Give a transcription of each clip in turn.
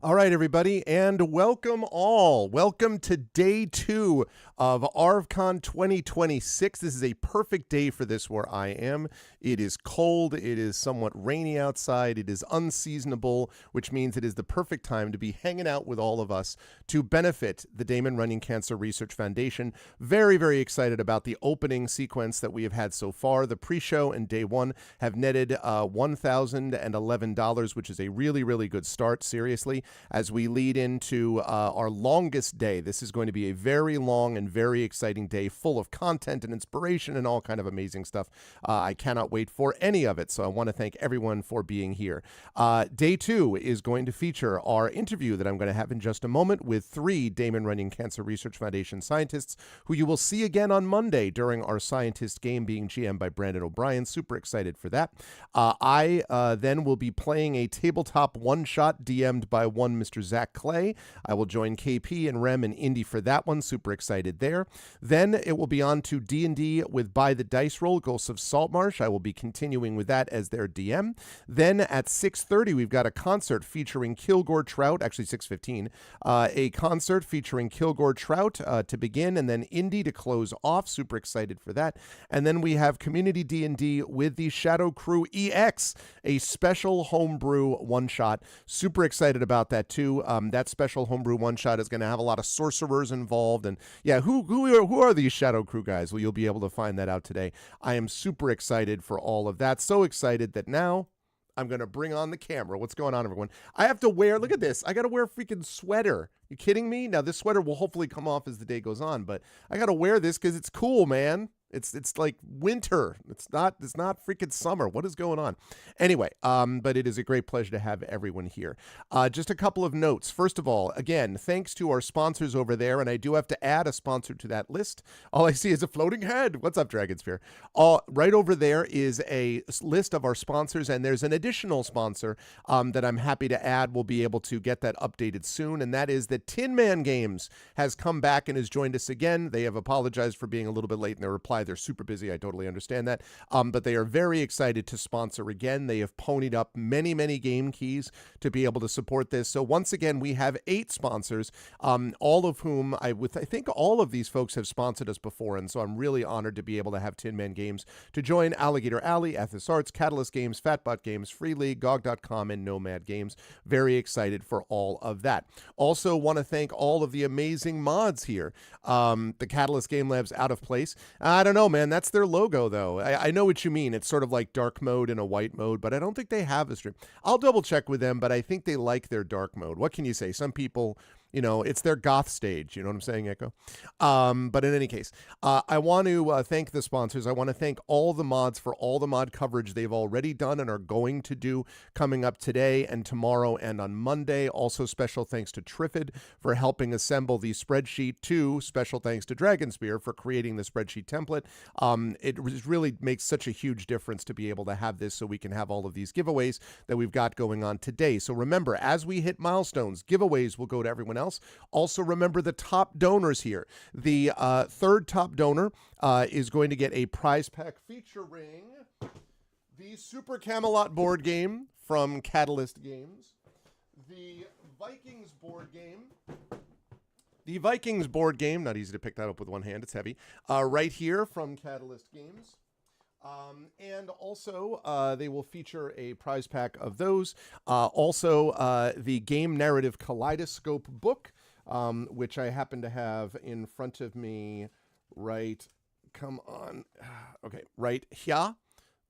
All right, everybody, and welcome all. Welcome to day 2 of ArvCon 2026. This is a perfect day for this where I am. It is cold, it is somewhat rainy outside, it is unseasonable, which means it is the perfect time to be hanging out with all of us to benefit the Damon Runyon Cancer Research Foundation. Very, very excited about the opening sequence that we have had so far. The pre-show and day 1 have netted $1,011, which is a really, really good start, seriously. As we lead into our longest day, this is going to be a very long and very exciting day full of content and inspiration and all kind of amazing stuff. I cannot wait for any of it, so I want to thank everyone for being here. Day 2 is going to feature our interview that I'm going to have in just a moment with 3 Damon Runyon Cancer Research Foundation scientists who you will see again on Monday during our scientist game being GM'd by Brandon O'Brien. Super excited for that. I then will be playing a tabletop one-shot DM'd by one Mr. Zach Clay. I will join KP and Rem and Indy for that one. Super excited there. Then it will be on to D&D with By the Dice Roll, Ghosts of Saltmarsh. I will be continuing with that as their DM. Then at 6:30, we've got a concert featuring Kilgore Trout, actually 6:15, a concert featuring Kilgore Trout to begin, and then Indy to close off. Super excited for that. And then we have Community D&D with the Shadow Crew EX, a special homebrew one-shot. Super excited about that too. That special homebrew one-shot is going to have a lot of sorcerers involved, and yeah, who are these Shadow Crew guys? Well, you'll be able to find that out today. I am super excited for all of that. So excited that now I'm going to bring on the camera. What's going on, everyone? I have to wear, look at this. I got to wear a freaking sweater. You kidding me? Now, this sweater will hopefully come off as the day goes on, but I got to wear this because it's cool, man. It's like winter. It's not freaking summer. What is going on? Anyway, but it is a great pleasure to have everyone here. Just a couple of notes. First of all, again, thanks to our sponsors over there, and I do have to add a sponsor to that list. All I see is a floating head. What's up, Dragonsphere? Right over there is a list of our sponsors, and there's an additional sponsor that I'm happy to add. We'll be able to get that updated soon, and that is that Tin Man Games has come back and has joined us again. They have apologized for being a little bit late in their reply. They're super busy. I totally understand that. But they are very excited to sponsor again. They have ponied up many, many game keys to be able to support this. So once again, we have 8 sponsors, all of whom I think all of these folks have sponsored us before. And so I'm really honored to be able to have Tin Man Games to join Alligator Alley, Athos Arts, Catalyst Games, Fatbot Games, Free League, GOG.com, and Nomad Games. Very excited for all of that. Also want to thank all of the amazing mods here. The Catalyst Game Lab's Out of Place. I don't know, man. That's their logo, though. I know what you mean. It's sort of like dark mode and a white mode, but I don't think they have a stream. I'll double check with them, but I think they like their dark mode. What can you say? Some people, it's their goth stage. You know what I'm saying, Echo? But in any case, I want to thank the sponsors. I want to thank all the mods for all the mod coverage they've already done and are going to do coming up today and tomorrow and on Monday. Also, special thanks to Triffid for helping assemble the spreadsheet. Too special thanks to Dragonspear for creating the spreadsheet template. It really makes such a huge difference to be able to have this so we can have all of these giveaways that we've got going on today. So remember, as we hit milestones, giveaways will go to everyone else. Also, remember the top donors here. The third top donor is going to get a prize pack featuring the Super Camelot board game from Catalyst Games, the Vikings board game. The Vikings board game, not easy to pick that up with one hand, it's heavy, right here from Catalyst Games. And also, they will feature a prize pack of those. Also, the Game Narrative Kaleidoscope book, which I happen to have in front of me right here.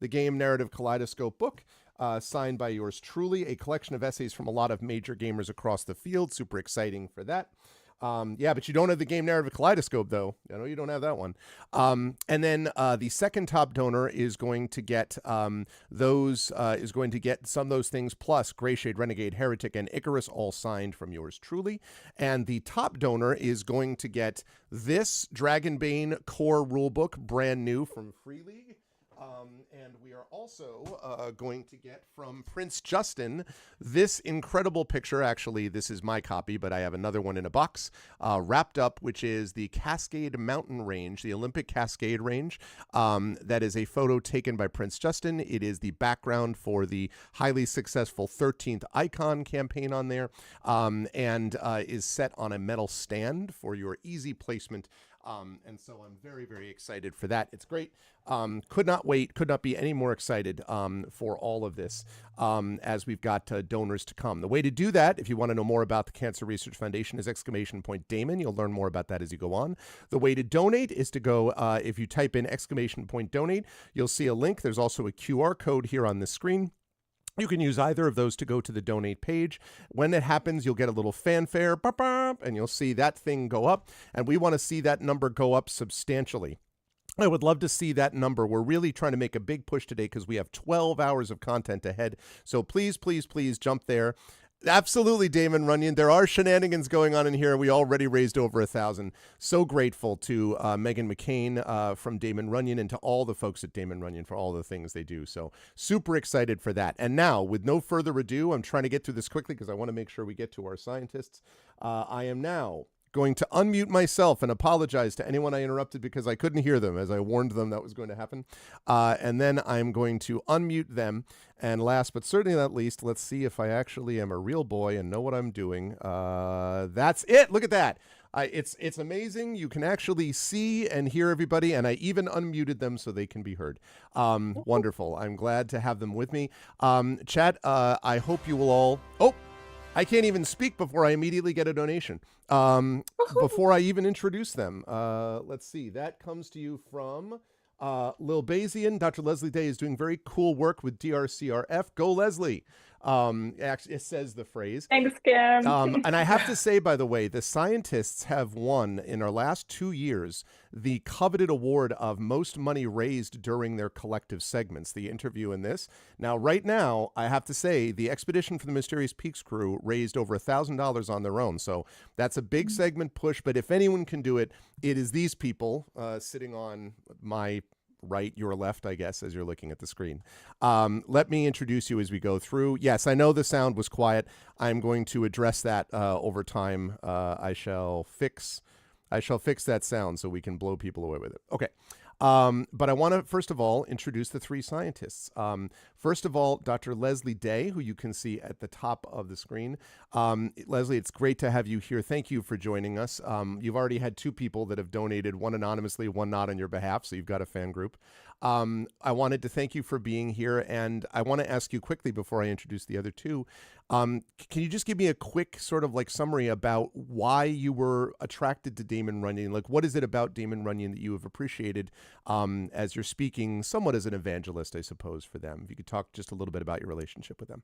The Game Narrative Kaleidoscope book. Signed by yours truly, a collection of essays from a lot of major gamers across the field. Super exciting for that. Yeah, but you don't have the Game Narrative Kaleidoscope, though. I know you don't have that one. And then the second top donor is going to get some of those things, plus Greyshade, Renegade, Heretic, and Icarus, all signed from yours truly. And the top donor is going to get this Dragonbane core rulebook, brand new from Free League. And we are also going to get from Prince Justin this incredible picture. Actually, this is my copy, but I have another one in a box wrapped up, which is the Cascade Mountain Range, the Olympic Cascade Range. That is a photo taken by Prince Justin. It is the background for the highly successful 13th Icon campaign on there, and is set on a metal stand for your easy placement. And so I'm very, very excited for that. It's great. Could not wait, could not be any more excited for all of this as we've got donors to come. The way to do that, if you want to know more about the Cancer Research Foundation, is !Damon. You'll learn more about that as you go on. The way to donate is to go, if you type in !Donate, you'll see a link. There's also a QR code here on the screen. You can use either of those to go to the donate page. When it happens, you'll get a little fanfare, and you'll see that thing go up. And we want to see that number go up substantially. I would love to see that number. We're really trying to make a big push today because we have 12 hours of content ahead. So please, please, please jump there. Absolutely, Damon Runyon. There are shenanigans going on in here. We already raised over 1,000. So grateful to Megan McCain from Damon Runyon and to all the folks at Damon Runyon for all the things they do. So super excited for that. And now, with no further ado, I'm trying to get through this quickly because I want to make sure we get to our scientists. I am now going to unmute myself and apologize to anyone I interrupted because I couldn't hear them as I warned them that was going to happen. And then I'm going to unmute them. And last but certainly not least, let's see if I actually am a real boy and know what I'm doing. That's it. Look at that. It's amazing. You can actually see and hear everybody, and I even unmuted them so they can be heard. Wonderful. I'm glad to have them with me. Chat, I hope you will all... Oh! I can't even speak before I immediately get a donation. Before I even introduce them. Let's see. That comes to you from Lil Bazian. Dr. Leslie Day is doing very cool work with DRCRF. Go, Leslie. Actually, it says the phrase. Thanks, Kim. And I have to say, by the way, the scientists have won in our last 2 years the coveted award of most money raised during their collective segments, the interview and this. Now, right now, I have to say the Expedition for the Mysterious Peaks crew raised over $1,000 on their own. So that's a big segment push. But if anyone can do it, it is these people sitting on my right, your left, I guess, as you're looking at the screen. Let me introduce you as we go through. Yes, I know the sound was quiet. I'm going to address that over time. I shall fix that sound so we can blow people away with it. Okay. But I want to, first of all, introduce the three scientists. First of all, Dr. Leslie Day, who you can see at the top of the screen. Leslie, it's great to have you here. Thank you for joining us. You've already had 2 people that have donated, one anonymously, one not on your behalf, so you've got a fan group. I wanted to thank you for being here, and I want to ask you quickly before I introduce the other 2. Can you just give me a quick sort of like summary about why you were attracted to Damon Runyon? Like, what is it about Damon Runyon that you have appreciated as you're speaking somewhat as an evangelist, I suppose, for them? If you could talk just a little bit about your relationship with them.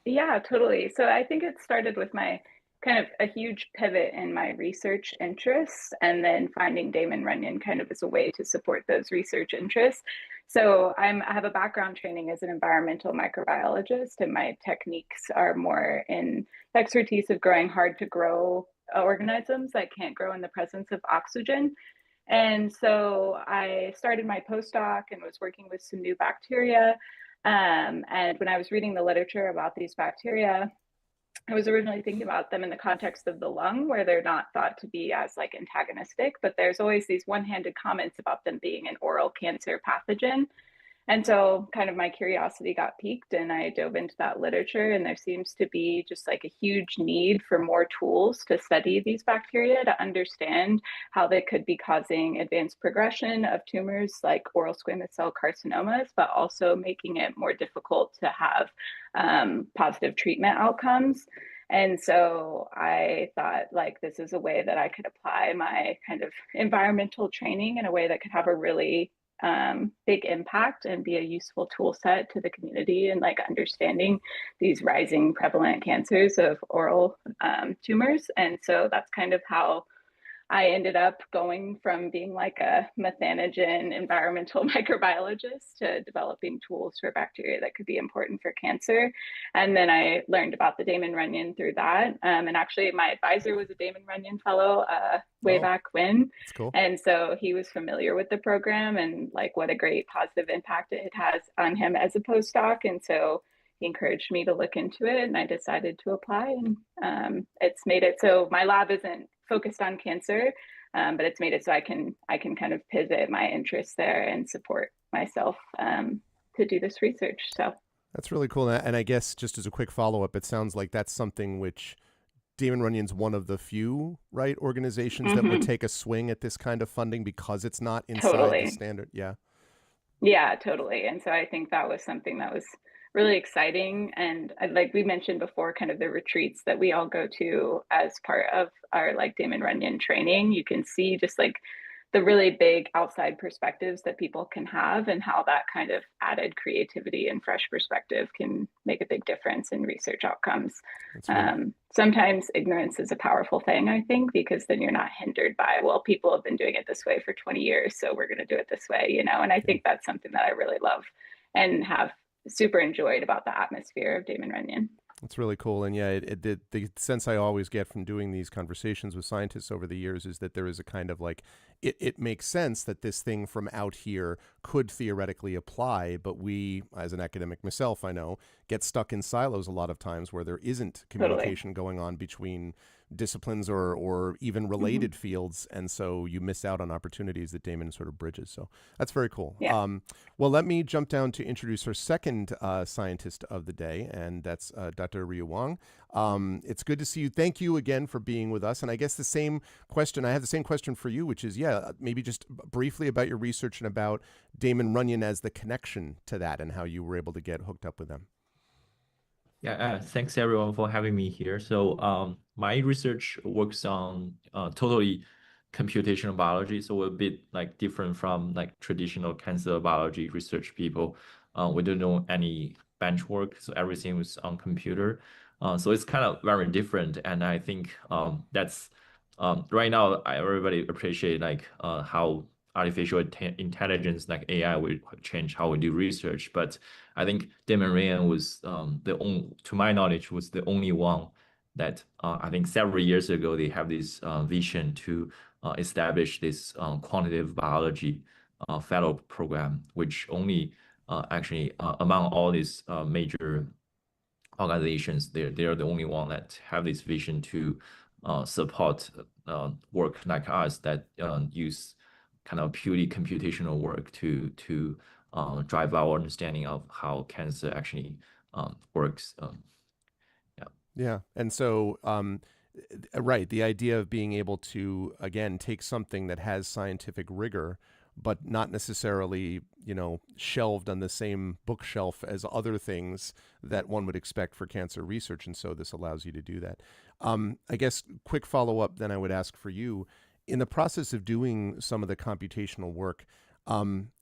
Yeah, totally. So I think it started with my kind of a huge pivot in my research interests, and then finding Damon Runyon kind of as a way to support those research interests. So I have a background training as an environmental microbiologist, and my techniques are more in expertise of growing hard to grow organisms that can't grow in the presence of oxygen. And so I started my postdoc and was working with some new bacteria. And when I was reading the literature about these bacteria, I was originally thinking about them in the context of the lung, where they're not thought to be as like antagonistic, but there's always these one-handed comments about them being an oral cancer pathogen. And so kind of my curiosity got piqued and I dove into that literature, and there seems to be just like a huge need for more tools to study these bacteria to understand how they could be causing advanced progression of tumors like oral squamous cell carcinomas, but also making it more difficult to have positive treatment outcomes. And so I thought, like, this is a way that I could apply my kind of environmental training in a way that could have a really big impact and be a useful tool set to the community and like understanding these rising prevalent cancers of oral tumors. And so that's kind of how I ended up going from being like a methanogen environmental microbiologist to developing tools for bacteria that could be important for cancer. And then I learned about the Damon Runyon through that. And actually, my advisor was a Damon Runyon fellow way Oh, back when. that's cool. And so he was familiar with the program and like what a great positive impact it has on him as a postdoc. And so he encouraged me to look into it, and I decided to apply. And it's made it so my lab isn't focused on cancer, but it's made it so I can kind of pivot my interests there and support myself to do this research. So That's really cool. And I guess just as a quick follow up, it sounds like that's something which Damon Runyon's one of the few, right, organizations that would take a swing at this kind of funding because it's not inside the totally. standard. Yeah. Yeah, totally. And so I think that was something that was really exciting. And like we mentioned before, kind of the retreats that we all go to as part of our like Damon Runyon training, you can see just like the really big outside perspectives that people can have and how that kind of added creativity and fresh perspective can make a big difference in research outcomes. That's really Sometimes ignorance is a powerful thing, I think, because then you're not hindered by, well, people have been doing it this way for 20 years, so we're going to do it this way, you know? And I yeah. think that's something that I really love and have super enjoyed about the atmosphere of Damon Runyon. It's really cool. And yeah, it did. The sense I always get from doing these conversations with scientists over the years is that there is a kind of like, it makes sense that this thing from out here could theoretically apply, but we, as an academic myself, I know, get stuck in silos a lot of times where there isn't Totally. communication going on between disciplines or even Mm-hmm. related fields. And so you miss out on opportunities that Damon sort of bridges. So that's very cool. Yeah. Well, let me jump down to introduce our second scientist of the day, and that's Dr. Ryu Wang. It's good to see you. Thank you again for being with us. And I guess the same question, I have the same question for you, which is, yeah, maybe just briefly about your research and about Damon Runyon as the connection to that and how you were able to get hooked up with them. Yeah, thanks everyone for having me here. So my research works on totally computational biology, so a bit like different from like traditional cancer biology research people. We don't know any bench work, so everything was on computer. So it's kind of very different, and I think that's right now everybody appreciate like how artificial intelligence like AI will change how we do research, but I think Damon Runyon was the only, to my knowledge, was the only one that I think several years ago they have this vision to establish this quantitative biology fellow program, which only actually among all these major organizations, they're the only one that have this vision to support work like us that use kind of purely computational work to drive our understanding of how cancer actually works. Yeah. Yeah. And so, right, the idea of being able to, again, take something that has scientific rigor, but not necessarily, shelved on the same bookshelf as other things that one would expect for cancer research. And so this allows you to do that. I guess quick follow up, then I would ask for you in the process of doing some of the computational work.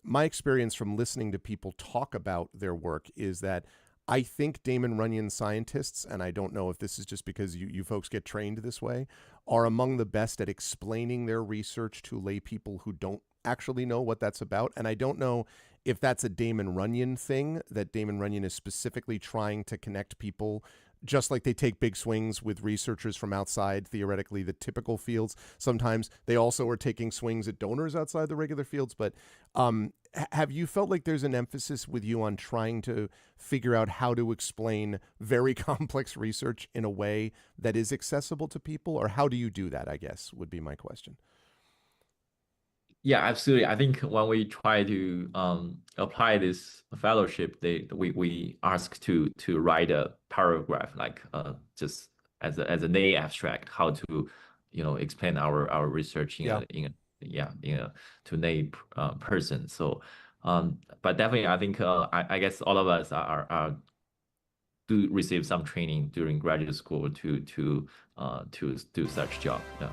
My experience from listening to people talk about their work is that I think Damon Runyon scientists, and I don't know if this is just because you folks get trained this way, are among the best at explaining their research to lay people who don't actually know what that's about. And I don't know if that's a Damon Runyon thing, that Damon Runyon is specifically trying to connect people just like they take big swings with researchers from outside, theoretically, the typical fields. Sometimes they also are taking swings at donors outside the regular fields. But have you felt like there's an emphasis with you on trying to figure out how to explain very complex research in a way that is accessible to people? Or how do you do that, I guess, would be my question. Yeah, absolutely. I think when we try to apply this fellowship, we ask to write a paragraph, like just as a lay abstract, how to explain our research Yeah. in a to lay person. So, but definitely, I think I guess all of us are do receive some training during graduate school to do such job. Yeah.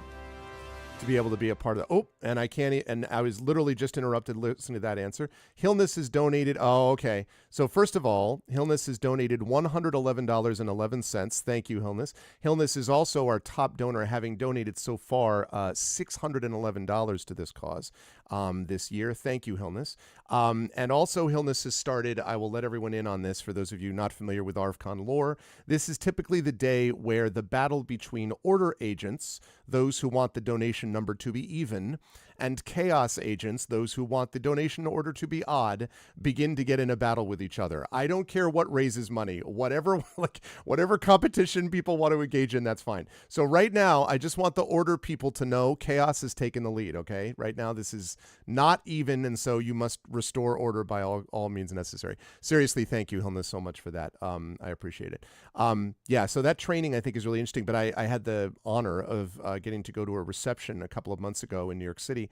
to be able to be a part of that. Oh, and I can't, and I was literally just interrupted listening to that answer. Hillness has donated. Oh, okay. So first of all, Hillness has donated $111.11. Thank you, Hillness. Hillness is also our top donor, having donated so far $611 to this cause this year. Thank you, Hillness. And also, Hillness has started, I will let everyone in on this for those of you not familiar with ArvCon lore. This is typically the day where the battle between order agents, those who want the donation number to be even, and chaos agents, those who want the donation order to be odd, begin to get in a battle with each other. I don't care what raises money, whatever competition people want to engage in, that's fine. So right now, I just want the order people to know chaos has taken the lead, okay? Right now, this is not even, and so you must restore order by all means necessary. Seriously, thank you, Hilna, so much for that. I appreciate it. Yeah, so that training I think is really interesting, but I had the honor of getting to go to a reception a couple of months ago in New York City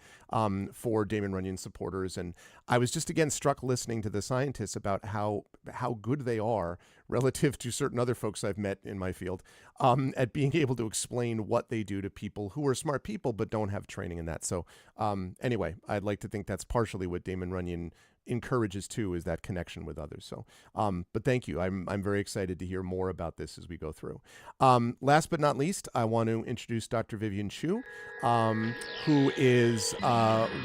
for Damon Runyon supporters, and I was just again struck listening to the scientists about how good they are relative to certain other folks I've met in my field at being able to explain what they do to people who are smart people but don't have training in that. So anyway, I'd like to think that's partially what Damon Runyon encourages too, is that connection with others. So, but thank you. I'm very excited to hear more about this as we go through. Last but not least, I want to introduce Dr. Vivian Chu, who is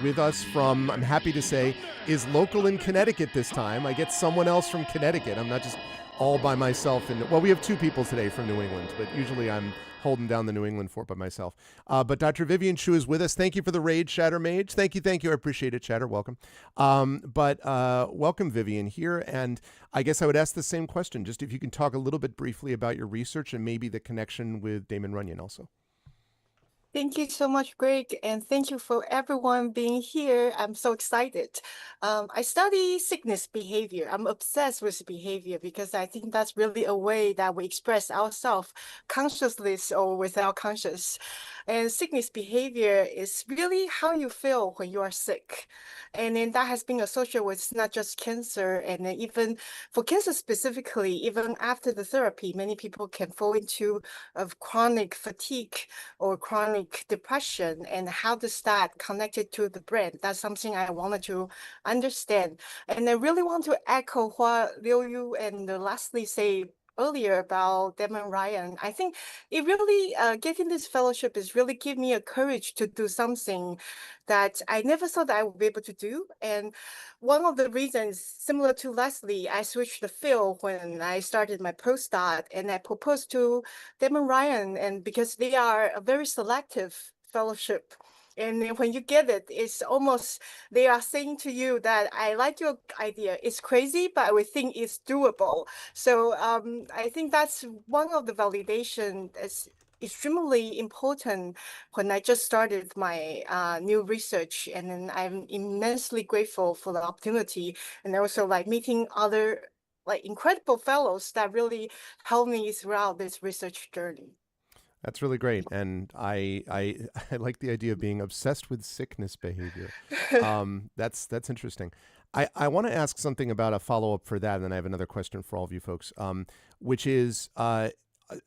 with us from, I'm happy to say, is local in Connecticut this time. I get someone else from Connecticut. I'm not just all by myself. Well, we have two people today from New England, but usually I'm holding down the New England fort by myself. But Dr. Vivian Chu is with us. Thank you for the raid, Shatter Mage. Thank you. I appreciate it, Shatter. Welcome. Welcome, Vivian, here. And I guess I would ask the same question, just if you can talk a little bit briefly about your research and maybe the connection with Damon Runyon also. Thank you so much, Greg, and thank you for everyone being here. I'm so excited. I study sickness behavior. I'm obsessed with behavior because I think that's really a way that we express ourselves consciously or without conscious. And sickness behavior is really how you feel when you are sick. And then that has been associated with not just cancer, and then even for cancer specifically, even after the therapy, many people can fall into chronic fatigue or chronic depression, and how does that connected to the brain? That's something I wanted to understand. And I really want to echo what Liu Yu and Leslie say earlier about Damon Ryan. I think it really, getting this fellowship is really give me a courage to do something that I never thought that I would be able to do. And one of the reasons, similar to Leslie, I switched the field when I started my postdoc, and I proposed to Damon Ryan, and because they are a very selective fellowship. And then when you get it, it's almost, they are saying to you that I like your idea. It's crazy, but we think it's doable. So I think that's one of the validation that's extremely important when I just started my new research. And then I'm immensely grateful for the opportunity, and also like meeting other like incredible fellows that really helped me throughout this research journey. That's really great, and I like the idea of being obsessed with sickness behavior. That's interesting. I want to ask something about a follow up for that, and then I have another question for all of you folks, which is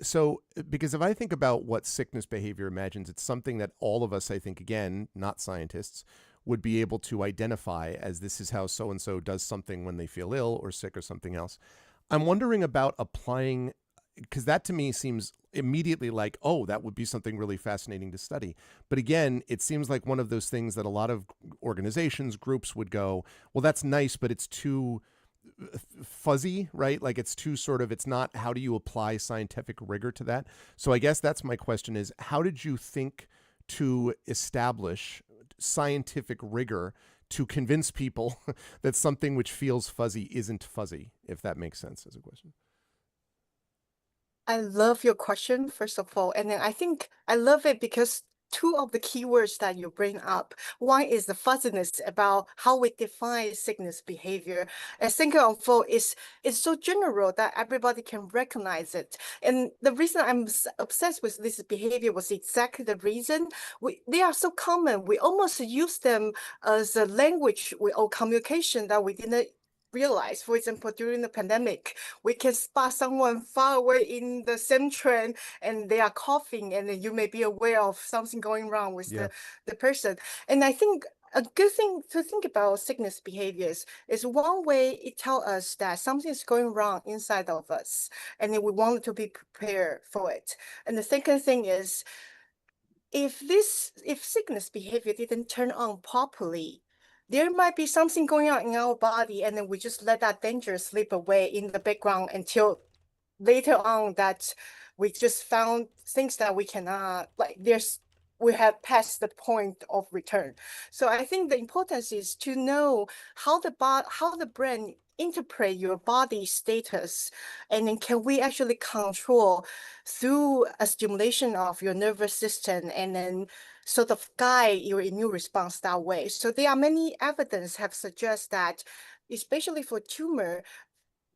so because if I think about what sickness behavior imagines, it's something that all of us, I think, again, not scientists, would be able to identify as this is how so and so does something when they feel ill or sick or something else. I'm wondering about applying, because that to me seems immediately like, oh, that would be something really fascinating to study. But again, it seems like one of those things that a lot of organizations, groups would go, well, that's nice, but it's too fuzzy, right? Like it's too sort of, it's not, how do you apply scientific rigor to that? So I guess that's my question is, how did you think to establish scientific rigor to convince people that something which feels fuzzy isn't fuzzy, if that makes sense as a question? I love your question, first of all. And then I think I love it because two of the keywords that you bring up, one is the fuzziness about how we define sickness behavior. And second of all, it's so general that everybody can recognize it. And the reason I'm obsessed with this behavior was exactly the reason. They are so common. We almost use them as a language or communication that we didn't realize, for example, during the pandemic, we can spot someone far away in the same train and they are coughing, and then you may be aware of something going wrong with the person. And I think a good thing to think about sickness behaviors is one way it tells us that something is going wrong inside of us, and then we want to be prepared for it. And the second thing is, if sickness behavior didn't turn on properly, there might be something going on in our body, and then we just let that danger slip away in the background until later on that we just found things that we cannot, like we have passed the point of return. So I think the importance is to know how the brain interpret your body status, and then can we actually control through a stimulation of your nervous system, and then sort of guide your immune response that way. So there are many evidence have suggest that, especially for tumor,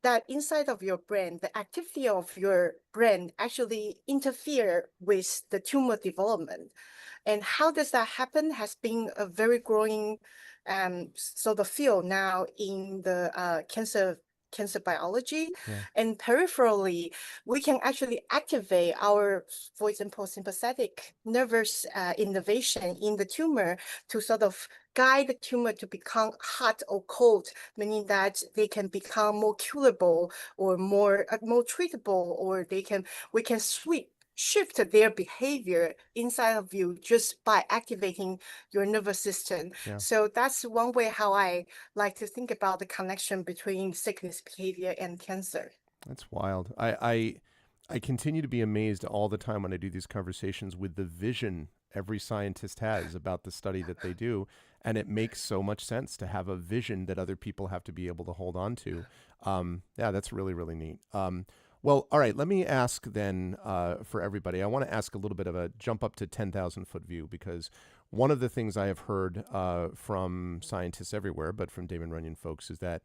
that inside of your brain, the activity of your brain actually interfere with the tumor development. And how does that happen has been a very growing sort of field now in the cancer biology. And peripherally, we can actually activate our, for example, sympathetic nervous innervation in the tumor to sort of guide the tumor to become hot or cold, meaning that they can become more curable or more treatable, or we can shift their behavior inside of you just by activating your nervous system. So that's one way how I like to think about the connection between sickness behavior and cancer. That's wild. I continue to be amazed all the time when I do these conversations with the vision every scientist has about the study that they do. And it makes so much sense to have a vision that other people have to be able to hold on to. Yeah, that's really, really neat. Well, all right, let me ask then for everybody. I want to ask a little bit of a jump up to 10,000 foot view, because one of the things I have heard from scientists everywhere, but from Damon Runyon folks, is that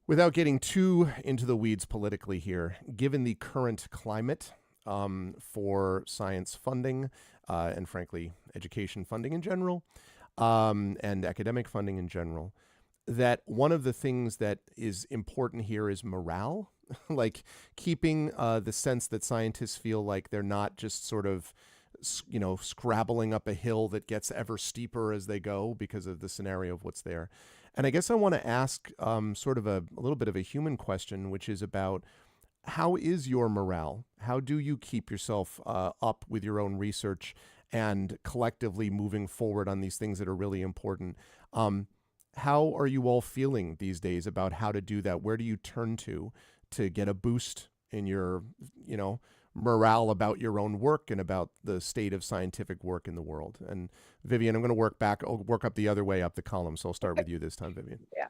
without getting too into the weeds politically here, given the current climate for science funding and frankly, education funding in general and academic funding in general, that one of the things that is important here is morale. Like keeping the sense that scientists feel like they're not just sort of, scrabbling up a hill that gets ever steeper as they go because of the scenario of what's there. And I guess I want to ask sort of a little bit of a human question, which is about how is your morale? How do you keep yourself up with your own research and collectively moving forward on these things that are really important? How are you all feeling these days about how to do that? Where do you turn to get a boost in your, morale about your own work and about the state of scientific work in the world? And Vivian, I'm going to work up the other way up the column. So I'll start with you this time, Vivian. Yeah.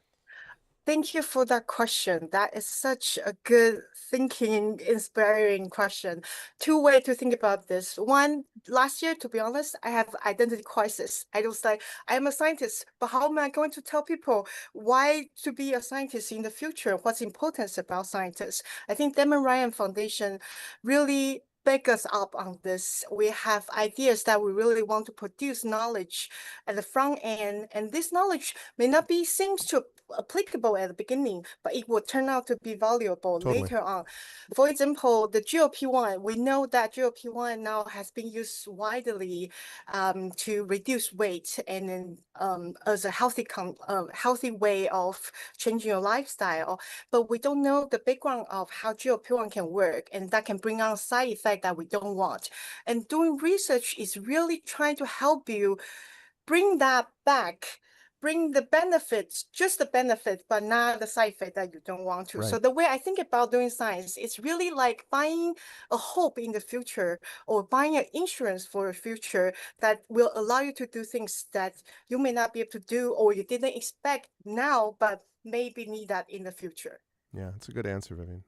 Thank you for that question. That is such a good thinking, inspiring question. Two ways to think about this. One, last year, to be honest, I have identity crisis. I was like, I'm a scientist, but how am I going to tell people why to be a scientist in the future? What's important about scientists? I think Damon Runyon Foundation really back us up on this. We have ideas that we really want to produce knowledge at the front end, and this knowledge may not be seems to applicable at the beginning, but it will turn out to be valuable later on. For example, the GLP-1, we know that GLP-1 now has been used widely to reduce weight, and then as a healthy way of changing your lifestyle. But we don't know the background of how GLP-1 can work, and that can bring on side effects that we don't want. And doing research is really trying to help you bring that back, bring the benefits, just the benefit, but not the side effect that you don't want to. Right. So the way I think about doing science, it's really like buying a hope in the future, or buying an insurance for a future that will allow you to do things that you may not be able to do, or you didn't expect now, but maybe need that in the future. Yeah, that's a good answer, Vivian.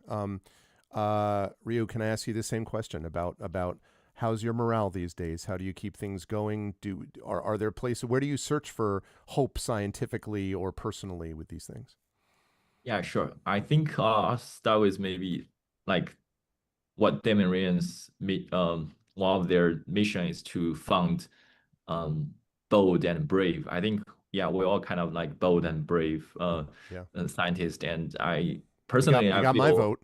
Ryu, can I ask you the same question about how's your morale these days? How do you keep things going? Are there places, where do you search for hope scientifically or personally with these things? Yeah, sure. I think I'll start with maybe like what Damon Runyon's one of their mission is to fund bold and brave. I think yeah, we're all kind of like bold and brave Yeah. scientists, and I You personally I got my feel vote.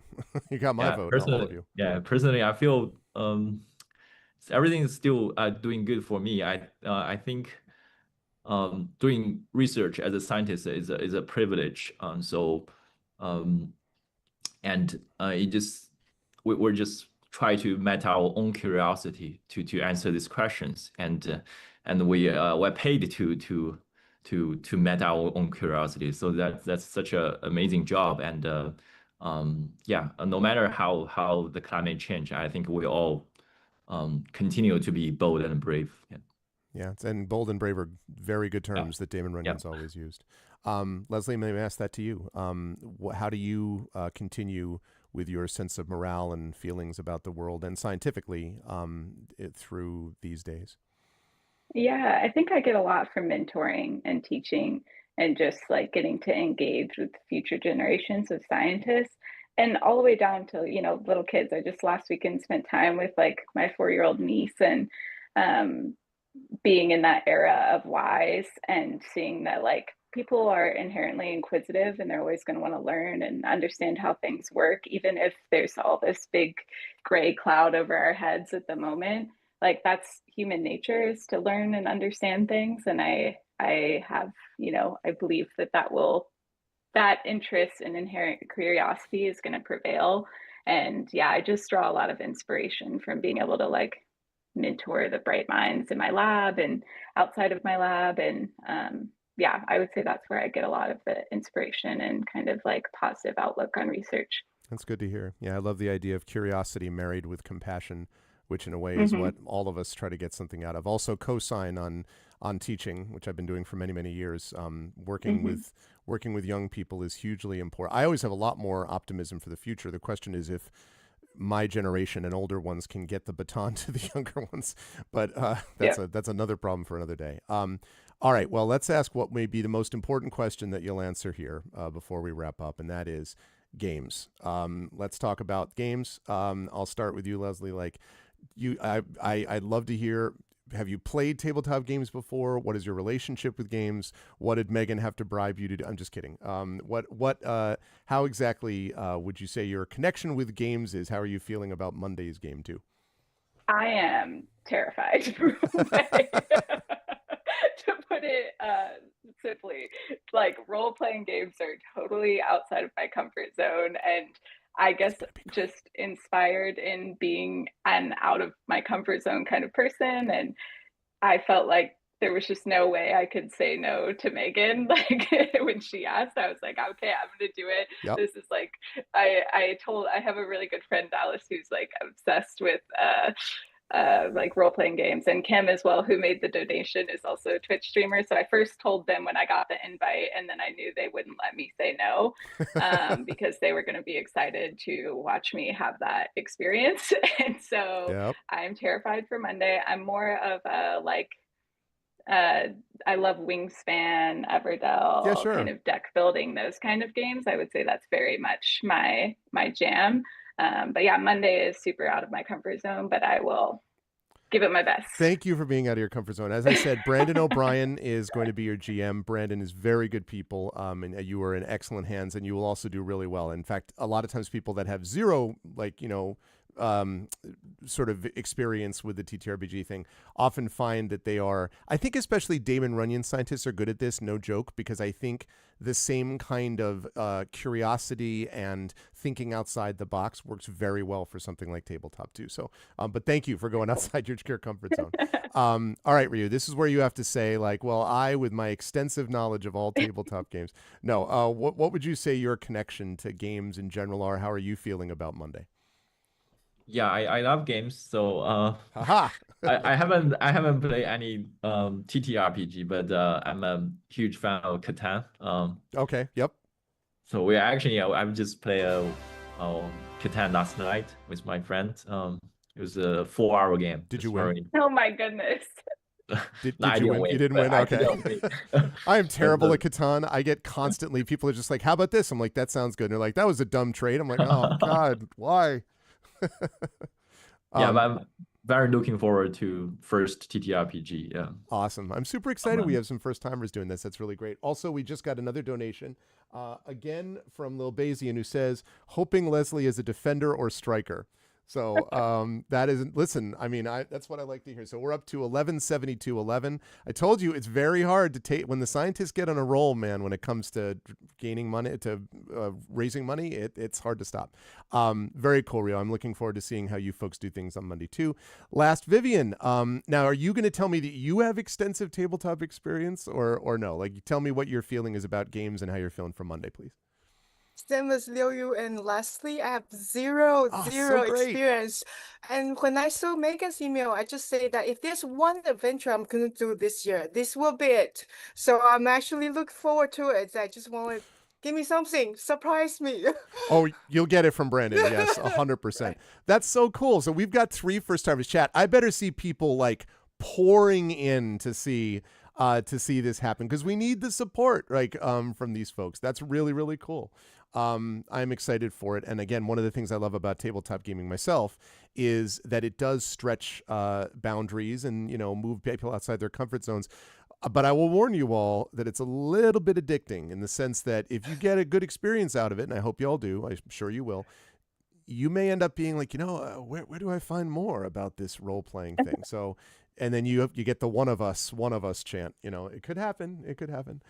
You got my vote, all of you. personally I feel everything is still doing good for me. I think doing research as a scientist is a privilege. Um, and it just we're just try to met our own curiosity to answer these questions, and we're paid to met our own curiosity. So that's such a amazing job. And yeah, no matter how the climate change, I think we all continue to be bold and brave. Yeah. Yeah, and bold and brave are very good Yeah. terms that Damon Yeah. Runyon's always used. Leslie, may I ask that to you? How do you continue with your sense of morale and feelings about the world and scientifically through these days? Yeah, I think I get a lot from mentoring and teaching and just like getting to engage with future generations of scientists and all the way down to, little kids. I just last weekend spent time with like my 4-year-old niece and um, being in that era of whys and seeing that like people are inherently inquisitive and they're always going to want to learn and understand how things work, even if there's all this big gray cloud over our heads at the moment. Like that's human nature, is to learn and understand things. And I have, I believe that interest and inherent curiosity is going to prevail. And yeah, I just draw a lot of inspiration from being able to like mentor the bright minds in my lab and outside of my lab. And yeah, I would say that's where I get a lot of the inspiration and kind of like positive outlook on research. That's good to hear. Yeah, I love the idea of curiosity married with compassion, which in a way is Mm-hmm. what all of us try to get something out of. Also, co-sign on teaching, which I've been doing for many, many years. Working Mm-hmm. with young people is hugely important. I always have a lot more optimism for the future. The question is if my generation and older ones can get the baton to the younger ones, but that's another problem for another day. All right, well, let's ask what may be the most important question that you'll answer here before we wrap up, and that is games. Let's talk about games. I'll start with you, Leslie. Like I'd love to hear. Have you played tabletop games before? What is your relationship with games? What did Megan have to bribe you to do? I'm just kidding. How exactly would you say your connection with games is? How are you feeling about Monday's game too? I am terrified, to put it simply. Like role-playing games are totally outside of my comfort zone, and I guess just inspired in being an out of my comfort zone kind of person. And I felt like there was just no way I could say no to Megan. Like when she asked, I was like, okay, I'm gonna do it. Yep. This is like I have a really good friend, Dallas, who's like obsessed with like role-playing games, and Kim as well, who made the donation, is also a Twitch streamer. So I first told them when I got the invite, and then I knew they wouldn't let me say no because they were going to be excited to watch me have that experience. And so Yep. I'm terrified for Monday. I'm more of a like I love Wingspan, Everdell, Yeah, sure. kind of deck building, those kind of games. I would say that's very much my jam. But yeah, Monday is super out of my comfort zone, but I will give it my best. Thank you for being out of your comfort zone. As I said, Brandon O'Brien is going to be your GM. Brandon is very good people, and you are in excellent hands, and you will also do really well. In fact, a lot of times people that have zero, sort of experience with the TTRPG thing often find that they are, I think especially Damon Runyon scientists are good at this, no joke, because I think the same kind of curiosity and thinking outside the box works very well for something like tabletop too. So, but thank you for going outside your comfort zone. All right, Ryu, this is where you have to say like, well, I, with my extensive knowledge of all tabletop games, no, what would you say your connection to games in general are? How are you feeling about Monday? Yeah, I love games, so Haha. I haven't played any TTRPG, but I'm a huge fan of Catan. Okay. Yep. So we actually I just played Catan last night with my friend. It was a 4-hour game. Did you It's win? Oh my goodness. Did I you didn't win? You didn't but win? I Okay. didn't win. I am terrible But, at Catan. I get constantly, people are just like, how about this? I'm like, that sounds good. And they're like, that was a dumb trade. I'm like, oh God, why? yeah, but very looking forward to first TTRPG. Yeah. Awesome. I'm super excited. We have some first timers doing this. That's really great. Also, we just got another donation again from Lil Bazian, who says, hoping Leslie is a defender or striker. So that isn't, listen, I mean, that's what I like to hear. So we're up to 1172.11. I told you it's very hard to take when the scientists get on a roll, man, when it comes to gaining money, to raising money, it's hard to stop. Very cool, Rio. I'm looking forward to seeing how you folks do things on Monday too. Last, Vivian, now are you going to tell me that you have extensive tabletop experience or no? Like, tell me what your feeling is about games and how you're feeling for Monday, please. Same as Liu Yu and Leslie, I have zero experience. And when I saw Megan's email, I just say that if there's one adventure I'm going to do this year, this will be it. So I'm actually looking forward to it. I just want to give me something, surprise me. Oh, you'll get it from Brandon. Yes, 100%. Right. That's so cool. So we've got 3 first timers. Chat, I better see people like pouring in to see this happen, because we need the support, like from these folks. That's really, really cool. I'm excited for it. And again, one of the things I love about tabletop gaming myself is that it does stretch boundaries and, you know, move people outside their comfort zones. But I will warn you all that it's a little bit addicting, in the sense that if you get a good experience out of it, and I hope you all do, I'm sure you will, you may end up being like, you know, where do I find more about this role-playing thing? So, and then you get the one of us chant. You know, it could happen. It could happen.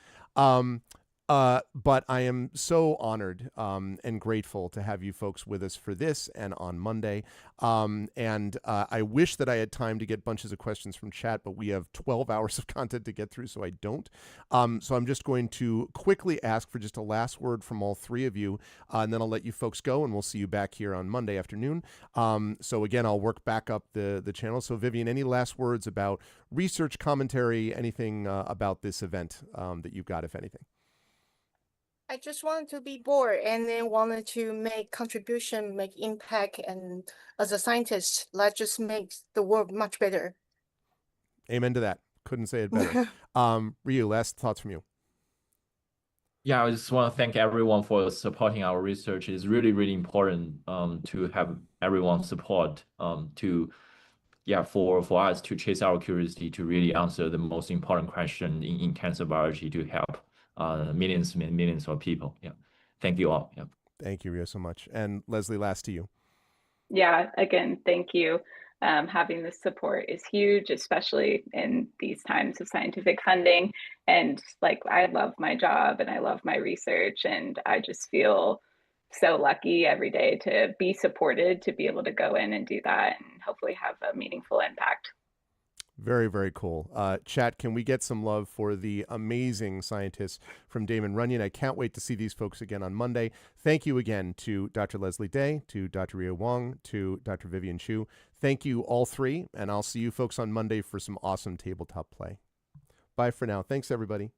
But I am so honored and grateful to have you folks with us for this and on Monday. And I wish that I had time to get bunches of questions from chat, but we have 12 hours of content to get through, so I don't. So I'm just going to quickly ask for just a last word from all 3 of you, and then I'll let you folks go, and we'll see you back here on Monday afternoon. So again, I'll work back up the channel. So Vivian, any last words about research, commentary, anything about this event that you've got, if anything? I just wanted to be bored and then wanted to make contribution, make impact, and as a scientist, that just makes the world much better. Amen to that. Couldn't say it better. Ryu, last thoughts from you. Yeah, I just want to thank everyone for supporting our research. It's really, really important to have everyone's support for us to chase our curiosity, to really answer the most important question in cancer biology, to help millions and millions of people. Yeah. Thank you all. Yeah. Thank you, Rio, so much. And Leslie, last to you. Yeah, again, thank you. Having this support is huge, especially in these times of scientific funding. And like, I love my job and I love my research, and I just feel so lucky every day to be supported, to be able to go in and do that and hopefully have a meaningful impact. Very, very cool. Chat, can we get some love for the amazing scientists from Damon Runyon? I can't wait to see these folks again on Monday. Thank you again to Dr. Leslie Day, to Dr. Rio Wong, to Dr. Vivian Chu. Thank you all 3, and I'll see you folks on Monday for some awesome tabletop play. Bye for now. Thanks, everybody.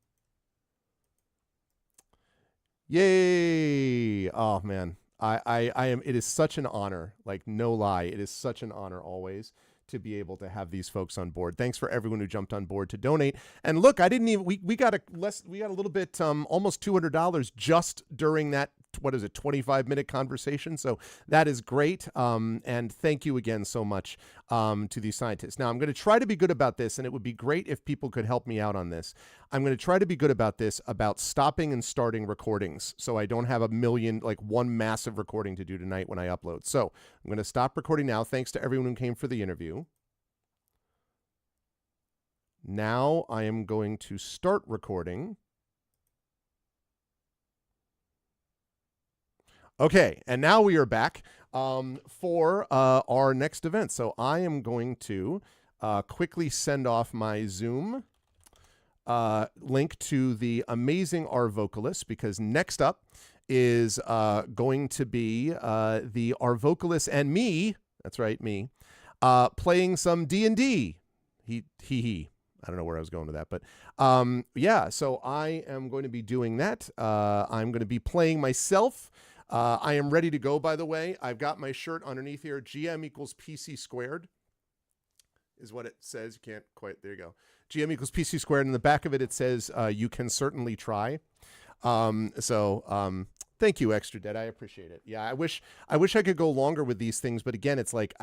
Yay! Oh, man. I am, it is such an honor, like, no lie. It is such an honor always to be able to have these folks on board. Thanks for everyone who jumped on board to donate. And look, I didn't even, we got a little bit, almost $200 just during that, 25-minute conversation. So that is great. And thank you again so much to these scientists. Now I'm going to try to be good about this, and it would be great if people could help me out on this. I'm going to try to be good about this, about stopping and starting recordings, so I don't have one massive recording to do tonight when I upload. So I'm going to stop recording now. Thanks to everyone who came for the interview. Now I am going to start recording. Okay, and now we are back for our next event. So I am going to quickly send off my Zoom link to the amazing R vocalist, because next up is going to be the R vocalist and me, that's right, me, playing some D&D. He. I don't know where I was going with that, but yeah, so I am going to be doing that. I'm going to be playing myself. I am ready to go, by the way. I've got my shirt underneath here. GM equals PC squared is what it says. You can't quite, there you go. GM equals PC squared. In the back of it, it says, you can certainly try. Thank you, Extra Dead. I appreciate it. Yeah, I wish I could go longer with these things, but again, it's like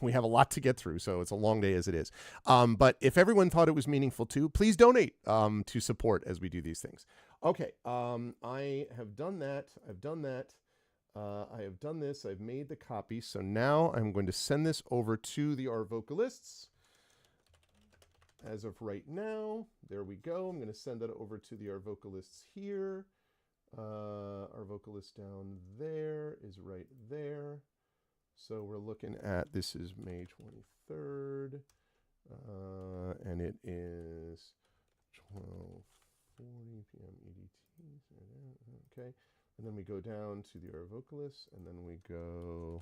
we have a lot to get through, so it's a long day as it is. But if everyone thought it was meaningful too, please donate to support as we do these things. Okay, I have done that. I've done that. I have done this. I've made the copy. So now I'm going to send this over to the R vocalists. As of right now, there we go. I'm going to send that over to the R vocalists here. Our vocalist down there is right there. So we're looking at, this is May 23rd, and it is 12:40 p.m. EDT. Okay, and then we go down to the our vocalists, and then we go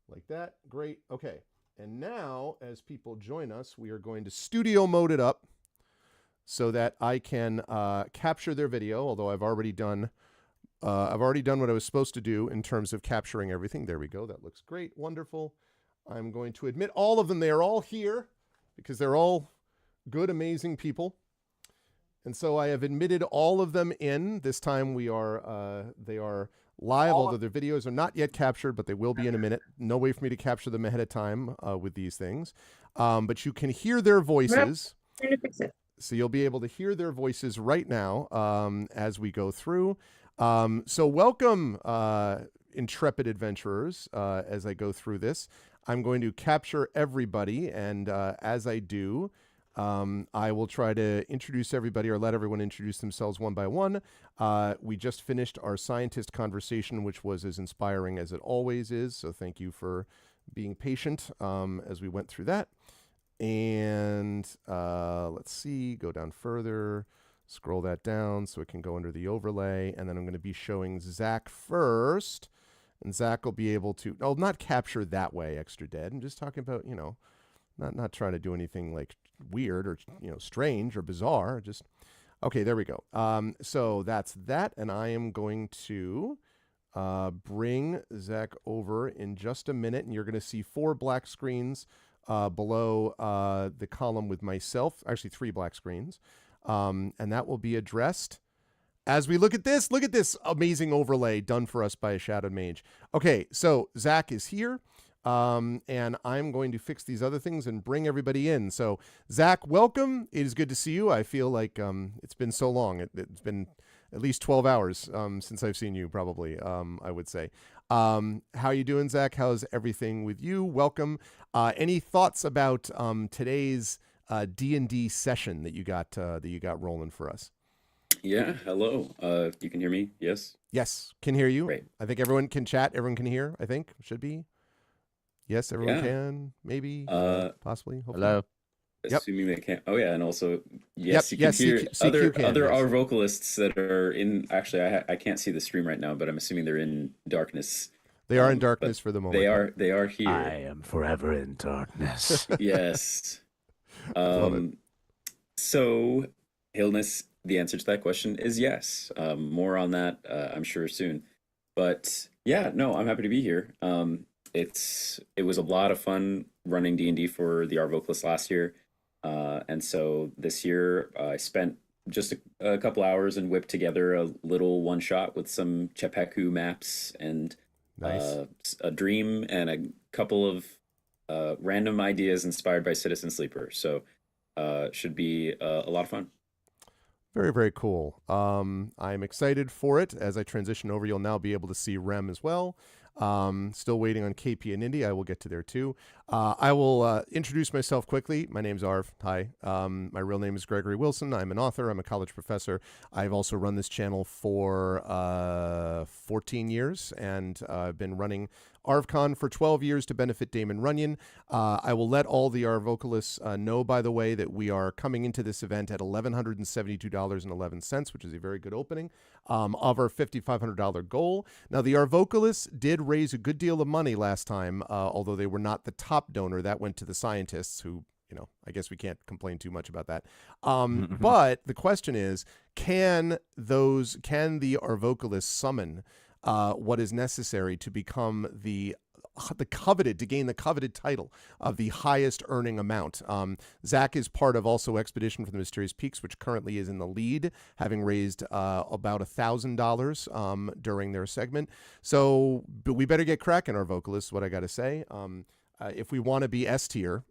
like that. Great. Okay, and now as people join us, we are going to studio mode it up, so that I can capture their video, although I've already done what I was supposed to do in terms of capturing everything. There we go. That looks great. Wonderful. I'm going to admit all of them. They are all here because they're all good, amazing people. And so I have admitted all of them in. This time they are live, although their videos are not yet captured, but they will be in a minute. No way for me to capture them ahead of time with these things. But you can hear their voices. So you'll be able to hear their voices right now as we go through. So welcome, intrepid adventurers, as I go through this. I'm going to capture everybody, and as I do, I will try to introduce everybody or let everyone introduce themselves one by one. We just finished our scientist conversation, which was as inspiring as it always is, so thank you for being patient as we went through that. And let's see, go down further, scroll that down so it can go under the overlay. And then I'm going to be showing Zach first. And Zach will be able to, not capture that way, Extra Dead. I'm just talking about, not trying to do anything like weird or, strange or bizarre. Just, okay, there we go. So that's that. And I am going to bring Zach over in just a minute. And you're going to see 4 black screens below the column with myself, actually 3 black screens, and that will be addressed as we look at this amazing overlay done for us by a shadowed mage. Okay, so Zach is here, and I'm going to fix these other things and bring everybody in. So Zach, welcome. It is good to see you. I feel like it's been so long. It's been at least 12 hours since I've seen you, probably, I would say. How you doing, Zach? How's everything with you? Welcome. Any thoughts about today's D&D session that you got rolling for us? Yeah, hello. You can hear me? Yes? Yes, can hear you. Great. I think everyone can chat. Everyone can hear, I think. Should be. Yes, everyone can. Maybe. Possibly. Hopefully. Hello. Yep. Assuming they can't. Oh, yeah, and also, yes, Yep, you yes, can hear CQ can, other yes. R vocalists that are in, actually, I can't see the stream right now, but I'm assuming they're in darkness. They are in but darkness for the moment. They are here. I am forever in darkness. Yes. Love it. So, Hillness, the answer to that question is yes. More on that, I'm sure, soon. But yeah, no, I'm happy to be here. It was a lot of fun running D&D for the R vocalist last year. And so this year I spent just a couple hours and whipped together a little one shot with some Chepeku maps and Nice. a dream and a couple of random ideas inspired by Citizen Sleeper. So should be a lot of fun. Very, very cool. I'm excited for it. As I transition over, you'll now be able to see Rem as well. Still waiting on KP and Indy. I will get to there too. I will introduce myself quickly. My name's Arv. Hi. My real name is Gregory Wilson. I'm an author. I'm a college professor. I've also run this channel for 14 years, and I've been running ArvCon for 12 years to benefit Damon Runyon. I will let all the Arv vocalists know, by the way, that we are coming into this event at $1,172.11, which is a very good opening of our $5,500 goal. Now, the Arv vocalists did raise a good deal of money last time, although they were not the top donor. That went to the scientists who, I guess we can't complain too much about that. But the question is, can the Arv vocalists summon what is necessary to become the to gain the coveted title of the highest earning amount. Zach is part of also Expedition for the Mysterious Peaks, which currently is in the lead, having raised about $1,000 during their segment. So we better get cracking, our vocalists, what I got to say. If we want to be S tier,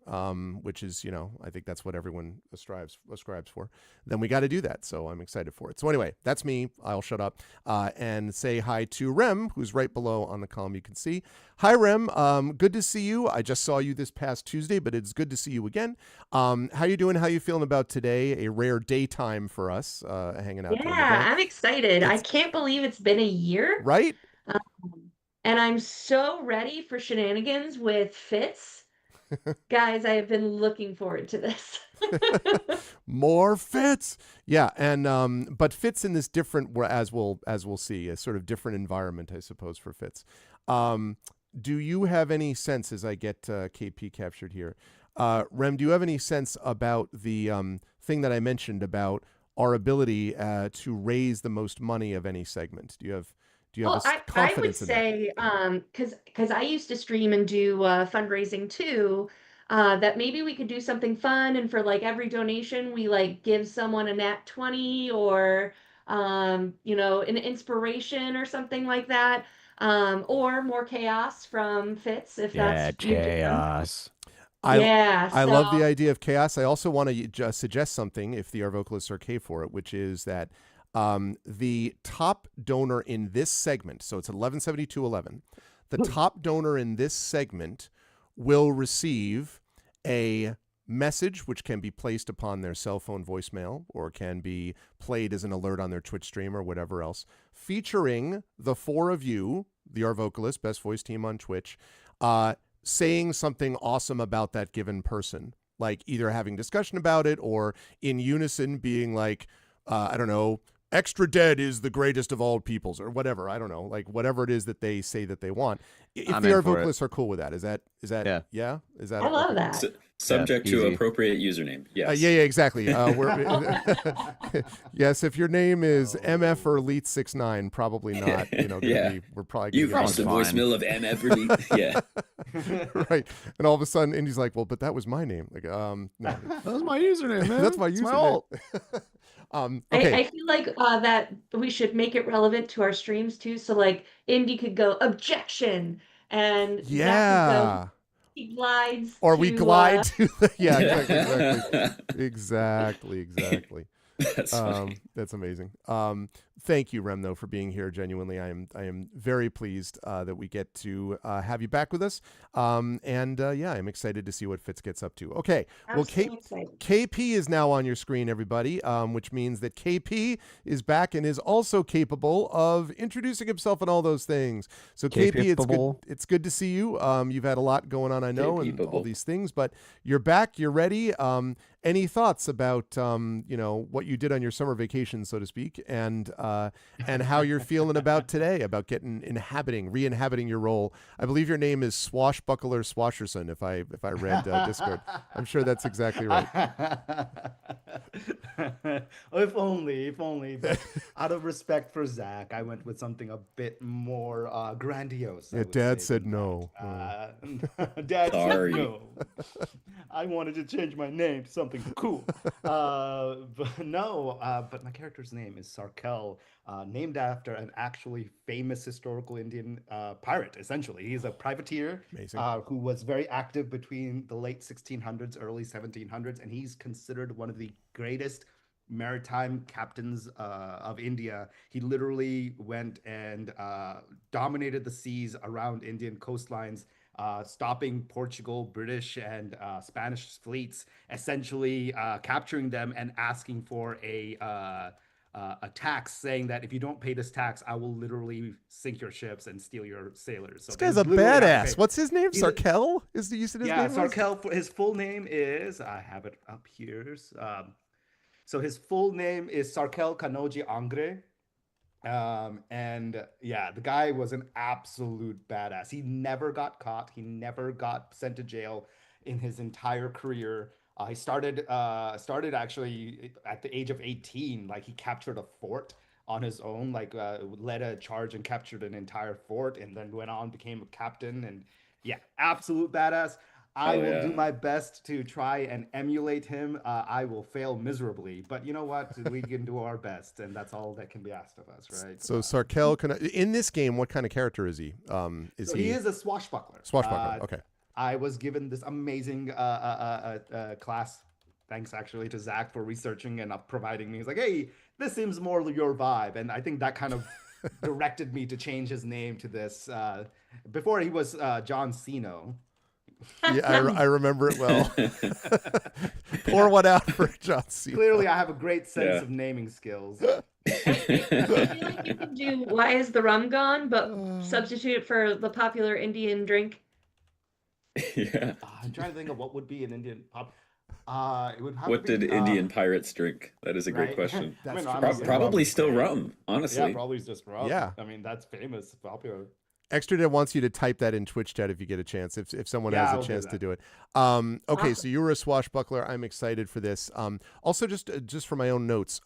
which is, I think that's what everyone ascribes for, then we got to do that. So I'm excited for it. So anyway, that's me. I'll shut up and say hi to Rem, who's right below on the column you can see. Hi, Rem. Good to see you. I just saw you this past Tuesday, but it's good to see you again. How you doing? How you feeling about today? A rare daytime for us, hanging out. Yeah, I'm excited. I can't believe it's been a year. Right? And I'm so ready for shenanigans with Fitz. Guys, I have been looking forward to this. More Fitz. Yeah, and but Fitz in this different, as we'll see, a sort of different environment, I suppose, for Fitz. Do you have any sense, as I get KP captured here, Rem, do you have any sense about the thing that I mentioned about our ability to raise the most money of any segment? Do you have confidence in that? I would say, because I used to stream and do fundraising too, that maybe we could do something fun, and for like every donation, we like give someone a nat 20 or an inspiration or something like that, or more chaos from Fitz if that's your jam. chaos. I love the idea of chaos. I also want to just suggest something, if the Our Vocalists are okay for it, which is that the top donor in this segment, so it's 117211, the top donor in this segment will receive a message which can be placed upon their cell phone voicemail or can be played as an alert on their Twitch stream or whatever else, featuring the four of you, the Our Vocalists, Best Voice Team on Twitch, saying something awesome about that given person, like either having discussion about it or in unison being like, I don't know, Extra Dead is the greatest of all peoples or whatever. I don't know, like whatever it is that they say that they want. If the Our Vocalists are cool with that, is that yeah? Is that I love that. Subject to appropriate username. Yes. Yeah, exactly. Yes, if your name is MF or Elite 69, probably not. We're probably You've reached the voicemail of MF or Elite. Yeah. Right. And all of a sudden, Indy's like, "Well, but that was my name." Like, no, that was my username, man. That's my username. Okay. I feel like that we should make it relevant to our streams too. So like Indy could go objection, and Zach could go, he glides, or to, we glide to the exactly. That's funny. That's amazing. Thank you, Rem, though, for being here. Genuinely, I am very pleased that we get to have you back with us. I'm excited to see what Fitz gets up to. Okay, well, KP is now on your screen, everybody, which means that KP is back and is also capable of introducing himself and all those things. So KP, it's good to see you. You've had a lot going on, I know, and all these things, but you're back. You're ready. Any thoughts about what you did on your summer vacation, so to speak, and how you're feeling about today, about re-inhabiting your role? I believe your name is Swashbuckler Swasherson, if I read Discord. I'm sure that's exactly right. If only. But out of respect for Zach, I went with something a bit more grandiose. Yeah, Dad said no. Dad said no. I wanted to change my name to something cool. But my character's name is Sarkel, named after an actually famous historical Indian pirate, essentially. He's a privateer who was very active between the late 1600s, early 1700s, and he's considered one of the greatest maritime captains of India. He literally went and dominated the seas around Indian coastlines, stopping Portugal, British, and Spanish fleets, essentially capturing them and asking for a tax, saying that if you don't pay this tax, I will literally sink your ships and steal your sailors. So this guy's a badass. What's his name? Sarkel? You said his name? Yeah, Sarkel. His full name is, I have it up here. So his full name is Sarkel Kanoji Angre. The guy was an absolute badass. He never got caught. He never got sent to jail in his entire career. He started actually at the age of 18. Like, he captured a fort on his own, led a charge and captured an entire fort, and then went on, became a captain, Yeah, absolute badass. I Oh, will do yeah. my best to try and emulate him. I will fail miserably, but you know what? We can do our best, and that's all that can be asked of us, right? So Sarkel, in this game, what kind of character is he? Is So he he is a swashbuckler. swashbuckler? Okay. I was given this amazing class. Thanks actually to Zach for researching and providing me. He's like, hey, this seems more your vibe. And I think that kind of directed me to change his name to this. Before he was John Cena. Yeah, I remember it well. Pour one out for John Cena. Clearly, I have a great sense Yeah. of naming skills. I feel like you can do Why is the Rum Gone, but substitute it for the popular Indian drink. Yeah. I'm trying to think of what would be an Indian pop. It would have What to be, did Indian pirates drink? That is a great right? question. I mean, That's honestly, Probably rum. still rum, honestly. Yeah, probably just rum. Yeah. I mean, that's famous, popular. Extra wants you to type that in Twitch chat if you get a chance, if someone Yeah, has I'll a do chance to that. do it. Okay, Awesome. so you were a swashbuckler. I'm excited for this. Also, just for my own notes,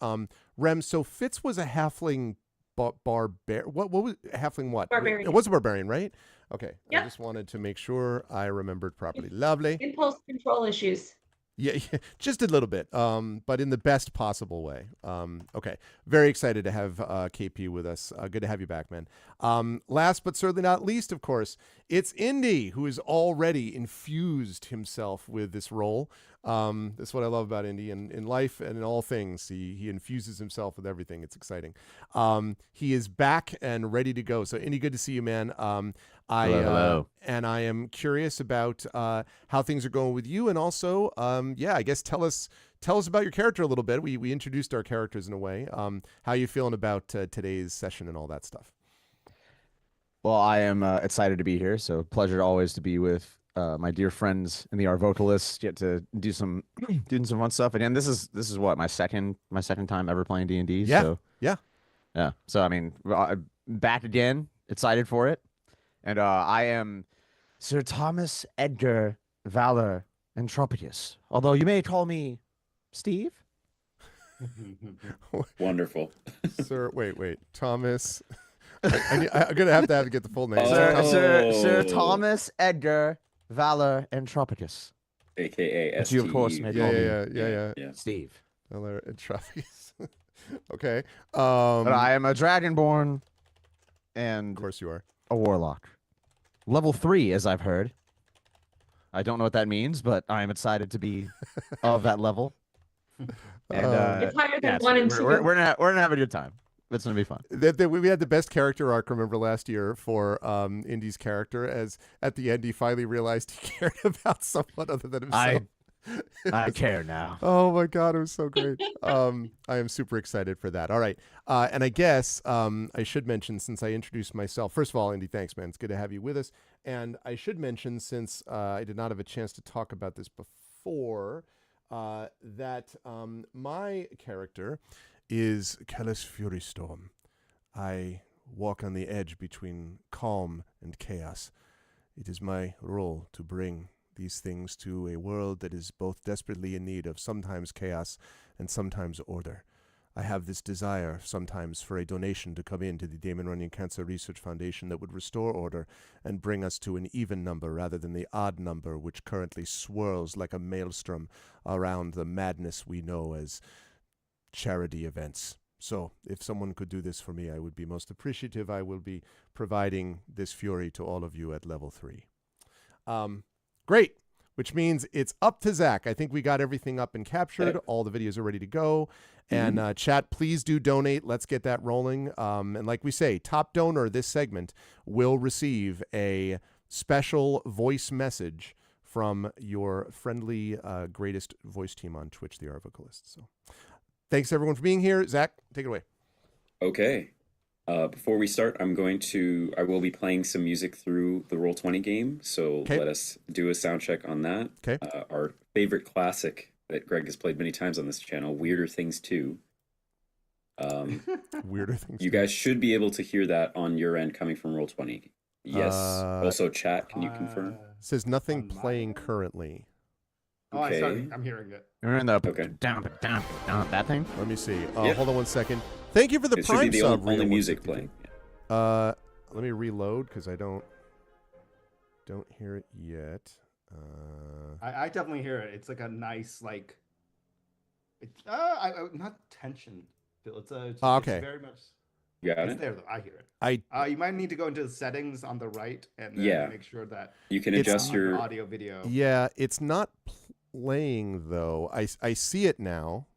Rem. So Fitz was a halfling barbarian. What was halfling? What? Barbarian. It was a barbarian, right? Okay. I Yep. just wanted to make sure I remembered properly. Lovely. Impulse control issues. Yeah, just a little bit, but in the best possible way. Okay, very excited to have KP with us. Good to have you back, man. Last but certainly not least, of course, it's Indy, who has already infused himself with this role. That's what I love about Indy, in life and in all things. He infuses himself with everything. It's exciting. He is back and ready to go. So, Indy, good to see you, man. Hello. And I am curious about how things are going with you, and also, I guess tell us about your character a little bit. We introduced our characters in a way. How you feeling about today's session and all that stuff? Well, I am excited to be here. So pleasure always to be with my dear friends in the Art Vocalists. Get to do some doing some fun stuff. Again, this is what my second time ever playing D&D. Yeah. So yeah. So I mean, back again, excited for it. And I am Sir Thomas Edgar Valor Entropius. Although you may call me Steve. Wonderful. Sir, wait, Thomas. I'm gonna have to get the full name. Oh. Sir Thomas Edgar Valor Entropicus. AKA Which you, of course, may call me Yeah. Steve. Valor Entrophies. Okay. But I am a dragonborn and Of course you are. a warlock. Level 3, as I've heard. I don't know what that means, but I am excited to be of that level. And It's higher than yeah, 1 and 2. we're gonna have a good time. It's gonna be fun. We had the best character arc, remember, last year for Indy's character, as at the end he finally realized he cared about someone other than himself. I care now. Oh my God, it was so great. I am super excited for that. All right. And I guess I should mention, since I introduced myself, first of all, Indy, thanks, man. It's good to have you with us. And I should mention, since I did not have a chance to talk about this before, that my character is Callous Fury Storm. I walk on the edge between calm and chaos. It is my role to bring these things to a world that is both desperately in need of sometimes chaos and sometimes order. I have this desire sometimes for a donation to come into the Damon Runyon Cancer Research Foundation that would restore order and bring us to an even number rather than the odd number which currently swirls like a maelstrom around the madness we know as charity events. So if someone could do this for me, I would be most appreciative. I will be providing this fury to all of you at level 3. Great, which means it's up to Zach. I think we got everything up and captured. All the videos are ready to go. And chat, please do donate. Let's get that rolling. And like we say, top donor this segment will receive a special voice message from your friendly greatest voice team on Twitch, the Art Vocalists. So thanks everyone for being here. Zach, take it away. Okay. Before we start, I will be playing some music through the Roll20 game, so let us do a sound check on that. Okay. Our favorite classic that Greg has played many times on this channel, Weirder Things 2. Weirder Things. You guys should be able to hear that on your end coming from Roll20. Yes. Also, chat, can you confirm? It says nothing playing currently. Oh, Okay. I'm hearing it. We're in the Okay. down that thing. Let me see. Yeah. Hold on one second. Thank you for the It should Prime be the sub. only Rita music 152. playing. Let me reload because I don't. don't hear it yet. I definitely hear it. It's like a nice like. It's not tension. Phil. Okay. It's very much. You got It's it? there though. I hear it. You might need to go into the settings on the right and then make sure that You can It's adjust on your audio video. Yeah, it's not playing though. I see it now.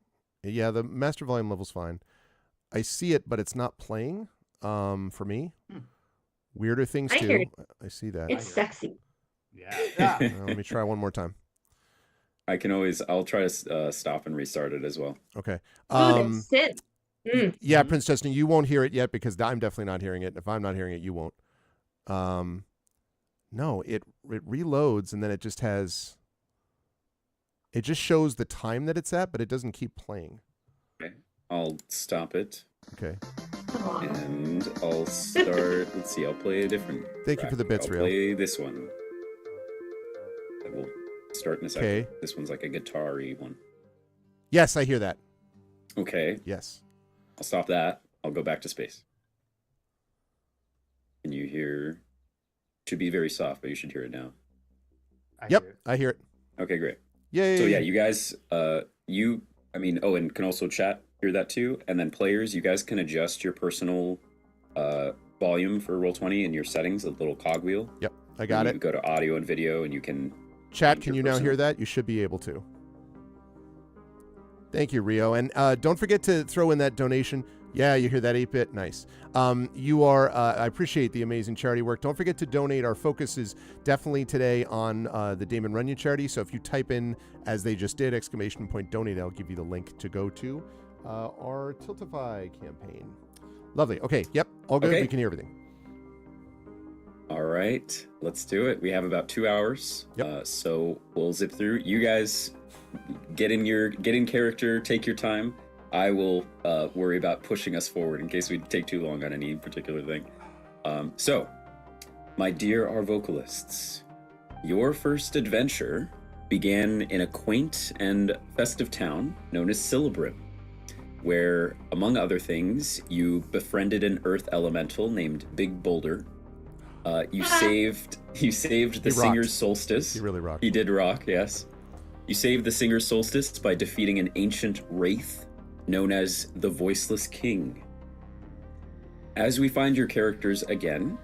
Yeah, the master volume level's fine. I see it, but it's not playing. For me. Weirder things I too. hear it. I see that. It's sexy. Yeah. Let me try one more time. I'll try to stop and restart it as well. Okay. Oh, that's it. Yeah, Prince Justin, you won't hear it yet because I'm definitely not hearing it. If I'm not hearing it, you won't. No, it reloads and then it just shows the time that it's at, but it doesn't keep playing. Okay. I'll stop it. Okay. And I'll start. Let's see. I'll play a different. Thank you for the bits, I'll Rio. play this one. I will start in a second. Okay. This one's like a guitar-y one. Yes, I hear that. Okay. Yes. I'll stop that. I'll go back to space. Can you hear? Should be very soft, but you should hear it now. I hear it. Okay, great. Yay. So yeah, you guys, and can also chat hear that too. And then players, you guys can adjust your personal volume for Roll20 in your settings, the little cogwheel. Yep, I got You it. go to audio and video, and you can Chat, change can your you now personal- hear that? You should be able to. Thank you, Rio. And don't forget to throw in that donation. Yeah, you hear that 8-bit? Nice. I appreciate the amazing charity work. Don't forget to donate. Our focus is definitely today on the Damon Runyon charity. So if you type in, as they just did, ! Donate, I'll give you the link to go to our Tiltify campaign. Lovely. Okay, yep, all good. Okay. We can hear everything. All right, let's do it. We have about 2 hours. Yep. So we'll zip through. You guys get in character, take your time. I will worry about pushing us forward in case we take too long on any particular thing. So, my dear our vocalists, your first adventure began in a quaint and festive town known as Silibrim, where, among other things, you befriended an earth elemental named Big Boulder. You saved the Singer's Solstice. He really rocked. He did rock, yes. You saved the Singer's Solstice by defeating an ancient wraith known as the Voiceless King. As we find your characters again,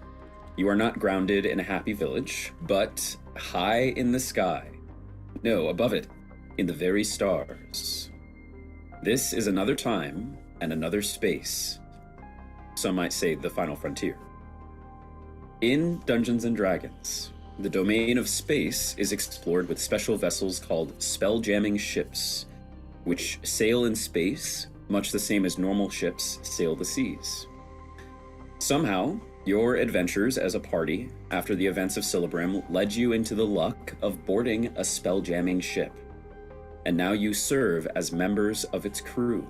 you are not grounded in a happy village, but high in the sky. No, above it, in the very stars. This is another time and another space. Some might say the final frontier. In Dungeons & Dragons, the domain of space is explored with special vessels called spell-jamming ships, which sail in space, much the same as normal ships sail the seas. Somehow, your adventures as a party after the events of Silibrim led you into the luck of boarding a spell-jamming ship, and now you serve as members of its crew.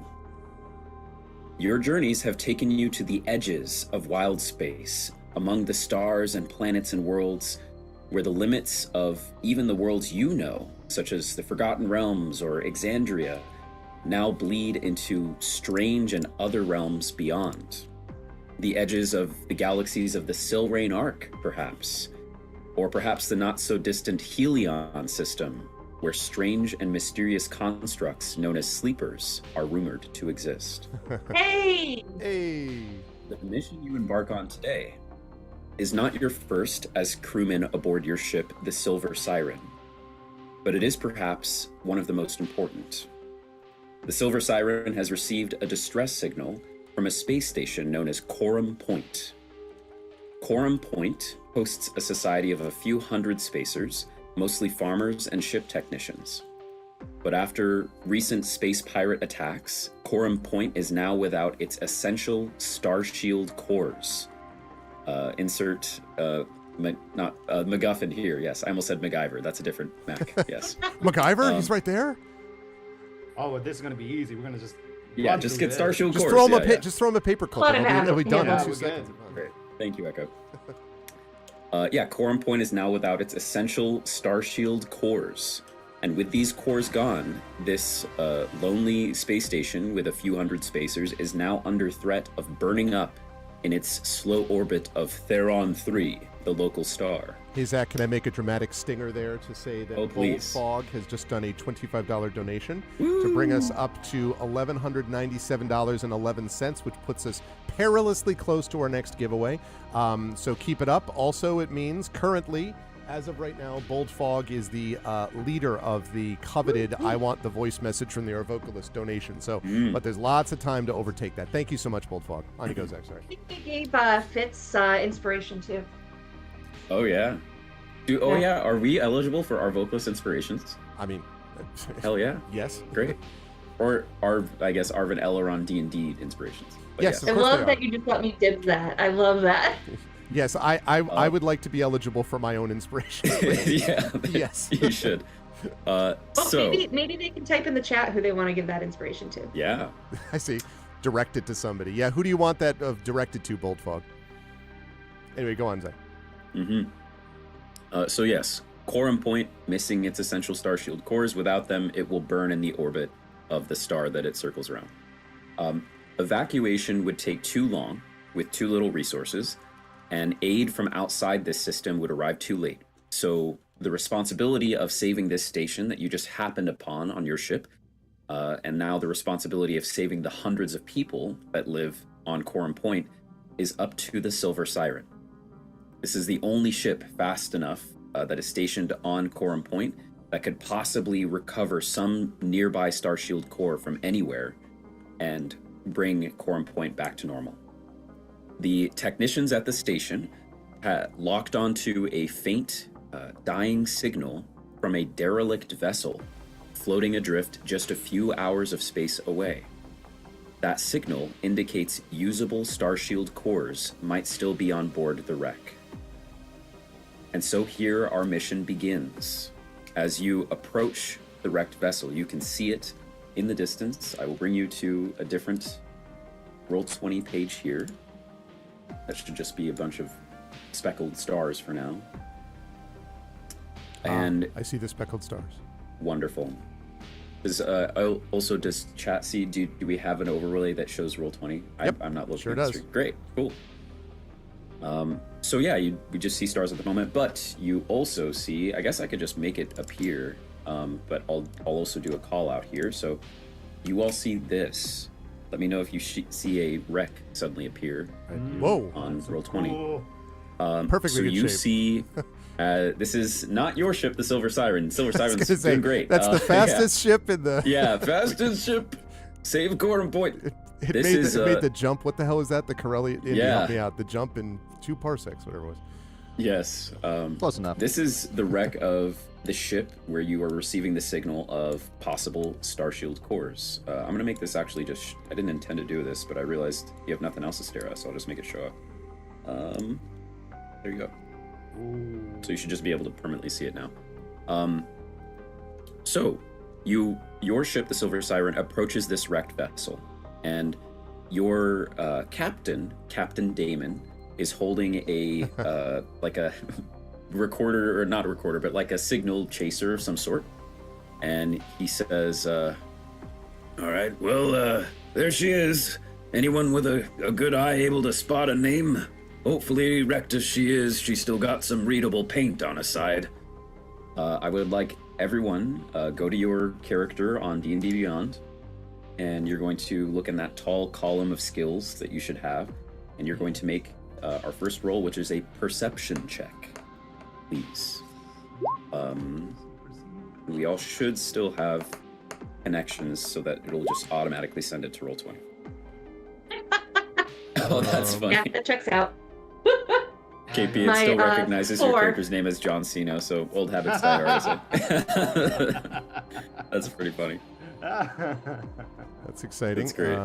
Your journeys have taken you to the edges of wild space, among the stars and planets and worlds, where the limits of even the worlds you know, such as the Forgotten Realms or Exandria, now bleed into strange and other realms beyond. The edges of the galaxies of the Silrain Arc, perhaps, or perhaps the not-so-distant Helion system, where strange and mysterious constructs known as sleepers are rumored to exist. Hey! Hey! The mission you embark on today is not your first as crewmen aboard your ship, the Silver Siren, but it is perhaps one of the most important. The Silver Siren has received a distress signal from a space station known as Coram Point. Coram Point hosts a society of a few hundred spacers, mostly farmers and ship technicians. But after recent space pirate attacks, Coram Point is now without its essential Starshield cores. Insert MacGuffin here. Yes, I almost said MacGyver. That's a different Mac. Yes. MacGyver? He's right there? Oh, this is going to be easy. We're going to just Yeah, just get Starshield Just cores. throw him yeah. just throw him a paper clip. Plot it out. It'll be done Yeah, in 2 we're seconds. good. Great. Thank you, Echo. Coram Point is now without its essential Starshield cores. And with these cores gone, this lonely space station with a few hundred spacers is now under threat of burning up in its slow orbit of Theron 3, the local star. Hey, Zach, can I make a dramatic stinger there to say that Oh, Bold please. Fog has just done a $25 donation to bring us up to $1,197.11, which puts us perilously close to our next giveaway. So keep it up. Also, it means currently, as of right now, Bold Fog is the leader of the coveted I Want the Voice message from the Our Vocalist donation. So, but there's lots of time to overtake that. Thank you so much, Bold Fog. On you go, Zach. Sorry. I think we gave Fitz inspiration too. Oh yeah. Are we eligible for Our Vocalist inspirations? I mean, Hell yeah. yes. Great. Or I guess Arvin Elleron D&D inspirations. But Yes, I of course love they that are. you just let me dibs that. I love that. Yes, I would like to be eligible for my own inspiration. Yeah. Yes. You should. Well, So maybe they can type in the chat who they want to give that inspiration to. yeah. I see. Direct it to somebody. Yeah, who do you want that directed to, Bold Fog? Anyway, go on, Zach. So yes, Quorum Point missing its essential star shield cores. Without them, it will burn in the orbit of the star that it circles around. Evacuation would take too long with too little resources, and aid from outside this system would arrive too late. So the responsibility of saving this station that you just happened upon on your ship, and now the responsibility of saving the hundreds of people that live on Quorum Point, is up to the Silver Siren. This is the only ship fast enough that is stationed on Quorum Point that could possibly recover some nearby star shield core from anywhere and bring Quorum Point back to normal. The technicians at the station had locked onto a faint, dying signal from a derelict vessel floating adrift just a few hours of space away. That signal indicates usable starshield cores might still be on board the wreck. And so here our mission begins. As you approach the wrecked vessel, you can see it in the distance. I will bring you to a different Roll20 page here. That should just be a bunch of speckled stars for now. And I see the speckled stars. wonderful. Does chat see, do we have an overlay that shows Roll20? Yep, I'm not looking sure at the does. screen. Great, cool. So yeah, we just see stars at the moment, but you also see, I guess I could just make it appear, but I'll also do a call out here. So you all see this. Let me know if you see a wreck suddenly appear Whoa. on Roll20. Cool. Perfectly So good you shape. see, this is not your ship, the Silver Siren. Silver I was Siren's gonna say, doing great. That's the Yeah. fastest ship in the. Yeah, fastest ship. Save Quorum Point. It This made, is, it made the jump. What the hell is that? The Corelli? Indy, Yeah. help me out. The jump in 2 parsecs, whatever it was. Yes. Close enough. This is the wreck of the ship where you are receiving the signal of possible starshield cores. I'm going to make this actually just... I didn't intend to do this, but I realized you have nothing else to stare at, so I'll just make it show up. There you go. So you should just be able to permanently see it now. So your ship, the Silver Siren, approaches this wrecked vessel, and your Captain Damon, is holding a like a recorder, or not a recorder, but like a signal chaser of some sort. And he says, all right, well, there she is. Anyone with a good eye able to spot a name? Hopefully, wrecked as she is, she's still got some readable paint on her side. I would like everyone go to your character on D&D Beyond, and you're going to look in that tall column of skills that you should have, and you're going to make our first roll, which is a perception check, please. We all should still have connections so that it'll just automatically send it to Roll20. Oh, that's funny. Yeah, that checks out. KP, it My, still recognizes your 4. character's name as John Cena, so old habits die hard. That's pretty funny. That's exciting. That's great.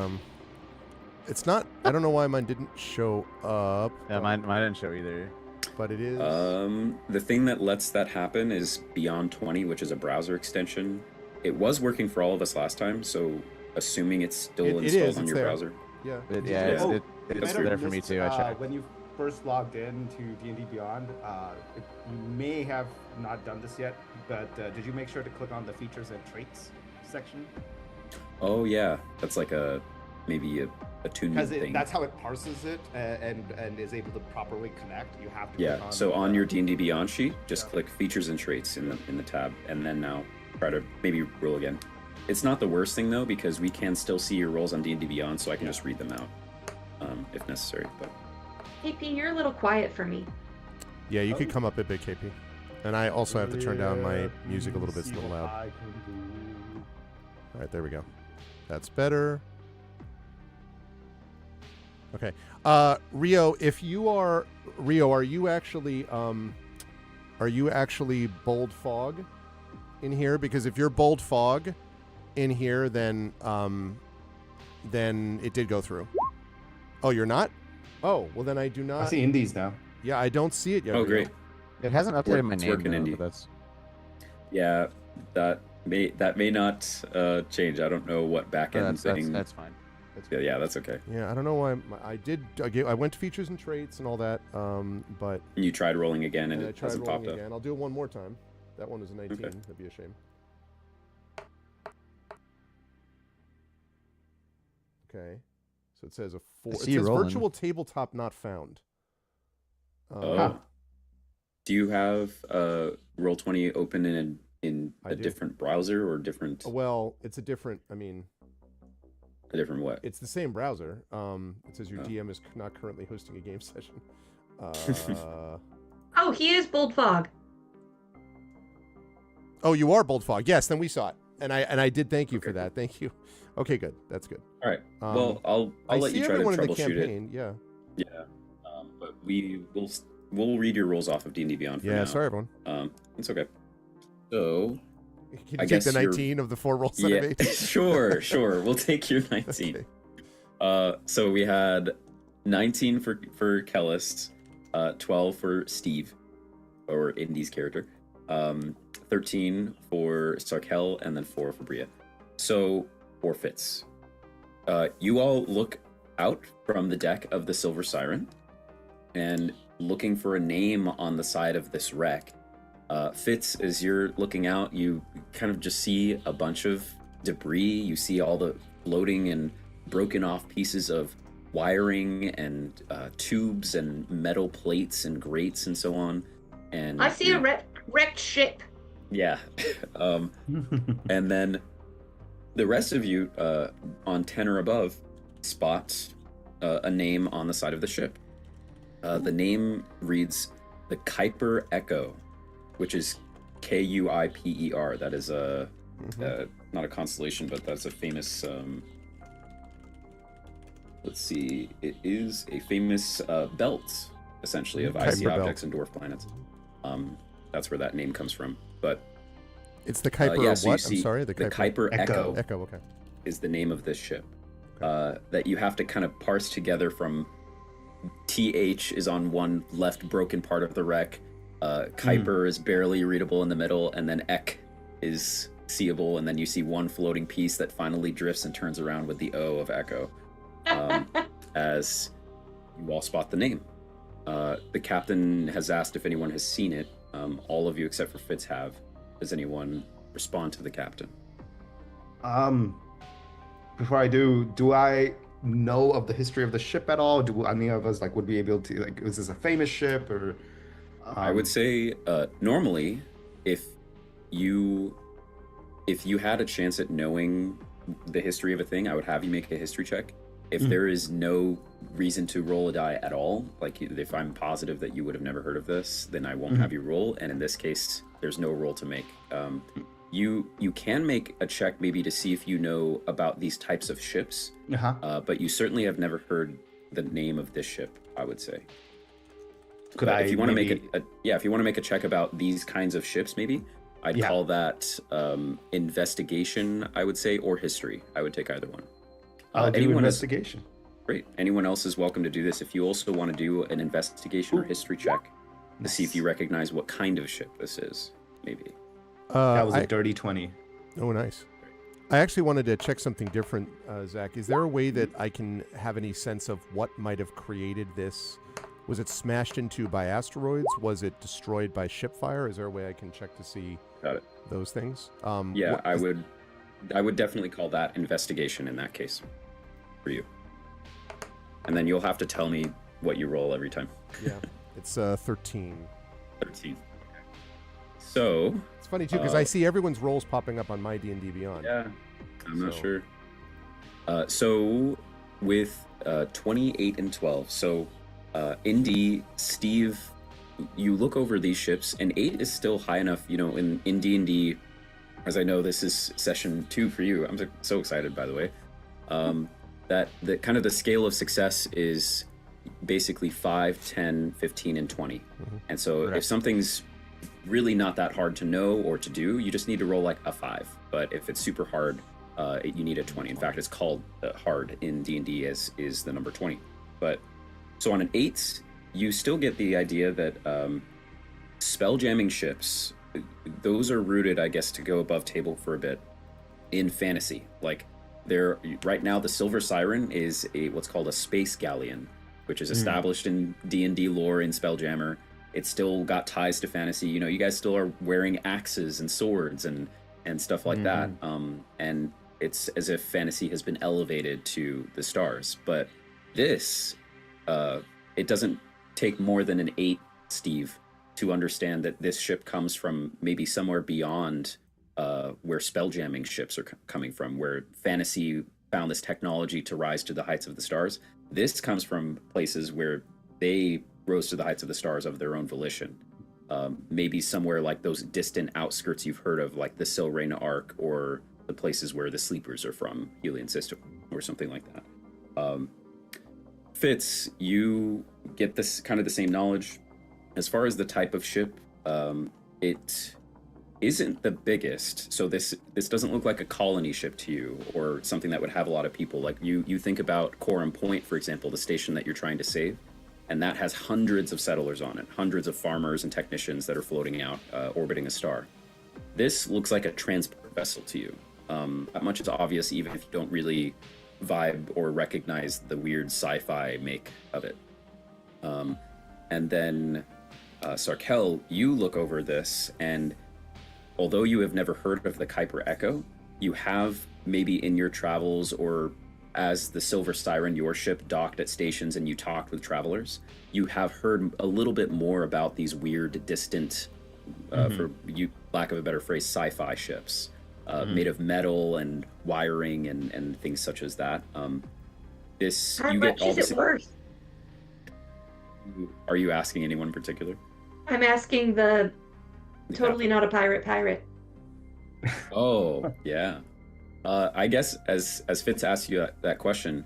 It's not. I don't know why mine didn't show up. Yeah, mine didn't show either. But it is. The thing that lets that happen is Beyond 20, which is a browser extension. It was working for all of us last time, so assuming it's still It installed is, on it's your there. browser. Yeah. Yeah, Yeah. Oh, it's might have there for me missed, too. I checked. When you first logged in to D&D Beyond, you may have not done this yet, but did you make sure to click on the features and traits section? Oh yeah, that's like a maybe a attunement Because thing. that's how it parses it and is able to properly connect. You have to Yeah. click on So the, on your D&D Beyond sheet, just Yeah. click Features and Traits in the tab, and then now try to maybe roll again. It's not the worst thing though, because we can still see your rolls on D&D Beyond, so I can just read them out if necessary. But KP, you're a little quiet for me. Yeah, you could come up a bit, KP. And I also have to turn down my music a little bit. It's a little loud. All right, there we go. That's better. Okay. Rio, if you are Rio, are you actually bold fog in here? Because if you're bold fog in here, then it did go through. Oh, you're not? Oh, well then I do not. I see indies now. Yeah, I don't see it yet. oh, Rio. great. It hasn't updated my It's name working, though, Indy. but that's Yeah, that may not change. I don't know what backend thing. that's fine. Yeah, that's okay. Yeah, I don't know why I went to features and traits and all that, but You tried rolling again and I it tried hasn't rolling popped up. again. I'll do it one more time. That one was a 19. Okay. That'd be a shame. Okay, so it says a 4. I It see you says rolling. virtual tabletop not found. Oh. Do you have Roll20 open in I a do. different browser or different Well, it's a different. I mean, a different what? it's the same browser. It says your Oh. DM is not currently hosting a game session. Oh, he is Bold Fog. Oh, you are Bold Fog. Yes, then we saw it, and I did thank you for Okay. that. Thank you. Okay, good. That's good. All right. Um, Well, I'll I let see you try to everyone in the troubleshoot it. campaign. Yeah. Yeah. But we'll read your rolls off of D&D Beyond for Yeah. now. Sorry, everyone. It's okay. So Can you I take guess the you're- 19 of the 4 rolls that I yeah, made? sure. We'll take your 19. Okay. So we had 19 for Kellist, 12 for Steve, or Indy's character, 13 for Sarkel, and then 4 for Bria. So, or Fitz. You all look out from the deck of the Silver Siren, and looking for a name on the side of this wreck. Fitz, as you're looking out, you kind of just see a bunch of debris. You see all the floating and broken off pieces of wiring and tubes and metal plates and grates and so on. And I see a wrecked ship. yeah. And then the rest of you on 10 or above spot a name on the side of the ship. The name reads the Kuiper Echo, which is Kuiper. That is not a constellation, but that's a famous let's see, it is a famous belt, essentially, of icy Kuiper objects belt. and dwarf planets. That's where that name comes from. But It's the Kuiper yeah, of so you what? I'm see sorry, the Kuiper Echo Echo. Okay. is the name of this ship. That you have to kind of parse together from TH is on one left broken part of the wreck, Kuiper is barely readable in the middle, and then Ek is seeable, and then you see one floating piece that finally drifts and turns around with the O of Echo. As you all spot the name. The captain has asked if anyone has seen it. All of you except for Fitz have. Does anyone respond to the captain? Before I do I know of the history of the ship at all? Do any of us would be able to is this a famous ship or? I would say normally, if you had a chance at knowing the history of a thing, I would have you make a history check. If there is no reason to roll a die at all, like if I'm positive that you would have never heard of this, then I won't have you roll. And in this case, there's no roll to make. You can make a check maybe to see if you know about these types of ships, but you certainly have never heard the name of this ship, I would say. Could I? If you want to maybe... make if you want to make a check about these kinds of ships, maybe I'd call that investigation, I would say, or history. I would take either one. I'll do investigation. Great. Anyone else is welcome to do this. If you also want to do an investigation or history check to see if you recognize what kind of ship this is, maybe. That was a dirty 20. Oh, nice. I actually wanted to check something different, Zach. Is there a way that I can have any sense of what might have created this? Was it smashed into by asteroids? Was it destroyed by ship fire? Is there a way I can check to see those things? Yeah, I would definitely call that investigation in that case. for you. And then you'll have to tell me what you roll every time. Yeah, it's 13. 13. So it's funny too because I see everyone's rolls popping up on my D&D Beyond. Yeah, I'm not sure. So with 28 and 12, so Indy, Steve, you look over these ships, and 8 is still high enough. You know, in D&D, as I know this is session 2 for you. I'm so excited, by the way. That the kind of the scale of success is basically 5, 10, 15, and 20. And so if something's really not that hard to know or to do, you just need to roll like a 5. But if it's super hard, you need a 20. In fact, it's called hard in D&D as is the number 20. But so on an 8, you still get the idea that spell jamming ships, those are rooted, I guess, to go above table for a bit, in fantasy. Like right now, the Silver Siren is what's called a space galleon, which is established in D&D lore in Spelljammer. It's still got ties to fantasy. You know, you guys still are wearing axes and swords and stuff like that. And it's as if fantasy has been elevated to the stars. But this, it doesn't take more than an 8, Steve, to understand that this ship comes from maybe somewhere beyond where spelljamming ships are coming from, where fantasy found this technology to rise to the heights of the stars. This comes from places where they rose to the heights of the stars of their own volition. Maybe somewhere like those distant outskirts you've heard of, like the Silrena Arc, or the places where the Sleepers are from, Helion System, or something like that. Fitz, you get this kind of the same knowledge. As far as the type of ship, it isn't the biggest. So this doesn't look like a colony ship to you, or something that would have a lot of people. Like you think about Coram Point, for example, the station that you're trying to save, and that has hundreds of settlers on it, hundreds of farmers and technicians that are floating out, orbiting a star. This looks like a transport vessel to you. That much is obvious, even if you don't really vibe or recognize the weird sci-fi make of it. And then Sarkel, you look over this, and although you have never heard of the Kuiper Echo, you have maybe in your travels, or as the Silver Siren, your ship docked at stations and you talked with travelers, you have heard a little bit more about these weird, distant, for you lack of a better phrase, sci-fi ships, made of metal and wiring and things such as that. How much is it worth? Are you asking anyone in particular? I'm asking the totally not a pirate. Oh, yeah. I guess as Fitz asked you that question,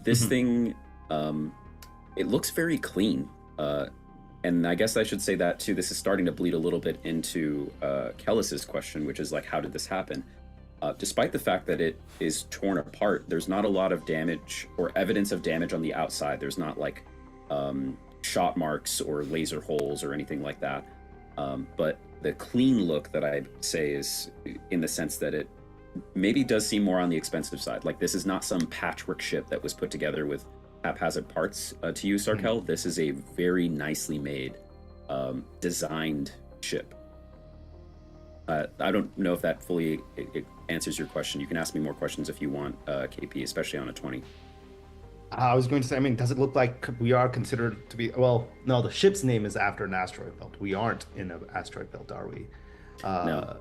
this thing, it looks very clean. And I guess I should say that too. This is starting to bleed a little bit into Kellis's question, which is like, how did this happen? Despite the fact that it is torn apart, there's not a lot of damage or evidence of damage on the outside. There's not like shot marks or laser holes or anything like that. But the clean look that I'd say is in the sense that it maybe does seem more on the expensive side. Like, this is not some patchwork ship that was put together with haphazard parts to you, Sarkel. This is a very nicely made, designed ship. I don't know if that fully it answers your question. You can ask me more questions if you want, KP, especially on a 20. I was going to say, I mean, does it look like we are considered to be, well, no, the ship's name is after an asteroid belt. We aren't in an asteroid belt, are we? No.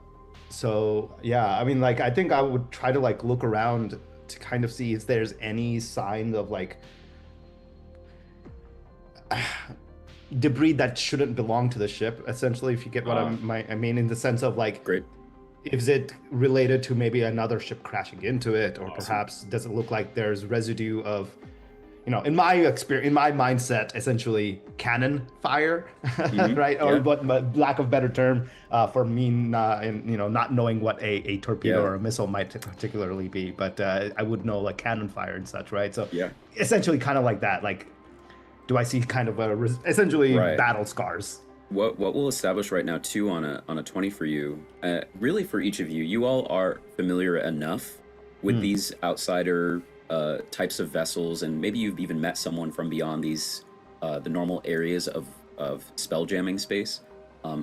So, yeah, I mean, like, I think I would try to, like, look around to kind of see if there's any sign of, like, debris that shouldn't belong to the ship, essentially, if you get what I mean, in the sense of, like, great. Is it related to maybe another ship crashing into it, or perhaps does it look like there's residue of, you know, in my experience, in my mindset, essentially cannon fire, right? Or but lack of better term for me, not knowing what a torpedo or a missile might particularly be, but I would know like cannon fire and such, right? So essentially, kind of like that. Like, do I see kind of essentially battle scars? What we'll establish right now too on a 20 for you, really for each of you, you all are familiar enough with these outsider types of vessels, and maybe you've even met someone from beyond these the normal areas of spelljamming space.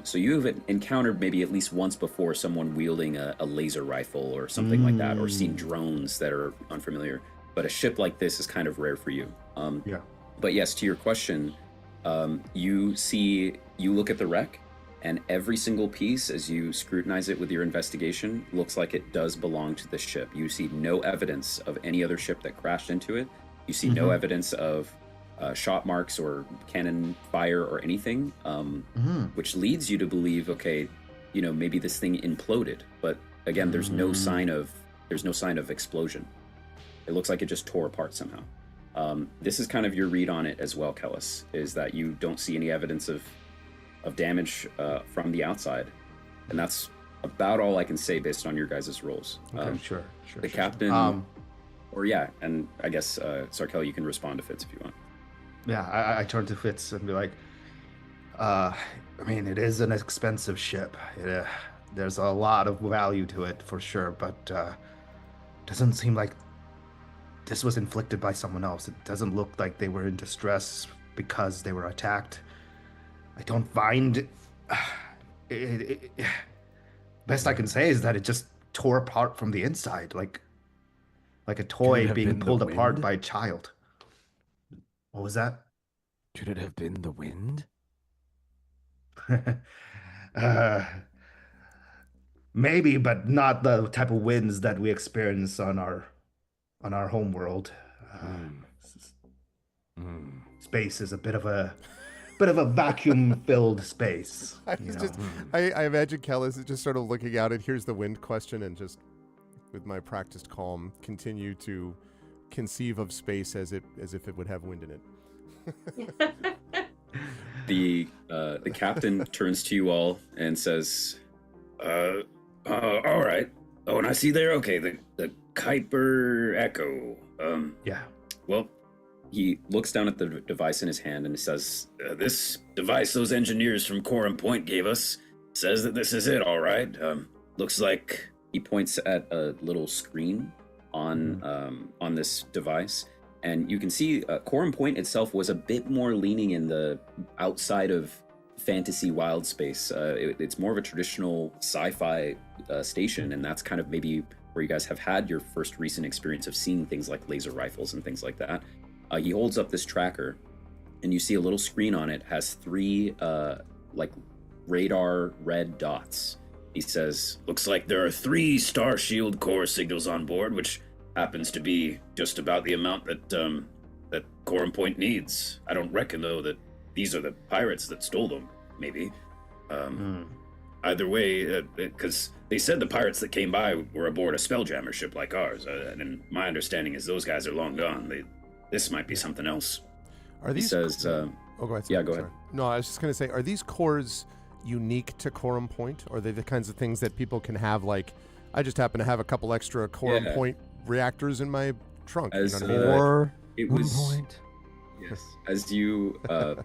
So you have encountered maybe at least once before someone wielding a laser rifle or something like that, or seen drones that are unfamiliar. but a ship like this is kind of rare for you. Yeah. But yes, to your question, you look at the wreck, and every single piece, as you scrutinize it with your investigation, looks like it does belong to the ship. You see no evidence of any other ship that crashed into it. You see no evidence of shot marks or cannon fire or anything, which leads you to believe, okay, maybe this thing imploded. But again, there's no sign of explosion. It looks like it just tore apart somehow. This is kind of your read on it as well, Kellis, is that you don't see any evidence of damage from the outside, and that's about all I can say based on your guys' roles. Okay, sure. The captain, and I guess Sarkel, you can respond to Fitz if you want. Yeah, I turn to Fitz and be like, I mean, it is an expensive ship. There's a lot of value to it for sure, but doesn't seem like this was inflicted by someone else. It doesn't look like they were in distress because they were attacked. I don't find best I can say is that it just tore apart from the inside, like a toy being pulled apart by a child. What was that? Could it have been the wind? Maybe, but not the type of winds that we experience on our home world. Space is a bit of a vacuum-filled space. I imagine Kellis is just sort of looking out and here's the wind question, and just with my practiced calm continue to conceive of space as if it would have wind in it. The captain turns to you all and says, all right. Oh, and I see there, okay, the Kuiper Echo. Yeah. Well, he looks down at the device in his hand and he says, this device those engineers from Coram Point gave us says that this is it, all right. Looks like he points at a little screen on this device. And you can see Coram Point itself was a bit more leaning in the outside of fantasy wild space. It's more of a traditional sci-fi station, and that's kind of maybe where you guys have had your first recent experience of seeing things like laser rifles and things like that. He holds up this tracker, and you see a little screen on it has 3 like radar red dots. He says, looks like there are 3 Star Shield core signals on board, which happens to be just about the amount that Coram Point needs. I don't reckon, though, that these are the pirates that stole them, maybe. Either way, because they said the pirates that came by were aboard a Spelljammer ship like ours, and my understanding is those guys are long gone. This might be something else. Are these? He says, go ahead. Yeah, go ahead. No, I was just going to say, are these cores unique to Coram Point? Or are they the kinds of things that people can have, like, I just happen to have a couple extra Coram Point reactors in my trunk? As, you know what I mean? Or it was point. Yes. As you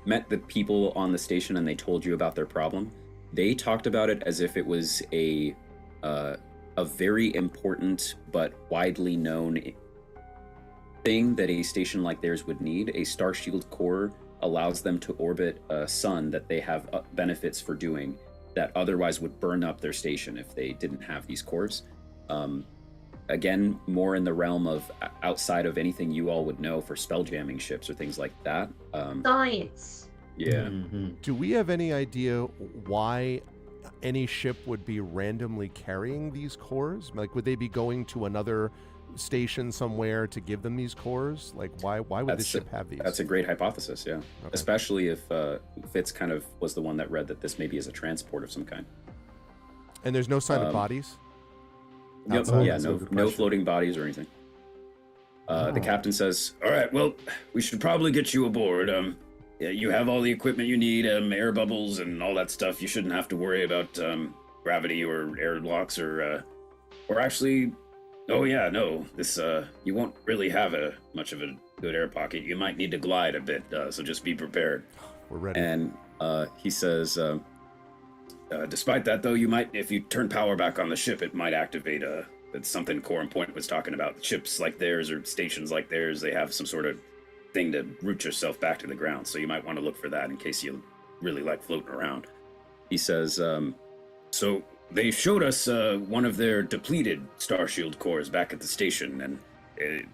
met the people on the station and they told you about their problem, they talked about it as if it was a very important but widely known thing that a station like theirs would need. A Star Shield core allows them to orbit a sun that they have benefits for doing that otherwise would burn up their station if they didn't have these cores. Again, more in the realm of outside of anything you all would know for spelljamming ships or things like that. Science. Yeah. Do we have any idea why any ship would be randomly carrying these cores? Like, would they be going to another station somewhere to give them these cores? Like, why would the ship have these? That's a great hypothesis, yeah. Okay. Especially if Fitz kind of was the one that read that this maybe is a transport of some kind. And there's no sign of bodies? Nope, yeah, no floating bodies or anything. The captain says, all right, well, we should probably get you aboard. Yeah, you have all the equipment you need, air bubbles and all that stuff. You shouldn't have to worry about gravity or air blocks or actually, oh yeah, no, this, you won't really have much of a good air pocket. You might need to glide a bit, so just be prepared. We're ready. And he says, despite that, though, you might, if you turn power back on the ship, it might activate that's something Coram Point was talking about. Ships like theirs or stations like theirs, they have some sort of thing to root yourself back to the ground. So you might want to look for that in case you really like floating around. He says, so they showed us one of their depleted Star Shield cores back at the station, and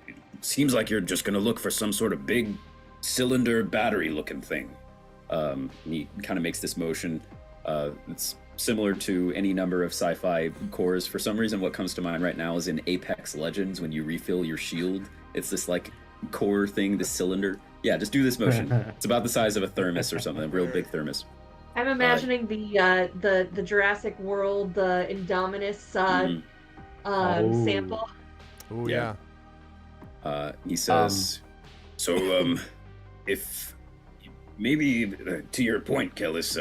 seems like you're just gonna look for some sort of big cylinder battery-looking thing. He kind of makes this motion. It's similar to any number of sci-fi cores. For some reason, what comes to mind right now is in Apex Legends when you refill your shield. It's this like core thing, this cylinder. Yeah, just do this motion. It's about the size of a thermos or something, a real big thermos. I'm imagining the Jurassic World, the Indominus sample. Oh Yeah. He says, so if maybe to your point, Kellis,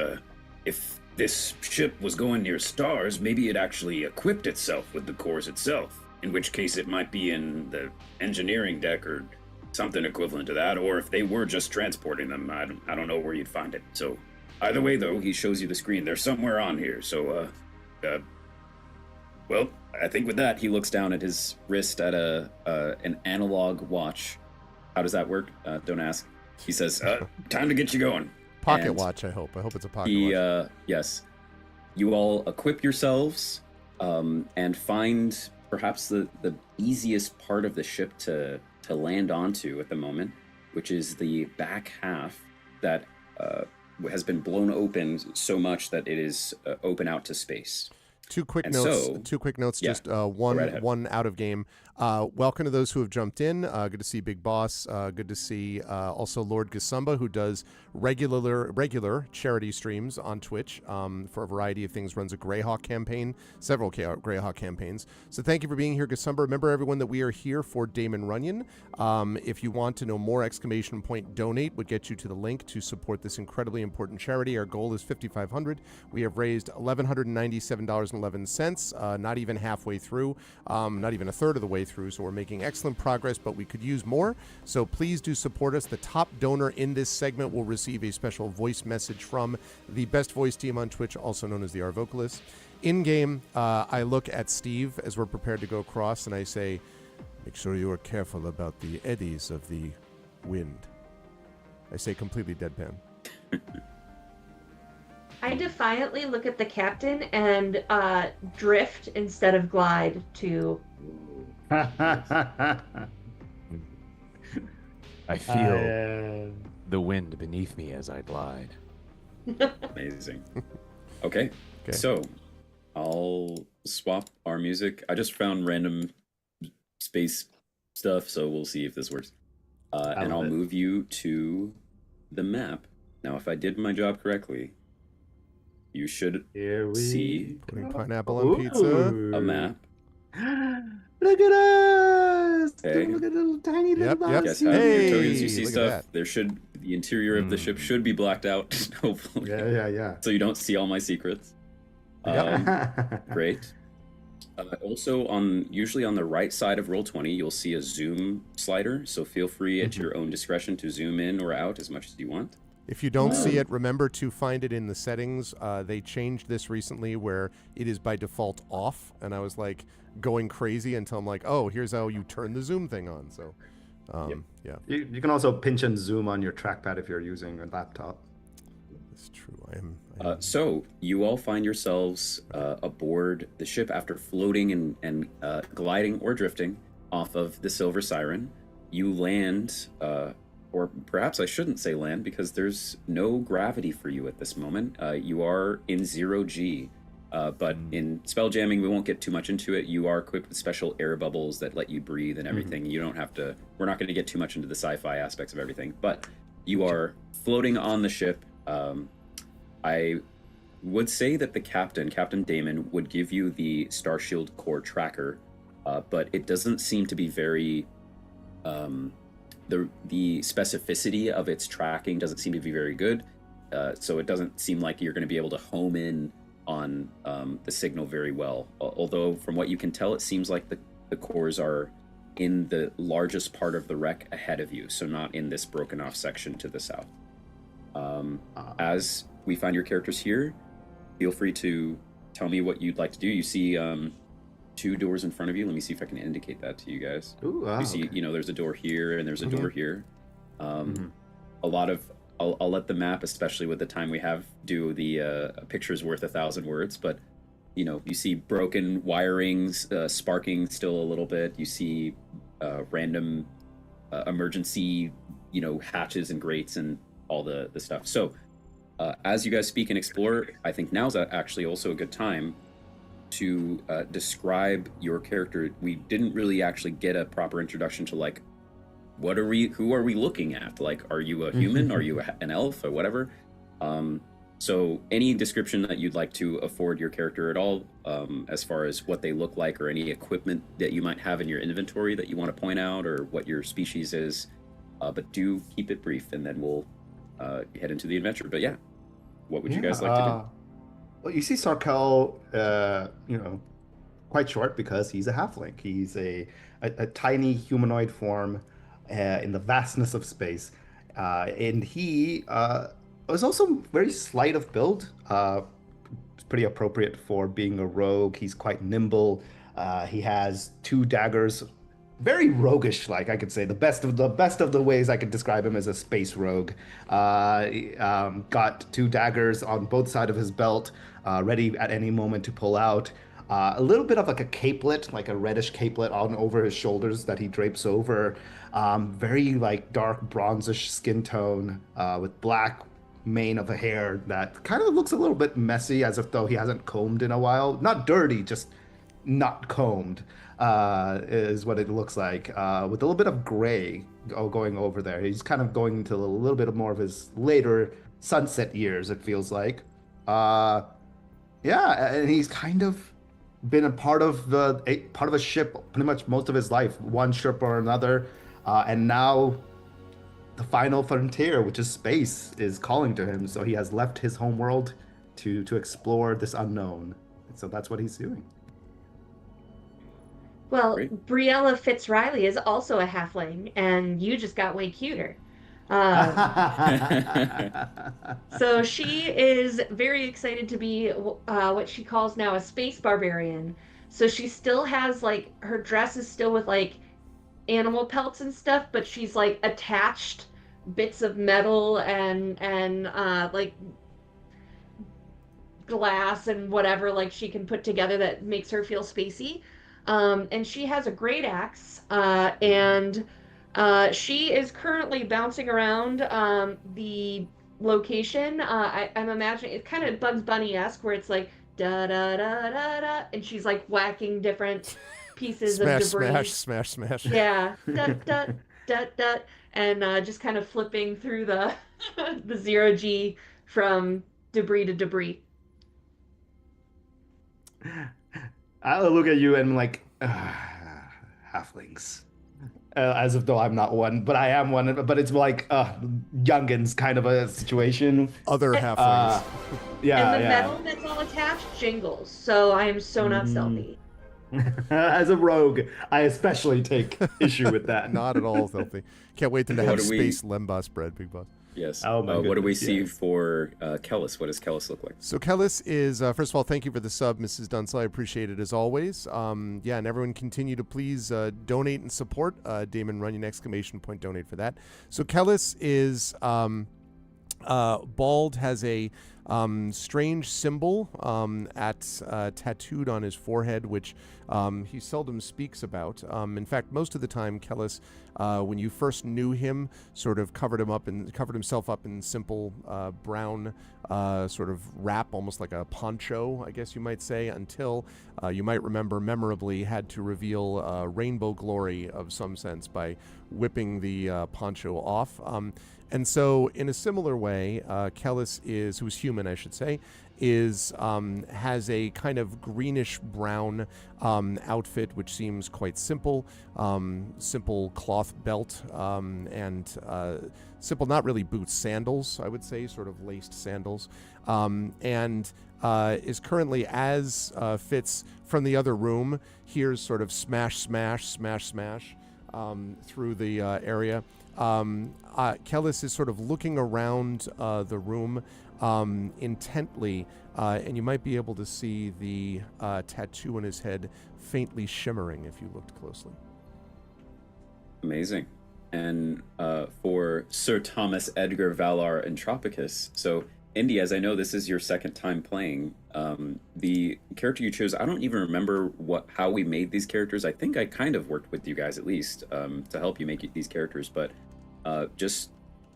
if this ship was going near stars, maybe it actually equipped itself with the cores itself, in which case it might be in the engineering deck or something equivalent to that, or if they were just transporting them, I don't know where you'd find it. So either way, though, he shows you the screen. They're somewhere on here, so well, I think with that, he looks down at his wrist at an analog watch. How does that work? Don't ask. He says, time to get you going. Pocket And watch, I hope. I hope it's a pocket watch. Yes. You all equip yourselves and find perhaps the easiest part of the ship to land onto at the moment, which is the back half that has been blown open so much that it is open out to space. Two quick And notes. so- Two quick notes. Yeah, Just right ahead. one out of game. Welcome to those who have jumped in. Good to see Big Boss. Good to see also Lord Gasumba, who does regular charity streams on Twitch for a variety of things. Runs a Greyhawk campaign, several Greyhawk campaigns. So thank you for being here, Gasumba. Remember, everyone, that we are here for Damon Runyon. If you want to know more, ! Donate would get you to the link to support this incredibly important charity. Our goal is $5,500. We have raised $1,197.11. Not even halfway through. Not even a third of the way through, so we're making excellent progress, but we could use more, so please do support us. The top donor in this segment will receive a special voice message from the best voice team on Twitch, also known as the R Vocalists. In game, I look at Steve as we're prepared to go across, and I say, make sure you are careful about the eddies of the wind. I say completely deadpan. I defiantly look at the captain and drift instead of glide to. I feel the wind beneath me as I glide. Amazing. Okay, so I'll swap our music. I just found random space stuff, so we'll see if this works. And I'll move you to the map. Now, if I did my job correctly, you should see Putting pineapple on pizza. a map. Look at us! Okay. Look at the little tiny little Yep. Yes, boxes. having your tokens, you see look at stuff. that. There should the interior of the ship should be blacked out, hopefully. Yeah. So you don't see all my secrets. Great. Also, usually on the right side of Roll20, you'll see a zoom slider. So feel free at your own discretion to zoom in or out as much as you want. If you don't see it, remember to find it in the settings. They changed this recently where it is by default off, and I was like going crazy until I'm like, oh, here's how you turn the zoom thing on. So, yeah. You can also pinch and zoom on your trackpad if you're using a laptop. It's true. I am. So you all find yourselves aboard the ship after floating and gliding or drifting off of the Silver Siren. You land, or perhaps I shouldn't say land because there's no gravity for you at this moment. You are in 0G, but in spell jamming, we won't get too much into it. You are equipped with special air bubbles that let you breathe and everything. You don't have to, we're not going to get too much into the sci-fi aspects of everything, but you are floating on the ship. I would say that the Captain Damon, would give you the Starshield core tracker, but it doesn't seem to be very, the specificity of its tracking doesn't seem to be very good. So it doesn't seem like you're going to be able to home in on the signal very well. Although from what you can tell, it seems like the cores are in the largest part of the wreck ahead of you, so not in this broken off section to the south. As we find your characters here, feel free to tell me what you'd like to do. You see 2 doors in front of you. Let me see if I can indicate that to you guys. Ooh, You see, there's a door here and there's a door here. A lot of, I'll let the map, especially with the time we have, do the a picture's worth 1,000 words, but you see broken wirings, sparking still a little bit. You see random emergency, hatches and grates and all the stuff. So as you guys speak and explore, I think now's actually also a good time to describe your character. We didn't really actually get a proper introduction to like, who are we looking at? Like, are you a human? Are you an elf or whatever? So any description that you'd like to afford your character at all, as far as what they look like or any equipment that you might have in your inventory that you want to point out, or what your species is, but do keep it brief, and then we'll head into the adventure. But yeah, what would you guys like to do? Well, you see Sarkel, quite short because he's a halfling. He's a tiny humanoid form in the vastness of space. And he was also very slight of build. It's pretty appropriate for being a rogue. He's quite nimble. He has 2 daggers, very roguish, like I could say. The best of the ways I could describe him as a space rogue. Got 2 daggers on both sides of his belt, ready at any moment to pull out. A little bit of like a capelet, like a reddish capelet on over his shoulders that he drapes over. Very like dark bronzish skin tone, with black mane of a hair that kind of looks a little bit messy, as if though he hasn't combed in a while. Not dirty, just not combed, is what it looks like, with a little bit of gray going over there. He's kind of going into a little bit more of his later sunset years, it feels like. Yeah, and he's kind of been a part of a ship pretty much most of his life, one ship or another, and now the final frontier, which is space, is calling to him. So he has left his homeworld to explore this unknown. So that's what he's doing. Well, Great. Briella Fitzriley is also a halfling, and you just got way cuter. So she is very excited to be what she calls now a space barbarian. So she still has like her dress is still with like animal pelts and stuff, but she's like attached bits of metal and like glass and whatever like she can put together that makes her feel spacey. And she has a great axe, and she is currently bouncing around the location. I'm imagining it's kind of Bugs Bunny-esque, where it's like da da da da da, and she's like whacking different pieces of debris. Smash. Yeah, dut dut dut dut, and just kind of flipping through the the 0G from debris to debris. I'll look at you and I'm like, halflings. As if though I'm not one, but I am one. But it's like youngins kind of a situation. Other halflings. Yeah, And the metal that's all attached jingles, so I am so not stealthy. As a rogue, I especially take issue with that. Not at all filthy. Can't wait to have What do we- space lembas bread, Big Boss. Yes. Oh my what do we goodness, see yes. for Kellis? What does Kellis look like? So Kellis is, first of all, thank you for the sub, Mrs. Dunsel. I appreciate it as always. Yeah, and everyone continue to please donate and support Damon Runyon, ! Donate for that. So Kellis is bald, has a strange symbol tattooed on his forehead, which he seldom speaks about. In fact, most of the time, Kellis, when you first knew him, sort of covered himself up in simple brown sort of wrap, almost like a poncho, I guess you might say, until you might remember memorably had to reveal rainbow glory of some sense by whipping the poncho off. And so, in a similar way, Kellis is, who's human, I should say, has a kind of greenish brown outfit, which seems quite simple. Simple cloth belt and simple, not really boots, sandals, I would say, sort of laced sandals, and is currently, as fits from the other room, hears sort of smash through the area. Kellis is sort of looking around the room intently, and you might be able to see the tattoo on his head faintly shimmering if you looked closely. Amazing. And for Sir Thomas Edgar Valar Entropicus, so Indy, as I know this is your second time playing, the character you chose, I don't even remember how we made these characters. I think I kind of worked with you guys at least to help you make these characters, but just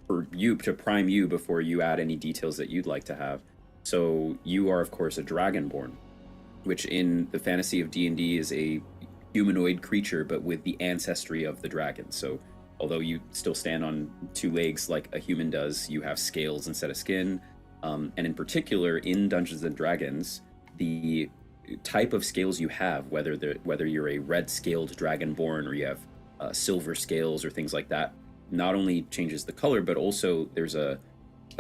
for you to prime you before you add any details that you'd like to have. So you are, of course, a dragonborn, which in the fantasy of D&D is a humanoid creature, but with the ancestry of the dragon. So although you still stand on two legs like a human does, you have scales instead of skin. And in particular, in Dungeons and Dragons, the type of scales you have, whether you're a red-scaled dragonborn or you have silver scales or things like that, not only changes the color, but also there's a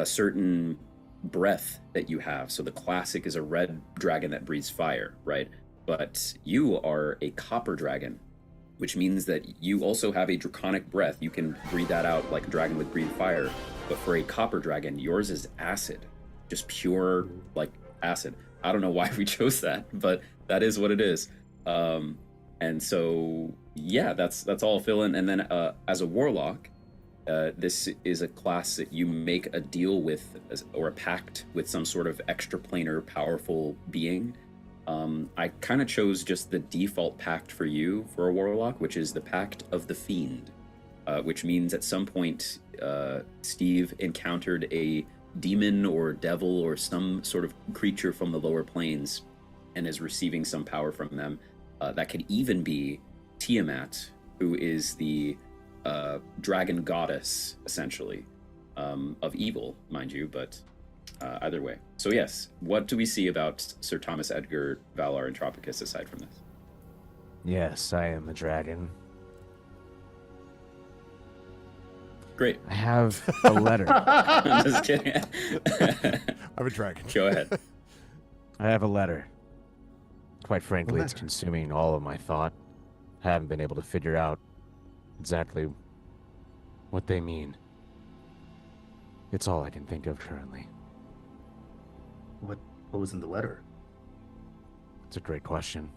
certain breath that you have. So the classic is a red dragon that breathes fire, right? But you are a copper dragon, which means that you also have a draconic breath. You can breathe that out like a dragon would breathe fire. But for a copper dragon, yours is acid, just pure like acid. I don't know why we chose that, but that is what it is. And so, yeah, that's all I'll fill in. And then as a warlock, this is a class that you make a deal with or a pact with some sort of extraplanar powerful being. I kind of chose just the default pact for you for a warlock, which is the Pact of the Fiend, which means at some point Steve encountered a demon or devil or some sort of creature from the lower planes and is receiving some power from them. That could even be Tiamat, who is the dragon goddess, essentially, of evil, mind you, but either way. So yes, what do we see about Sir Thomas Edgar Valar and Tropicus aside from this? Yes, I am a dragon. Great. I have a letter. I'm just kidding. I'm a dragon. Go ahead. I have a letter. Quite frankly, it's letter? consuming all of my thought. I haven't been able to figure out exactly what they mean. It's all I can think of currently. What was in the letter? It's a great question.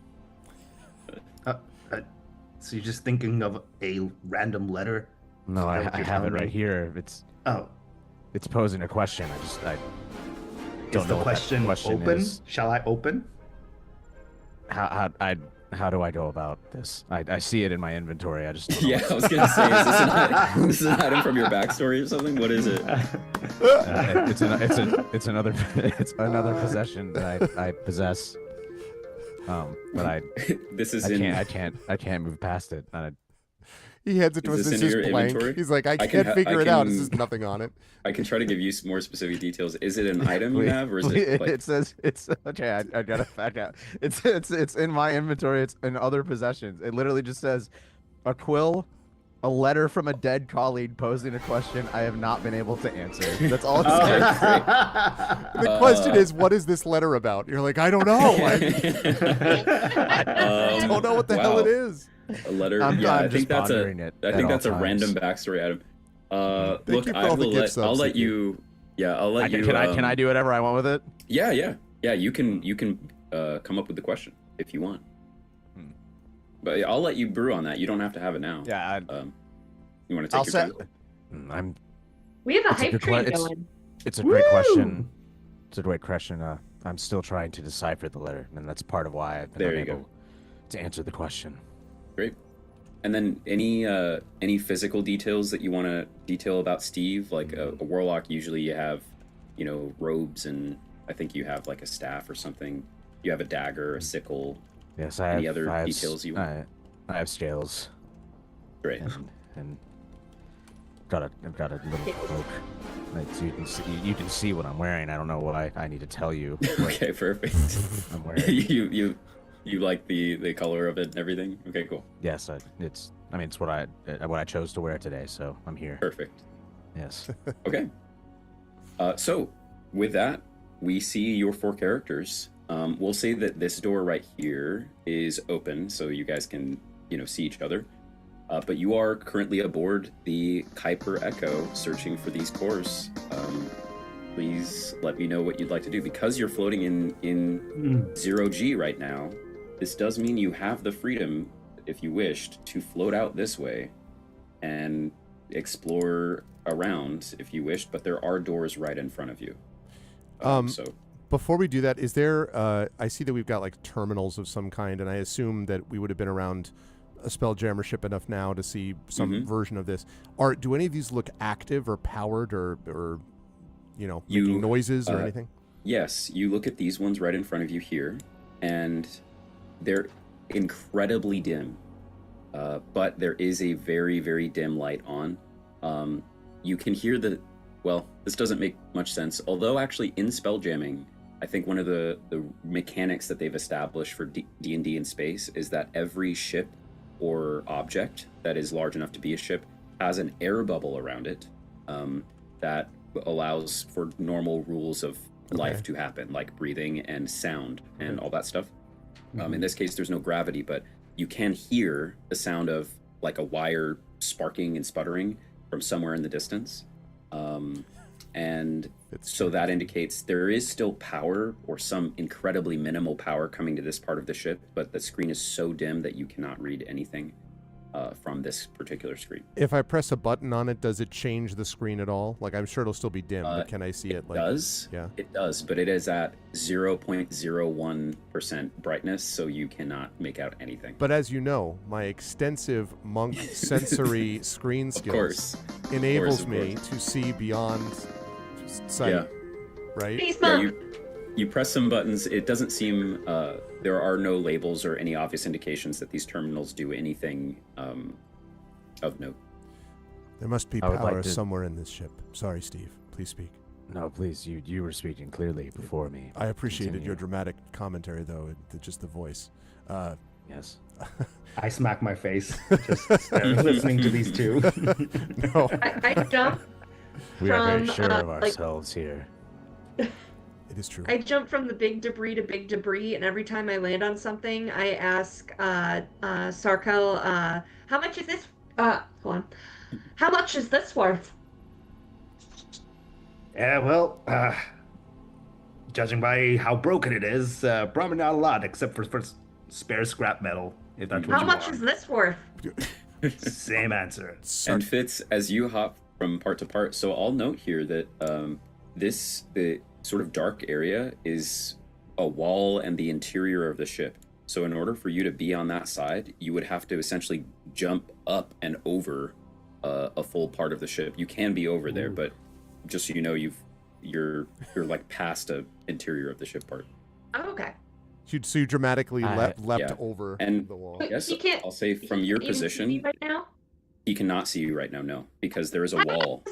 So you're just thinking of a random letter? No, Is that what I you're have it telling right me? here. Oh, It's posing a question. I don't is know the what that question question open? is. Shall I open? How do I go about this? I see it in my inventory. I just don't know Yeah, I was gonna say, is this an item from your backstory or something? What is it? it's another possession that I possess. But I can't move past it. He hands it to Is us. this It's in just your blank. inventory? He's like, I I can't can- figure I it out. can- There's nothing on it. I can try to give you some more specific details. Is it an item you have, or is it like... It says it's okay. I gotta back out. It's in my inventory. It's in other possessions. It literally just says a quill, a letter from a dead colleague posing a question I have not been able to answer. That's all it says. The question is, what is this letter about? You're like, I don't know. I don't know what the hell it is. A letter. I'm I just think that's a. pondering it I at think all that's a times. random backstory item. Thank Look, you for I all the will gift let. subs, I'll let thank you. you. Yeah, I'll let you. Can I do whatever I want with it? Yeah. You can come up with the question if you want. But I'll let you brew on that. You don't have to have it now. Yeah. You want to I'll take your set. time? We have a It's a hype good train que- going. It's a great Woo! question. It's a great question. I'm still trying to decipher the letter, and that's part of why I've been There you unable go. to answer the question. Great. And then any physical details that you want to detail about Steve? Like a warlock, usually you have, robes, and I think you have like a staff or something. You have a dagger, a sickle. Yes, I have. Any other I have, details you want? I have scales, Great. and I've got a little cloak. So you can see what I'm wearing. I don't know why I need to tell you what Okay, perfect. I'm wearing. You like the color of it and everything? Okay, cool. Yes, it's what I chose to wear today, so I'm here. Perfect. Yes. Okay. So with that, we see your 4 characters. We'll say that this door right here is open, so you guys can, see each other. But you are currently aboard the Kuiper Echo, searching for these cores. Please let me know what you'd like to do. Because you're floating in 0G right now, this does mean you have the freedom, if you wished, to float out this way and explore around if you wished, but there are doors right in front of you. So Before we do that, is there? I see that we've got like terminals of some kind, and I assume that we would have been around a Spelljammer ship enough now to see some version of this. Do any of these look active or powered or making noises or anything? Yes, you look at these ones right in front of you here, and they're incredibly dim. But there is a very, very dim light on. You can hear well, this doesn't make much sense. Although actually in Spelljamming, I think one of the mechanics that they've established for D&D in space is that every ship or object that is large enough to be a ship has an air bubble around it that allows for normal rules of life to happen, like breathing and sound and all that stuff. In this case, there's no gravity, but you can hear the sound of like a wire sparking and sputtering from somewhere in the distance. And so that indicates there is still power or some incredibly minimal power coming to this part of the ship, but the screen is so dim that you cannot read anything from this particular screen. If I press a button on it, does it change the screen at all? Like, I'm sure it'll still be dim, but can I see it? It does. Yeah. It does, but it is at 0.01% brightness, so you cannot make out anything. But as you know, my extensive monk sensory screen skills enables me to see beyond sight, right? Yeah, you press some buttons. It doesn't seem there are no labels or any obvious indications that these terminals do anything of note. There must be power somewhere in this ship. Sorry, Steve. Please speak. No, please. You were speaking clearly before me. I appreciated your dramatic commentary, though. Just the voice. Yes. I smack my face just listening to these two. No. I jump. We are very sure of ourselves here. It is true. I jump from the big debris to big debris, and every time I land on something, I ask Sarkel, how much is this? Hold on. How much is this worth? Yeah, well, judging by how broken it is, probably not a lot, except for spare scrap metal, if that's what How you much want. is this worth? Same answer. And Fitz, as you hop from part to part, so I'll note here that the sort of dark area is a wall and the interior of the ship. So in order for you to be on that side, you would have to essentially jump up and over a full part of the ship. You can be over there, but just so you know, you're like past a interior of the ship part. Oh, okay. So you dramatically leapt over and the wall. Yes, I'll say from your position, right now? He cannot see you right now, no, because there is a wall.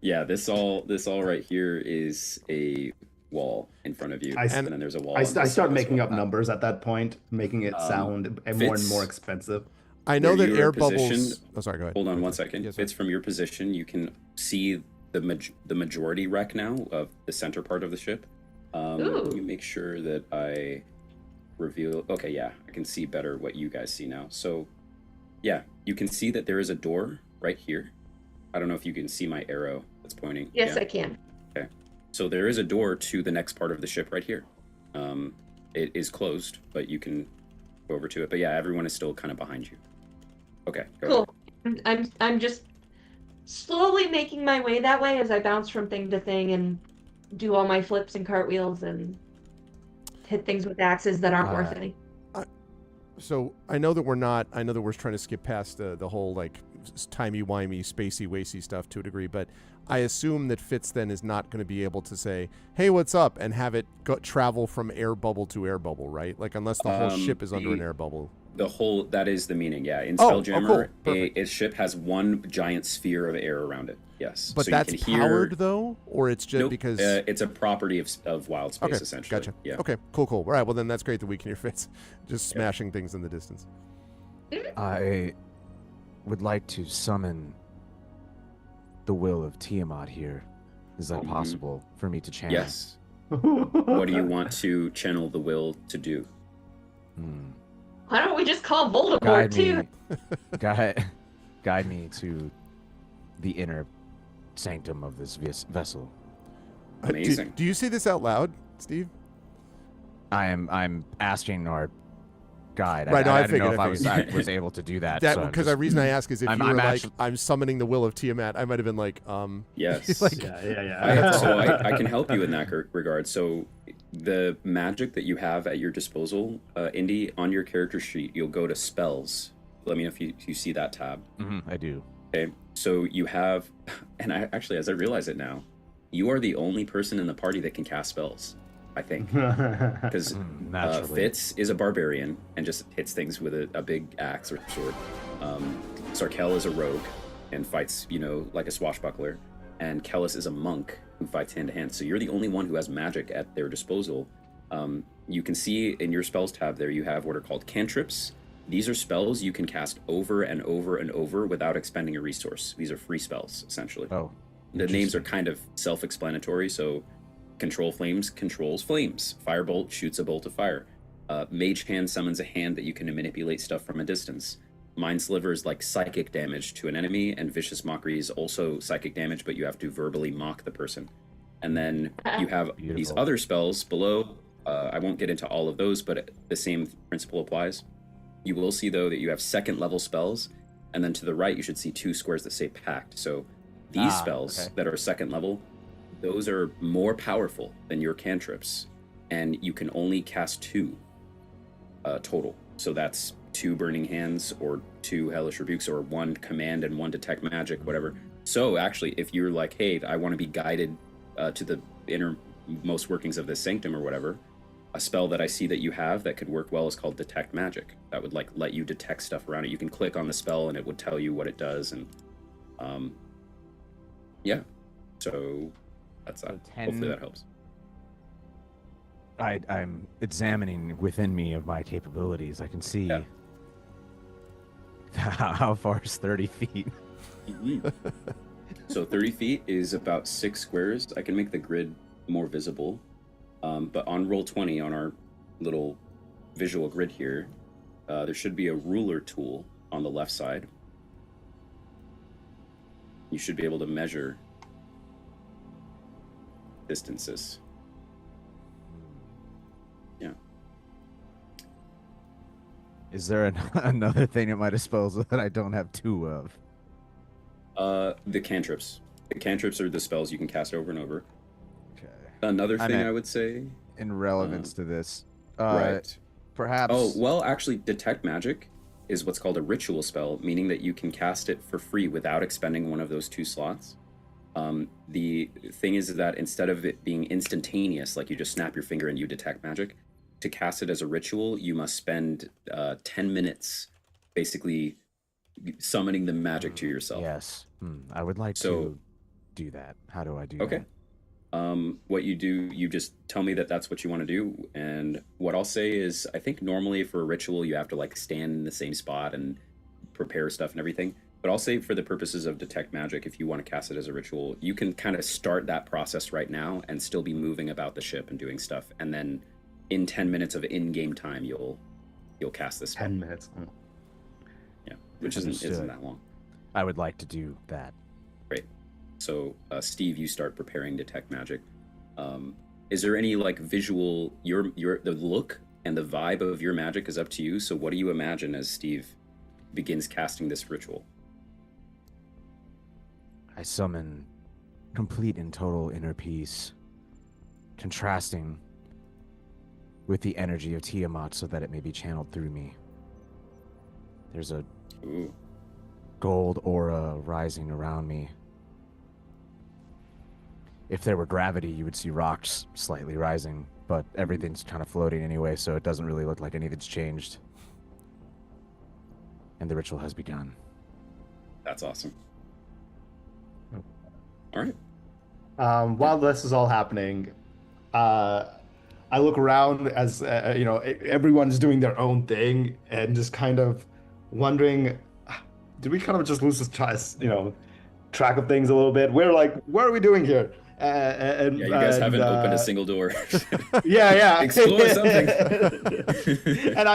Yeah, this all right here is a wall in front of you, and then there's a wall. I start making up numbers at that point, making it sound more and more expensive. I know that air bubbles. Oh, sorry. Go ahead. Hold on one second. Yes, Fitz, from your position, you can see the majority wreck now of the center part of the ship. Let me make sure that I reveal. Okay, yeah, I can see better what you guys see now. So, yeah, you can see that there is a door right here. I don't know if you can see my arrow that's pointing. Yes, I can. Okay. So there is a door to the next part of the ship right here. It is closed, but you can go over to it. But yeah, everyone is still kind of behind you. Okay. Cool. I'm just slowly making my way that way as I bounce from thing to thing and do all my flips and cartwheels and hit things with axes that aren't worth any. So I know that we're trying to skip past the whole like timey-wimey, spacey-wacy stuff to a degree, but I assume that Fitz then is not going to be able to say, hey, what's up, and have it travel from air bubble to air bubble, right? Like, unless the whole ship is under an air bubble. That is the meaning, yeah. In Spelljammer, a ship has one giant sphere of air around it, yes. But so that's powered, though? Or it's just because... it's a property of wild space, essentially. Gotcha. Yeah. Okay, cool. All right, well, then that's great that we can hear Fitz just smashing things in the distance. I would like to summon the will of Tiamat here. Is that possible for me to channel? Yes. What do you want to channel the will to do? Why don't we just call Voldemort too? Guide me to the inner sanctum of this vessel. Amazing. Do you say this out loud, Steve? I'm asking our guide. Right, no, I didn't know figured, if I I was figured. I was able to do that. That so I'm because the just- reason I ask is if I'm- you were I'm like, actually- I'm summoning the will of Tiamat, I might have been like, Yes. like, I can help you in that regard. So the magic that you have at your disposal, Indy, on your character sheet, you'll go to spells. Let me know if you see that tab. I do. Okay, so you have, and I actually, as I realize it now, you are the only person in the party that can cast spells, I think. Because Naturally. Fitz is a barbarian and just hits things with a big axe or sword. Sarkel is a rogue and fights, like a swashbuckler. And Kellis is a monk who fights hand to hand. So you're the only one who has magic at their disposal. You can see in your spells tab there, you have what are called cantrips. These are spells you can cast over and over and over without expending a resource. These are free spells, essentially. Oh, the names are kind of self-explanatory. So Control Flames controls flames. Firebolt shoots a bolt of fire. Mage Hand summons a hand that you can manipulate stuff from a distance. Mind Sliver is like psychic damage to an enemy, and Vicious Mockery is also psychic damage, but you have to verbally mock the person. And then you have these Beautiful. other spells below. I won't get into all of those, but the same principle applies. You will see, though, that you have second level spells, and then to the right, you should see 2 squares that say Pact. So these spells that are second level, those are more powerful than your cantrips, and you can only cast 2 total. So that's 2 Burning Hands, or 2 Hellish Rebukes, or 1 Command and 1 Detect Magic, whatever. So actually, if you're like, hey, I want to be guided to the innermost workings of this sanctum or whatever, a spell that I see that you have that could work well is called Detect Magic. That would like let you detect stuff around it. You can click on the spell and it would tell you what it does. And yeah, so that's that. 10 Hopefully that helps. I'm examining within me of my capabilities. I can see how far is 30 feet. So 30 feet is about 6 squares. I can make the grid more visible. But on roll 20 on our little visual grid here, there should be a ruler tool on the left side. You should be able to measure distances. Yeah. Is there another thing at my disposal that I don't have 2 of? The cantrips. The cantrips are the spells you can cast over and over. Okay. Another thing meant I would say. in relevance to this, Right. perhaps. Oh, well, actually, Detect Magic is what's called a ritual spell, meaning that you can cast it for free without expending one of those 2 slots. The thing is that instead of it being instantaneous, like you just snap your finger and you detect magic, to cast it as a ritual, you must spend 10 minutes basically summoning the magic to yourself. Yes. I would like So- to do that. How do I do Okay. that? What you do, you just tell me that that's what you want to do. And what I'll say is, I think normally for a ritual, you have to like stand in the same spot and prepare stuff and everything. But I'll say for the purposes of Detect Magic, if you want to cast it as a ritual, you can kind of start that process right now and still be moving about the ship and doing stuff. And then in 10 minutes of in-game time, you'll cast this spell. 10 minutes. Oh. Yeah, which isn't Understood. that long. I would like to do that. Great. So, Steve, you start preparing Detect Magic. Is there any like visual? The look and the vibe of your magic is up to you. So, what do you imagine as Steve begins casting this ritual? I summon complete and total inner peace, contrasting with the energy of Tiamat so that it may be channeled through me. There's a Ooh. gold aura rising around me. If there were gravity, you would see rocks slightly rising, but everything's kind of floating anyway, so it doesn't really look like anything's changed. And the ritual has begun. That's awesome. All right. While this is all happening, I look around as everyone's doing their own thing, and just kind of wondering, did we kind of just lose track of things a little bit? We're like, what are we doing here? And Yeah, you guys haven't opened a single door. yeah. Explore something. And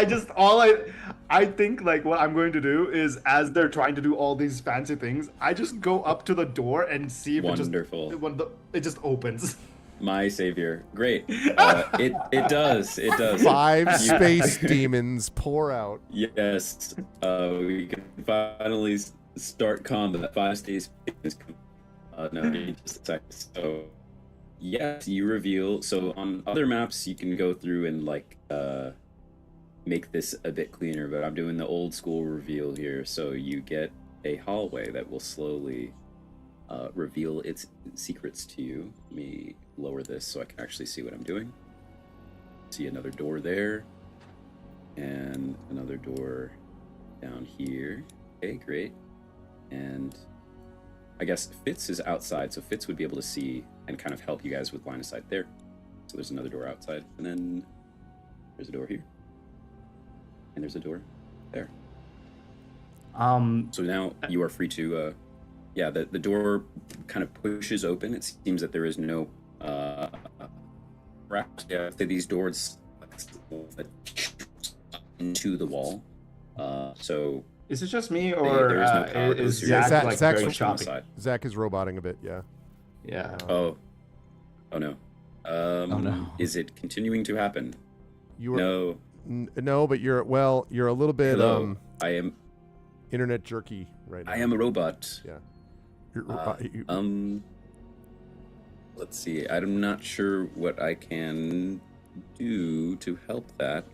I think like what I'm going to do is, as they're trying to do all these fancy things, I just go up to the door and see if Wonderful. it just opens. My savior. Great. It does. It does. 5 space demons pour out. Yes. We can finally start combat. 5 stays. No, just a second. So, yes, you reveal. So on other maps, you can go through and like make this a bit cleaner. But I'm doing the old school reveal here. So you get a hallway that will slowly reveal its secrets to you. Let me lower this so I can actually see what I'm doing. See another door there, and another door down here. Okay, great. And I guess Fitz is outside, so Fitz would be able to see and kind of help you guys with line of sight there. So there's another door outside, and then there's a door here, and there's a door there. So now you are free to, yeah, the door kind of pushes open. It seems that there is no, perhaps, yeah, these doors into the wall. So Is it just me, or there is no power. is Yeah, Zach like Zach's very from the choppy? side. Zach is roboting a bit, yeah. Yeah. Oh no. no. Is it continuing to happen? You are No. no, but you're a little bit Hello. I am internet jerky right now. I am a robot. Yeah. Let's see. I'm not sure what I can do to help that.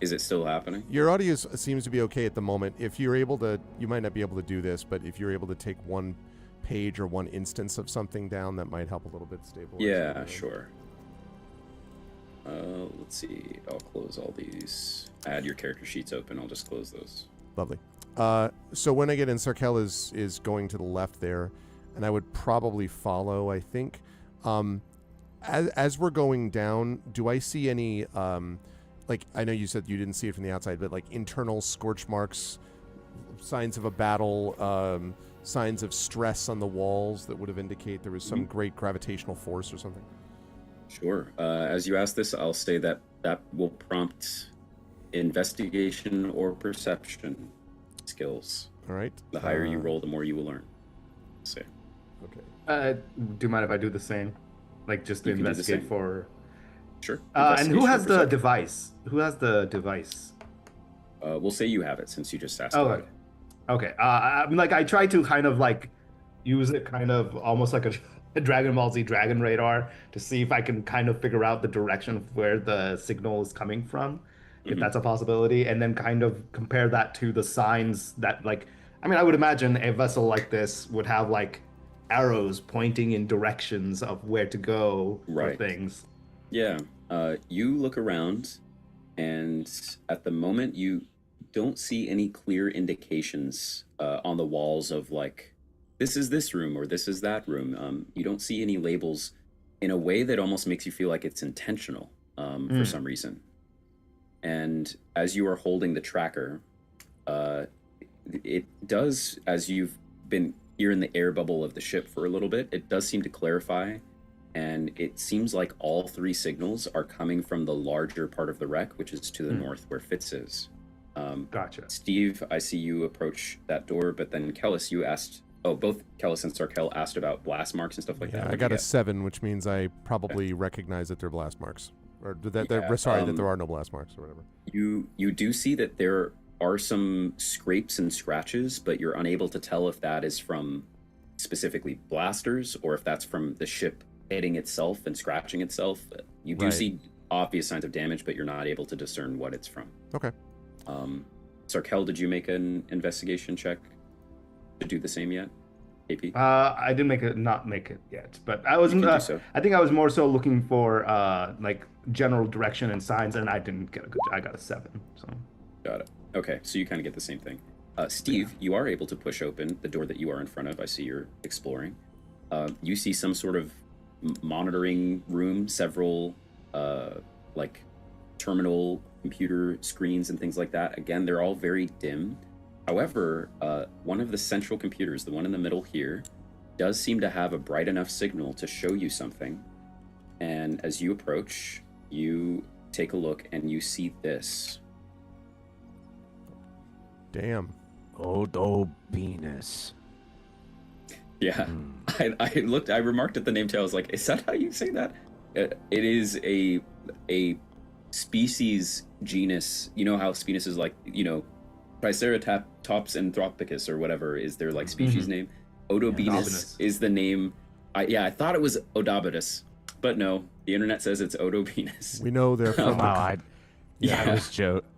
Is it still happening? Your audio seems to be okay at the moment. If you're able to, you might not be able to do this, but if you're able to take one page or one instance of something down, that might help a little bit stabilize. Yeah, sure. Let's see. I'll close all these. Add your character sheets open. I'll just close those. Lovely. So when I get in, Sarkel is going to the left there, and I would probably follow, I think. As we're going down, do I see any, like, I know you said you didn't see it from the outside, but like internal scorch marks, signs of a battle, signs of stress on the walls that would have indicate there was some great gravitational force or something? Sure. As you ask this, I'll say that will prompt investigation or perception skills. All right. The higher you roll, the more you will learn. So, Okay. Do you mind if I do the same? Like just to You can do the investigate same. for. sure. And who Investigation or has the perception. device? Who has the device? We'll say you have it since you just asked Oh, about it. okay. I mean, like I try to kind of like use it kind of almost like a Dragon Ball Z Dragon Radar to see if I can kind of figure out the direction of where the signal is coming from, if that's a possibility, and then kind of compare that to the signs that like, I mean, I would imagine a vessel like this would have like arrows pointing in directions of where to go for Right. things. Yeah. You look around, and at the moment, you don't see any clear indications on the walls of like, this is this room or this is that room. You don't see any labels in a way that almost makes you feel like it's intentional for some reason. And as you are holding the tracker, it does, as you've been here in the air bubble of the ship for a little bit, it does seem to clarify. And it seems like all 3 signals are coming from the larger part of the wreck, which is to the north where Fitz is. Gotcha. Steve, I see you approach that door, but then Kellis, you asked, both Kellis and Sarkel asked about blast marks and stuff like Yeah, that. I What'd got you a get? 7, which means I probably recognize that they're blast marks. Or that Yeah, that there are no blast marks or whatever. You do see that there are some scrapes and scratches, but you're unable to tell if that is from specifically blasters or if that's from the ship hitting itself and scratching itself. You do Right. see obvious signs of damage, but you're not able to discern what it's from. Okay. Sarkel, did you make an investigation check to do the same yet? AP? I didn't not make it yet, but I was. You can do so. I think I was more so looking for like general direction and signs, and I didn't get a good. I got a 7. So. Got it. Okay, so you kind of get the same thing. Steve, you are able to push open the door that you are in front of. I see you're exploring. You see some sort of monitoring room, several like terminal computer screens and things like that. Again, they're all very dim. However, one of the central computers, the one in the middle here, does seem to have a bright enough signal to show you something. And as you approach, you take a look and you see this. Damn. Odo Venus. Yeah, I remarked at the name too. I was like, is that how you say that? it is a species genus. You know how species is like, Triceratops anthropicus or whatever is their like species name. Odobenus is the name. I thought it was Odobitus, but no, the internet says it's Odobenus. We know they're from. Wow,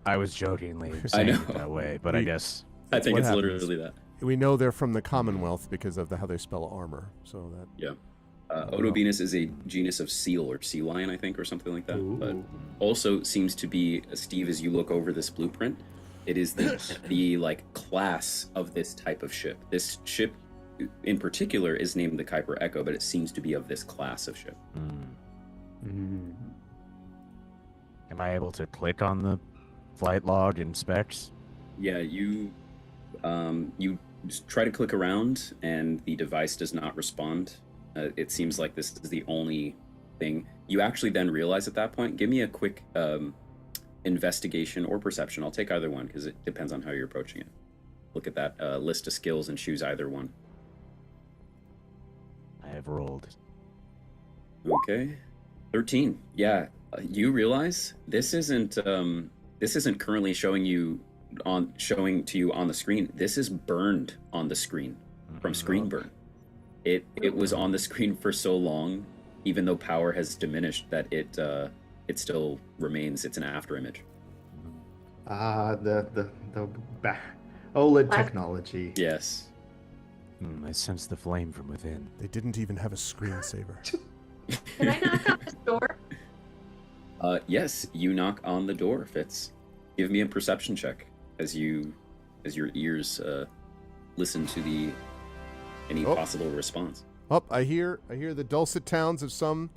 I was jokingly saying it that way, but I guess I think what it's happens. literally that. We know they're from the Commonwealth because of how they spell armor. So that. Yeah. Odobenus is a genus of seal or sea lion, I think, or something like that. But also seems to be, Steve, as you look over this blueprint, it is the like class of this type of ship. This ship in particular is named the Kuiper Echo, but it seems to be of this class of ship. Am I able to click on the flight log and specs? Yeah, you just try to click around and the device does not respond. It seems like this is the only thing. You actually then realize at that point, give me a quick investigation or perception. I'll take either one because it depends on how you're approaching it. Look at that list of skills and choose either one. I have rolled. Okay. 13. Yeah, you realize this isn't currently showing to you on the screen. This is burned on the screen from screen burn. It was on the screen for so long, even though power has diminished, that it still remains. It's an after image. The OLED technology. Yes. I sense the flame from within. They didn't even have a screensaver. Can I knock on this door? Yes, you knock on the door, Fitz. Give me a perception check as your ears listen to any possible response. I hear the dulcet tones of some.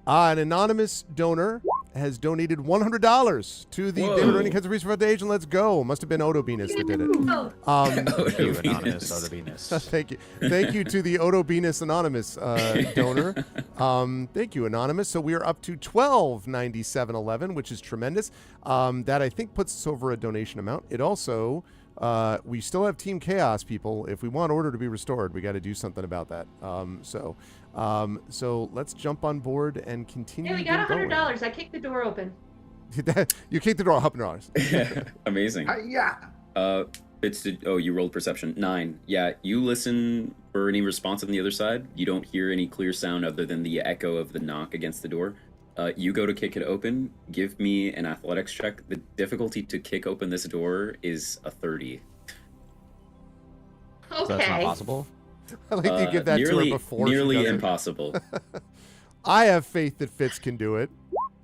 An anonymous donor has donated $100 to the Damon Runyon A Concert Research Foundation. Let's go. Must have been Odobenus that did it. Thank you, Anonymous Odobenus. Thank you to the Odobenus Anonymous donor. Thank you, Anonymous. So we are up to $12.97.11, which is tremendous. That I think puts us over a donation amount. It also, we still have Team Chaos people. If we want order to be restored, we got to do something about that. So let's jump on board and continue. Hey, we got $100. I kicked the door open. You kicked the door $100. Amazing. You rolled perception 9. Yeah, you listen for any response on the other side. You don't hear any clear sound other than the echo of the knock against the door. You go to kick it open. Give me an athletics check. The difficulty to kick open this door is a 30. Okay. So that's not possible? I like to give that to her before. Nearly impossible. I have faith that Fitz can do it.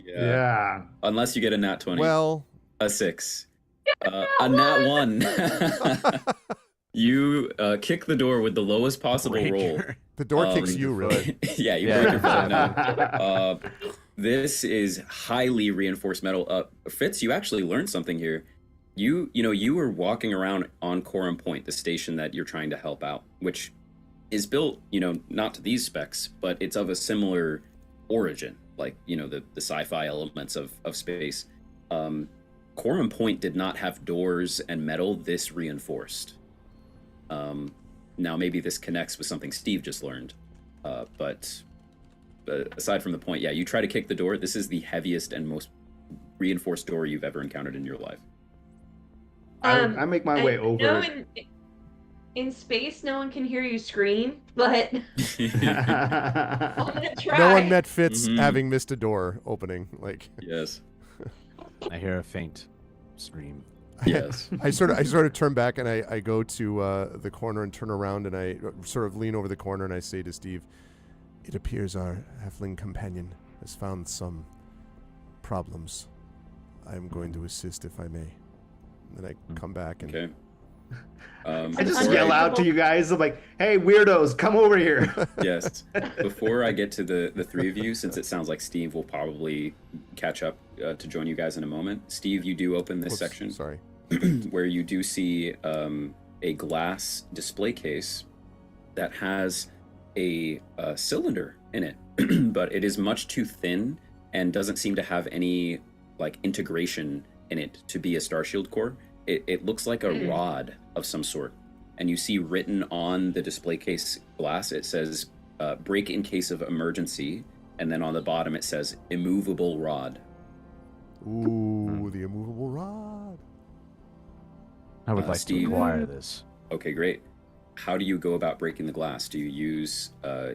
Yeah. Unless you get a nat 20. Well, a 6. A nat 1. You kick the door with the lowest possible roll. The door kicks you, really. Yeah, you break your foot. No. This is highly reinforced metal. Fitz, you actually learned something here. You were walking around on Coram Point, the station that you're trying to help out, which is built, not to these specs, but it's of a similar origin, like, the sci-fi elements of space. Coram Point did not have doors and metal this reinforced. Now maybe this connects with something Steve just learned, but aside from the point, yeah, you try to kick the door. This is the heaviest and most reinforced door you've ever encountered in your life. I make my way over. In space, no one can hear you scream, but I'm gonna try. No one met Fitz having missed a door opening. Yes. I hear a faint scream. Yes. I sort of turn back and I go to the corner and turn around and I sort of lean over the corner and I say to Steve, "It appears our halfling companion has found some problems. I am going to assist if I may." And then I come back and. Okay. I just yell out to you guys. I'm like, "Hey, weirdos, come over here!" Yes. Before I get to the three of you, since it sounds like Steve will probably catch up to join you guys in a moment. Steve, you do open this section. Sorry. Where you do see a glass display case that has a cylinder in it, but it is much too thin and doesn't seem to have any integration in it to be a Starshield core. It looks like a rod of some sort, and you see written on the display case glass, it says break in case of emergency, and then on the bottom it says immovable rod. Ooh, the immovable rod. I would like Steve. to acquire this. Okay, great. How do you go about breaking the glass? Do you use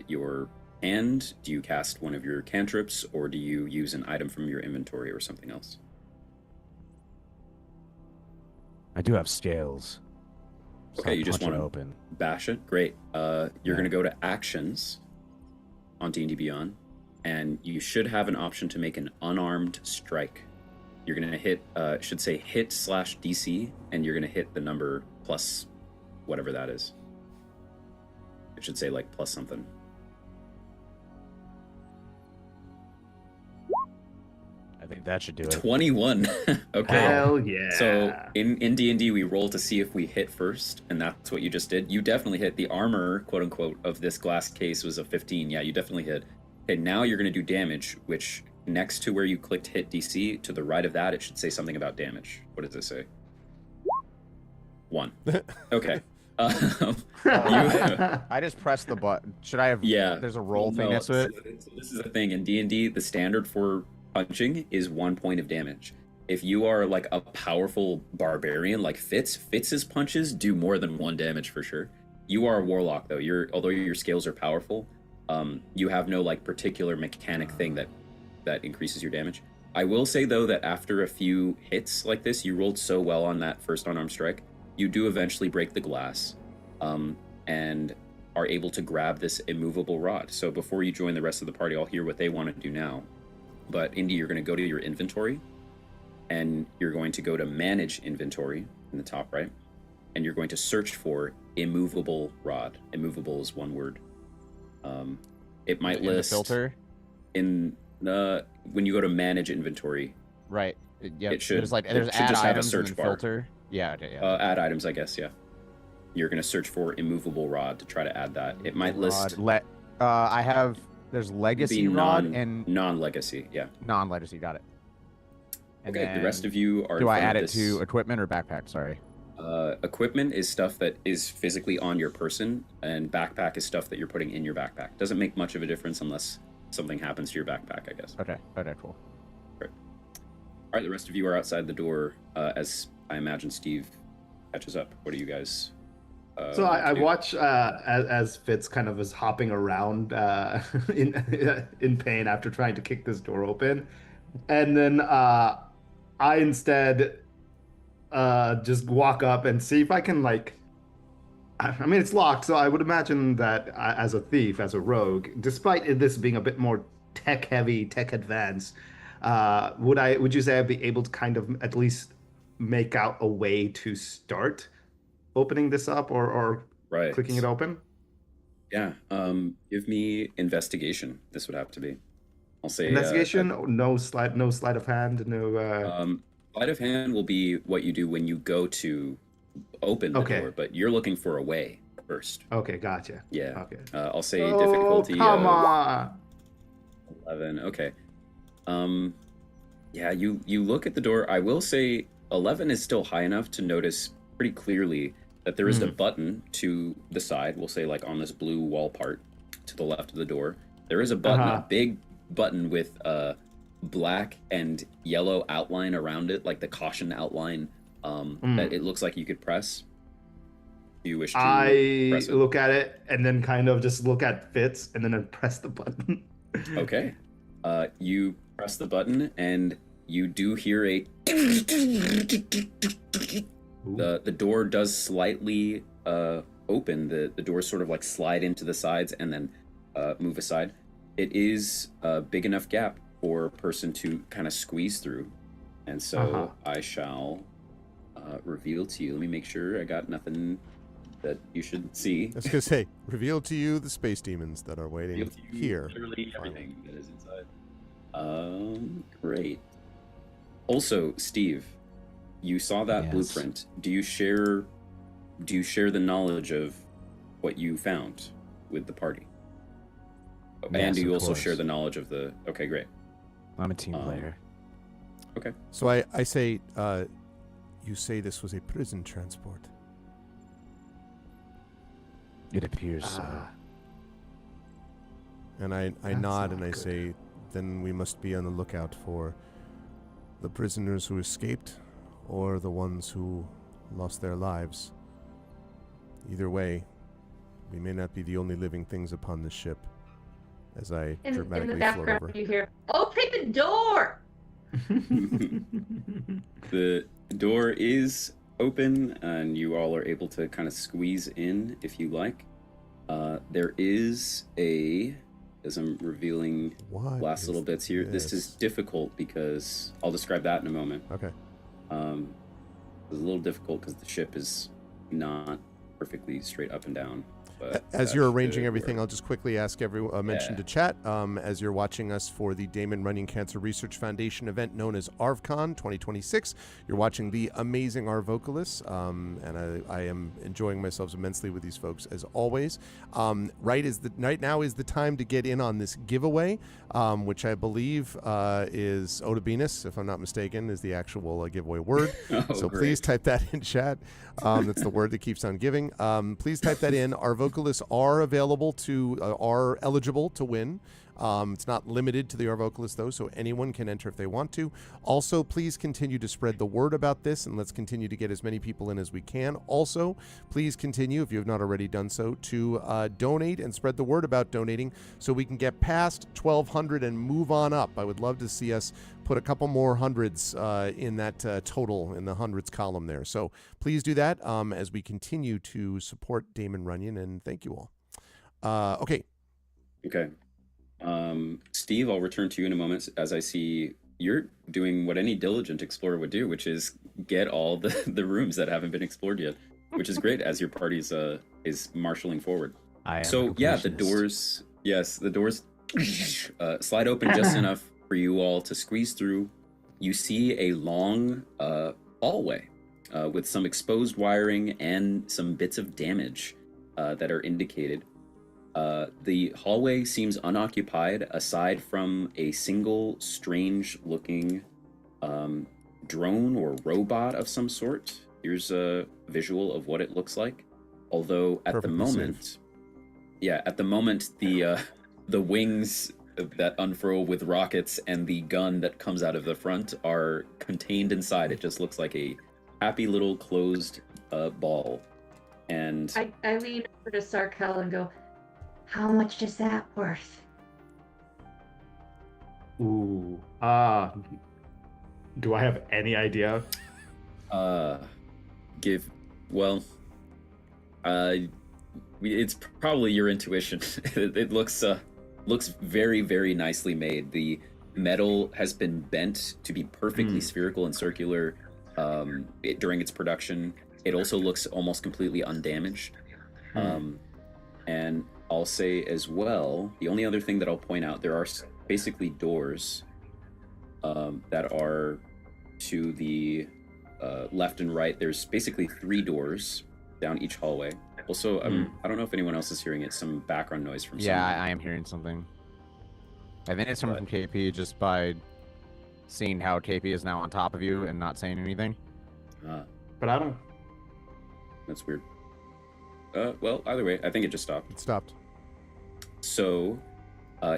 your hand? Do you cast one of your cantrips, or do you use an item from your inventory or something else? I do have scales. So Okay, I'll you just punch it want to open. bash it. Great. You're Yeah. going to go to actions on D&D Beyond, and you should have an option to make an unarmed strike. You're going to hit, it should say hit/DC, and you're going to hit the number plus whatever that is. It should say like plus something. I think that should do it. 21. Okay. Hell yeah. So in D&D, we roll to see if we hit first, and that's what you just did. You definitely hit. The armor, quote unquote, of this glass case was a 15. Yeah, you definitely hit. Okay, now you're going to do damage, which next to where you clicked hit DC, to the right of that, it should say something about damage. What does it say? 1. Okay. I just pressed the button. Should I have? Yeah. There's a roll thing No, next to it. so this is the thing. In D&D, the standard for punching is 1 point of damage. If you are like a powerful barbarian like Fitz's punches do more than 1 damage for sure. You are a warlock though. Although your scales are powerful, you have no like particular mechanic thing that increases your damage. I will say though that after a few hits like this, you rolled so well on that first unarmed strike, you do eventually break the glass, and are able to grab this immovable rod. So before you join the rest of the party, I'll hear what they want to do now. But Indy, you're going to go to your inventory, and you're going to go to manage inventory in the top right, and you're going to search for immovable rod. Immovable is one word. It might In the list filter. in when you go to manage inventory. Right. Yeah. It should. There's like it there's should add just have a items and search then bar. filter. Yeah. Okay. Yeah. Add items, I guess. Yeah. You're going to search for immovable rod to try to add that. It might list. I have. There's legacy rod and non-legacy. Yeah. non-legacy. Got it. And Okay. The rest of you are. Do in I front add of it to equipment or backpack? Sorry. Equipment is stuff that is physically on your person, and backpack is stuff that you're putting in your backpack. Doesn't make much of a difference unless something happens to your backpack, I guess. Okay. Okay. Cool. All right, the rest of you are outside the door as I imagine Steve catches up. What are you guys? So I do? watch as Fitz kind of is hopping around in pain after trying to kick this door open, and then I instead just walk up and see if I can like. I mean, it's locked, so I would imagine that as a thief, as a rogue, despite this being a bit more tech heavy, tech advanced, would you say I'd be able to kind of at least make out a way to start opening this up or Right. clicking it open? Yeah. Give me investigation. This would have to be. I'll say Investigation, no sleight of hand, no. Sleight of hand will be what you do when you go to open the Okay. door, but you're looking for a way first. Okay, gotcha. Yeah. Okay. I'll say Oh, difficulty. come on. 11. Okay. Yeah, you look at the door. I will say 11 is still high enough to notice pretty clearly that there is a button to the side. We'll say like on this blue wall part to the left of the door. There is a button, a big button with a black and yellow outline around it, like the caution outline that it looks like you could press. Do you wish to I press it? look at it and then kind of just look at Fitz and then I press the button. Okay. You press the button and you do hear a the door does slightly open. The doors sort of like slide into the sides and then move aside. It is a big enough gap for a person to kind of squeeze through. And so I shall reveal to you. Let me make sure I got nothing that you should see. I was gonna say, reveal to you the space demons that are waiting Reveal to you here. literally everything that is inside. Great. Also, Steve, you saw that Yes. blueprint. Do you share the knowledge of what you found with the party? Yes, And do you of also course. share the knowledge of the... Okay, great. I'm a team player. Okay. So I say, you say this was a prison transport. It appears so. And I That's nod not and I good. say, then we must be on the lookout for the prisoners who escaped or the ones who lost their lives. Either way, we may not be the only living things upon this ship. As I In the dramatically float background, over. you hear, "Open the door!" The door is open, and you all are able to kind of squeeze in if you like. There is as I'm revealing What last is little bits here, this is this? difficult because I'll describe that in a moment. Okay. It's a little difficult because the ship is not perfectly straight up and down. But As that you're should arranging everything, work. I'll just quickly ask mention Yeah. to chat as you're watching us for the Damon Runyon Cancer Research Foundation event known as ARVCon 2026. You're watching the amazing ARV vocalists, and I am enjoying myself immensely with these folks as always. Right now is the time to get in on this giveaway, which I believe is Otabenus, if I'm not mistaken, is the actual giveaway word. Oh, So great. please type that in chat. That's the word that keeps on giving. Please type that in. Our vocalists are are eligible to win. It's not limited to the Our Vocalists, though, so anyone can enter if they want to. Also, please continue to spread the word about this, and let's continue to get as many people in as we can. Also, please continue, if you have not already done so, to donate and spread the word about donating so we can get past 1,200 and move on up. I would love to see us put a couple more hundreds in that total, in the hundreds column there. So please do that as we continue to support Damon Runyon, and thank you all. Okay. Okay. Steve, I'll return to you in a moment as I see you're doing what any diligent explorer would do, which is get all the rooms that haven't been explored yet, which is great as your party is marshaling forward. I am So a yeah, the completionist. doors slide open just enough for you all to squeeze through. You see a long hallway with some exposed wiring and some bits of damage that are indicated. The hallway seems unoccupied aside from a single strange looking drone or robot of some sort. Here's a visual of what it looks like. Although at Perfectly the moment, the wings that unfurl with rockets and the gun that comes out of the front are contained inside. It just looks like a happy little closed ball. And I lean over to Sarkel and go, "How much is that worth?" Ooh. Do I have any idea? It's probably your intuition. It looks very, very nicely made. The metal has been bent to be perfectly spherical and circular during its production. It also looks almost completely undamaged. And I'll say as well, the only other thing that I'll point out, there are basically doors that are to the left and right. There's basically 3 doors down each hallway. Also, I don't know if anyone else is hearing it, some background noise from Yeah, someone. I am hearing something. I think it's coming from KP just by seeing how KP is now on top of you and not saying anything. But I don't. That's weird. Well, either way, I think it just stopped. It stopped. So,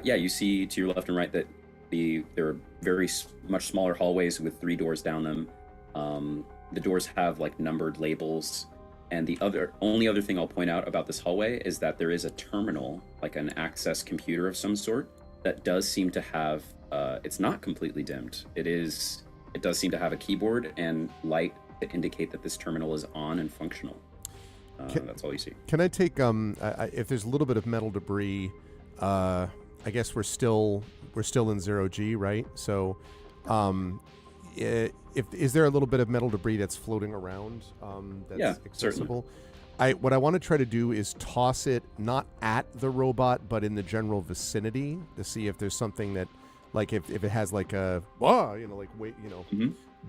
yeah, you see to your left and right that there are very much smaller hallways with 3 doors down them. The doors have like numbered labels. And the only other thing I'll point out about this hallway is that there is a terminal, like an access computer of some sort, that does seem to have, it's not completely dimmed. It does seem to have a keyboard and light to indicate that this terminal is on and functional. That's all you see. Can I take if there's a little bit of metal debris? I guess we're still in 0G, right? So, is there a little bit of metal debris that's floating around that's accessible? What I want to try to do is toss it not at the robot, but in the general vicinity to see if there's something that, like, if it has like a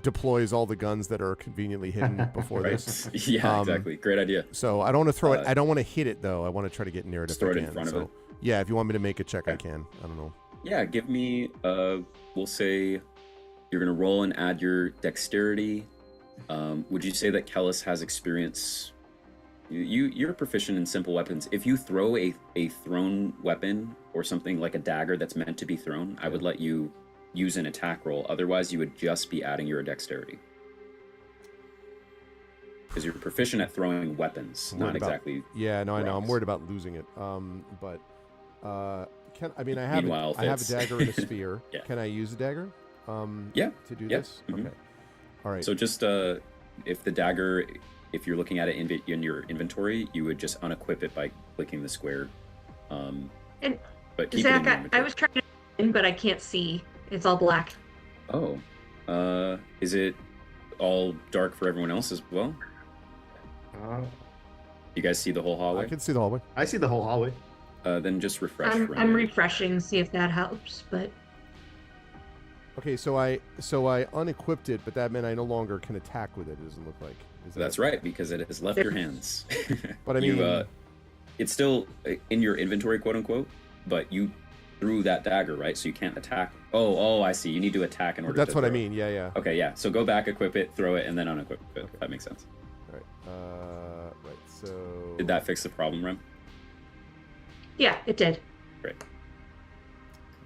deploys all the guns that are conveniently hidden before Right. this. Yeah, exactly. Great idea. So I don't want to throw it. I don't want to hit it though. I want to try to get near it if throw I it can. in front of it. Yeah, if you want me to make a check, I Okay. can. I don't know. Yeah, give me, we'll say you're going to roll and add your dexterity. Would you say that Kellis has experience You're proficient in simple weapons. If you throw a thrown weapon or something like a dagger that's meant to be thrown, I would let you use an attack roll. Otherwise, you would just be adding your dexterity. Because you're proficient at throwing weapons, not exactly. Yeah, no, I know. I'm rocks. worried about losing it. But I have Meanwhile, I have a Fitz. dagger and a spear. Yeah. Can I use a dagger? Yeah. To do Yeah. this? Mhm. Okay. All right. So just if the dagger, if you're looking at it in your inventory, you would just unequip it by clicking the square. And But keep it in Zach, your I inventory. was trying to in, but I can't see. It's all black. Oh, is it all dark for everyone else as well? You guys see the whole I hallway? can see the hallway. I see the whole hallway. Then just refresh. I'm Ryan. refreshing, see if that helps. But Okay, so I unequipped it, but that meant I no longer can attack with it. It doesn't look like. Is that That's right, because it has left your hands. But I mean, it's still in your inventory, quote unquote, but you threw that dagger, right? So you can't attack. Oh, I see. You need to attack in order. That's to what I throw. mean. Yeah, yeah. Okay, yeah. So go back, equip it, throw it, and then unequip it. Okay. That makes sense. All right. Right. So. Did that fix the problem, Rem? yeah, it did. Great.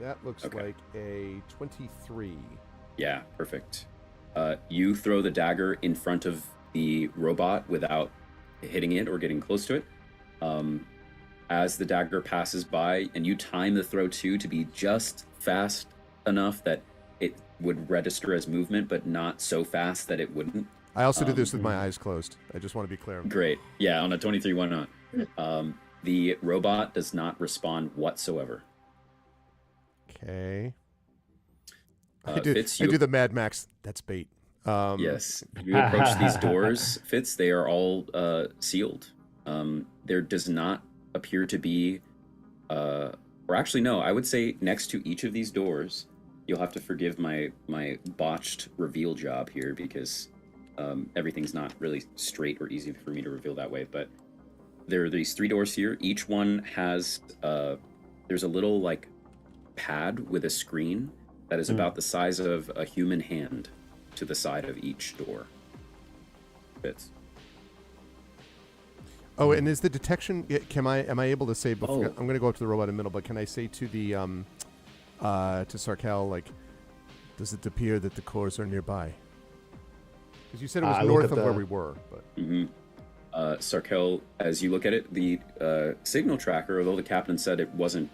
That looks Okay. like a 23. Yeah, perfect. You throw the dagger in front of the robot without hitting it or getting close to it. As the dagger passes by, and you time the throw too to be just fast enough that it would register as movement, but not so fast that it wouldn't. I also did this with my eyes closed. I just want to be clear. Great. Yeah, on a 23, why not? The robot does not respond whatsoever. Okay. Fitz, I do the Mad Max. That's bait. Yes. You approach these doors, Fitz, they are all sealed. There does not appear to be, or actually, no, I would say next to each of these doors, you'll have to forgive my botched reveal job here because everything's not really straight or easy for me to reveal that way. But there are these 3 doors here. Each one has, there's a little like pad with a screen that is about the size of a human hand to the side of each door. Fits. Oh, and is the detection? Am I able to say before? Oh. I'm going to go up to the robot in the middle, but can I say to the to Sarkel, like, does it appear that the cores are nearby? Because you said it was I look north at of where the- we were, but Sarkel, as you look at it, the signal tracker, although the captain said it wasn't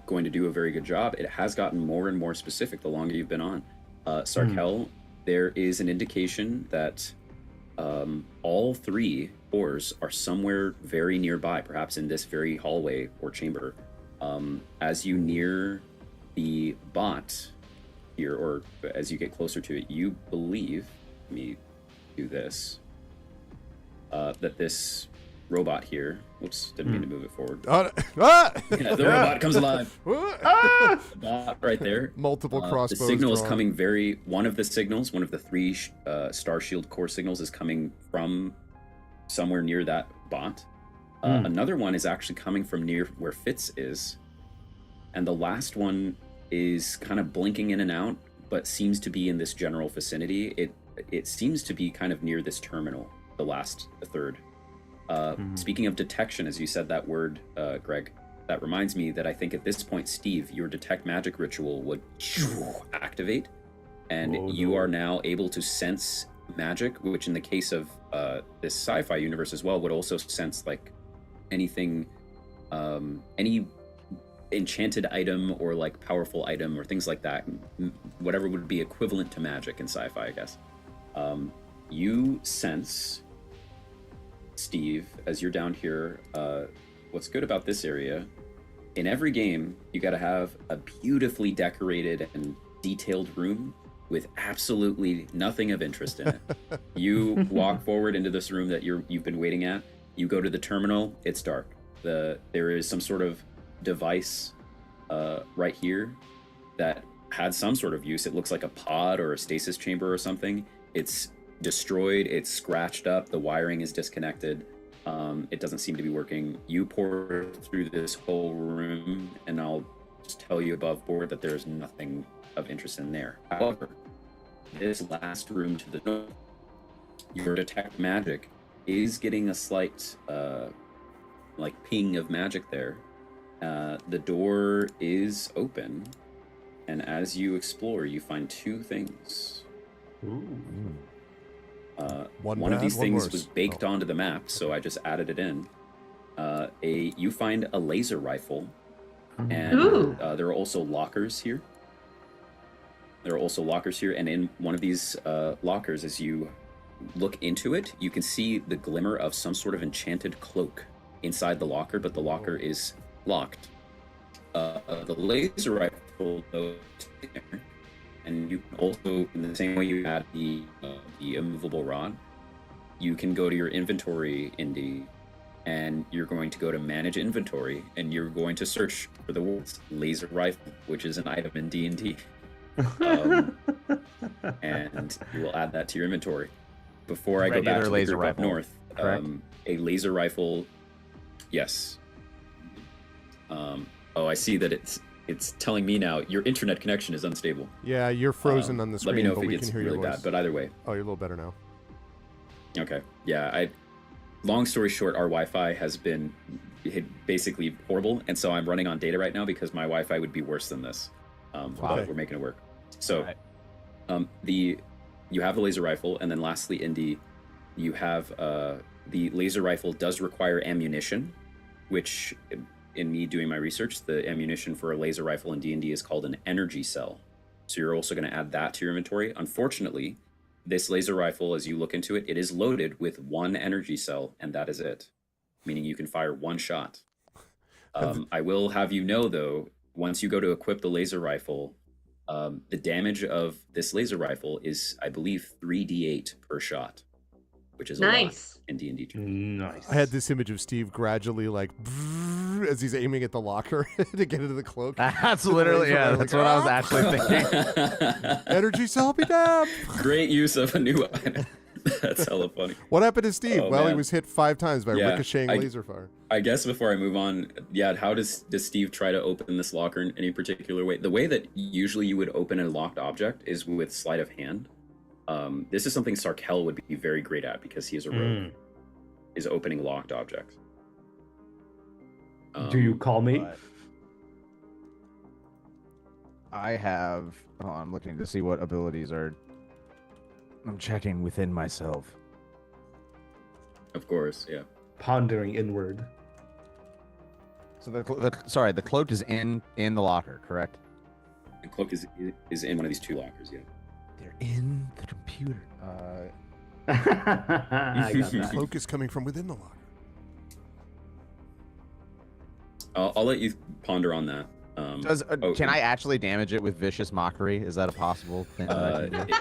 going to do a very good job, it has gotten more and more specific the longer you've been on. Sarkel, there is an indication that all 3 cores are somewhere very nearby, perhaps in this very hallway or chamber. As you near the bot here, or as you get closer to it, you believe, let me do this, that this robot here, whoops, didn't mean to move it forward. Yeah, the robot comes alive. The bot right there. Multiple crossbows. The signal is drawn. coming one of the 3 Star Shield core signals is coming from somewhere near that bot. Another one is actually coming from near where Fitz is. And the last one is kind of blinking in and out, but seems to be in this general vicinity. It seems to be kind of near this terminal, the third. Speaking of detection, as you said that word, Greg, that reminds me that I think at this point, Steve, your detect magic ritual would activate, and you are now able to sense magic, which in the case of this sci-fi universe as well, would also sense like anything, any enchanted item or like powerful item or things like that, whatever would be equivalent to magic in sci-fi, I guess. You sense, Steve, as you're down here, what's good about this area, in every game, you got to have a beautifully decorated and detailed room with absolutely nothing of interest in it. You walk forward into this room that you've been waiting at. You go to the terminal. It's dark. There is some sort of device right here that had some sort of use. It looks like a pod or a stasis chamber or something. It's destroyed. It's scratched up. The wiring is disconnected. It doesn't seem to be working. You pour through this whole room, and I'll just tell you above board that there's nothing of interest in there. However, this last room to the north, your detect magic is getting a slight like ping of magic there. The door is open, and as you explore, you find two things. Ooh. One One of bad, these one things worse. was baked Oh. onto the map, so I just added it in. You find a laser rifle, and Ooh. there are also lockers here. And in one of these lockers, as you look into it, you can see the glimmer of some sort of enchanted cloak inside the locker, but the locker is locked. The laser rifle, though, is there, and you can also, in the same way you had the immovable rod, you can go to your inventory, Indy, and you're going to go to manage inventory, and you're going to search for the words laser rifle, which is an item in D&D. And you will add that to your inventory. Before I go back Regular to the laser group up rifle, north, correct? a laser rifle, yes. Oh, I see that it's telling me now your internet connection is unstable. Yeah, you're frozen on the screen, Let me know but if it we gets can hear really your voice. bad, but either way. Oh, you're a little better now. Okay. Yeah, long story short, our Wi-Fi has been basically horrible, and so I'm running on data right now because my Wi-Fi would be worse than this. But we're making it work. So, you have the laser rifle, and then lastly, Indy, you have the laser rifle does require ammunition, which, in me doing my research, the ammunition for a laser rifle in D&D is called an energy cell. So you're also going to add that to your inventory. Unfortunately, this laser rifle, as you look into it, it is loaded with one energy cell, and that is it, meaning you can fire one shot. I will have you know, though, once you go to equip the laser rifle, the damage of this laser rifle is, I believe, 3d8 per shot, which is a lot Nice. in D&D terms. Nice. I had this image of Steve gradually like as he's aiming at the locker to get into the cloak. That's literally, yeah, that's what I was actually thinking. Energy cell be damned. Great use of a new item. That's hella funny. What happened to Steve? Oh, Well, he man. was hit 5 times by Yeah, ricocheting laser fire. I guess before I move on, yeah, how does Steve try to open this locker in any particular way? The way that usually you would open a locked object is with sleight of hand. This is something Sarkel would be very great at because he is a rogue, is opening locked objects. Do you call me? But I have. Oh, I'm looking to see what abilities are. I'm checking within myself. Of course, yeah. Pondering inward. So the cloak is in the locker, correct? The cloak is in one of these two lockers, yeah. They're in the computer. I got that. Cloak is coming from within the locker. I'll let you ponder on that. Can I actually damage it with vicious mockery? Is that a possible thing? That I can do?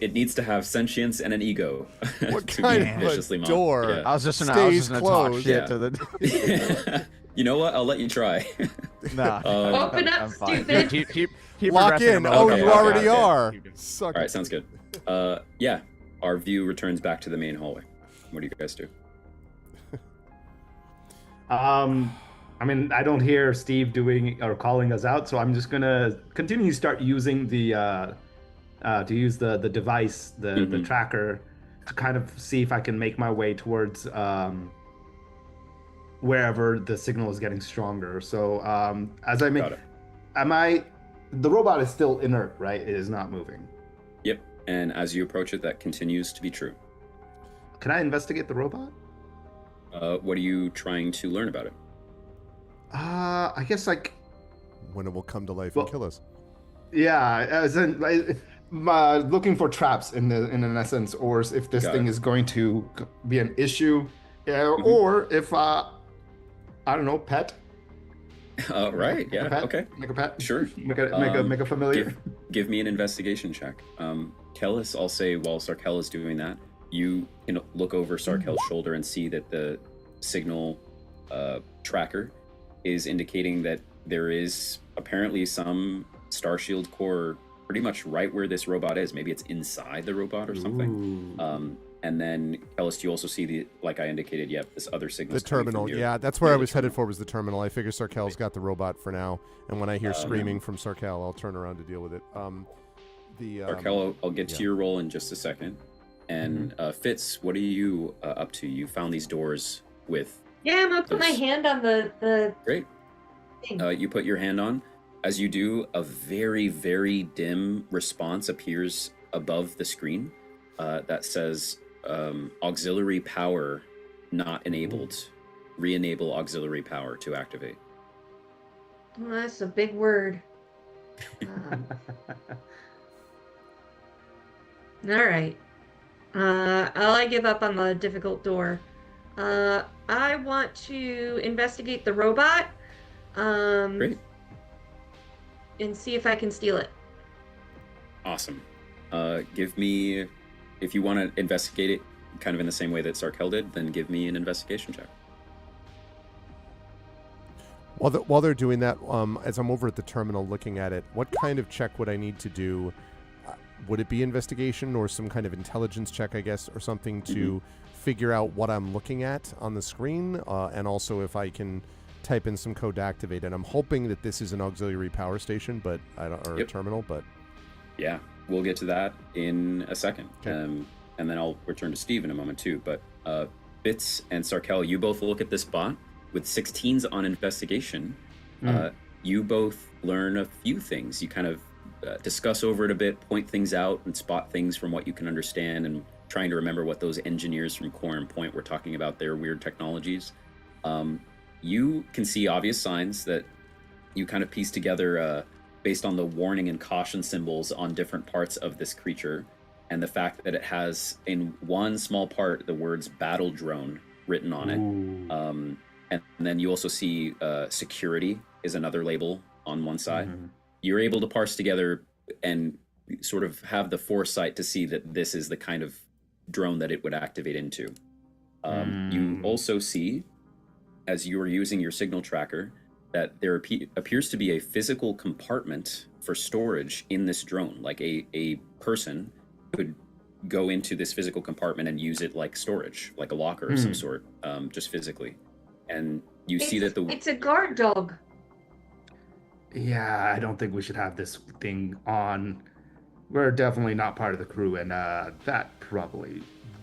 it needs to have sentience and an ego. What to kind be of viciously a mocked. door? Yeah. I was just gonna Stays talk closed. shit Yeah. to the. You know what? I'll let you try. Nah. Open up, I'm fine. stupid. Keep Lock progressing in. on my Oh, Okay, you okay, already okay. are. Keep doing- Suck All right, it. sounds good. Yeah, our view returns back to the main hallway. What do you guys do? I mean, I don't hear Steve doing or calling us out, so I'm just gonna continue to start using the device, the tracker, to kind of see if I can make my way towards wherever the signal is getting stronger. So as I make, Got it. the robot is still inert, right? It is not moving. Yep. And as you approach it, that continues to be true. Can I investigate the robot? What are you trying to learn about it? I guess like, When it will come to life Well- and kill us. yeah, as in looking for traps in an essence, or if this Got thing it. is going to be an issue, or if I don't know, pet. Right. Yeah. Pet? Okay. Make a pet. Sure. Make a familiar. Give me an investigation check. Kellis, I'll say while Sarkel is doing that, you can look over Sarkel's shoulder and see that the signal tracker is indicating that there is apparently some Starshield core pretty much right where this robot is. Maybe it's inside the robot or something. Ooh. And then, Ellis, you also see the, like I indicated, this other signal. The terminal. Yeah, that's where I was headed for, was the terminal. I figure Sarkel's got the robot for now, and when I hear screaming from Sarkel, I'll turn around to deal with it. Sarkel, I'll get to your role in just a second. And Fitz, what are you up to? You found these doors with. Yeah, I'm gonna put my hand on the Great. thing. You put your hand on. As you do, a very, very dim response appears above the screen that says auxiliary power not enabled. Re-enable auxiliary power to activate. Well, that's a big word. All right. I give up on the difficult door. I want to investigate the robot. Great. And see if I can steal it. Awesome. Give me, if you want to investigate it kind of in the same way that Sarkel did, then give me an investigation check. While they're doing that, as I'm over at the terminal looking at it, what kind of check would I need to do? Would it be investigation or some kind of intelligence check, I guess, or something to figure out what I'm looking at on the screen, and also if I can type in some code to activate it? I'm hoping that this is an auxiliary power station, but or a terminal, but yeah, we'll get to that in a second. Okay. And then I'll return to Steve in a moment too. But Fitz and Sarkel, you both look at this bot with 16s on investigation. You both learn a few things. You kind of discuss over it a bit, point things out, and spot things from what you can understand, and trying to remember what those engineers from Core and Point were talking about, their weird technologies. You can see obvious signs that you kind of piece together based on the warning and caution symbols on different parts of this creature, and the fact that it has in one small part the words battle drone written on it. And then you also see security is another label on one side. You're able to parse together and sort of have the foresight to see that this is the kind of drone that it would activate into. You also see, as you are using your signal tracker, that there appears to be a physical compartment for storage in this drone. Like a person could go into this physical compartment and use it like storage, like a locker of some sort, just physically. And you see that it's a guard dog. Yeah, I don't think we should have this thing on. We're definitely not part of the crew, and that probably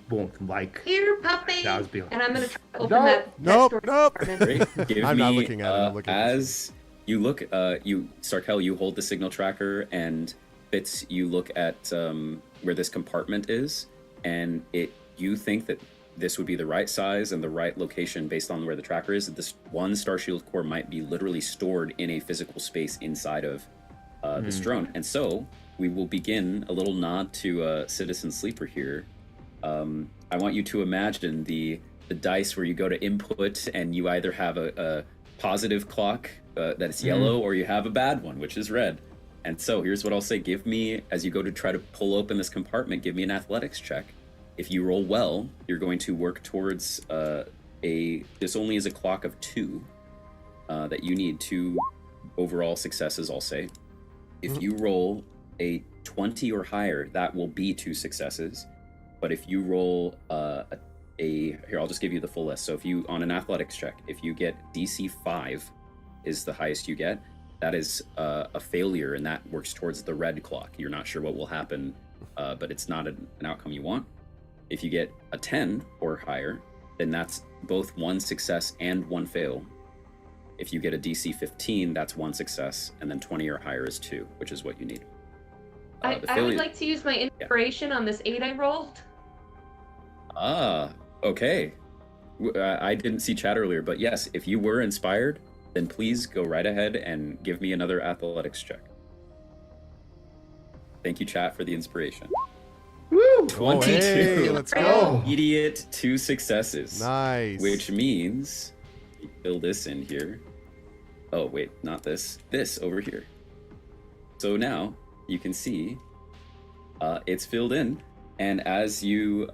won't like. Here, puppy. That was being- And I'm gonna try to open that Nope, storage nope. compartment. Great. Give I'm me, not looking at it, I'm looking at as you look, Sarkel, you hold the signal tracker, and Fitz, you look at where this compartment is, and you think that this would be the right size and the right location based on where the tracker is. This one Starshield core might be literally stored in a physical space inside of this drone. And so we will begin a little nod to Citizen Sleeper here. I want you to imagine the dice where you go to input and you either have a positive clock that's yellow or you have a bad one, which is red. And so here's what I'll say. Give me, as you go to try to pull open this compartment, give me an athletics check. If you roll well, you're going to work towards this only is a clock of 2 that you need 2 overall successes, I'll say. If you roll a 20 or higher, that will be 2 successes. But if you roll here, I'll just give you the full list. So if you, on an athletics check, if you get DC 5 is the highest you get, that is a failure, and that works towards the red clock. You're not sure what will happen, but it's not an outcome you want. If you get a 10 or higher, then that's both 1 success and 1 fail. If you get a DC 15, that's 1 success, and then 20 or higher is 2, which is what you need. I would like to use my inspiration on this 8 I rolled. Okay. I didn't see chat earlier, but yes, if you were inspired, then please go right ahead and give me another athletics check. Thank you, chat, for the inspiration. Woo! 22. Hey, let's go. Immediate 2 successes. Nice. Which means, fill this in here. Oh, wait, not this. This over here. So now you can see it's filled in. And as you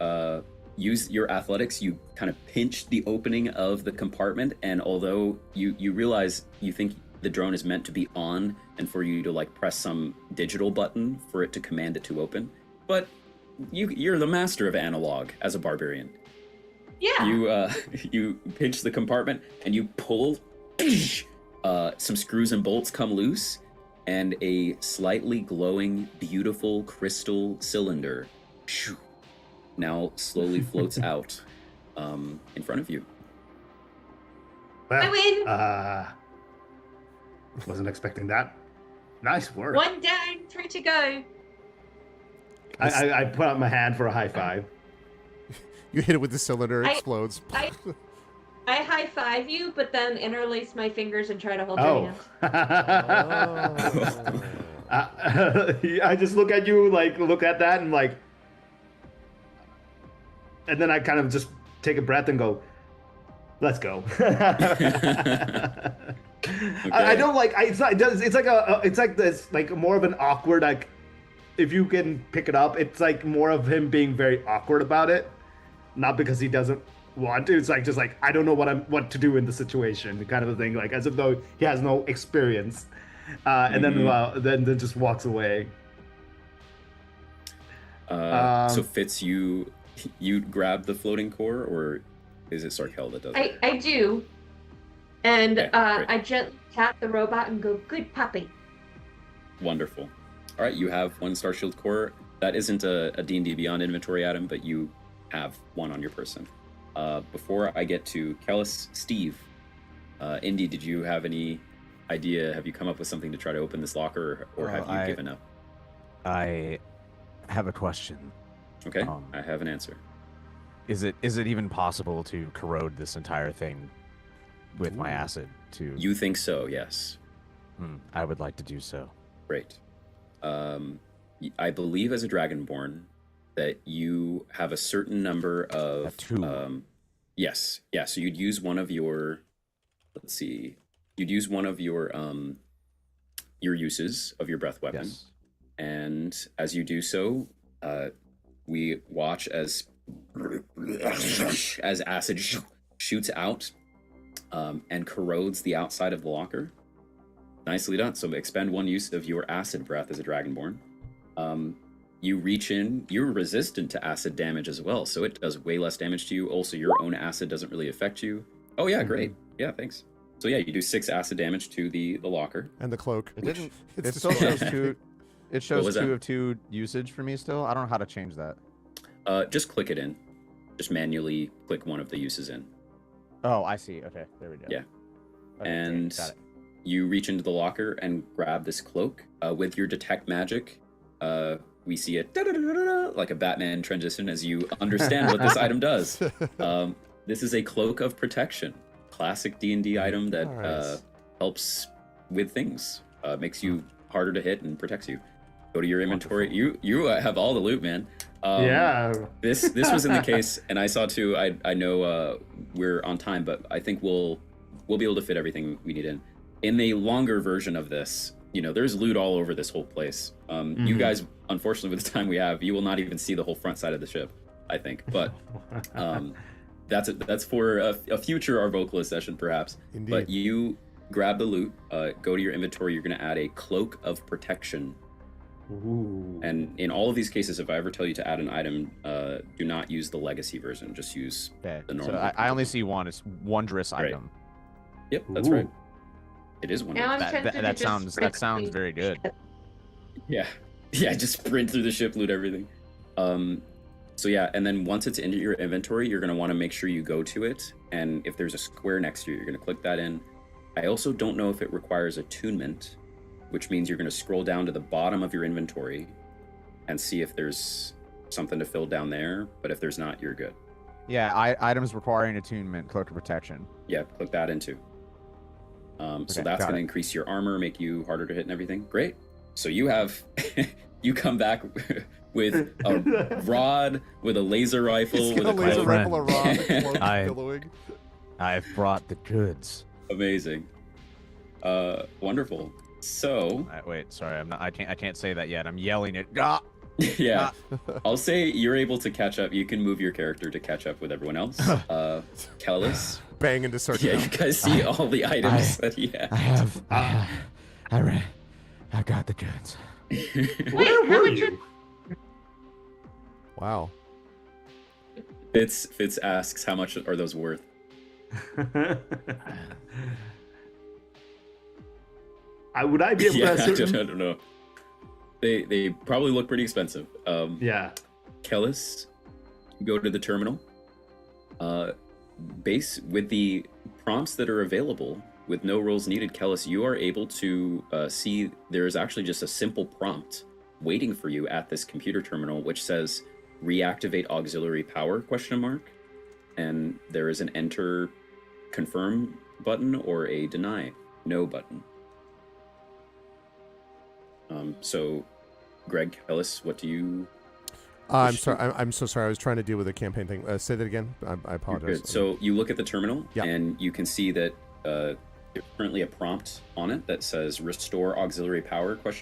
use your athletics, you kind of pinch the opening of the compartment. And although you realize you think the drone is meant to be on and for you to like press some digital button for it to command it to open, but you're the master of analog as a barbarian. Yeah. You pinch the compartment and you pull. Some screws and bolts come loose, and a slightly glowing, beautiful crystal cylinder now slowly floats out in front of you. Well, I win. Wasn't expecting that. Nice work. 1 down, 3 to go. I put out my hand for a high five. You hit it with the cylinder, it explodes. I high five you, but then interlace my fingers and try to hold your Oh. hand. I just look at you, like, look at that, and like, and then I kind of just take a breath and go, let's go. I don't like, it's not, it's like it's like this, like more of an awkward, like, if you can pick it up, it's like more of him being very awkward about it. Not because he doesn't want to, it's like, just like, I don't know what to do in the situation, kind of a thing, like as if though he has no experience. And then just walks away. So Fitz, you grab the floating core, or is it Sarkel that does it? I do. And Okay, great. I gently tap the robot and go, good puppy. Wonderful. All right, you have 1 Star Shield core. That isn't a D&D Beyond inventory item, but you have 1 on your person. Before I get to Kellis, Steve, Indy, did you have any idea? Have you come up with something to try to open this locker, or have you given up? I have a question. Okay, I have an answer. Is it even possible to corrode this entire thing with my acid? You think so? Yes. I would like to do so. Great. I believe as a Dragonborn that you have a certain number of yes. Yeah, so you'd use one of your, let's see, you'd use one of your uses of your breath weapon. Yes. And as you do so, we watch as acid shoots out and corrodes the outside of the locker. Nicely done. So expend 1 use of your acid breath as a Dragonborn. You reach in, you're resistant to acid damage as well, so it does way less damage to you. Also, your own acid doesn't really affect you. Oh yeah, great. Yeah, thanks. So yeah, you do 6 acid damage to the locker. And the cloak. It didn't. It's It still shows 2. It shows was 2 that? of 2 usage for me still. I don't know how to change that. Just click it in. Just manually click one of the uses in. Oh, I see. Okay, there we go. Yeah. Okay, And got it. you reach into the locker and grab this cloak. With your detect magic, we see it like a Batman transition as you understand what this item does. This is a cloak of protection, classic D&D item that Nice. helps with things, makes you harder to hit and protects you. Go to your inventory. You have all the loot, man. Yeah. This was in the case, and I saw too. I know we're on time, but I think we'll be able to fit everything we need in. In the longer version of this, there's loot all over this whole place. You guys, unfortunately, with the time we have, you will not even see the whole front side of the ship, I think. But that's for a future Our Vocalist session, perhaps. Indeed. But you grab the loot, go to your inventory. You're going to add a Cloak of Protection. Ooh. And in all of these cases, if I ever tell you to add an item, do not use the legacy version. Just use Okay. the So normal. I only see one. It's wondrous Right. item. Yep, that's Ooh. right. It is one. Now I'm That, tempted to that just sounds sprint that sounds through very the good. ship. Yeah, just sprint through the ship, loot everything. So yeah, and then once it's into your inventory, you're gonna want to make sure you go to it, and if there's a square next to you, you're gonna click that in. I also don't know if it requires attunement, which means you're gonna scroll down to the bottom of your inventory and see if there's something to fill down there, but if there's not, you're good. Yeah, items requiring attunement, cloak of protection. Yeah, click that into. So Okay, that's got going to it. increase your armor, make you harder to hit and everything. Great. So you have, you come back with a rod, with a laser rifle, He's with got a a laser cloak. rifle, a rod, a cloak, I- billowing. I've brought the goods. Amazing. Wonderful. So, Wait, sorry, I'm not. I can't say that yet. I'm yelling it. Ah! yeah, I'll say you're able to catch up. You can move your character to catch up with everyone else. Kellis. Bang into Sarkel. Yeah, you guys see all the items that he has. I got the goods. Where how were much you? Wow. Fitz asks, how much are those worth? Would I be able Yeah, to I ascertain? don't know. They probably look pretty expensive. Yeah. Kellis, go to the terminal. Base with the prompts that are available, with no rolls needed, Kellis, you are able to see there is actually just a simple prompt waiting for you at this computer terminal, which says reactivate auxiliary power ? And there is an enter confirm button or a deny no button. So, Greg, Kellis, what do you? I'm sorry. I'm so sorry. I was trying to deal with a campaign thing. Say that again. I apologize. Good. So you look at the terminal, Yeah. and you can see that there's currently a prompt on it that says "Restore auxiliary power?" Okay.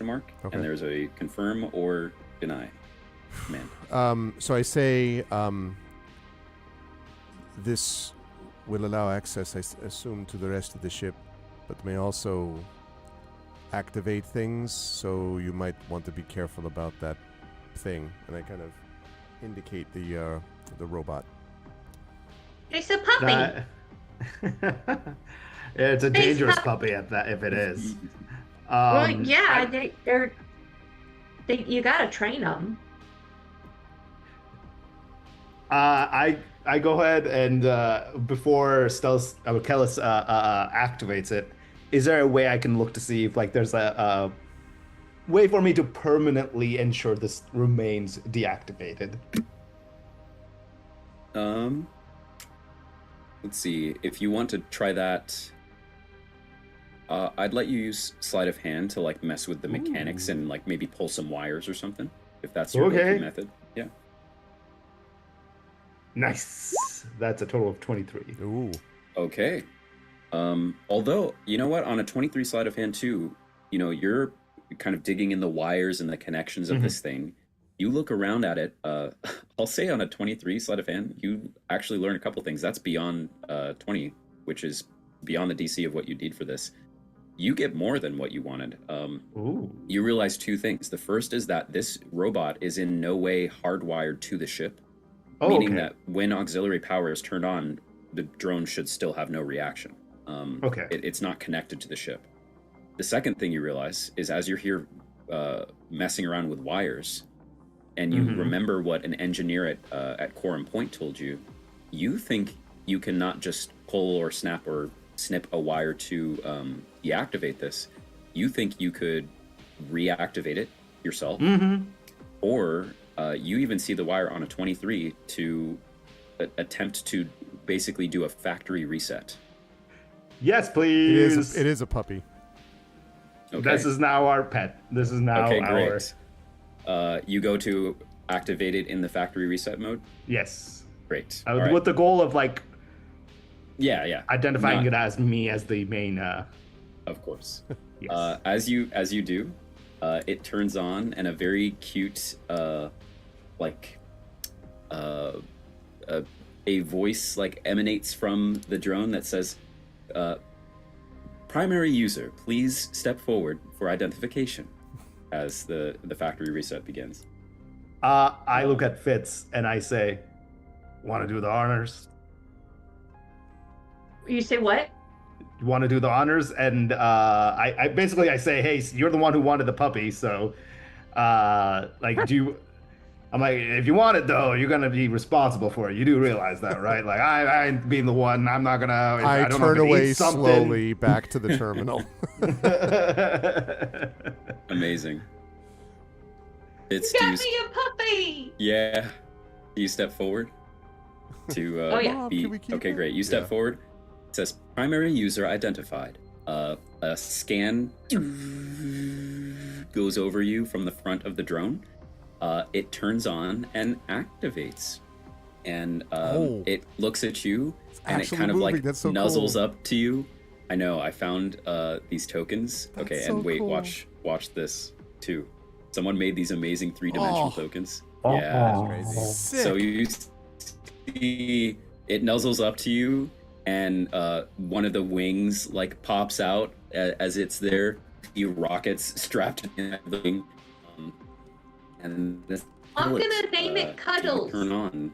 And there's a confirm or deny command. So I say this will allow access, I assume, to the rest of the ship, but may also activate things. So you might want to be careful about that thing. And I kind of indicate the robot. It's a puppy. Yeah, it's a dangerous not- puppy at that if it is. Well, yeah, you gotta train them. I go ahead and before Kellis activates it, is there a way I can look to see if like there's a way for me to permanently ensure this remains deactivated? Let's see. If you want to try that, I'd let you use sleight of hand to like mess with the mechanics and like maybe pull some wires or something. If that's your go-to method. Yeah. Nice. That's a total of 23. Ooh. Okay. Although, you know what? On a 23 sleight of hand too, you know, you're kind of digging in the wires and the connections of this thing. You look around at it, I'll say on a 23 sleight of hand, you actually learn a couple things. That's beyond 20, which is beyond the DC of what you need for this. You get more than what you wanted. You realize two things. The first is that this robot is in no way hardwired to the ship, meaning that when auxiliary power is turned on, the drone should still have no reaction. It's not connected to the ship. The second thing you realize is as you're here messing around with wires, and you remember what an engineer at Quorum Point told you, you think you can not just pull or snap or snip a wire to deactivate this. You think you could reactivate it yourself, or you even see the wire on a 23 to attempt to basically do a factory reset. Yes, please. It is a puppy. Okay. This is now our pet. This is now great. You go to activate it in the factory reset mode? Yes. Great. With the goal of like identifying Not- it as me as the main Of course. yes. As you do, it turns on, and a very cute a voice like emanates from the drone that says, primary user, please step forward for identification, as the factory reset begins. I look at Fitz and I say, want to do the honors? You say what? You want to do the honors? And I basically I say, hey, you're the one who wanted the puppy, so do you? I'm like, if you want it though, you're gonna be responsible for it. You do realize that, right? Like I ain't being the one. I'm not gonna. I don't know turn if it away eats something. slowly back to the terminal. Amazing. It's You got me a puppy! Yeah. Do you step forward to Oh, yeah. Bob, be can we keep okay? it? Great. You step Yeah. forward. It says primary user identified. A scan goes over you from the front of the drone. It turns on and activates, and it looks at you, and it actually kind of like moving. That's so nuzzles cool. up to you. I know. I found these tokens. That's Okay, so and wait, cool. watch this too. Someone made these amazing 3-dimensional tokens. Oh. Yeah. Crazy. Sick. So you see it nuzzles up to you, and one of the wings like pops out as it's there. You rockets strapped in the wing, and this. I'm pellet, gonna name it Cuddles. Turn on.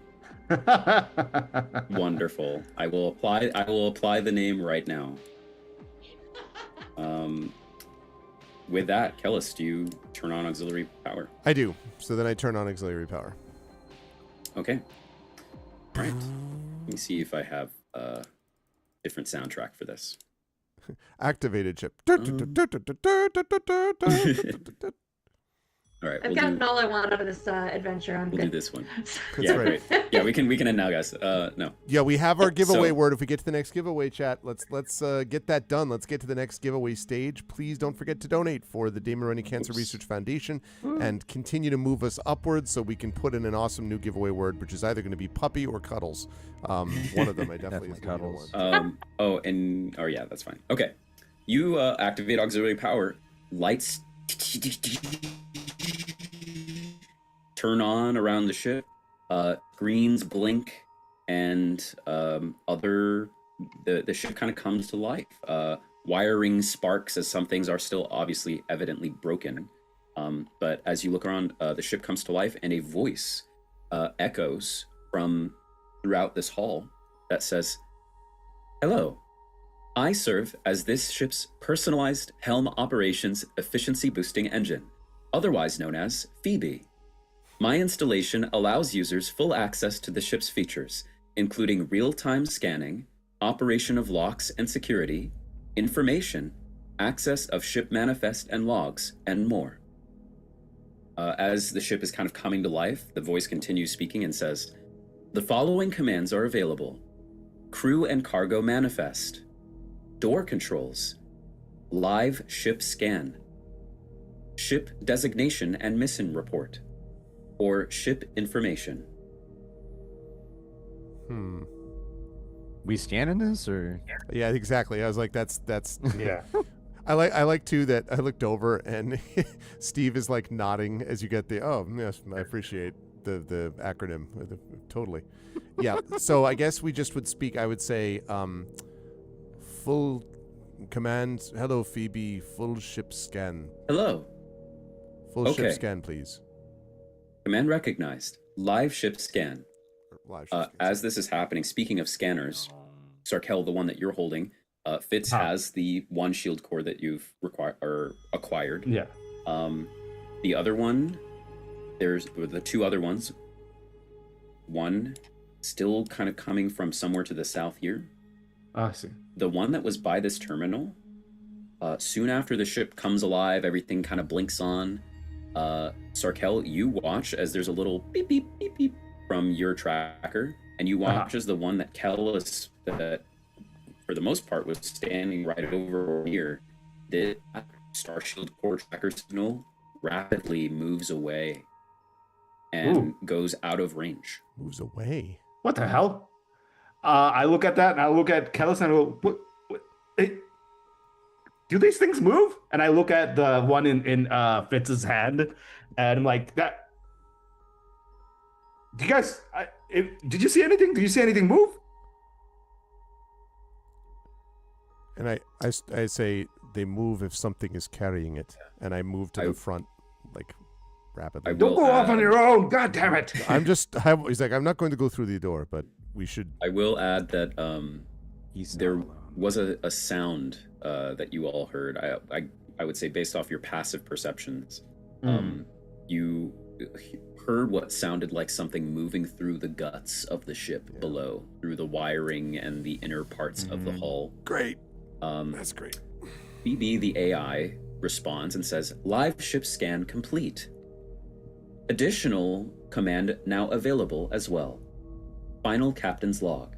Wonderful. I will apply the name right now. With that, Kellis, do you turn on auxiliary power? I do. So then I turn on auxiliary power. Okay. All right. Let me see if I have a different soundtrack for this. Activated ship. All right, I've gotten all I want out of this adventure. I'm we'll good. do this one. That's Yeah, right. great. Yeah, we can end now, guys. No. Yeah, we have our giveaway So- word. If we get to the next giveaway, chat, let's get that done. Let's get to the next giveaway stage. Please don't forget to donate for the Damon Runyon Cancer Research Foundation and continue to move us upwards so we can put in an awesome new giveaway word, which is either going to be puppy or cuddles. One of them, I definitely is gonna be the Cuddles. one. Yeah, that's fine. Okay. You activate auxiliary power. Lights turn on around the ship. Greens blink, and the ship kind of comes to life. Wiring sparks as some things are still obviously evidently broken. But as you look around, the ship comes to life, and a voice echoes from throughout this hall that says, "Hello. I serve as this ship's personalized helm operations efficiency boosting engine, otherwise known as Phoebe. My installation allows users full access to the ship's features, including real-time scanning, operation of locks and security, information, access of ship manifest and logs, and more." As the ship is kind of coming to life, the voice continues speaking and says, "The following commands are available: crew and cargo manifest, door controls, live ship scan, ship designation and mission report, or ship information." We scanning this or? Yeah, exactly. I was like, that's Yeah. I like too that I looked over and Steve is like nodding as you get the yes, I appreciate the acronym. Totally. Yeah. So I guess we just would speak, I would say full command, hello Phoebe, full ship scan. Hello. Full ship Okay. scan, please. Command recognized. Live ship scan. Live ship scan. As this is happening, speaking of scanners, Sarkel, the one that you're holding, Fitz has the one shield core that you've acquired. Yeah. The other one, there's the two other ones. One still kind of coming from somewhere to the south here. I see. The one that was by this terminal, soon after the ship comes alive, everything kind of blinks on. Sarkel, you watch as there's a little beep, beep, beep, beep from your tracker, and you watch as the one that Kellis, that for the most part was standing right over here, the Starshield core tracker signal rapidly moves away and goes out of range. Moves away. What the hell? I look at that and I look at Kellis and I go, what, do these things move? And I look at the one in Fitz's hand and I'm like, that. Do you guys, did you see anything? Did you see anything move? And I say they move if something is carrying it, and I move to the front, like rapidly. Don't go off on your own. God damn it. He's like, I'm not going to go through the door, but we should. I will add that there was a sound that you all heard. I would say based off your passive perceptions, you heard what sounded like something moving through the guts of the ship below, through the wiring and the inner parts of the hull. Great. That's great. BB, the AI, responds and says, "Live ship scan complete. Additional command now available as well. Final captain's log."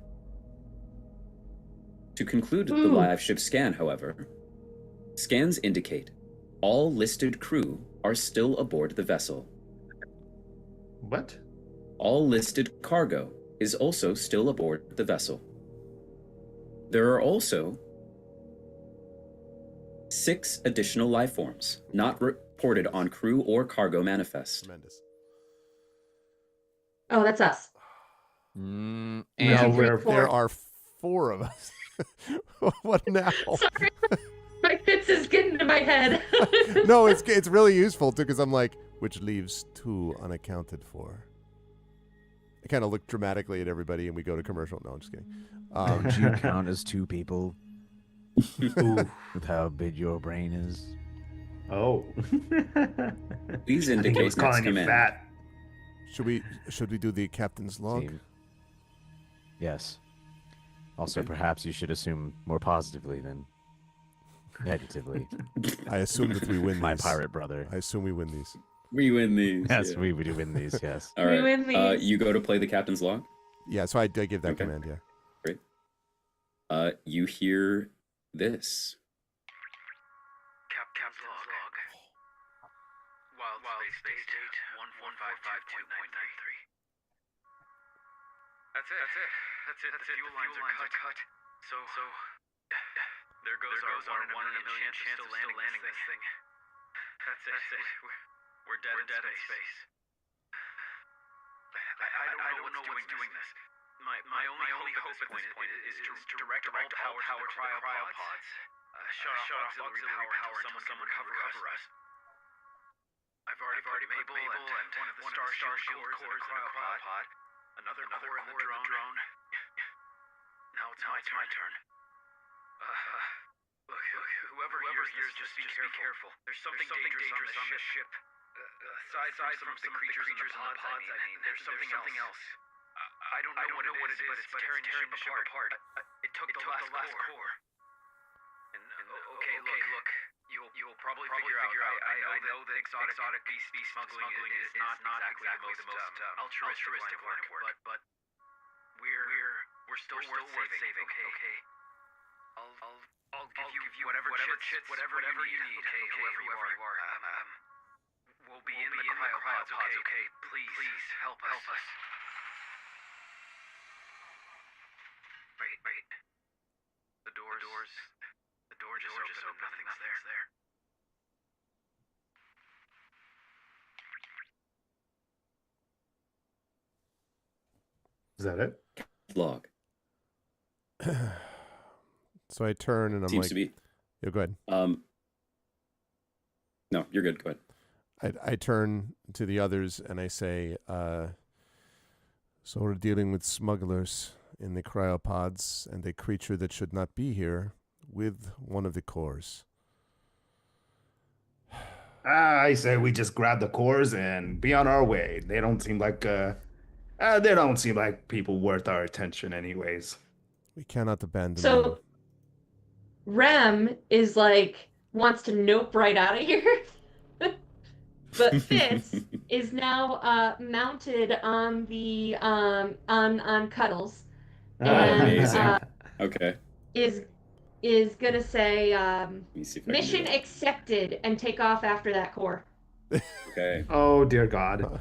To conclude the live ship scan, however, scans indicate all listed crew are still aboard the vessel. What? All listed cargo is also still aboard the vessel. There are also 6 additional life forms not reported on crew or cargo manifest. Tremendous. Oh, that's us. And There are 4 of us. What now? Sorry, my Fitz is getting to my head. No, it's really useful too, because I'm like, which leaves 2 unaccounted for. I kind of look dramatically at everybody, and we go to commercial. No, I'm just kidding. Don't you count as 2 people with how big your brain is? Oh. Please I think it indicate was next calling you command. fat. Should we do the captain's log? Team. Yes. Also, Okay. perhaps you should assume more positively than negatively. I assume that we win My these. pirate brother. I assume we win these. We win these. Yes, yeah. we do win these. Yes. All We right. win these. You go to play the captain's log. Yeah, so I give that Okay. command, yeah. Great. You hear this. Captain's log. Wild space date 1155.93. That's it. The fuel lines are cut. So there goes our 1 in a million chance of still landing this thing. That's it. We're dead in space. I don't know what's doing this. My only hope at this point is to direct all power to the cryopods. Shut off auxiliary power until someone can recover us. I've already put Mabel and one of the star shield cores in a cryopod. Another core in the drone. Now it's my turn. Look, whoever hears, just be careful. There's something dangerous on this ship. Aside from some of the creatures in the pods, I mean, there's something else. I don't know what it is, but it's tearing the ship apart. It took the last core. And okay, look. You'll probably figure out. I know that exotic beast smuggling is not exactly the most altruistic work, but we're still worth saving. Okay. I'll give you whatever chits, whatever you need. Okay, whoever you are. We'll be in the cryopods. Okay, please help us. Wait. The door just opened. Nothing's there. Is that it? Log. So I turn and I'm Seems like, to be. yeah, go ahead. No, you're good. Go ahead. I turn to the others and I say, so we're dealing with smugglers in the cryopods and a creature that should not be here with one of the cores. I say we just grab the cores and be on our way. They don't seem like people worth our attention anyways. We cannot abandon them. So Rem is like wants to nope right out of here. But Fitz is now mounted on the on Cuddles. And Amazing. Okay. is gonna say Let me see if I can do mission that. accepted and take off after that core. Okay. Oh dear God.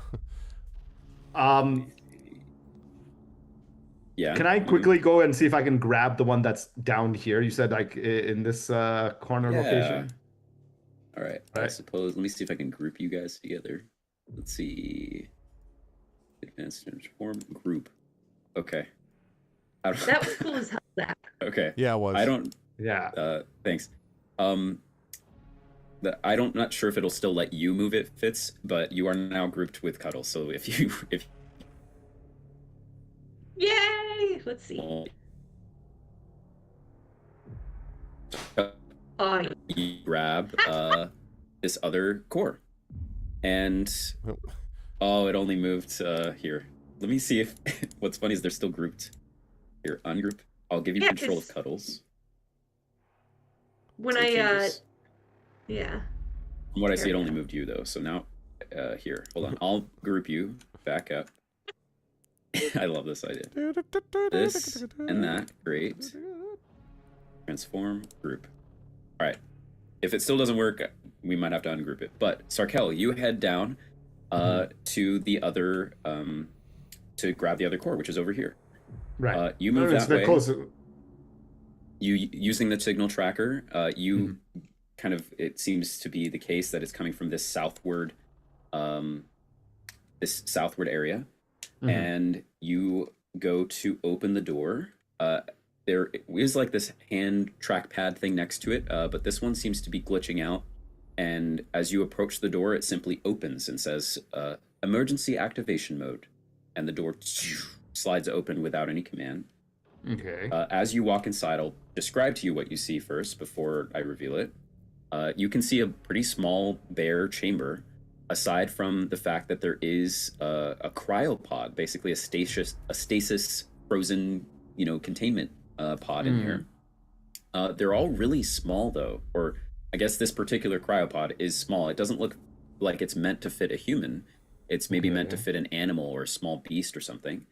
Yeah. Can I quickly go and see if I can grab the one that's down here? You said like in this corner location. All right. I suppose. Let me see if I can group you guys together. Let's see. Advanced transform group. Okay. That was cool as hell, Zach. Okay. Yeah, it was. I don't. Yeah. Thanks. Not sure if it'll still let you move it, Fitz, but you are now grouped with Cuddles. So if Yay! Let's see. You grab this other core, and it only moved here. Let me see if what's funny is they're still grouped. Here, ungroup. I'll give you control of Cuddles. When Some I changes. yeah. From what I see, There it we only go. moved you though. So now, here, hold on. I'll group you back up. I love this idea. This and that, great. Transform group. All right. If it still doesn't work, we might have to ungroup it. But Sarkel, you head down to the other to grab the other core, which is over here. Right. You move It's that way. close. You using the signal tracker. You kind of. It seems to be the case that it's coming from this southward area, and you go to open the door. There is like this hand trackpad thing next to it, but this one seems to be glitching out. And as you approach the door, it simply opens and says emergency activation mode, and the door slides open without any command. Okay. As you walk inside, I'll describe to you what you see first before I reveal it. You can see a pretty small, bare chamber, aside from the fact that there is a cryopod, basically a stasis frozen, containment pod in here. They're all really small though, or I guess this particular cryopod is small. It doesn't look like it's meant to fit a human. It's maybe meant to fit an animal or a small beast or something.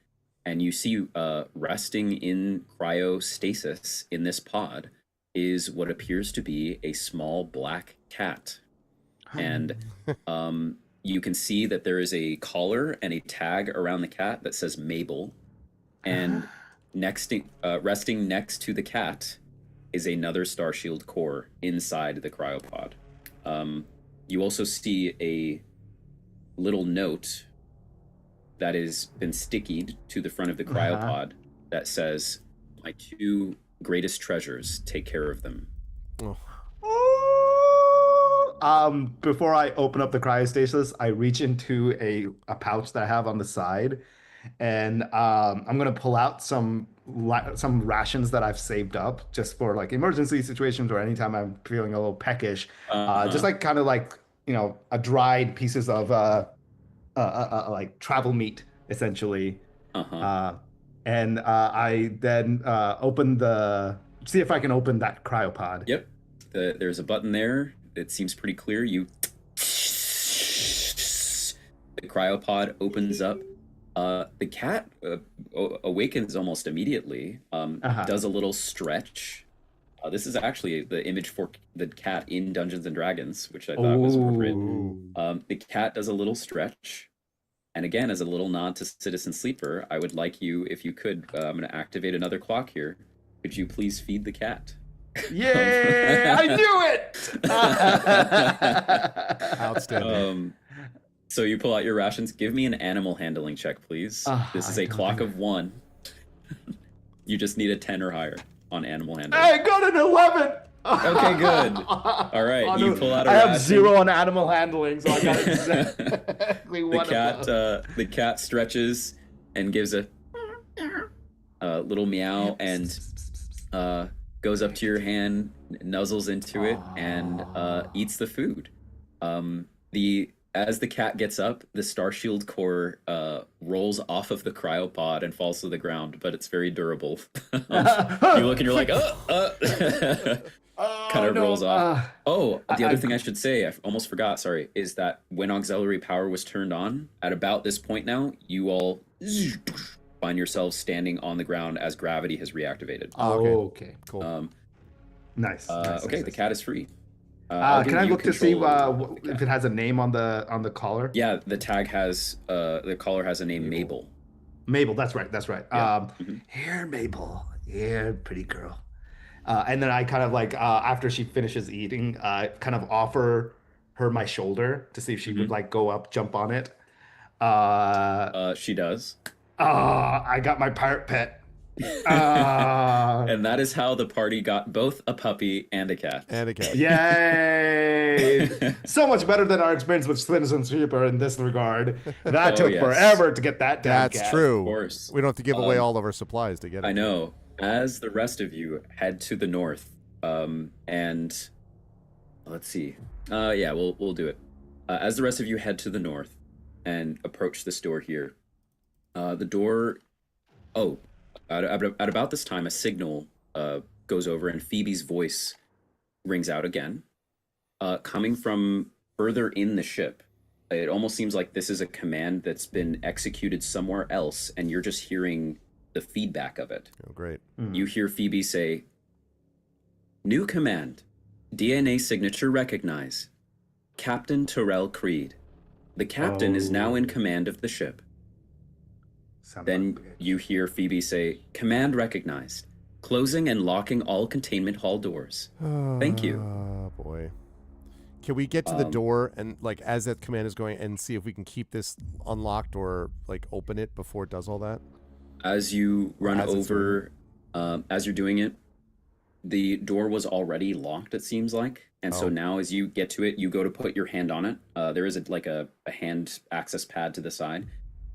And you see resting in cryostasis in this pod is what appears to be a small black cat. And you can see that there is a collar and a tag around the cat that says Mabel. And resting next to the cat is another Starshield core inside the cryopod. You also see a little note that has been stickied to the front of the cryopod that says, "My 2 greatest treasures, take care of them." Before I open up the cryostasis, I reach into a pouch that I have on the side, and I'm gonna pull out some rations that I've saved up just for like emergency situations or anytime I'm feeling a little peckish. Just like kind of like a dried pieces of like travel meat essentially. And I then see if I can open that cryopod. Yep. There's a button there. It seems pretty clear. The cryopod opens up. The cat awakens almost immediately. Does a little stretch. This is actually the image for the cat in Dungeons and Dragons, which I thought was appropriate. The cat does a little stretch. And again, as a little nod to Citizen Sleeper, I would like you, if you could, I'm going to activate another clock here. Could you please feed the cat? Yeah, I knew it! Outstanding. So you pull out your rations. Give me an animal handling check, please. This is a clock of 1. You just need a 10 or higher on animal handling. I got an 11! Okay, good. All right, you pull out a I ration. have 0 on animal handling, so I got exactly one. The cat stretches and gives a little meow and goes up to your hand, nuzzles into it, and eats the food. As the cat gets up, the Starshield core rolls off of the cryopod and falls to the ground, but it's very durable. You look and you're like, kind of rolls off. The other thing I should say, I almost forgot, sorry, is that when auxiliary power was turned on, at about this point now, you all find yourselves standing on the ground as gravity has reactivated. Okay. Cool. Nice. The cat is free. Can I look to see if it has a name on the collar? Yeah, the tag has the collar has a name, Mabel. Mabel, that's right. Yeah. Here, Mabel. Here, pretty girl. And then I kind of like after she finishes eating, kind of offer her my shoulder to see if she would like go up, jump on it. She does. I got my pirate pet. And that is how the party got both a puppy and a cat. Yay! So much better than our experience with Citizen Sleeper in this regard. That took forever to get that damn cat. That's true. Of course. We don't have to give away all of our supplies to get it. I know. As the rest of you head to the north, and let's see. We'll do it. As the rest of you head to the north and approach this door here, the door. At about this time, a signal goes over, and Phoebe's voice rings out again, coming from further in the ship. It almost seems like this is a command that's been executed somewhere else, and you're just hearing the feedback of it. Oh, great. You hear Phoebe say, "New command, DNA signature recognize. Captain Terrell Creed. The captain is now in command of the ship." Then you hear Phoebe say, "Command recognized. Closing and locking all containment hall doors. Thank you." Oh, boy. Can we get to the door and, like, as that command is going, and see if we can keep this unlocked or, like, open it before it does all that? As you run over, as you're doing it, the door was already locked, it seems like. And so now as you get to it, you go to put your hand on it. There is a hand access pad to the side.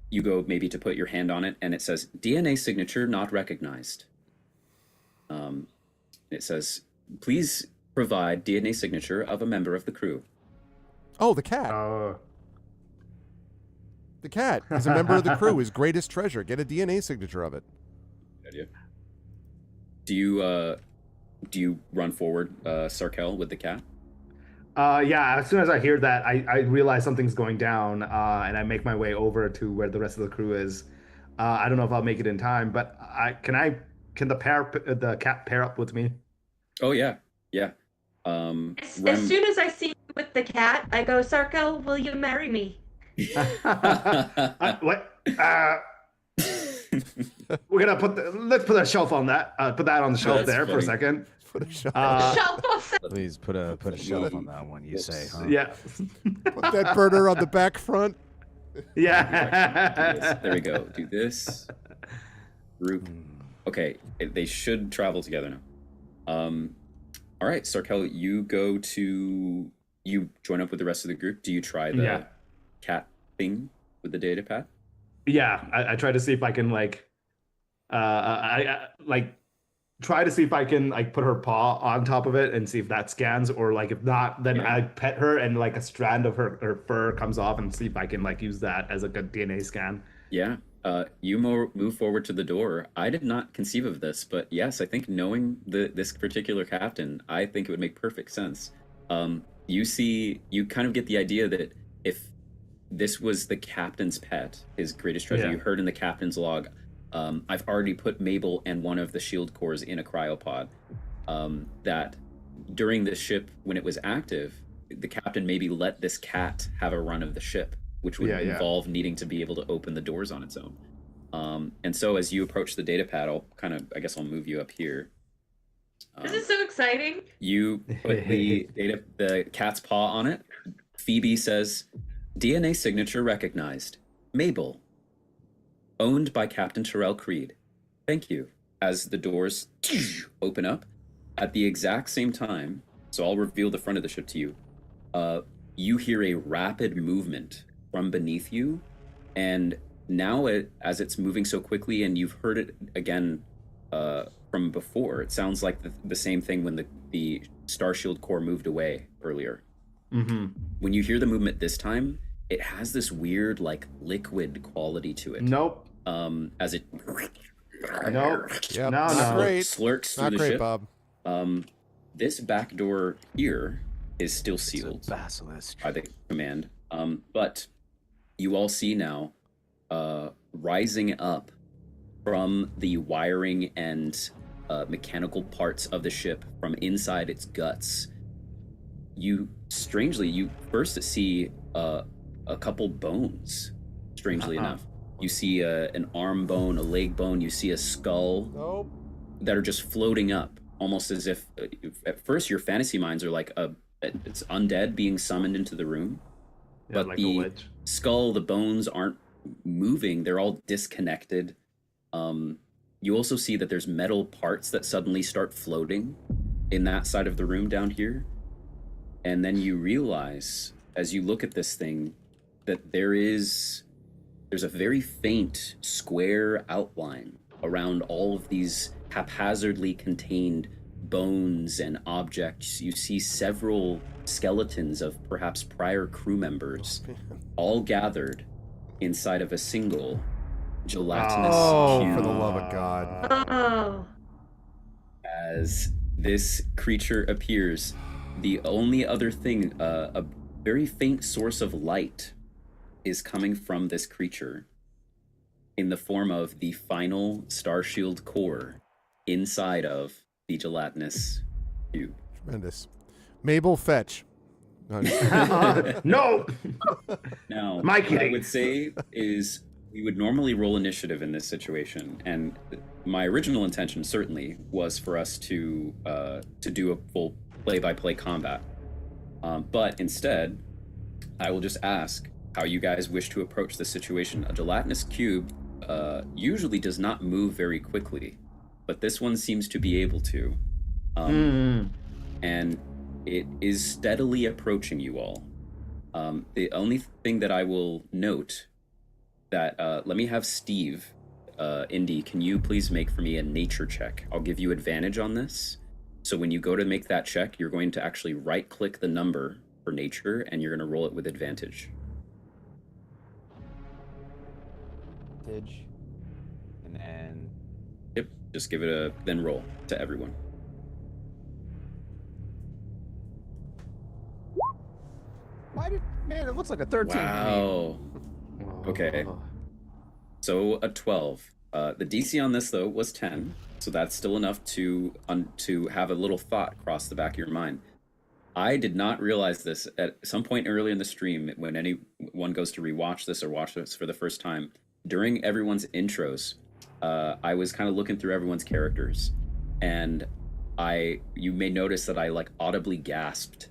You go maybe to put your hand on it, and it says, "DNA signature not recognized." It says, "Please provide DNA signature of a member of the crew." Oh, the cat. The cat is a member of the crew, his greatest treasure. Get a DNA signature of it. idea. Do you run forward, Sarkel, with the cat? Yeah, as soon as I hear that, I realize something's going down, and I make my way over to where the rest of the crew is. I don't know if I'll make it in time, but can the cat pair up with me? Oh yeah, yeah. As soon as I see you with the cat, I go, Sarkel, will you marry me? What? We're gonna let's put a shelf on that. Put that on the shelf That's there for a funny. second. Put a shelf. Please put a shelf on that one. You say, huh? Yeah. Put that burner on the back front. Yeah. There we go. Do this. Group. Okay, they should travel together now. All right, Sarkel, you join up with the rest of the group. Do you try the cat thing with the data pad? Yeah, I try to see if I can try to see if I can put her paw on top of it and see if that scans, or if not, then I pet her and a strand of her fur comes off and see if I can use that as a good DNA scan. Yeah. You move forward to the door. I did not conceive of this, but yes, I think knowing this particular captain, I think it would make perfect sense. You kind of get the idea that if this was the captain's pet, his greatest treasure, you heard in the captain's log, I've already put Mabel and one of the shield cores in a cryopod. That during the ship, when it was active, the captain maybe let this cat have a run of the ship, which would involve needing to be able to open the doors on its own. And so as you approach the data pad, I'll move you up here. This is so exciting. You put the cat's paw on it. Phoebe says, DNA signature recognized. Mabel. Owned by Captain Terrell Creed. Thank you. As the doors open up, at the exact same time, so I'll reveal the front of the ship to you, you hear a rapid movement from beneath you, and now as it's moving so quickly, and you've heard it again from before, it sounds like the same thing when the Starshield core moved away earlier. Mm-hmm. When you hear the movement this time, it has this weird liquid quality to it. Nope. As it nope. Yep. No, Not no. great. slurks through Not the great, ship. Bob. This back door here is still sealed Basilisk. by the command. But you all see now, rising up from the wiring and mechanical parts of the ship from inside its guts, you first see a couple bones, strangely enough. You see an arm bone, a leg bone, you see a skull that are just floating up, almost as if at first your fantasy minds are it's undead being summoned into the room. Yeah, But the skull, the bones aren't moving, they're all disconnected. You also see that there's metal parts that suddenly start floating in that side of the room down here. And then you realize, as you look at this thing, that there's a very faint square outline around all of these haphazardly contained bones and objects. You see several skeletons of perhaps prior crew members, all gathered inside of a single gelatinous cube. For the love of God. Oh. As this creature appears, the only other thing, a very faint source of light is coming from this creature in the form of the final Starshield core inside of the gelatinous cube. Tremendous. Mabel, fetch. No. No. Now, My what I kitty. would say is we would normally roll initiative in this situation, and my original intention certainly was for us to do a full play-by-play combat. But instead, I will just ask how you guys wish to approach the situation. A gelatinous cube usually does not move very quickly, but this one seems to be able to. And it is steadily approaching you all. The only thing that I will note that, let me have Steve, Indy, can you please make for me a nature check? I'll give you advantage on this. So when you go to make that check, you're going to actually right-click the number for nature, and you're going to roll it with advantage. And then Yep, Just give it a then roll to everyone. Man, it looks like a 13 for me. Wow. Okay. So a 12. The DC on this though was 10, so that's still enough to have a little thought cross the back of your mind. I did not realize this at some point early in the stream when anyone goes to rewatch this or watch this for the first time. During everyone's intros, I was kind of looking through everyone's characters, and you may notice that I like audibly gasped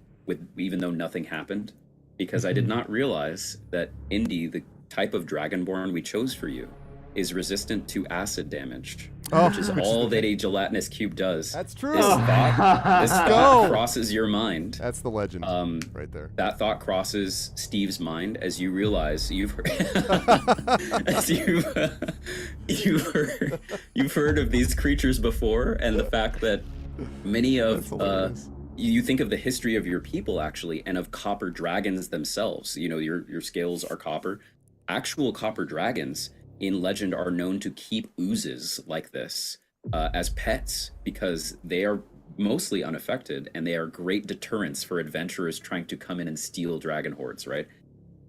even though nothing happened, because I did not realize that Indy, the type of Dragonborn we chose for you, is resistant to acid damage, which is all that a gelatinous cube does. That's true. This thought crosses your mind. That's the legend right there. That thought crosses Steve's mind as you realize you've heard of these creatures before, and the fact that many of you think of the history of your people actually, and of copper dragons themselves. You know, your scales are copper. Actual copper dragons in legend are known to keep oozes like this as pets, because they are mostly unaffected and they are great deterrents for adventurers trying to come in and steal dragon hordes, right?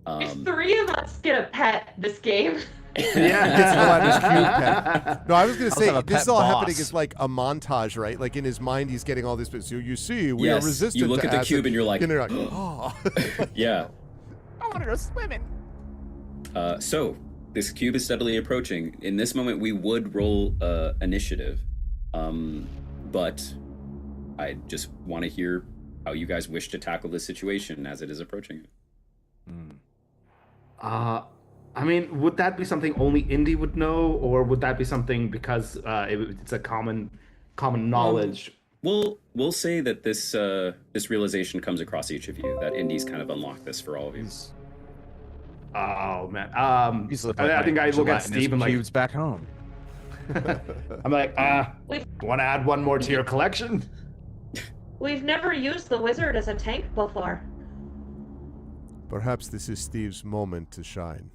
If 3 of us get a pet this game. Yeah, it's gelatinous cube pet. No, I was going to say, have a this pet is all happening boss. as like a montage, right? Like in his mind, he's getting all this, but so you see, we Yes, are resistant you look to at the acid. cube and you're like, oh. yeah. I want to go swimming. So this cube is steadily approaching. In this moment, we would roll initiative, but I just want to hear how you guys wish to tackle this situation as it is approaching. I mean, would that be something only Indy would know, or would that be something because it's a common knowledge? We'll say that this realization comes across each of you, that Indy's kind of unlocked this for all of you. Oh man, I think I look at Steve and like, cubes back home. I'm like, want to add one more to your collection? We've never used the wizard as a tank before. Perhaps this is Steve's moment to shine.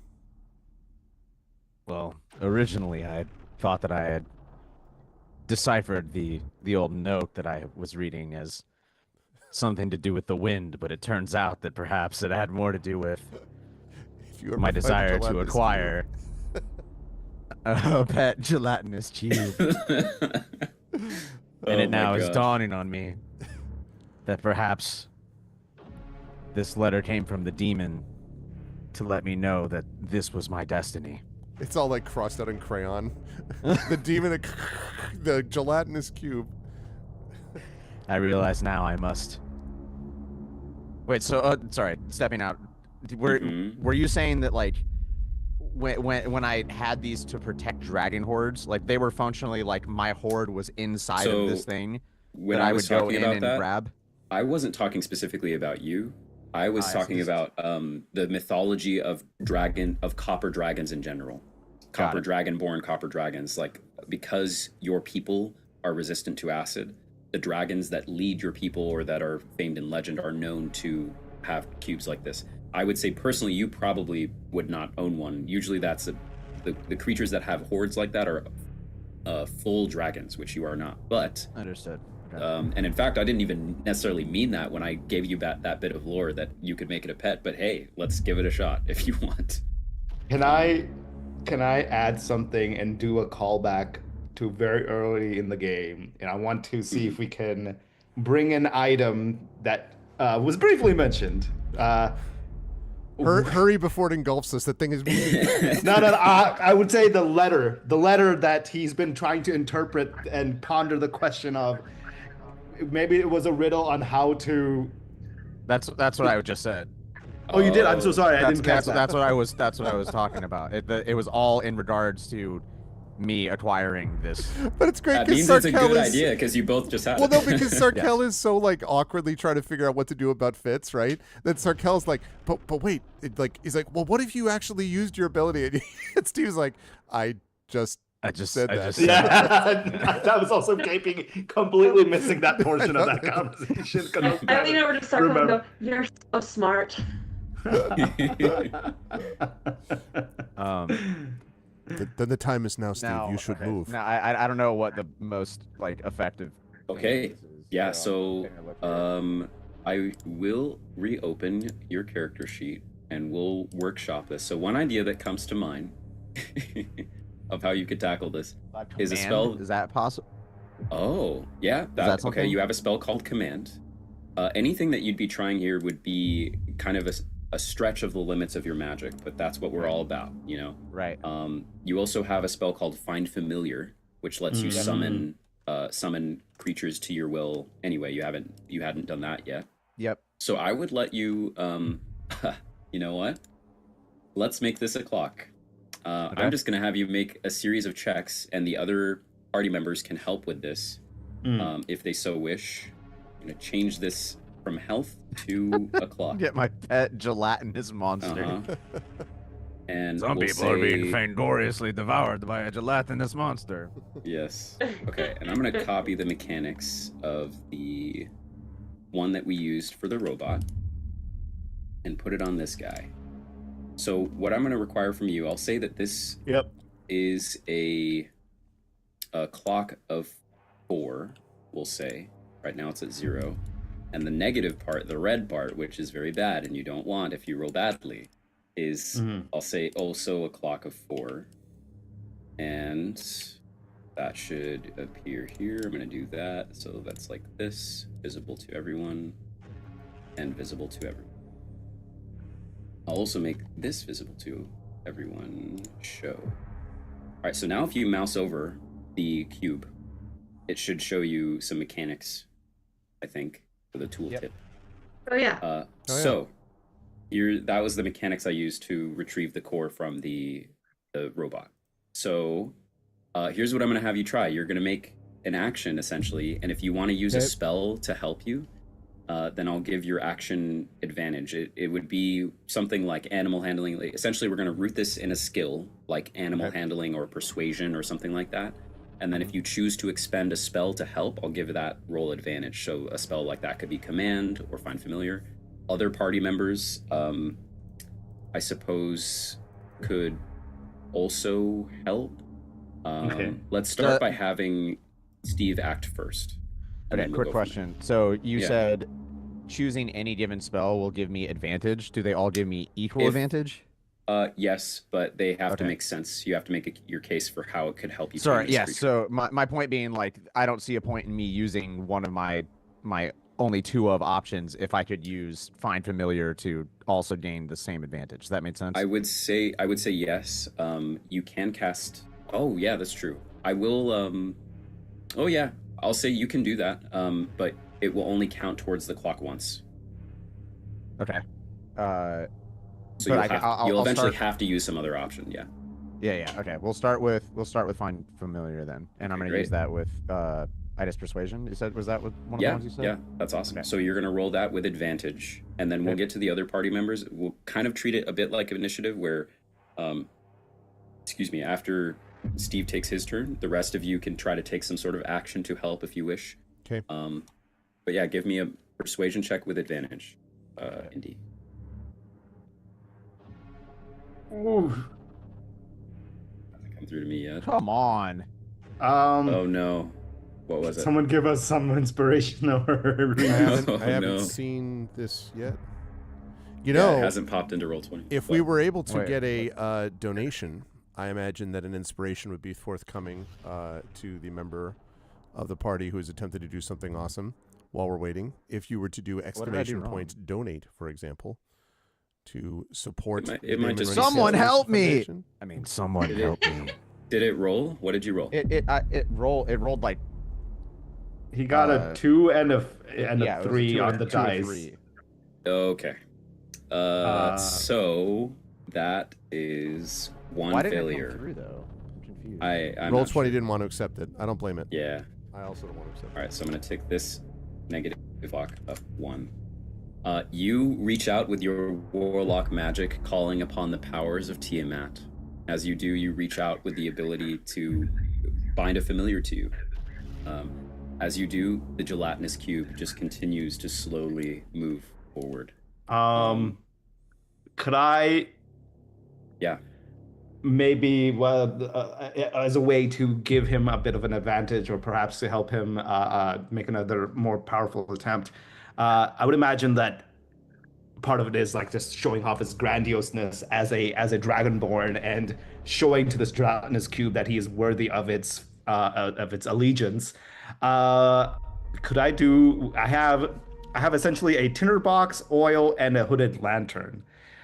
Well, originally I thought that I had deciphered the old note that I was reading as something to do with the wind, but it turns out that perhaps it had more to do with my desire to acquire a pet gelatinous cube. And it now is dawning on me that perhaps this letter came from the demon to let me know that this was my destiny. It's all like crossed out in crayon. The demon, the gelatinous cube. I realize now I must. Wait, so sorry, stepping out. Were you saying that like when I had these to protect dragon hordes, like they were functionally like my horde was inside of this thing when that I would go in and that, grab? I wasn't talking specifically about you. I was talking about the mythology of copper dragons in general. Copper dragonborn copper dragons, like because your people are resistant to acid, the dragons that lead your people or that are famed in legend are known to have cubes like this. I would say personally, you probably would not own one. Usually that's the creatures that have hordes like that are full dragons, which you are not. But Understood. Okay. and in fact, I didn't even necessarily mean that when I gave you that bit of lore that you could make it a pet. But hey, let's give it a shot if you want. Can I add something and do a callback to very early in the game? And I want to see if we can bring an item that was briefly mentioned. Hurry before it engulfs us. That thing is moving. No. I would say the letter that he's been trying to interpret and ponder the question of. Maybe it was a riddle on how to. That's what I just said. Oh, you did. I'm so sorry. I didn't catch that. That's what I was talking about. It was all in regards to me acquiring this. But it's great That because means Sarkel it's a good is, idea because you both just had well, it. no, because Sarkel is so like awkwardly trying to figure out what to do about Fitz, right? That Sarkel's like, but wait, he's like, well, what if you actually used your ability? And Steve's like, I just said that. Yeah, that was also completely missing that portion of that conversation. I lean over to Sarko and go, "You're so smart." Then the time is now, Steve. Now, You should move. Now, I don't know what the most like effective. Okay. thing is, Yeah, I'm so taking a look here. I will reopen your character sheet and we'll workshop this. So one idea that comes to mind of how you could tackle this is a Command? spell. Is that possible? Oh, yeah. that Okay, something? you have a spell called Command. Anything that you'd be trying here would be kind of a stretch of the limits of your magic, but that's what we're all about, you know? Right. You also have a spell called Find Familiar, which lets you summon creatures to your will. Anyway, you hadn't done that yet. Yep. So I would let you you know what? Let's make this a clock. Okay. I'm just gonna have you make a series of checks, and the other party members can help with this if they so wish. I'm gonna change this from health to a clock. Get my pet gelatinous monster. Uh-huh. And Some we'll people are being say- vaingloriously devoured by a gelatinous monster. Yes. Okay, and I'm gonna copy the mechanics of the one that we used for the robot and put it on this guy. So what I'm gonna require from you, I'll say that this is a clock of 4, we'll say. Right now it's at 0. And the negative part, the red part, which is very bad and you don't want if you roll badly, is I'll say also a clock of 4. And that should appear here. I'm gonna do that. So that's like this, visible to everyone, and visible to everyone. I'll also make this visible to everyone. Show. All right, so now if you mouse over the cube, it should show you some mechanics, I think, for the tooltip. Oh yeah. So that was the mechanics I used to retrieve the core from the robot. So here's what I'm going to have you try. You're going to make an action, essentially, and if you want to use a spell to help you, then I'll give your action advantage. It would be something like animal handling. Essentially, we're going to root this in a skill, like animal handling or persuasion or something like that. And then if you choose to expend a spell to help, I'll give that roll advantage. So a spell like that could be Command or Find Familiar. Other party members, I suppose, could also help. Let's start by having Steve act first. Okay, quick question. So you said choosing any given spell will give me advantage. Do they all give me equal advantage? Yes, but they have to make sense. You have to make your case for how it could help you. Sorry, yes. So my point being, like, I don't see a point in me using one of my only 2 of options if I could use Find Familiar to also gain the same advantage. Does that make sense? I would say yes. You can cast. Oh yeah, that's true. I will. Oh yeah, I'll say you can do that. But it will only count towards the clock once. Okay. So you'll eventually have to use some other option. Yeah. Yeah. Okay. We'll start with Find Familiar then, and I'm going to use that with Itis Persuasion. You said, was that one of the ones you said? Yeah, that's awesome. Okay. So you're going to roll that with advantage, and then we'll get to the other party members. We'll kind of treat it a bit like an initiative where, after Steve takes his turn, the rest of you can try to take some sort of action to help if you wish. Okay. But yeah, give me a persuasion check with advantage, Indy. Ooh. Hasn't come through to me yet. Come on. Oh no. What was it? Someone give us some inspiration or I haven't no. seen this yet. You Yeah, know, it hasn't popped into Roll20. if we were able to get a donation, I imagine that an inspiration would be forthcoming to the member of the party who has attempted to do something awesome while we're waiting. If you were to do exclamation point donate, for example, to support it might just someone help me. Foundation. I mean, someone help me. Did it roll? What did you roll? It rolled like he got a 2 and a it was a 3 2 on and the a 2 and a dice. 3. Okay. So that is one Why didn't it failure. come through, though? I'm confused. I'm Roll20 not sure. didn't want to accept it. I don't blame it. Yeah. I also don't want to accept it. All right, so I'm going to take this negative clock up 1. You reach out with your warlock magic, calling upon the powers of Tiamat. As you do, you reach out with the ability to bind a familiar to you. As you do, the gelatinous cube just continues to slowly move forward. Could I? Yeah. maybe as a way to give him a bit of an advantage, or perhaps to help him make another more powerful attempt. I would imagine that part of it is like just showing off his grandioseness as a dragonborn, and showing to this gelatinous cube that he is worthy of its allegiance. Could I do? I have essentially a tinderbox, oil, and a hooded lantern.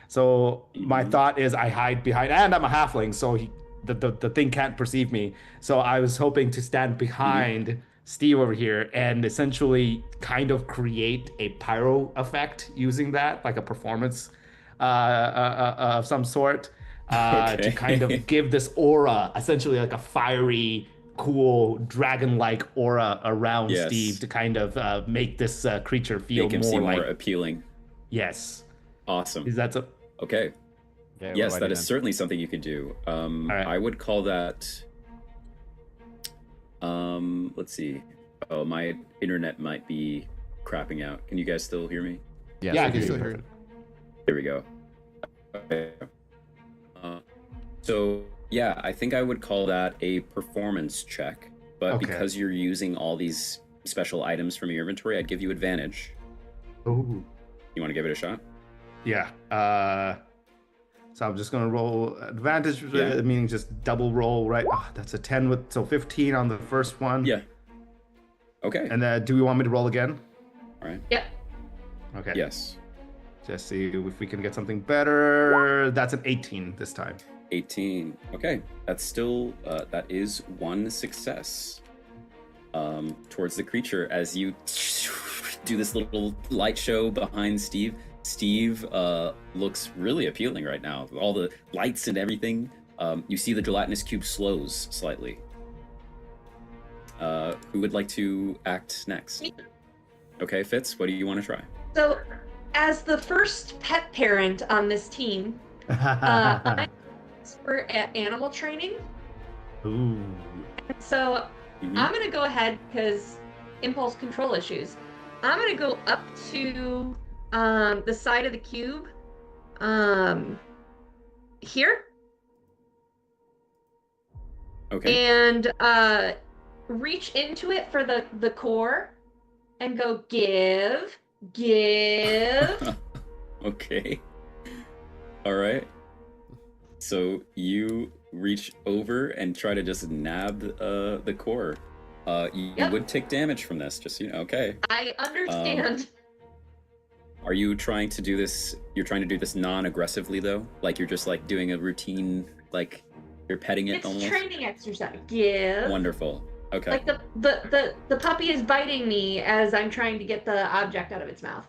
So my thought is I hide behind, and I'm a halfling, so the thing can't perceive me. So I was hoping to stand behind Steve over here and essentially kind of create a pyro effect using that, like a performance of some sort, to kind of give this aura, essentially like a fiery, cool, dragon-like aura around Steve, to kind of make this creature feel make him more seem like... more appealing. Yes. Awesome. Is that okay? Yeah, yes, that is certainly something you could do. right. I would call that. Let's see. Oh, my internet might be crapping out. Can you guys still hear me? Yes, Yeah, I I can can hear still you. hear you. There we go. Okay. So yeah, I think I would call that a performance check. But Okay. because you're using all these special items from your inventory, I'd give you advantage. Ooh. You want to give it a shot? Yeah. So I'm just gonna roll advantage, Yeah. meaning just double roll, right? Oh, that's a 10 with 15 on the first one. Yeah. Okay. And then, do we want me to roll again? All right. Yep. Okay. Yes. Just see if we can get something better. That's an 18 this time. 18. Okay, that's still that is one success towards the creature as you do this little light show behind Steve. Steve looks really appealing right now. All the lights and everything. You see the gelatinous cube slows slightly. Who would like to act next? Me. Okay, Fitz, what do you want to try? So, as the first pet parent on this team, I'm expert at animal training. Ooh. So Mhm. I'm gonna go ahead because impulse control issues. I'm gonna go up to the side of the cube, here, Okay. and reach into it for the core, and go give. Okay. All right. So you reach over and try to just nab the core. You Yep. would take damage from this, just so you know. Okay. I understand. Are you trying to do this? You're trying to do this non-aggressively though, like you're just like doing a routine, like you're petting it It's almost. training exercise. Give. Wonderful. Okay. Like the puppy is biting me as I'm trying to get the object out of its mouth.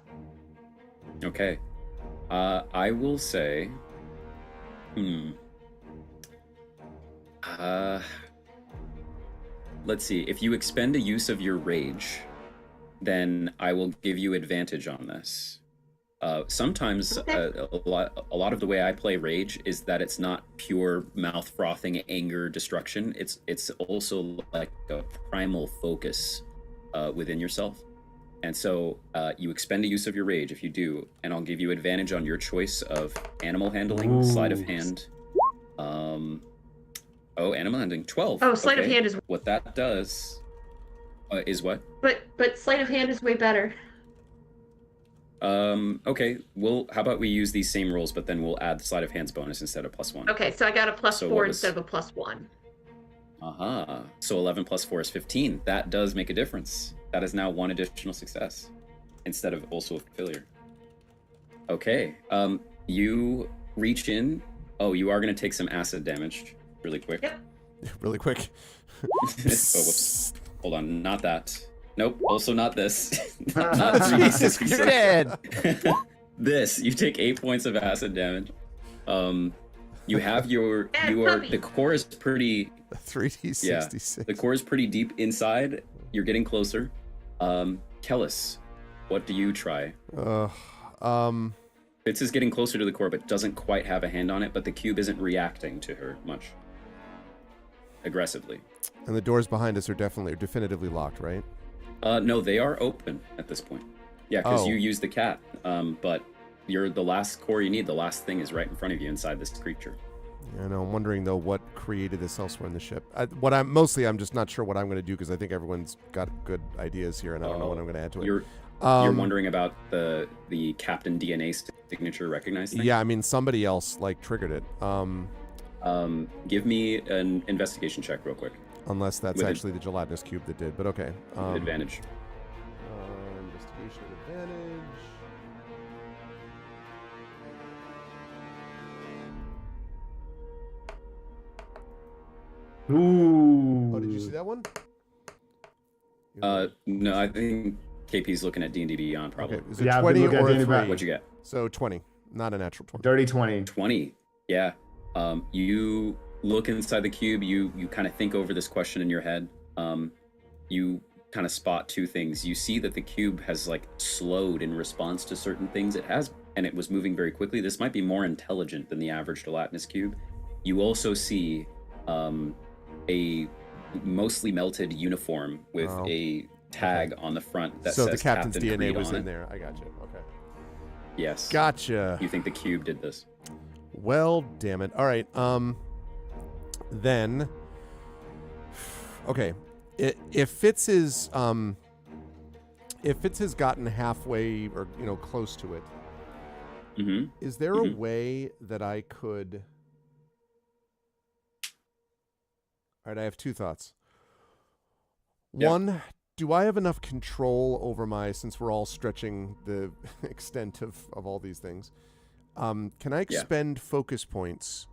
Okay. I will say. Let's see. If you expend a use of your rage, then I will give you advantage on this. Sometimes Okay. a lot of the way I play rage is that it's not pure mouth frothing anger destruction. It's also like a primal focus within yourself. And so you expend a use of your rage if you do, and I'll give you advantage on your choice of animal handling, sleight of Ooh. hand. Animal handling 12. Oh, sleight of Okay. hand is, What that does is what? but sleight of hand is way better. Okay. Well, how about we use these same rules, but then we'll add the sleight of hands bonus instead of +1. Okay, so I got a plus So 4 what was- instead of a plus 1. So 11 plus 4 is 15. That does make a difference. That is now one additional success instead of also a failure. Okay. You reach in. Oh, you are going to take some acid damage really quick. Yep. Really quick. Oh, whoops. Hold on. Not that. Nope. Also not this. Not Jesus, 3d6. you're dead. This. You take 8 points of acid damage. You have your. Bad You are. puppy. The core is pretty. 3d66. The core is pretty deep inside. You're getting closer. Kellis, what do you try? Fitz is getting closer to the core, but doesn't quite have a hand on it. But the cube isn't reacting to her much aggressively. And the doors behind us are definitively locked, right? No, they are open at this point. Yeah, because Oh. you used the cat. But you're the last core you need. The last thing is right in front of you inside this creature. I know. I'm wondering though what created this elsewhere in the ship. I'm just not sure what I'm going to do because I think everyone's got good ideas here, and I don't know what I'm going to add to it. You're wondering about the Captain DNA signature recognized thing? Yeah, I mean somebody else like triggered it. Give me an investigation check real quick. Unless that's actually the gelatinous cube that did, but okay. Advantage. Investigation advantage. Ooh. Oh, did you see that one? No, I think KP's looking at D&D Beyond probably. Okay, is it Yeah, I've been 20 looking at or a D&D 3? Beyond. What'd you get? So 20, not a natural 20. Dirty 20. 20. Yeah. You look inside the cube. You kind of think over this question in your head. You kind of spot two things. You see that the cube has like slowed in response to certain things it has, and it was moving very quickly. This might be more intelligent than the average gelatinous cube. You also see a mostly melted uniform with a tag on the front that so says the captain's Captain DNA Creed was on in it. there. I got you. Okay. Yes. Gotcha. You think the cube did this? Well, damn it. All right. Then. Okay. If Fitz is gotten halfway or close to it, is there a way that I could? All right. I have two thoughts. Yeah. One, do I have enough control over since we're all stretching the extent of all these things, can I expend focus points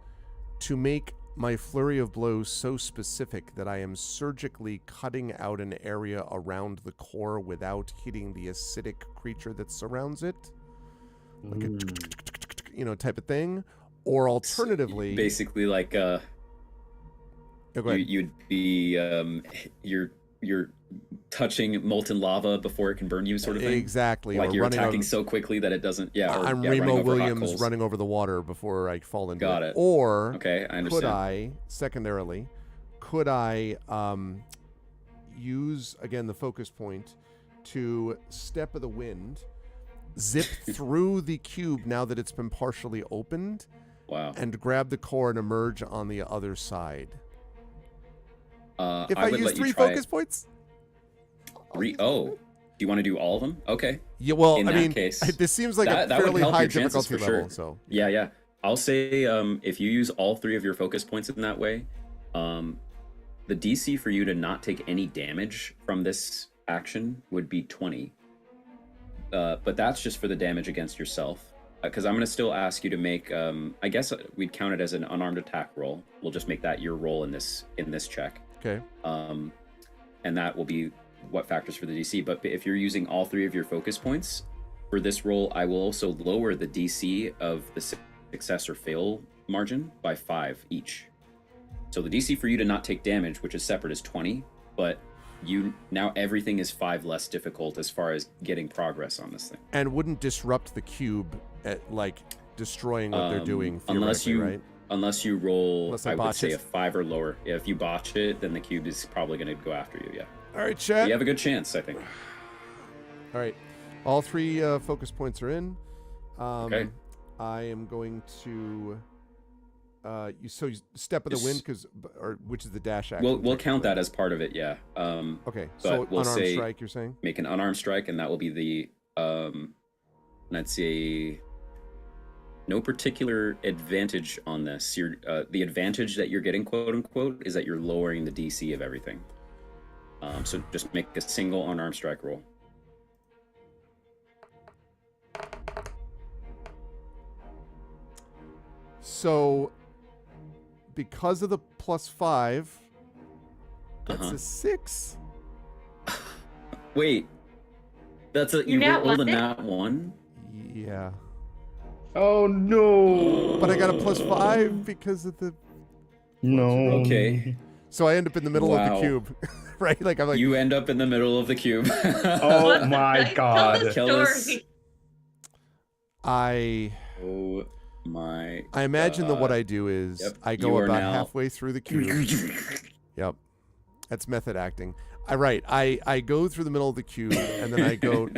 to make my flurry of blows so specific that I am surgically cutting out an area around the core without hitting the acidic creature that surrounds it? Like a type of thing? Or alternatively... Basically like you'd be you're touching molten lava before it can burn you, sort of thing. Exactly. Like or you're attacking so quickly that it doesn't. Yeah. I'm Remo Williams running over the water before I fall into Got it. it. Or okay, I understand. Could I use again the focus point to step of the wind, zip through the cube now that it's been partially opened, and grab the core and emerge on the other side? If I use 3 focus points? 3? Oh, do you want to do all of them? Okay. Yeah. Well, in that case, this seems like a fairly high difficulty level. Sure. So yeah. I'll say if you use all 3 of your focus points in that way, the DC for you to not take any damage from this action would be 20. But that's just for the damage against yourself. Because I'm going to still ask you to make, I guess we'd count it as an unarmed attack roll. We'll just make that your roll in this check. Okay. And that will be what factors for the DC. But if you're using all 3 of your focus points for this roll, I will also lower the DC of the success or fail margin by 5 each. So the DC for you to not take damage, which is separate, is 20. But now everything is 5 less difficult as far as getting progress on this thing. And wouldn't disrupt the cube at destroying what they're doing theoretically, right? Unless you roll, I would say it. a 5 or lower. Yeah, if you botch it, then the cube is probably going to go after you. Yeah. All right, chat. You have a good chance, I think. All right, all 3 focus points are in. Okay. I am going to. You step of the wind which is the dash action. We'll count that as part of it. Yeah. Okay. So we'll unarmed say strike. You're saying make an unarmed strike, and that will be the let's say. No particular advantage on this. The advantage that you're getting, quote unquote, is that you're lowering the DC of everything. So just make a single unarmed strike roll. So, because of the +5, that's a 6. Wait, you rolled a nat 1? Yeah. Oh no! But I got a +5 because of the. No. Okay. So I end up in the middle of the cube, right? I'm like. You end up in the middle of the cube. Oh my god! I imagine that what I do is I go about halfway through the cube. Yep. That's method acting. I go through the middle of the cube and then I go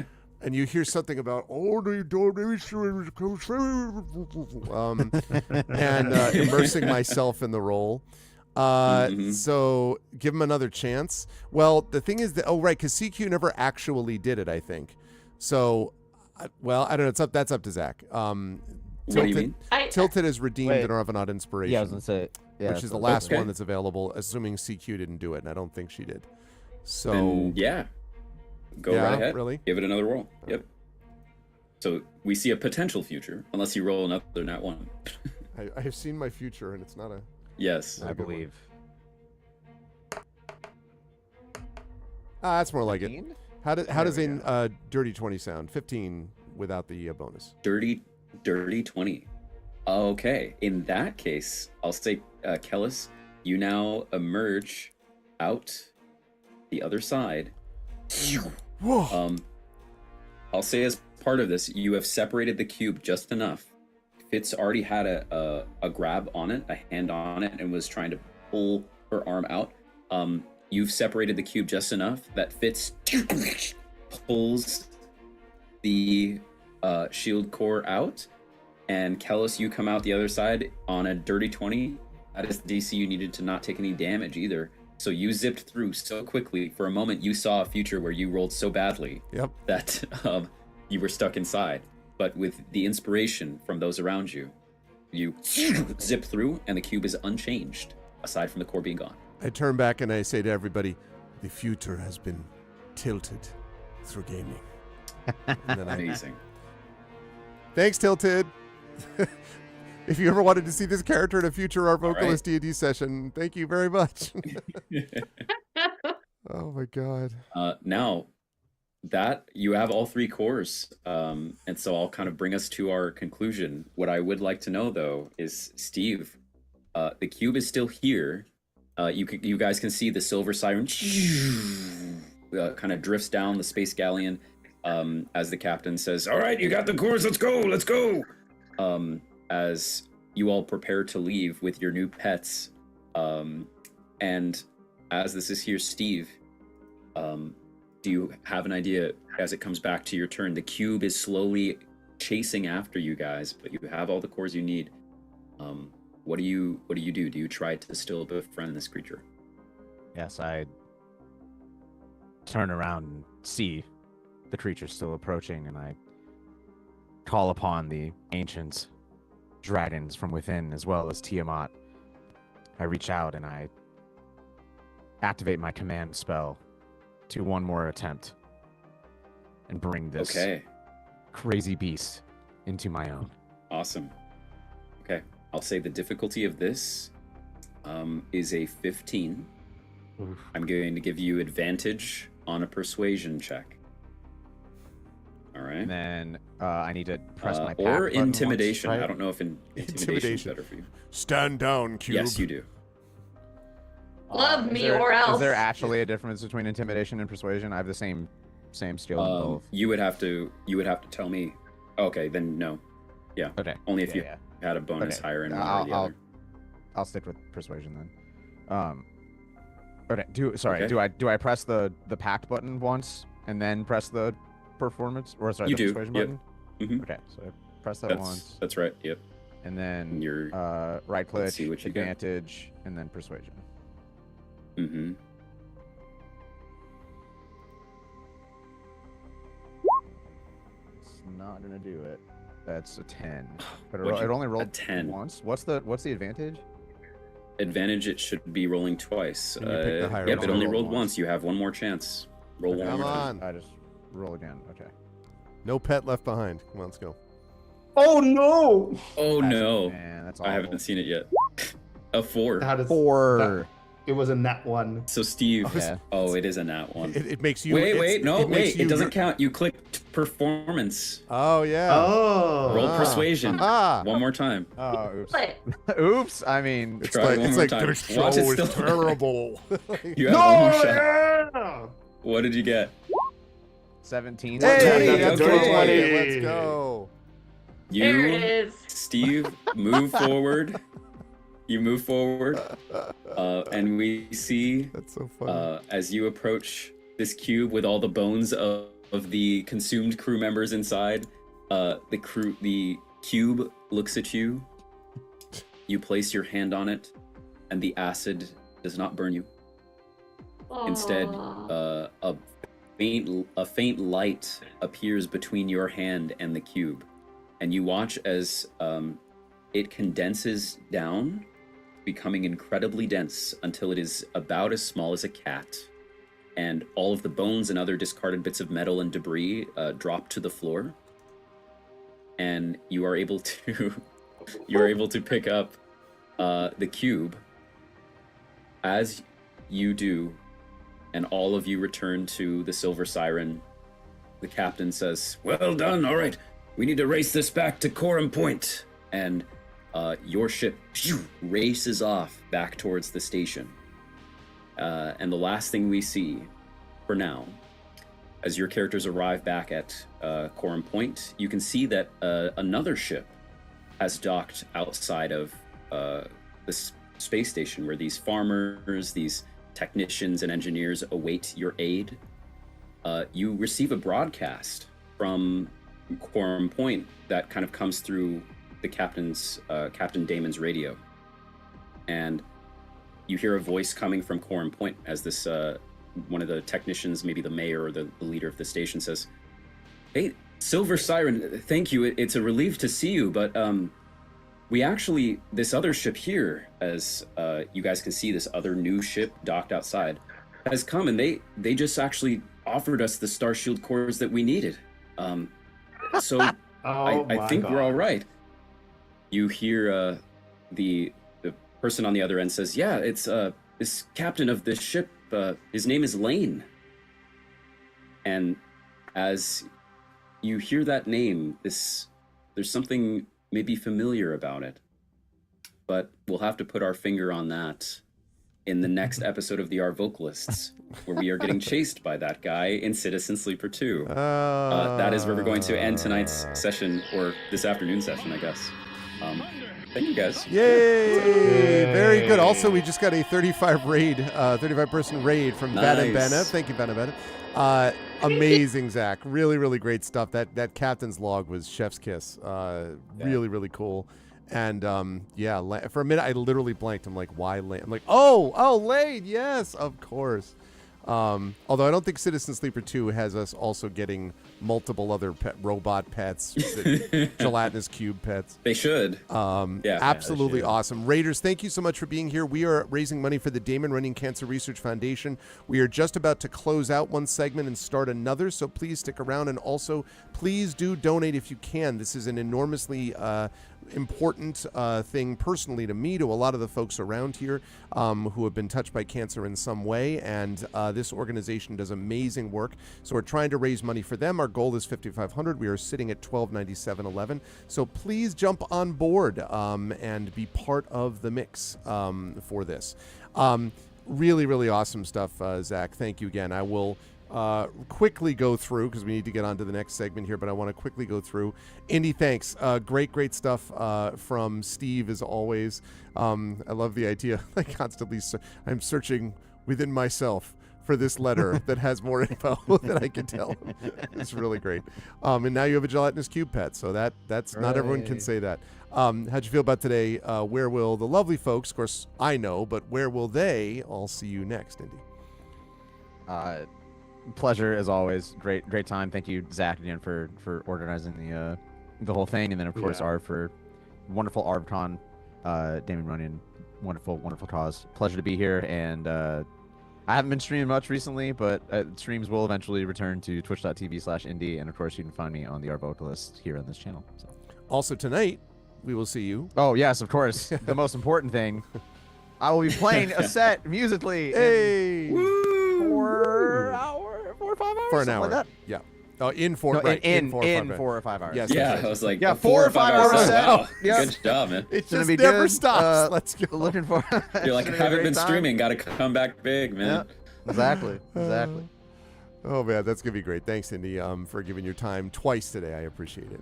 and you hear something about and immersing myself in the role. So give him another chance. Well, the thing is that because CQ never actually did it, I think. So, I don't know. That's up to Zach. What do you mean? Tilted is redeemed Wait. an Arvanaut inspiration. Yeah, I was gonna say. Yeah, which is the last Okay. one that's available, assuming CQ didn't do it, and I don't think she did. So Then, yeah. Go Yeah, right ahead. really? Give it another roll. Yep. So we see a potential future, unless you roll another nat one. I have seen my future, and it's not a. Yes. I believe. That's more like it. 15? How does There we a dirty 20 sound? 15 without the bonus. Dirty 20. Okay. In that case, I'll say, Kellis, you now emerge out the other side. Whoa! I'll say as part of this, you have separated the cube just enough. Fitz already had a grab on it, a hand on it, and was trying to pull her arm out. You've separated the cube just enough that Fitz pulls the shield core out, and Kellis, you come out the other side on a dirty 20. That is the DC you needed to not take any damage either. So you zipped through so quickly. For a moment, you saw a future where you rolled so badly that you were stuck inside. But with the inspiration from those around you, you zip through, and the cube is unchanged, aside from the core being gone. I turn back and I say to everybody, "The future has been tilted through gaming." And then Amazing. Thanks, Tilted. If you ever wanted to see this character in a future Art All right. Vocalist D&D session, thank you very much. Oh my god. Now that you have all three cores, and so I'll kind of bring us to our conclusion. What I would like to know, though, is Steve, the cube is still here. You guys can see the silver siren kind of drifts down the space galleon as the captain says, "All right, you got the cores. Let's go. Let's go." As you all prepare to leave with your new pets, and as this is here, Steve, do you have an idea as it comes back to your turn? The cube is slowly chasing after you guys, but you have all the cores you need. What do you do? Do you try to still befriend this creature? Yes, I turn around and see the creature still approaching, and I call upon the ancients, dragons from within, as well as Tiamat. I reach out and I activate my command spell to one more attempt and bring this crazy beast into my own. Awesome. Okay, I'll say the difficulty of this is a 15. Oof. I'm going to give you advantage on a persuasion check. All right. And then I need to press my pack or button once, intimidation. right? I don't know if intimidation is better for you. Stand down, cube. Yes, you do. Love Is me there- or else. Is there actually a difference between intimidation and persuasion? I have the same skill in both. You would have to tell me. Okay, then no. Yeah. Okay. Only if Yeah, you yeah. had a bonus Okay. higher in one or the other. I'll stick with persuasion then. Okay. Do I press the pact button once and then press the performance or sorry You the do, persuasion yep. button? Mhm. Okay, so I press that That's once that's right. Yep. and then You're right click, see what you get. advantage, and then persuasion. Mm-hmm. It's not gonna do it. That's a 10. But What'd it you- only a rolled 10. once. What's the advantage? Advantage. It should be rolling twice. And you pick the higher Yep. roll. It only Roll rolled once. once. You have one more chance. Roll Okay, one Come more time. on. I just roll again. Okay. No pet left behind. Come on, let's go. Oh no! Oh no! Man, that's I awful. haven't seen it yet. A 4. That is 4. It was a nat one. So Steve. Yeah. Oh, it is a nat one. It makes you. Wait, makes it you- doesn't count. You clicked performance. Oh yeah. Oh. Roll Ah. persuasion. Ah. One more time. Oh, oops. But Oops. I mean, It's Try like, one it's more like time. this show Watch it is still. terrible. You have one more No! shot. Yeah! What did you get? 17. Hey, Hey, that's okay. right. Let's go. there it You, is. Steve, move forward. You move forward, and we see That's so funny. as you approach this cube with all the bones of of the consumed crew members inside. The cube looks at you. You place your hand on it, and the acid does not burn you. Instead, Aw. a faint light appears between your hand and the cube, and you watch as it condenses down, becoming incredibly dense until it is about as small as a cat, and all of the bones and other discarded bits of metal and debris drop to the floor, and you are able to pick up the cube. As you do, and all of you return to the Silver Siren, the captain says, "Well done, all right. We need to race this back to Coram Point." And your ship races off back towards the station. And the last thing we see, for now, as your characters arrive back at Coram Point, you can see that another ship has docked outside of this space station, where these farmers, these technicians and engineers await your aid. You receive a broadcast from Coram Point that kind of comes through the Captain Damon's radio, and you hear a voice coming from Coram Point as this one of the technicians, maybe the mayor or the leader of the station, says, "Hey, Silver Siren, thank you. It's a relief to see you, but we actually, this other ship here, as you guys can see, this other new ship docked outside, has come, and they just actually offered us the Starshield cores that we needed. So I think we're all right." You hear the person on the other end says, "Yeah, it's this captain of this ship. His name is Lane." And as you hear that name, there's something maybe familiar about it, but we'll have to put our finger on that in the next episode of the Our Vocalists, where we are getting chased by that guy in Citizen Sleeper 2. That is where we're going to end tonight's session, or this afternoon session, I guess. Thank you, guys. Yay! Very good. Also, we just got a 35 person raid from Vanna Bena. Thank you, Vanna Bena. Amazing, Zach. Really, really great stuff. That captain's log was chef's kiss. Really, really cool. And yeah, for a minute I literally blanked. I'm like, why Lane? I'm like, oh, Lane. Yes, of course. Although I don't think Citizen Sleeper 2 has us also getting multiple other robot pets, gelatinous cube pets. They should. Absolutely awesome. Raiders, thank you so much for being here. We are raising money for the Damon Runyon Cancer Research Foundation. We are just about to close out one segment and start another, so please stick around. And also, please do donate if you can. This is an enormously important thing personally to me, to a lot of the folks around here who have been touched by cancer in some way, and this organization does amazing work, so we're trying to raise money for them. Our goal is $5,500. We are sitting at $1,297.11, so please jump on board and be part of the mix for this. Really, really awesome stuff, Zach. Thank you again. I will quickly go through, because we need to get on to the next segment here, but I want to quickly go through. Indy, thanks. Great stuff from Steve, as always. I love the idea. I'm searching within myself for this letter that has more info than I can tell him. It's really great. And now you have a gelatinous cube pet, so that's not everyone can say that. How'd you feel about today? Where will the lovely folks, of course I know, but where will they all see you next, Indy? Pleasure as always. Great time. Thank you, Zach, again for organizing the whole thing, and then of course Arv for wonderful ArvCon. Damon Runyon, wonderful cause. Pleasure to be here, and I haven't been streaming much recently, but streams will eventually return to twitch.tv/indy, and of course you can find me on the Our Vocalist here on this channel. So. Also tonight we will see you. Oh yes, of course. The most important thing, I will be playing a set musically. Hey. In 4 or 5 hours. For an hour. Like that. Yeah. Oh, in 4 or 5 hours. Yes. Yeah, I was like, yeah, 4 or 5 hours. Wow. Yep. Good job, man. It just never good. stops. Let's go. Looking for. You're like, I haven't been streaming. Got to come back big, man. Yeah. Exactly. Oh man, that's gonna be great. Thanks, Indy, for giving your time twice today. I appreciate it.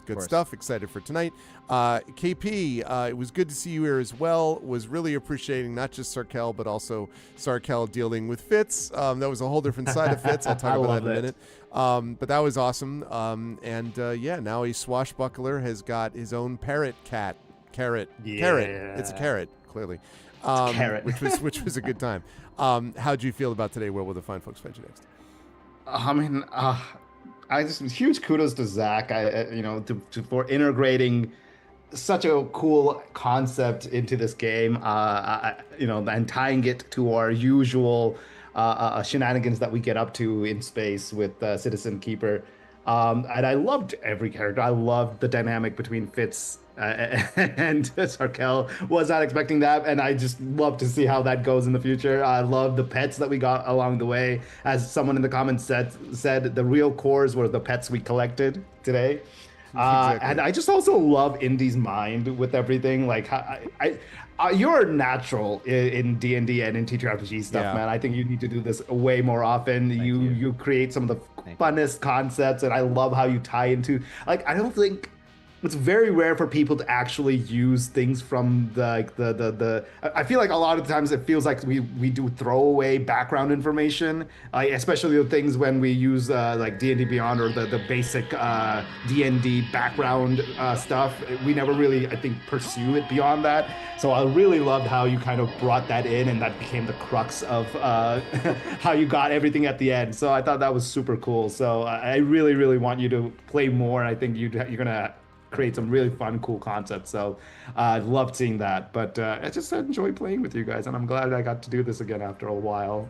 Good course. stuff. Excited for tonight. KP, it was good to see you here as well. Was really appreciating not just Sarkel, but also Sarkel dealing with Fitz. That was a whole different side of Fitz. I'll talk I about that in a love minute. But that was awesome. Yeah, now a swashbuckler has got his own parrot cat. Carrot. It's a carrot, clearly. Carrot. which was a good time. How'd you feel about today? Where will the fine folks find you next? I mean, I just huge kudos to Zach. For integrating such a cool concept into this game. And tying it to our usual shenanigans that we get up to in space with Citizen Keeper. And I loved every character. I loved the dynamic between Fitz and Sarkel. Was not expecting that, and I just love to see how that goes in the future. I love the pets that we got along the way. As someone in the comments said the real cores were the pets we collected today. Exactly. And I just also love Indy's mind with everything. Like, you're natural in D&D and in TTRPG stuff, Yeah. man. I think you need to do this way more often. You create some of the funnest concepts, and I love how you tie into. Like, I don't think it's very rare for people to actually use things from the I feel like a lot of times it feels like we do throwaway background information, especially the things when we use like D&D Beyond or the basic D&D background stuff. We never really, I think, pursue it beyond that. So I really loved how you kind of brought that in, and that became the crux of how you got everything at the end. So I thought that was super cool. So I really, really want you to play more. I think you're gonna create some really fun, cool concepts. So I loved seeing that. But I just enjoy playing with you guys, and I'm glad I got to do this again after a while.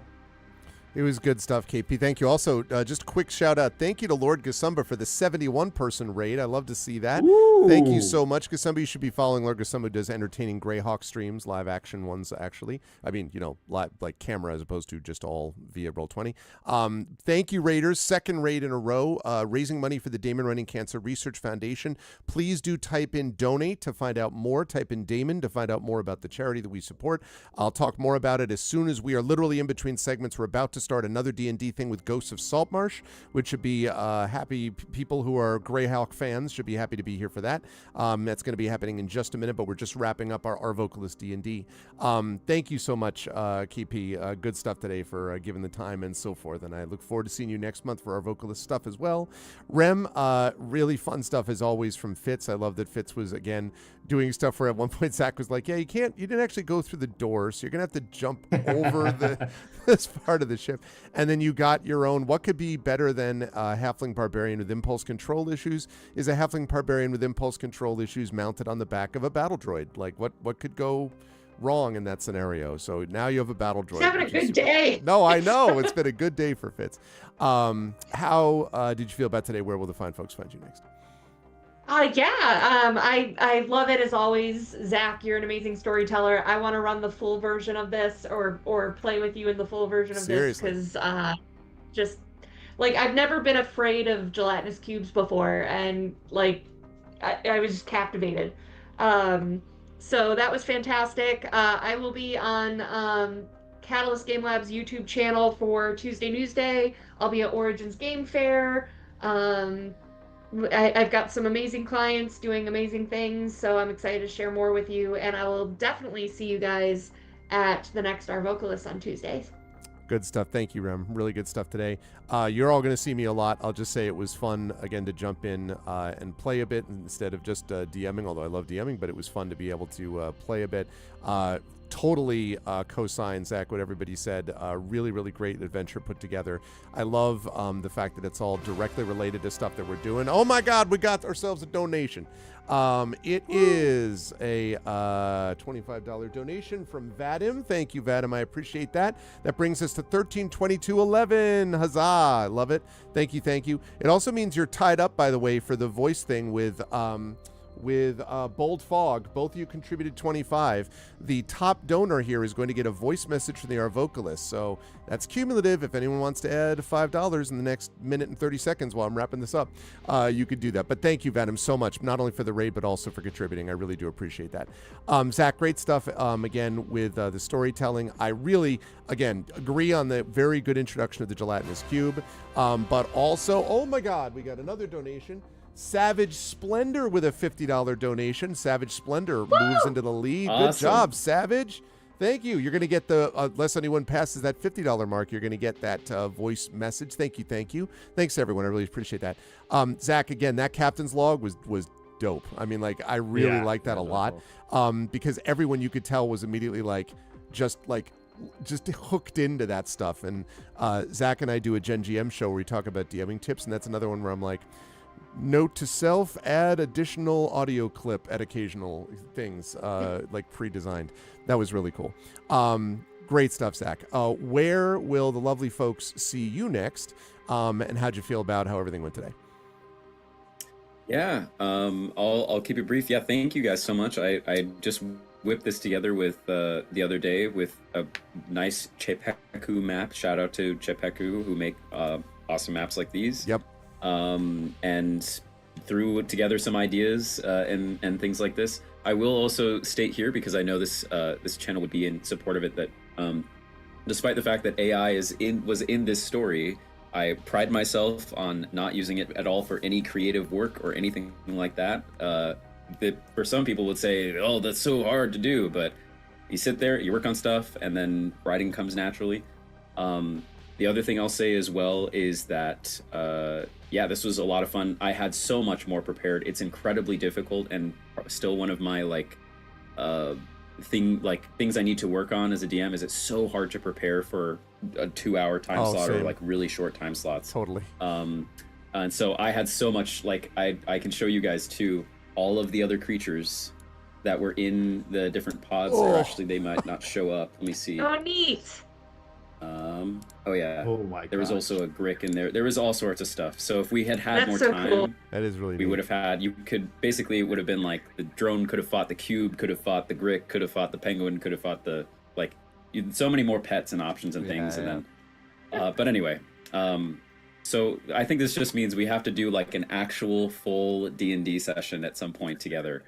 It was good stuff, KP. Thank you. Also, just a quick shout out. Thank you to Lord Gasumba for the 71-person raid. I love to see that. Ooh. Thank you so much, Gasumba. You should be following Lord Gasumba, who does entertaining Greyhawk streams, live action ones, actually. I mean, live, like camera as opposed to just all via Roll20. Thank you, Raiders. Second raid in a row, raising money for the Damon Runyon Cancer Research Foundation. Please do type in donate to find out more. Type in Damon to find out more about the charity that we support. I'll talk more about it as soon as we are literally in between segments. We're about to start another D&D thing with Ghosts of Saltmarsh, which should be happy. People who are Greyhawk fans should be happy to be here for that. That's going to be happening in just a minute, but we're just wrapping up our vocalist D&D. Thank you so much, KP. Good stuff today for giving the time and so forth, and I look forward to seeing you next month for our vocalist stuff as well. Rem, really fun stuff as always from Fitz. I love that Fitz was, again, doing stuff where at one point Zach was like, yeah, you didn't actually go through the door, so you're going to have to jump over this part of the ship. And then you got your own. What could be better than a halfling barbarian with impulse control issues is a halfling barbarian with impulse control issues mounted on the back of a battle droid. Like, what could go wrong in that scenario? So now you have a battle droid. He's having a good day. No, I know. It's been a good day for Fitz. How did you feel about today? Where will the fine folks find you next? I love it as always. Zach, you're an amazing storyteller. I want to run the full version of this or play with you in the full version of Seriously. this because just like I've never been afraid of gelatinous cubes before, and like I was just captivated. So that was fantastic. I will be on Catalyst Game Lab's YouTube channel for Tuesday Newsday. I'll be at Origins Game Fair. I've got some amazing clients doing amazing things, so I'm excited to share more with you, and I will definitely see you guys at the next Our Vocalists on Tuesdays. Good stuff. Thank you, Rem. Really good stuff today. You're all going to see me a lot. I'll just say it was fun, again, to jump in and play a bit instead of just DMing, although I love DMing, but it was fun to be able to play a bit. Totally co-sign, Zach, what everybody said. Really, really great adventure put together. I love the fact that it's all directly related to stuff that we're doing. Oh my God, we got ourselves a donation. It is a $25 donation from Vadim. Thank you, Vadim. I appreciate that. That brings us to $13.22.11. Huzzah. I love it. Thank you. Thank you. It also means you're tied up, by the way, for the voice thing with with Bold Fog. Both of you contributed 25. The top donor here is going to get a voice message from the Our Vocalist. So that's cumulative. If anyone wants to add $5 in the next minute and 30 seconds while I'm wrapping this up, you could do that. But thank you, Vadim, so much, not only for the raid, but also for contributing. I really do appreciate that. Zach, great stuff, again, with the storytelling. I really, again, agree on the very good introduction of the gelatinous cube. But also, oh my God, we got another donation. Savage Splendor with a $50 donation. Savage Splendor moves into the lead. Awesome. Good job, Savage. Thank you. You're going to get the, unless anyone passes that $50 mark, you're going to get that voice message. Thank you. Thank you. Thanks, everyone. I really appreciate that. Zach, again, that captain's log was dope. I mean, like, I really like that a lot, because everyone, you could tell, was immediately just hooked into that stuff. And Zach and I do a Gen GM show where we talk about DMing tips, and that's another one where I'm like, note to self, add additional audio clip at occasional things, like pre-designed. That was really cool. Great stuff, Zach. Where will the lovely folks see you next? And how'd you feel about how everything went today? Yeah, I'll keep it brief. Yeah, thank you guys so much. I just whipped this together with the other day with a nice Chepeku map. Shout out to Chepeku, who make awesome maps like these. Yep. And threw together some ideas and things like this. I will also state here, because I know this channel would be in support of it, that despite the fact that AI was in this story, I pride myself on not using it at all for any creative work or anything like that. That for some people would say, oh, that's so hard to do, but you sit there, you work on stuff, and then writing comes naturally. The other thing I'll say as well is that, yeah, this was a lot of fun. I had so much more prepared. It's incredibly difficult, and still one of my things I need to work on as a DM is it's so hard to prepare for a 2-hour time slot, same. or really short time slots. Totally. And so I had so much, I can show you guys too, all of the other creatures that were in the different pods. Or actually, they might not show up. Let me see. Oh, neat. Oh yeah. Oh my. There was also a Grick in there. There was all sorts of stuff. So if we had That's more so time, cool. That is really we neat. would have had. You could basically, it would have been like the drone could have fought the cube, could have fought the Grick, could have fought the penguin, could have fought the so many more pets and options and things. And then, but anyway, so I think this just means we have to do an actual full D&D session at some point together.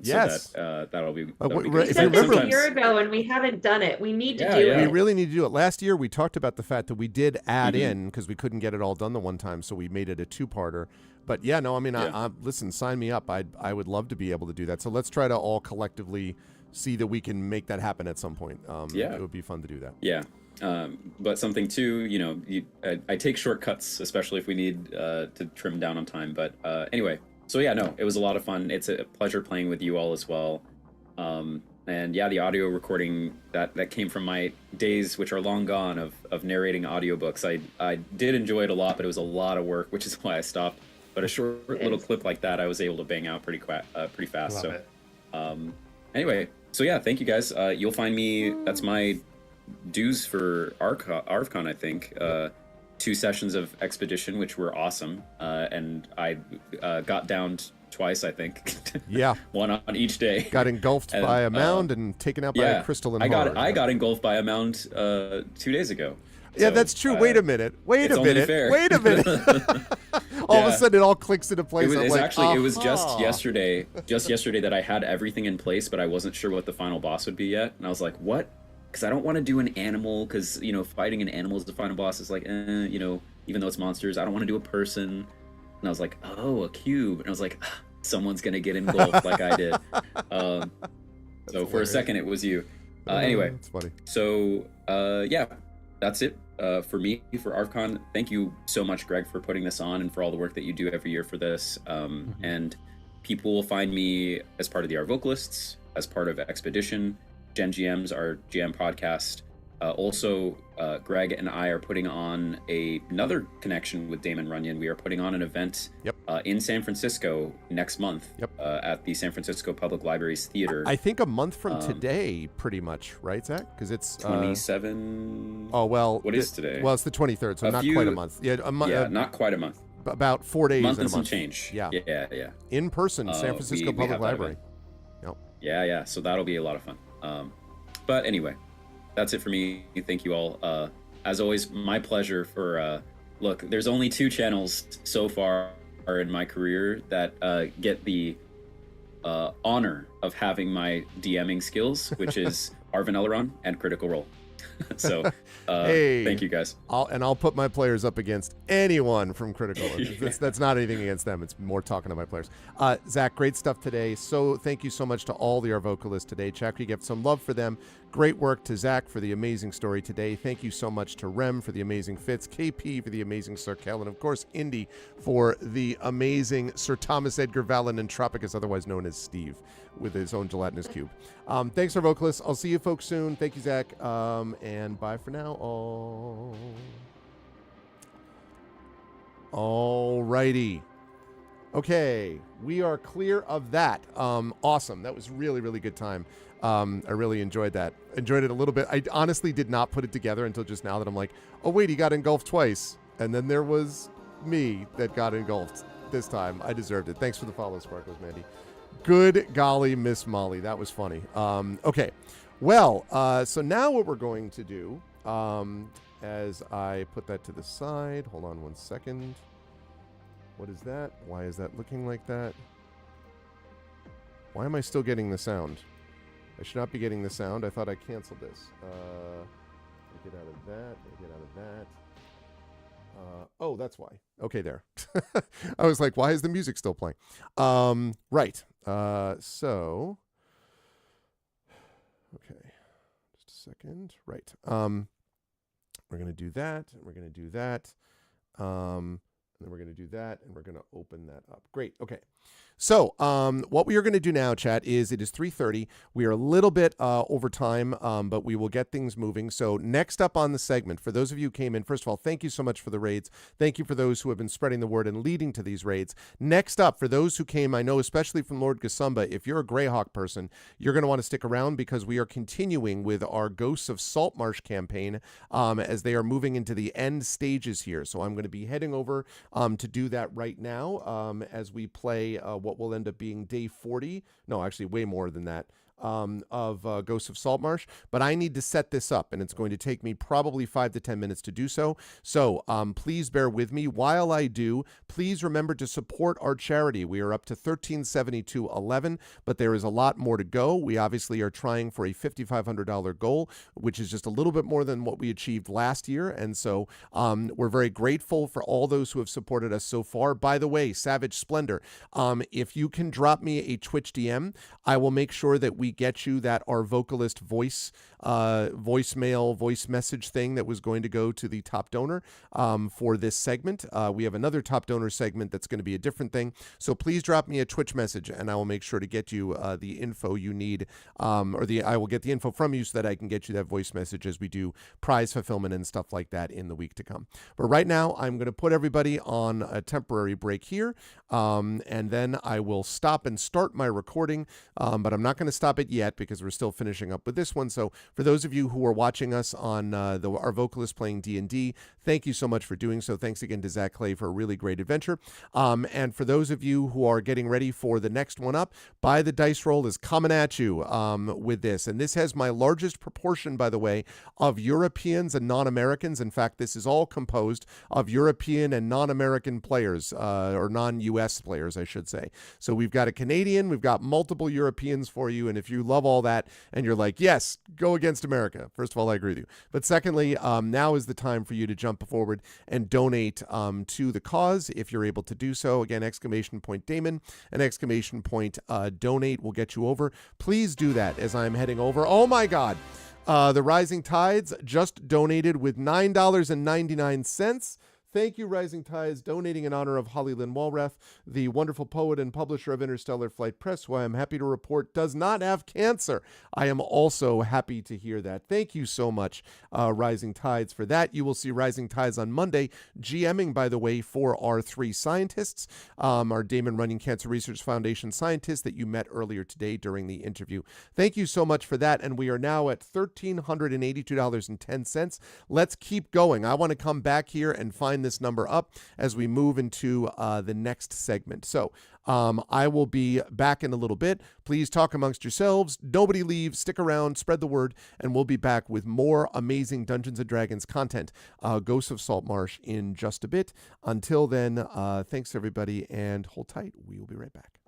Yes. So that'll be. If That'll be you good. We said this a remember- year ago and we haven't done it. We need to Yeah, do yeah. We it. really need to do it. Last year, we talked about the fact that we did add Mhm. in, because we couldn't get it all done the one time, so we made it a 2-parter. But yeah, no, I mean, Yeah. listen, sign me up. I would love to be able to do that. So let's try to all collectively see that we can make that happen at some point. Yeah. It would be fun to do that. Yeah. But something too, I take shortcuts, especially if we need to trim down on time. But anyway, so yeah, no, it was a lot of fun. It's a pleasure playing with you all as well. And yeah, the audio recording that came from my days, which are long gone, of narrating audiobooks. I did enjoy it a lot, but it was a lot of work, which is why I stopped. But a short little clip like that, I was able to bang out pretty fast. Love it. Anyway, so yeah, thank you guys. You'll find me. That's my dues for ArvCon, I think. 2 sessions of Expedition, which were awesome, and I got downed twice, I think. Yeah. One on each day. Got engulfed And, by a mound and taken out by a crystal and I got engulfed by a mound 2 days ago. Yeah, So, that's true. Wait a minute. Wait it's a only minute. fair. Wait a minute. All of a Yeah. sudden, it all clicks into place. It I'm was like, actually it was just aha. yesterday that I had everything in place, but I wasn't sure what the final boss would be yet, and I was like, what? Because I don't want to do an animal, because fighting an animal as the final boss is even though it's monsters, I don't want to do a person. And I was like, oh, a cube, and I was like, someone's gonna get engulfed like I did. So for a hilarious. second, it was you. Anyway, That's funny. so yeah, that's it for me for ArvCon. Thank you so much, Greg, for putting this on and for all the work that you do every year for this. And people will find me as part of the Our Vocalists, as part of Expedition, Gen GMs, our GM podcast. Also, Greg and I are putting on another connection with Damon Runyon. We are putting on an event in San Francisco next month at the San Francisco Public Library's theater. I think a month from today, pretty much, right, Zach? Because it's 27. Oh well. What is today? Well, it's the 23rd, so not quite a month. Yeah, a month. Yeah, not quite a month. about 4 days Month and and a some month. change. Yeah. Yeah. In person, San we Francisco have Public that Library. event. Yep. Yeah. So that'll be a lot of fun. But anyway, that's it for me. Thank you all. As always, my pleasure for, look, there's only 2 channels so far in my career that get the honor of having my DMing skills, which is Arvin Eleron and Critical Role. So Hey. thank you guys. I'll put my players up against anyone from Critical. Yeah. That's not anything against them. It's more talking to my players. Zach, great stuff today. So thank you so much to all our vocalists today. Chakri, give some love for them. Great work to Zach for the amazing story today. Thank you so much to Rem for the amazing fits, KP for the amazing Sarkel, and of course Indy for the amazing Sir Thomas Edgar Valen Entropicus, otherwise known as Steve, with his own gelatinous cube. Thanks, our vocalists. I'll see you folks soon. Thank you, Zach. And bye for now. All righty. Okay, we are clear of that. Awesome. That was really, really good time. I really enjoyed that. Enjoyed it a little bit. I honestly did not put it together until just now that I'm like, oh, wait, he got engulfed twice. And then there was me that got engulfed this time. I deserved it. Thanks for the follow, Sparkles Mandy. Good golly, Miss Molly. That was funny. Okay. Well, so now what we're going to do, as I put that to the side, hold on one second. What is that? Why is that looking like that? Why am I still getting the sound? I should not be getting the sound. I thought I canceled this. I get out of that. I get out of that. Oh, that's why. Okay, there. I was like, why is the music still playing? Right. So, okay. Just a second. Right. We're going to do that. And we're going to do that. And then we're going to do that. And we're going to open that up. Great. Okay. So what we are going to do now, chat, is it is 3:30. We are a little bit over time, but we will get things moving. So next up on the segment, for those of you who came in, first of all, thank you so much for the raids. Thank you for those who have been spreading the word and leading to these raids. Next up, for those who came, I know especially from Lord Gasumba, if you're a Greyhawk person, you're going to want to stick around because we are continuing with our Ghosts of Saltmarsh campaign as they are moving into the end stages here. So I'm going to be heading over to do that right now as we play what will end up being day 40. No, actually way more than that. Of Ghosts of Saltmarsh, but I need to set this up, and it's going to take me probably 5 to 10 minutes to do so. So please bear with me. While I do, please remember to support our charity. We are up to $1372.11, but there is a lot more to go. We obviously are trying for a $5,500 goal, which is just a little bit more than what we achieved last year, and so we're very grateful for all those who have supported us so far. By the way, Savage Splendor, if you can drop me a Twitch DM, I will make sure that we get you that our vocalist voice message thing that was going to go to the top donor for this segment. We have another top donor segment that's going to be a different thing. So please drop me a Twitch message and I will make sure to get you the info you need, I will get the info from you so that I can get you that voice message as we do prize fulfillment and stuff like that in the week to come. But right now, I'm going to put everybody on a temporary break here, and then I will stop and start my recording, but I'm not going to stop it yet because we're still finishing up with this one. So for those of you who are watching us on our vocalist playing D&D, thank you so much for doing so. Thanks again to Zach Clay for a really great adventure. And for those of you who are getting ready for the next one up, Buy the Dice Roll is coming at you with this. And this has my largest proportion, by the way, of Europeans and non-Americans. In fact, this is all composed of European and non-American players, or non-US players, I should say. So we've got a Canadian, we've got multiple Europeans for you. And if you love all that and you're like, yes, go against America. First of all, I agree with you. But secondly, now is the time for you to jump forward and donate to the cause if you're able to do so. Again, ! Damon and ! Donate will get you over. Please do that as I'm heading over. Oh my God. The Rising Tides just donated with $9.99. Thank you, Rising Tides, donating in honor of Holly Lynn Walrath, the wonderful poet and publisher of Interstellar Flight Press, who I am happy to report does not have cancer. I am also happy to hear that. Thank you so much, Rising Tides, for that. You will see Rising Tides on Monday, GMing, by the way, for our 3 scientists, our Damon Runyon Cancer Research Foundation scientists that you met earlier today during the interview. Thank you so much for that, and we are now at $1,382.10. Let's keep going. I want to come back here and find this number up as we move into the next segment. So I will be back in a little bit. Please talk amongst yourselves. Nobody leave. Stick around. Spread the word. And we'll be back with more amazing Dungeons & Dragons content. Ghosts of Saltmarsh in just a bit. Until then, thanks everybody, and hold tight. We will be right back.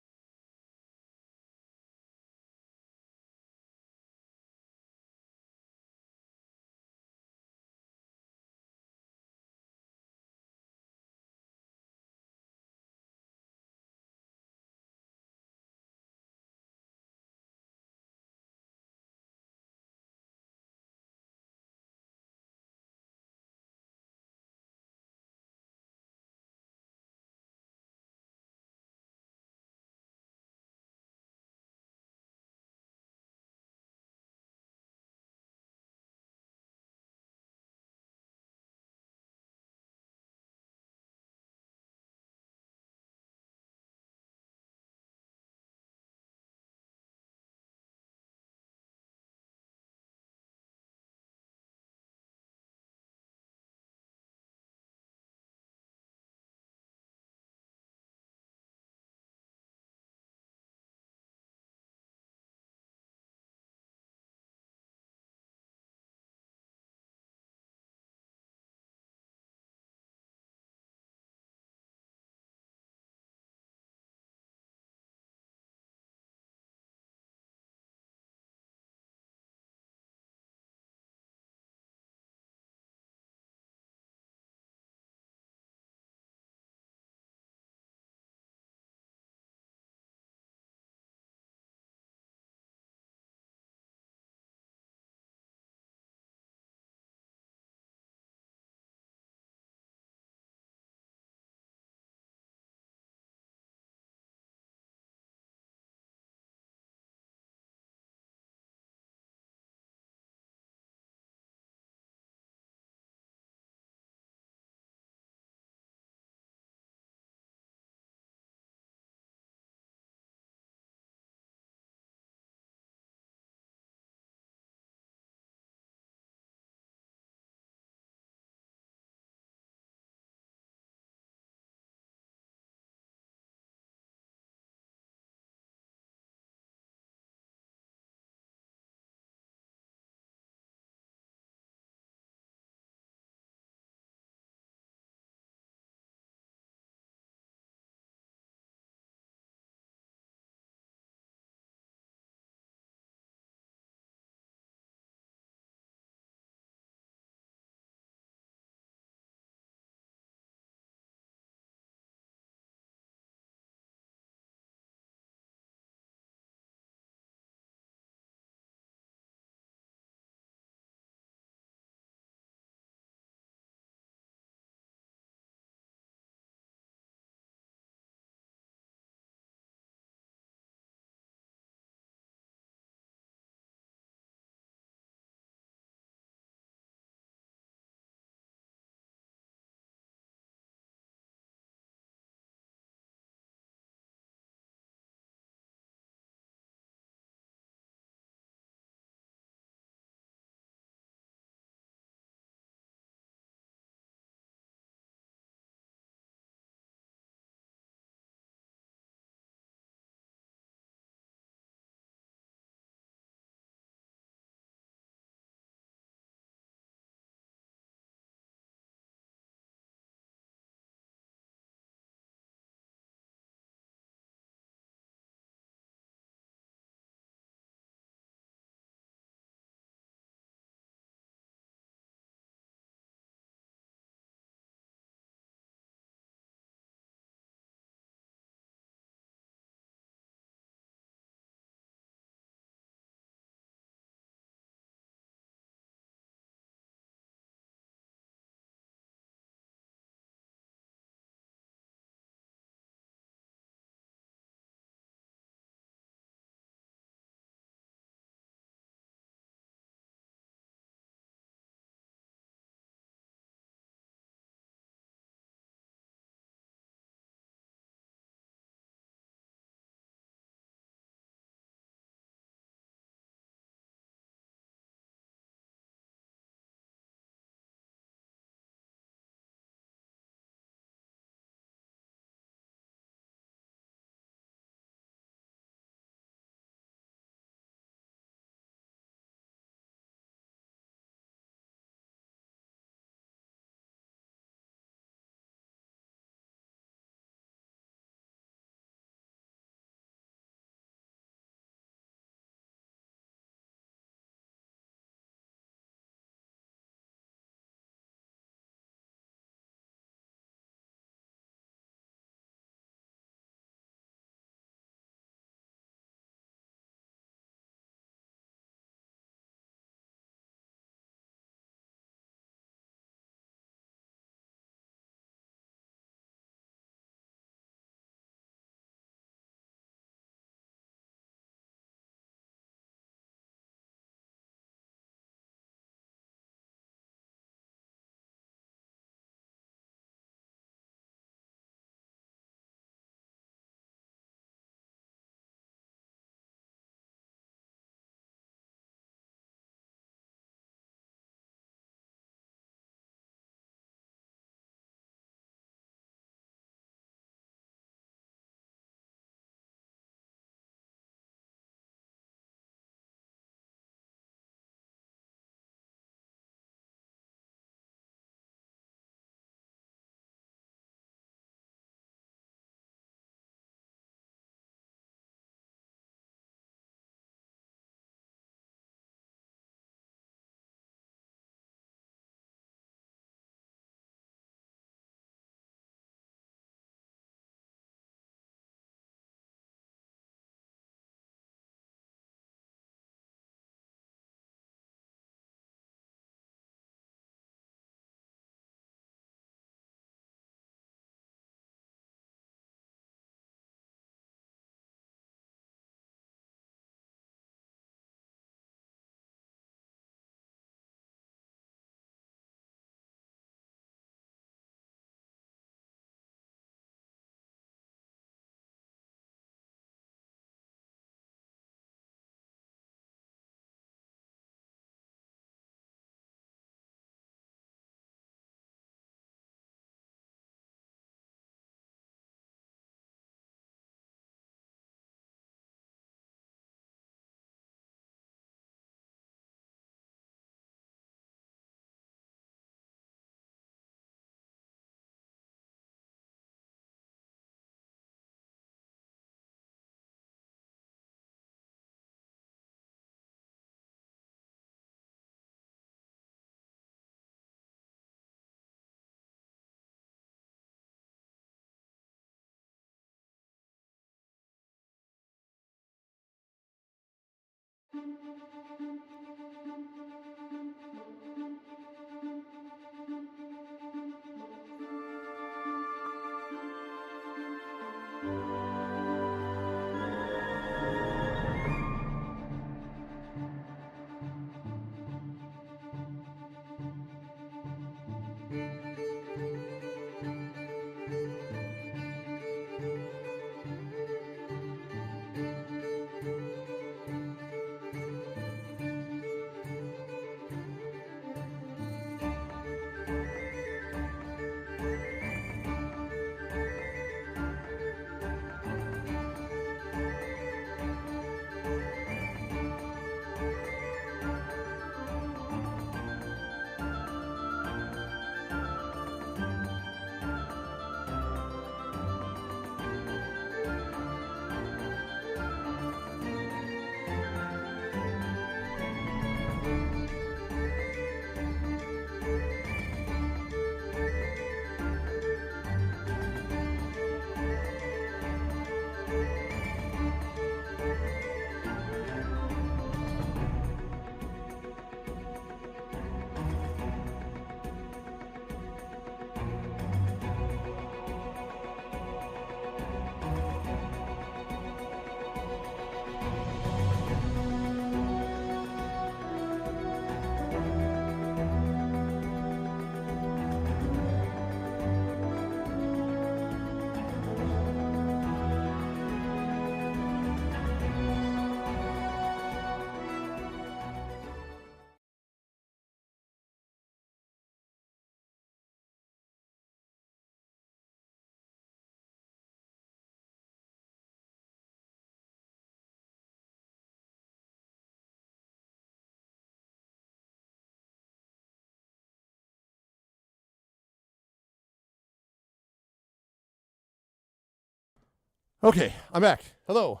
Okay, I'm back. Hello.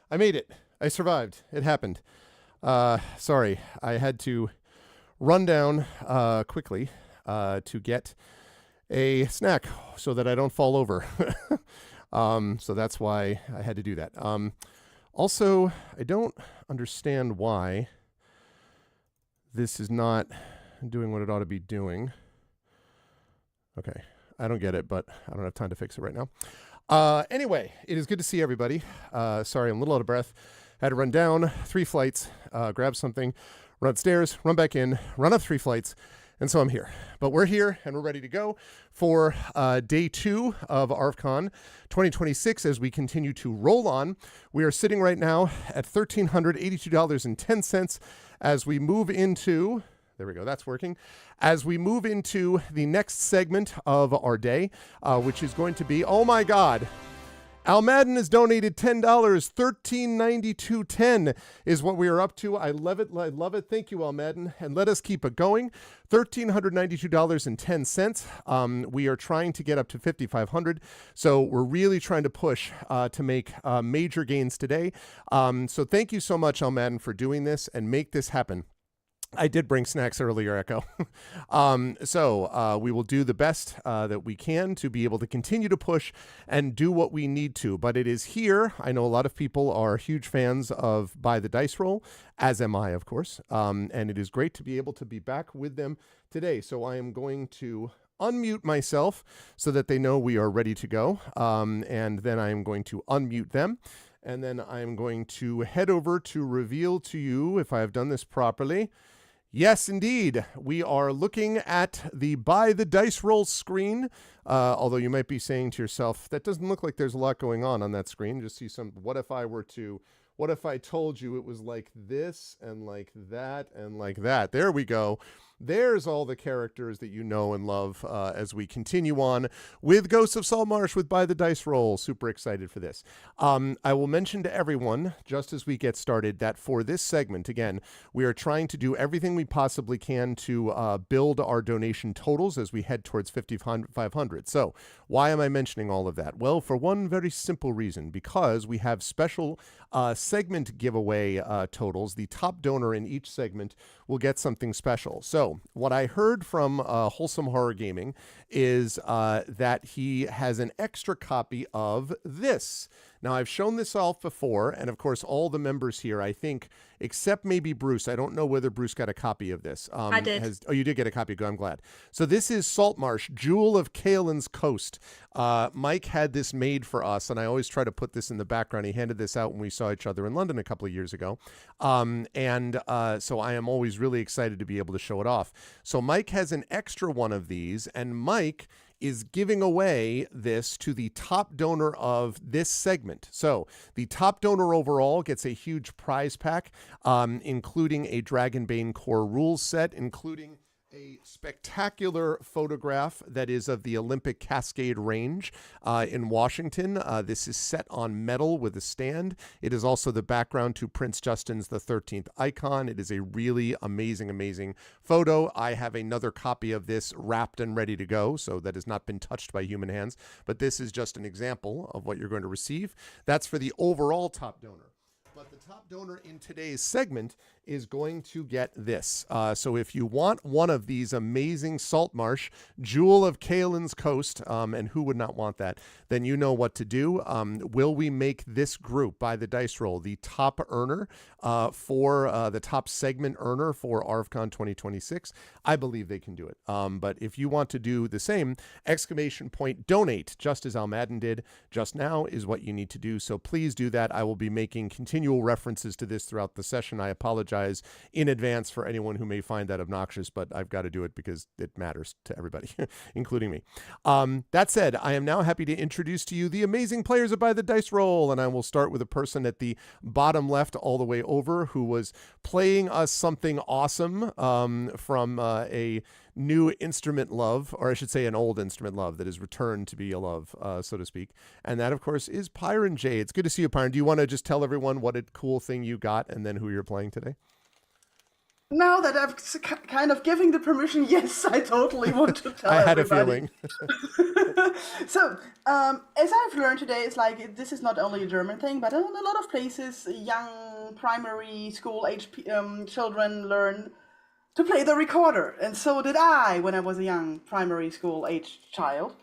I made it. I survived. It happened. Sorry, I had to run down quickly to get a snack so that I don't fall over. So that's why I had to do that. Also, I don't understand why this is not doing what it ought to be doing. Okay, I don't get it, but I don't have time to fix it right now. Anyway, it is good to see everybody. Sorry, I'm a little out of breath. Had to run down 3 flights, grab something, run upstairs, run back in, run up 3 flights, and so I'm here. But we're here and we're ready to go for day 2 of ARFCon 2026 as we continue to roll on. We are sitting right now at $1,382.10 as we move into... There we go. That's working. As we move into the next segment of our day, which is going to be, oh my God, Al Madden has donated $10. $13.92.10 is what we are up to. I love it. I love it. Thank you, Al Madden. And let us keep it going. $1,392.10. We are trying to get up to $5,500. So we're really trying to push to make major gains today. So thank you so much, Al Madden, for doing this and make this happen. I did bring snacks earlier, Echo. So we will do the best that we can to be able to continue to push and do what we need to. But it is here. I know a lot of people are huge fans of By the Dice Roll, as am I, of course. And it is great to be able to be back with them today. So I am going to unmute myself so that they know we are ready to go. And then I am going to unmute them. And then I'm going to head over to reveal to you, if I have done this properly, yes, indeed. We are looking at the By the Dice Roll screen, although you might be saying to yourself, that doesn't look like there's a lot going on that screen. Just see some, what if I told you it was like this and like that and like that? There we go. There's all the characters that you know and love as we continue on with Ghosts of Saltmarsh with By the Dice Roll. Super excited for this. I will mention to everyone, just as we get started, that for this segment, again, we are trying to do everything we possibly can to build our donation totals as we head towards 5,500. So why am I mentioning all of that? Well, for one very simple reason, because we have special segment giveaway totals. The top donor in each segment will get something special. So what I heard from Wholesome Horror Gaming is that he has an extra copy of this. Now, I've shown this off before, and of course, all the members here, I think, except maybe Bruce. I don't know whether Bruce got a copy of this. I did. Oh, you did get a copy. Good, I'm glad. So this is Saltmarsh, Jewel of Kaelin's Coast. Mike had this made for us, and I always try to put this in the background. He handed this out when we saw each other in London a couple of years ago. So I am always really excited to be able to show it off. So Mike has an extra one of these, and Mike is giving away this to the top donor of this segment. So the top donor overall gets a huge prize pack, including a Dragonbane Core rules set, including a spectacular photograph that is of the Olympic Cascade Range in Washington. This is set on metal with a stand. It is also the background to Prince Justin's the 13th icon. It is a really amazing, amazing photo. I have another copy of this wrapped and ready to go, so that has not been touched by human hands. But this is just an example of what you're going to receive. That's for the overall top donor. But the top donor in today's segment is going to get this. So if you want one of these amazing Saltmarsh, Jewel of Kaelin's Coast, and who would not want that, then you know what to do. Will we make this group by the dice roll the top earner for the top segment earner for ArvCon 2026? I believe they can do it. But if you want to do the same, exclamation point donate, just as Al Madden did just now, is what you need to do. So please do that. I will be making continual references to this throughout the session. I apologize in advance for anyone who may find that obnoxious, but I've got to do it because it matters to everybody, including me. That said, I am now happy to introduce to you the amazing players of By the Dice Roll, and I will start with a person at the bottom left all the way over who was playing us something awesome from a new instrument love, or I should say an old instrument love that is returned to be a love, so to speak. And that, of course, is Pyron J. It's good to see you, Pyron. Do you want to just tell everyone what a cool thing you got and then who you're playing today? Now that I've kind of giving the permission, yes, I totally want to tell I had everybody. a feeling. So, as I've learned today, it's like this is not only a German thing, but in a lot of places, young primary school age children learn to play the recorder. And so did I when I was a young primary school age child.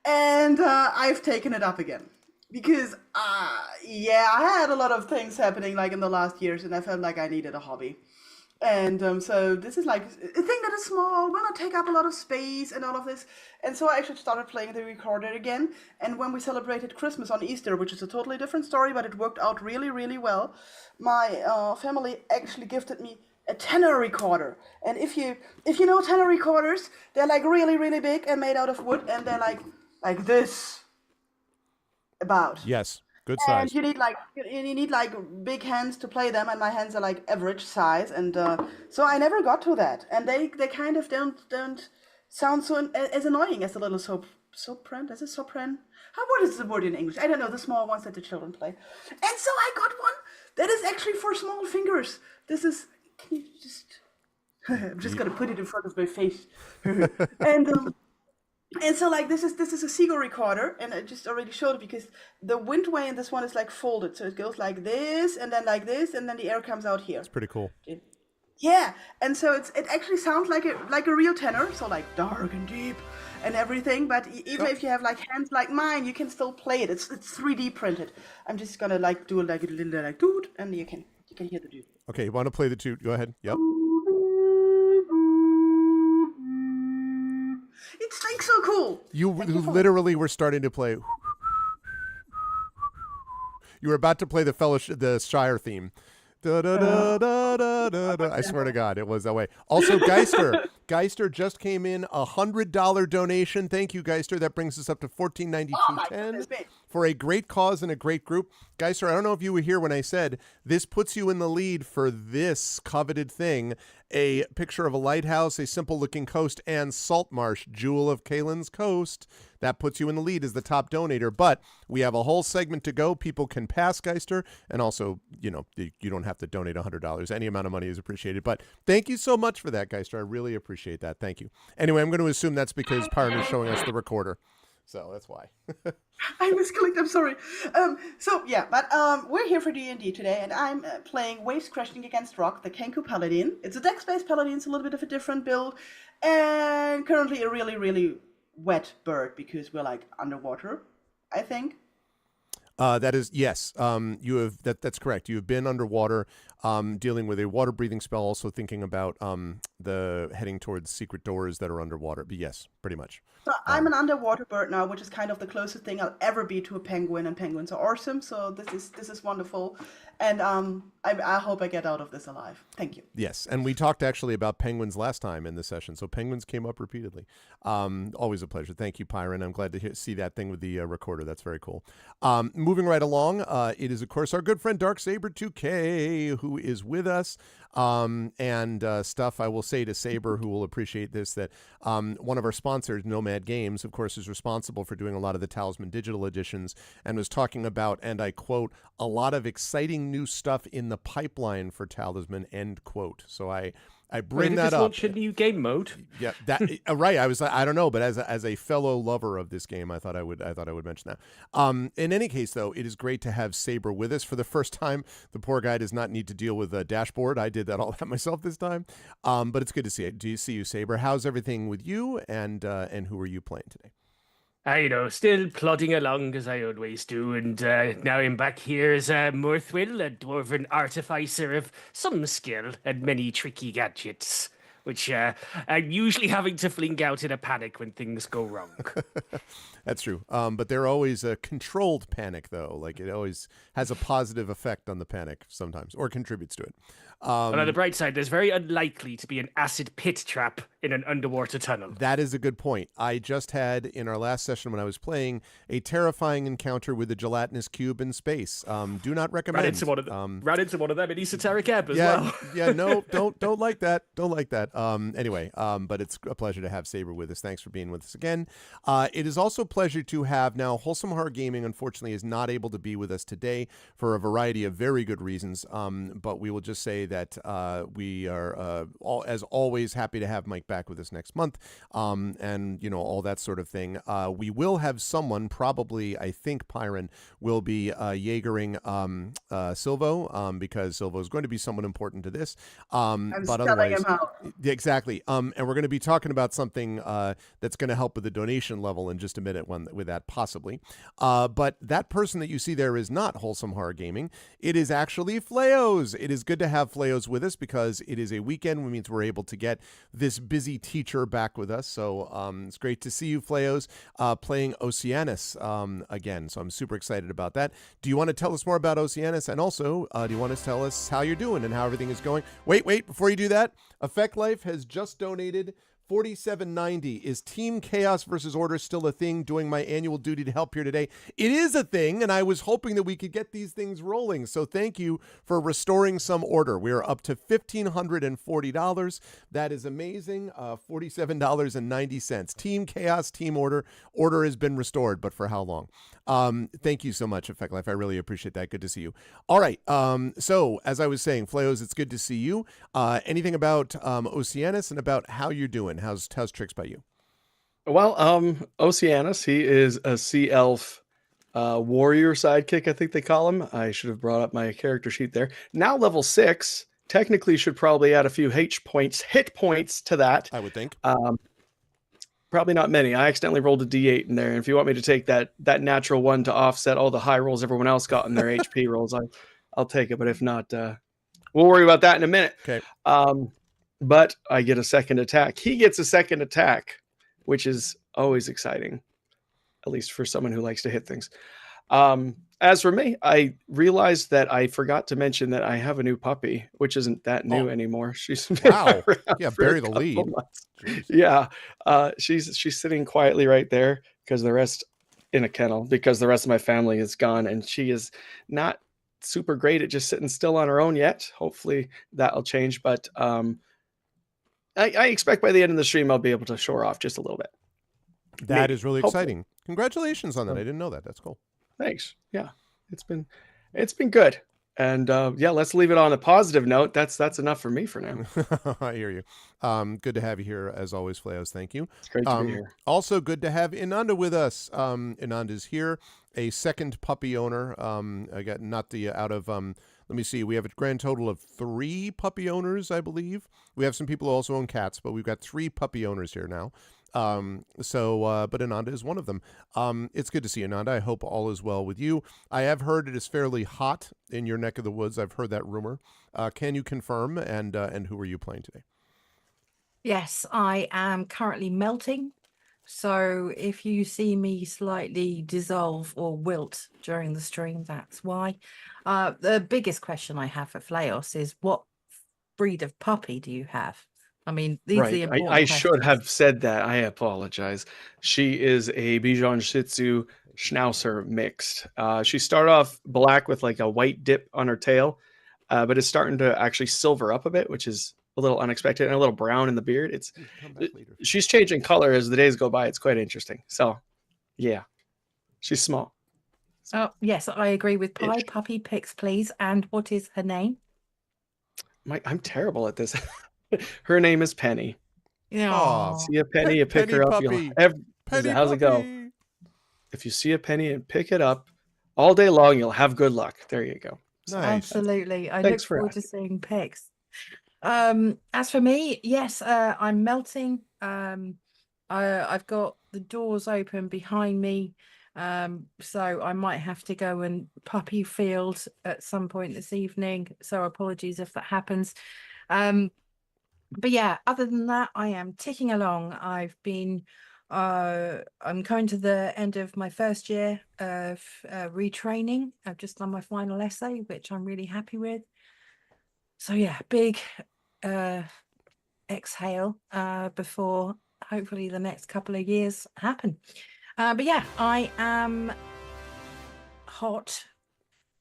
And I've taken it up again. Because, yeah, I had a lot of things happening like in the last years, and I felt like I needed a hobby. And so this is like a thing that is small, will not take up a lot of space and all of this. And so I actually started playing the recorder again. And when we celebrated Christmas on Easter, which is a totally different story, but it worked out really, really well, my family actually gifted me a tenor recorder. And if you know tenor recorders, they're like really, really big and made out of wood, and they're like this about. Yes. Good And size. you need like big hands to play them, and my hands are like average size, and so I never got to that. And they kind of don't sound so as annoying as the little sopran. Is it sopran? What is the word in English? I don't know. The small ones that the children play. And so I got one that is actually for small fingers. This is. Can you just? I'm just gonna put it in front of my face. And so like this is a Seagull recorder, and I just already showed it because the windway in this one is like folded, so it goes like this and then like this, and then the air comes out here. It's pretty cool. Yeah, and so it actually sounds like a real tenor, so like dark and deep and everything. But even if you have like hands like mine, you can still play it. It's 3D printed. I'm just gonna like do like a little like doot, and you can hear the doot. Okay, you want to play the toot? Go ahead. Yep. It's like so cool. You literally were starting to play. You were about to play the Shire theme. Da, da, da, da, da, da, da. I swear to God, it was that way. Also, Geister just came in $100 donation. Thank you, Geister. That brings us up to $14.92.10 for a great cause and a great group. Geister, I don't know if you were here when I said this puts you in the lead for this coveted thing: a picture of a lighthouse, a simple-looking coast, and Saltmarsh, Jewel of Kaelin's Coast. That puts you in the lead as the top donator. But we have a whole segment to go. People can pass Geister, and also, you don't have to donate $100. Any amount of money is appreciated. But thank you so much for that, Geister. I really appreciate that. Thank you. Anyway, I'm going to assume that's because Pyron is showing us the recorder. So that's why. I misclicked, I'm sorry. But we're here for D&D today, and I'm playing Waves Crashing Against Rock, the Kenku Paladin. It's a dex-based paladin, it's a little bit of a different build, and currently a really, really wet bird, because we're like underwater, I think. That is yes. You have that's correct. You have been underwater, dealing with a water breathing spell. Also thinking about the heading towards secret doors that are underwater. But yes, pretty much. So I'm an underwater bird now, which is kind of the closest thing I'll ever be to a penguin, and penguins are awesome. So this is wonderful, and I hope I get out of this alive. Thank you. Yes, and we talked actually about penguins last time in the session, so penguins came up repeatedly. Always a pleasure. Thank you, Pyron. I'm glad to see that thing with the recorder. That's very cool. Moving right along, it is, of course, our good friend Darksaber2K, who is with us. And stuff I will say to Saber, who will appreciate this, that one of our sponsors, Nomad Games, of course, is responsible for doing a lot of the Talisman digital editions, and was talking about, and I quote, a lot of exciting new stuff in the pipeline for Talisman, end quote. So I bring that up. Launch a new game mode. Yeah, that right. I don't know, but as a fellow lover of this game, I thought I would mention that. In any case, though, it is great to have Saber with us for the first time. The poor guy does not need to deal with a dashboard. I did that all that myself this time. But it's good to see it. Do you see you, Saber? How's everything with you? And who are you playing today? Still plodding along as I always do, and now I'm back here as Morthwil, a dwarven artificer of some skill and many tricky gadgets, which I'm usually having to fling out in a panic when things go wrong. That's true. But they're always a controlled panic, though. Like, it always has a positive effect on the panic sometimes, or contributes to it. And on the bright side, there's very unlikely to be an acid pit trap in an underwater tunnel. That is a good point. I just had, in our last session when I was playing, a terrifying encounter with a gelatinous cube in space. Do not recommend. Ran into one of them in Esoteric Ebb as well. Yeah, no, don't like that. Don't like that. Anyway, but it's a pleasure to have Saber with us. Thanks for being with us again. It is also a pleasure to have now Wholesome Horror Gaming, unfortunately, is not able to be with us today for a variety of very good reasons. But we will just say that we are, as always, happy to have Mike back with us next month, and all that sort of thing. We will have someone, probably, I think Pyron will be Jaegering Silvo, because Silvo is going to be someone important to this. But otherwise, him out. Exactly. And we're going to be talking about something that's going to help with the donation level in just a minute with that, possibly. But that person that you see there is not Wholesome Horror Gaming. It is actually Fleos. It is good to have Fleos with us because it is a weekend, which means we're able to get this busy teacher back with us. So it's great to see you, Fleos, playing Oceanus again. So I'm super excited about that. Do you want to tell us more about Oceanus? And also, do you want to tell us how you're doing and how everything is going? Wait, before you do that, Effect Life has just donated $47.90. Is Team Chaos versus Order still a thing? Doing my annual duty to help here today. It is a thing, and I was hoping that we could get these things rolling. So thank you for restoring some order. We are up to $1,540. That is amazing. $47.90. Team Chaos, Team Order. Order has been restored, but for how long? Thank you so much, Effect Life. I really appreciate that. Good to see you. All right. So as I was saying, Fleos, it's good to see you. Anything about Oceanus and about how you're doing? How's Tricks by you? Well, Oceanus, he is a sea elf warrior sidekick, I think they call him. I should have brought up my character sheet there. Now level 6, technically should probably add a few hit points to that. I would think. Probably not many. I accidentally rolled a D8 in there. And if you want me to take that natural one to offset all the high rolls everyone else got in their HP rolls, I'll take it. But if not, we'll worry about that in a minute. Okay. But I get a second attack. He gets a second attack, which is always exciting, at least for someone who likes to hit things. As for me, I realized that I forgot to mention that I have a new puppy, which isn't that new anymore. She's been wow. Yeah, bury the lead. Yeah, she's sitting quietly right there because the rest in a kennel because the rest of my family is gone, and she is not super great at just sitting still on her own yet. Hopefully that'll change, but I expect by the end of the stream I'll be able to show her off just a little bit. That is really exciting. Congratulations on that. I didn't know that. That's cool. Thanks. Yeah, it's been good. And yeah, let's leave it on a positive note. That's enough for me for now. I hear you. Good to have you here as always, Fleos. Thank you. It's great to be here. Also good to have Inanda with us. Inanda's here, a second puppy owner. I got not the out of let me see. We have a grand total of 3 puppy owners, I believe. We have some people who also own cats, but we've got 3 puppy owners here now. But Ananda is one of them. It's good to see you, Ananda. I hope all is well with you. I have heard it is fairly hot in your neck of the woods. I've heard that rumor. Can you confirm? And who are you playing today? Yes, I am currently melting. So if you see me slightly dissolve or wilt during the stream, that's why. The biggest question I have for Flaos is what breed of puppy do you have? I mean, these are the Right. important I should questions. have said that. I apologize. She is a Bichon Shih Tzu Schnauzer mixed. She started off black with like a white dip on her tail, but it's starting to actually silver up a bit, which is a little unexpected, and a little brown in the beard. She's changing color as the days go by. It's quite interesting. So, yeah, she's small. Oh, yes, I agree with Pie. Ish. Puppy pics, please. And what is her name? I'm terrible at this. Her name is Penny. Yeah. See a penny, you pick Penny her up. puppy. Penny How's it go? puppy. If you see a penny and pick it up all day long, you'll have good luck. There you go. So, Nice. Absolutely. I Thanks look for forward to asking. seeing pics. As for me, yes, I'm melting. I've got the doors open behind me. So I might have to go and puppy field at some point this evening. So apologies if that happens. But yeah, other than that, I am ticking along. I'm coming to the end of my first year of retraining. I've just done my final essay, which I'm really happy with. So yeah, big exhale before hopefully the next couple of years happen. But yeah, I am hot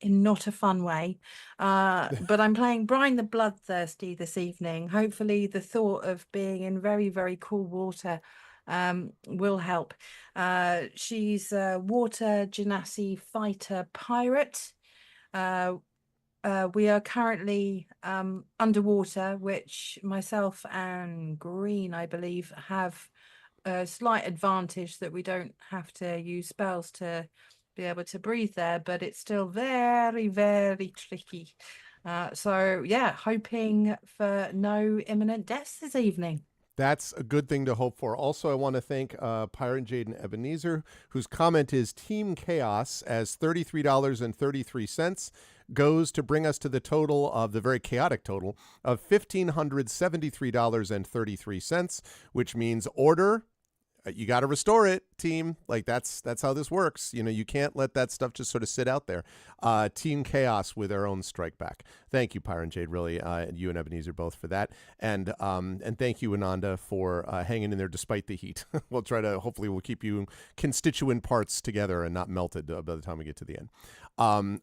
in not a fun way, but I'm playing Brine the Bloodthirsty this evening. Hopefully the thought of being in very, very cool water will help. She's a water genasi fighter pirate. We are currently underwater, which myself and Green, I believe, have a slight advantage that we don't have to use spells to be able to breathe there, but it's still very, very tricky. So yeah, hoping for no imminent deaths this evening. That's a good thing to hope for. Also, I want to thank Pyron Jaden Ebenezer, whose comment is Team Chaos as $33.33 goes to bring us to the total of the very chaotic total of $1,573.33, which means order. You got to restore it, team. Like that's how this works. You know, you can't let that stuff just sort of sit out there. Team Chaos with our own strike back. Thank you, Pyron Jade, really, you and Ebenezer both for that, and thank you, Ananda, for hanging in there despite the heat. Hopefully we'll keep you constituent parts together and not melted by the time we get to the end.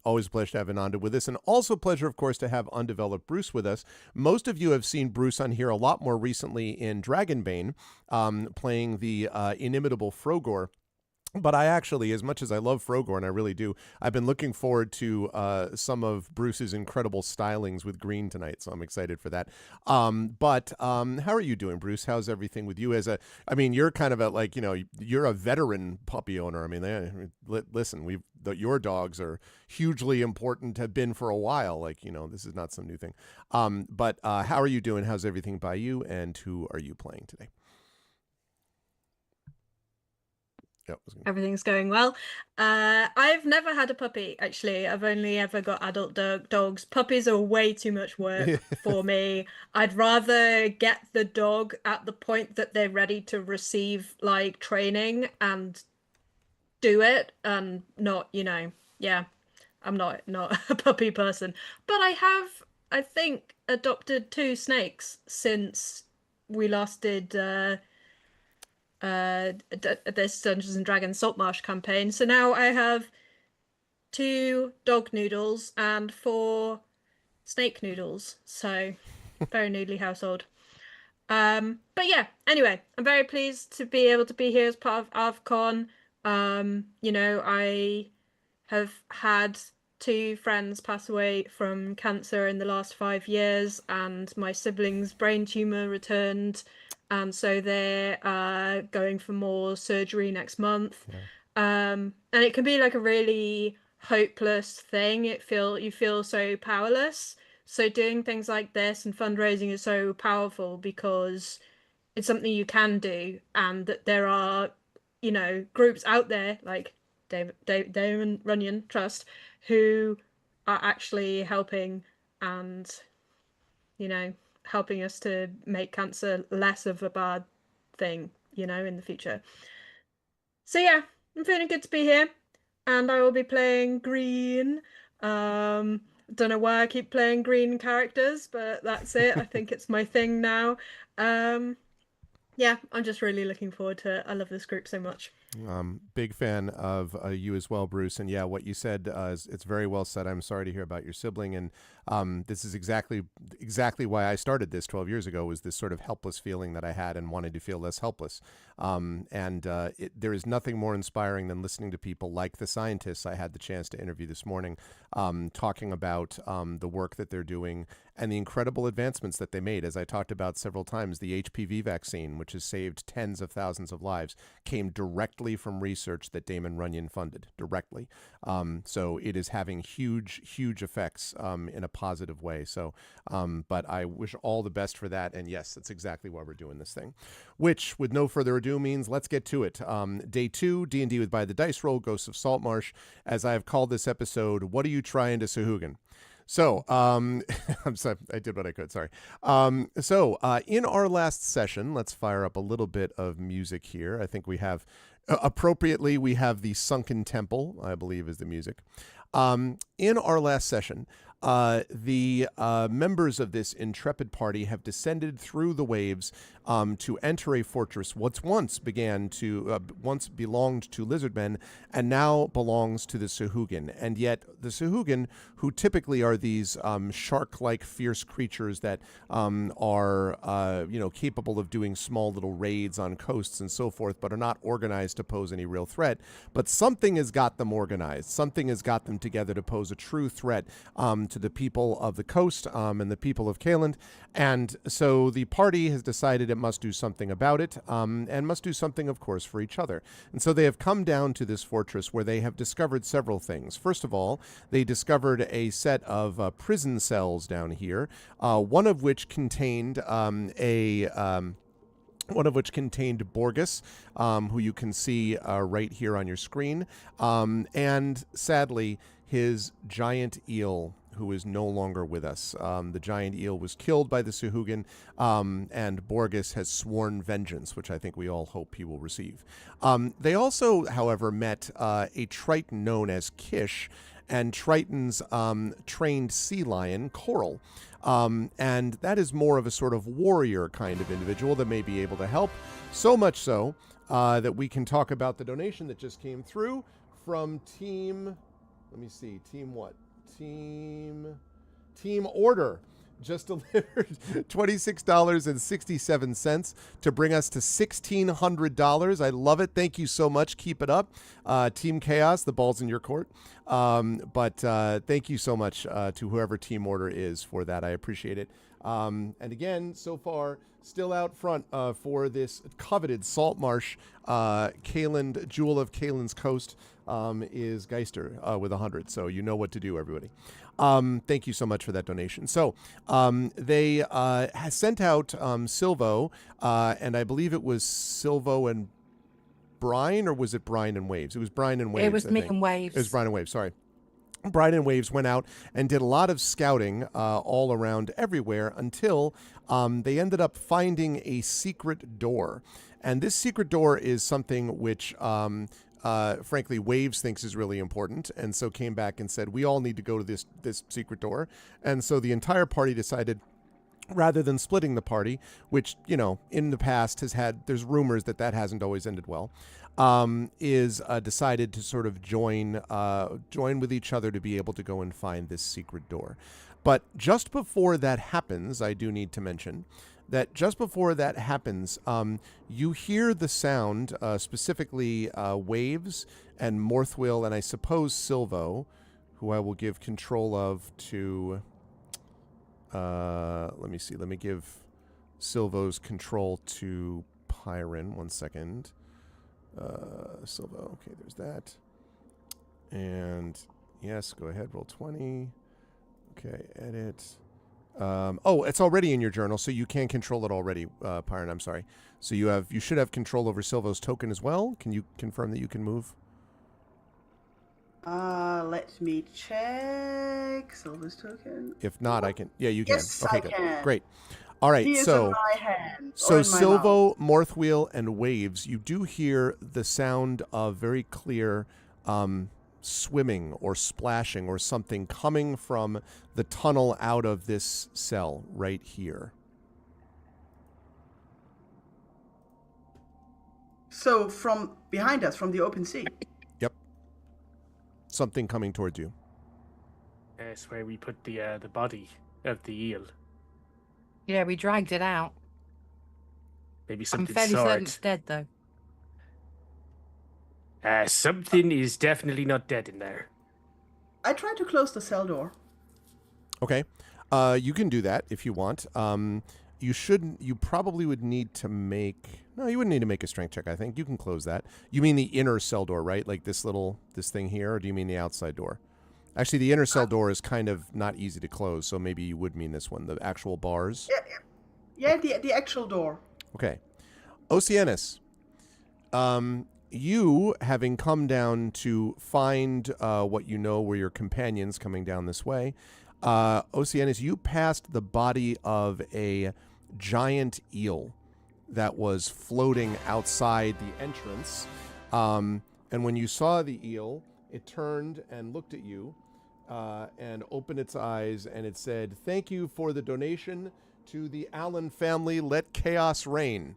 Always a pleasure to have Ananda with us, and also a pleasure, of course, to have undeveloped Bruce with us. Most of you have seen Bruce on here a lot more recently in Dragonbane, playing the inimitable Frogor. But I actually, as much as I love Frogor, and I really do, I've been looking forward to some of Bruce's incredible stylings with Green tonight, so I'm excited for that. But how are you doing, Bruce? How's everything with you? You're kind of you're a veteran puppy owner. I mean, listen, your dogs are hugely important, have been for a while. This is not some new thing. But how are you doing? How's everything by you? And who are you playing today? Everything's going well. I've never had a puppy, actually. I've only ever got adult dogs. Puppies are way too much work for me. I'd rather get the dog at the point that they're ready to receive training and do it, and not, I'm not a puppy person. But I have, I think, adopted 2 snakes since we last did this Dungeons and Dragons Saltmarsh campaign. So now I have 2 dog noodles and 4 snake noodles. So very noodly household. But yeah, anyway, I'm very pleased to be able to be here as part of ArvCon. I have had 2 friends pass away from cancer in the last 5 years, and my siblings' brain tumor returned. And so they're going for more surgery next month. Yeah. And it can be a really hopeless thing. You feel so powerless. So doing things like this and fundraising is so powerful because it's something you can do, and that there are, you know, groups out there like Damon Runyon Trust who are actually helping and, you know, helping us to make cancer less of a bad thing, you know, in the future. So yeah, I'm feeling good to be here, and I will be playing green. Don't know why I keep playing green characters, but that's it. I think it's my thing now. Yeah, I'm just really looking forward to it. I love this group so much. Big fan of you as well, Bruce. And yeah, what you said, it's very well said. I'm sorry to hear about your sibling. And this is exactly why I started this 12 years ago, was this sort of helpless feeling that I had and wanted to feel less helpless. There is nothing more inspiring than listening to people like the scientists I had the chance to interview this morning, talking about the work that they're doing and the incredible advancements that they made. As I talked about several times, the HPV vaccine, which has saved tens of thousands of lives, came directly from research that Damon Runyon funded directly. So it is having huge effects in a positive way. So, but I wish all the best for that. And yes, that's exactly why we're doing this thing, which with no further ado means let's get to it. Day 2, D&D with By the Dice Roll, Ghosts of Saltmarsh. As I have called this episode, What Are You Trying to Sahuagin? So, I'm sorry, I did what I could, sorry. In our last session, let's fire up a little bit of music here. I think we have, appropriately, we have the Sunken Temple, I believe is the music. In our last session, the members of this intrepid party have descended through the waves to enter a fortress once belonged to lizardmen and now belongs to the Sahuagin. And yet the Sahuagin, who typically are these shark-like fierce creatures that are capable of doing small little raids on coasts and so forth, but are not organized to pose any real threat. But something has got them organized. Something has got them together to pose a true threat to the people of the coast and the people of Kaeland. And so the party has decided it must do something about it, and must do something, of course, for each other. And so they have come down to this fortress where they have discovered several things. First of all, they discovered a set of prison cells down here, one of which contained Borgus, who you can see right here on your screen, and sadly, his giant eel, who is no longer with us. The giant eel was killed by the Sahuagin, and Borgus has sworn vengeance, which I think we all hope he will receive. They also, however, met a Triton known as Kish, and Triton's trained sea lion, Coral. And that is more of a sort of warrior kind of individual that may be able to help. So much so that we can talk about the donation that just came through from Team... Let me see. Team what? Team Order just delivered $26.67 to bring us to $1,600. I love it. Thank you so much. Keep it up. Team Chaos, the ball's in your court. But thank you so much to whoever Team Order is for that. I appreciate it. And again, so far, still out front for this coveted Saltmarsh Kaeland, Jewel of Kaeland's Coast, is Geister with 100. So you know what to do, everybody. Thank you so much for that donation. So they sent out Silvo, and I believe it was Silvo and Brine, or was it Brine and Waves? It was Brine and Waves. It was me and Waves. It was Brine and Waves, sorry. Brine and Waves went out and did a lot of scouting all around everywhere until they ended up finding a secret door. And this secret door is something which, frankly, Waves thinks is really important, and so came back and said, we all need to go to this secret door. And so the entire party decided, rather than splitting the party, which, you know, in the past there's rumors that hasn't always ended well, is decided to sort of join with each other to be able to go and find this secret door. But just before that happens, I do need to mention that just before that happens, you hear the sound, specifically Waves and Morthwill, and I suppose Silvo, who I will give control of to... let me see. Let me give Silvo's control to Pyron. 1 second. Silvo. Okay, there's that. And yes, go ahead. Roll 20. Okay, edit. Oh, it's already in your journal, so you can control it already, Pyron. I'm sorry. So you should have control over Silvo's token as well. Can you confirm that you can move? Let me check. Silver's token. If not, I can. Yeah, you can. Yes, Okay, I good. can. Great. All right, He is so in my hand. so or in my mouth. Silvo, Morthwheel, and Waves, you do hear the sound of very clear swimming or splashing or something coming from the tunnel out of this cell right here. So from behind us, from the open sea. Yep. Something coming towards you. That's where we put the body of the eel. Yeah, we dragged it out. Maybe I'm something fairly certain sort. it's dead, though. Something is definitely not dead in there. I tried to close the cell door. Okay. You can do that if you want. You probably would need to make... No, you wouldn't need to make a strength check, I think. You can close that. You mean the inner cell door, right? Like this thing here, or do you mean the outside door? Actually, the inner cell door is kind of not easy to close, so maybe you would mean this one, the actual bars. Yeah, the actual door. Okay. Oceanus, you, having come down to find what you know were your companions coming down this way, Oceanus, you passed the body of a giant eel that was floating outside the entrance. And when you saw the eel, it turned and looked at you and opened its eyes, and it said, "Thank you for the donation to the Allen family. Let chaos reign."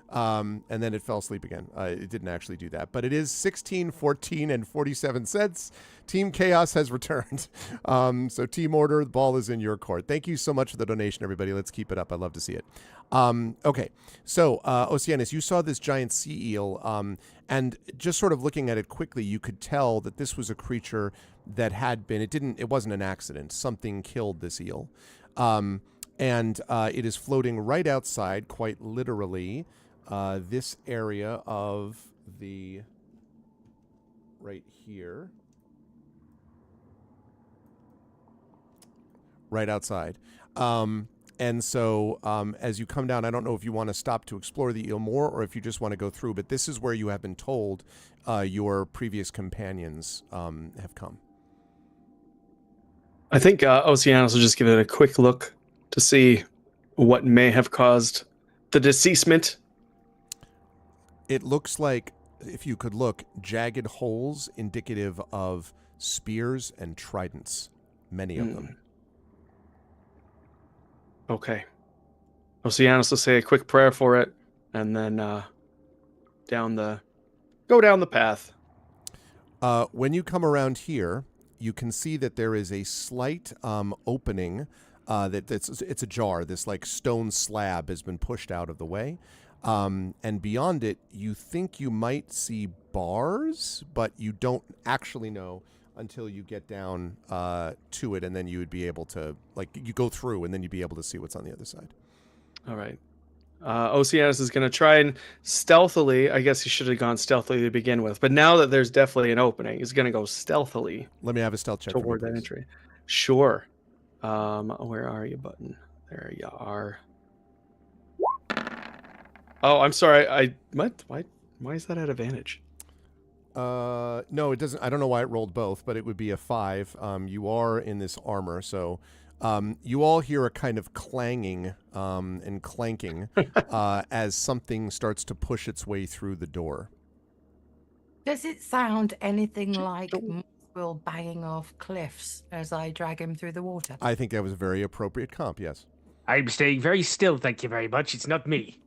And then it fell asleep again. It didn't actually do that, but it is 16:14:47. Team Chaos has returned. So Team Order, the ball is in your court. Thank you so much for the donation, everybody. Let's keep it up. I'd love to see it. Okay, so Oceanus, you saw this giant sea eel, and just sort of looking at it quickly, you could tell that this was a creature that had been. It wasn't an accident. Something killed this eel, and it is floating right outside, quite literally. This area of the right here, right outside. And so as you come down, I don't know if you want to stop to explore the eel more or if you just want to go through, but this is where you have been told your previous companions have come. I think Oceanus will just give it a quick look to see what may have caused the deceasement. It looks like, if you could look, jagged holes indicative of spears and tridents, many of them. Okay. Oceanus will say a quick prayer for it, and then go down the path. When you come around here, you can see that there is a slight opening. It's ajar. This like stone slab has been pushed out of the way. And beyond it, you think you might see bars, but you don't actually know until you get down to it, and then you would be able to, like, you go through, and then you'd be able to see what's on the other side. All right. Oceanus is going to try and stealthily, I guess he should have gone stealthily to begin with, but now that there's definitely an opening, he's going to go stealthily. Let me have a stealth check toward that entry. Sure. Where are you, button? There you are. Oh, I'm sorry. What? Why is that at advantage? No, it doesn't. I don't know why it rolled both, but it would be a 5. You are in this armor, so you all hear a kind of clanging and clanking as something starts to push its way through the door. Does it sound anything like Will banging off cliffs as I drag him through the water? I think that was a very appropriate comp, yes. I'm staying very still, thank you very much. It's not me.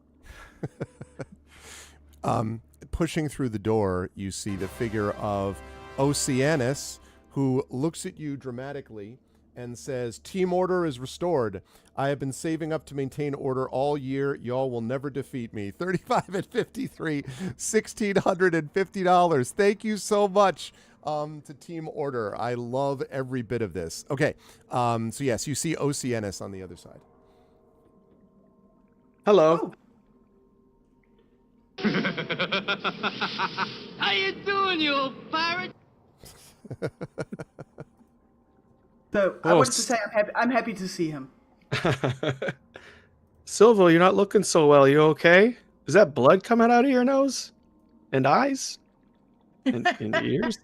Pushing through the door, you see the figure of Oceanus, who looks at you dramatically and says, "Team order is restored. I have been saving up to maintain order all year. Y'all will never defeat me." 35 and 53, $1,650. Thank you so much to Team Order. I love every bit of this. Okay, so yes, you see Oceanus on the other side. Hello. How you doing, you old pirate? So I wanted to say I'm happy to see him. Silvo, you're not looking so well. You okay? Is that blood coming out of your nose? And eyes? And ears?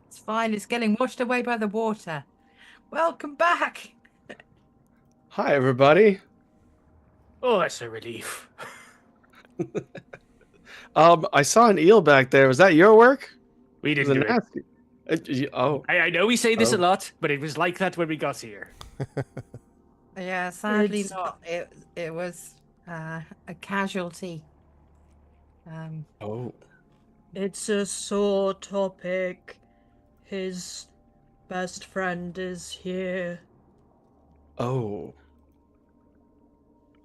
It's fine. It's getting washed away by the water. Welcome back. Hi, everybody. Oh, that's a relief. I saw an eel back there. Was that your work? We It was didn't a do it. nasty. I know we say this a Oh. lot, but it was like that when we got here. Yeah, sadly It's- not. It was a casualty. Oh. It's a sore topic. His best friend is here. Oh.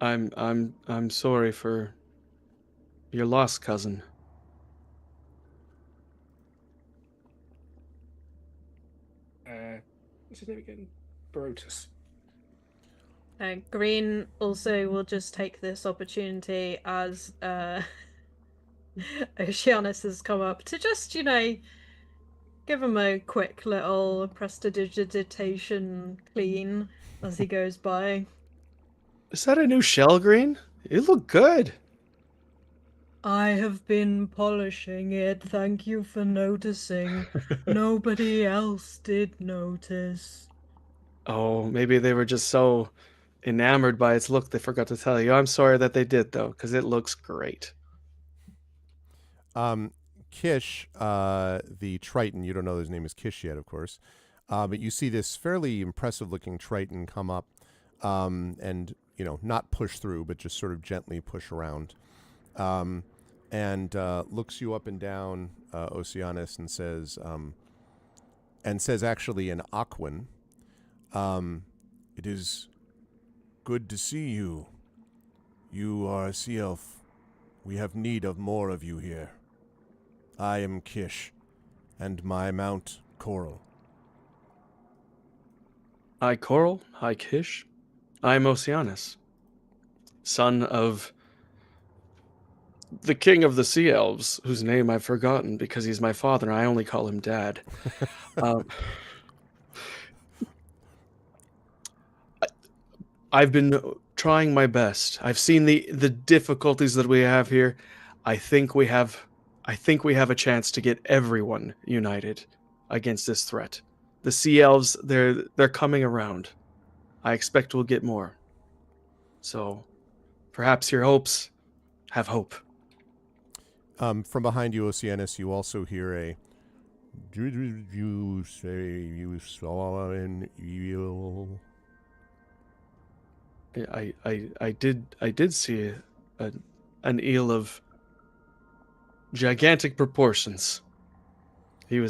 I'm sorry for your loss, cousin. What's his name again? Barotus. Green also will just take this opportunity as Oceanus has come up to just, give him a quick little prestidigitation clean as he goes by. Is that a new shell green? You look good. I have been polishing it. Thank you for noticing. Nobody else did notice. Oh, maybe they were just so enamored by its look they forgot to tell you. I'm sorry that they did, though, because it looks great. Kish, the Triton, you don't know his name is Kish yet, of course, but you see this fairly impressive-looking Triton come up and, not push through, but just sort of gently push around, and looks you up and down, Oceanus, and says actually in Aquan, it is good to see you. You are a sea elf. We have need of more of you here. I am Kish, and my mount, Coral. Hi, Coral. Hi, Kish. I'm Oceanus, son of the king of the sea elves, whose name I've forgotten because he's my father and I only call him Dad. I've been trying my best. I've seen the difficulties that we have here. I think we have a chance to get everyone united against this threat. The sea elves, they're coming around. I expect we'll get more. So, perhaps your hopes have hope. From behind you, Oceanus, you also hear a, "Did you say you saw an eel?" I did see an eel of gigantic proportions. It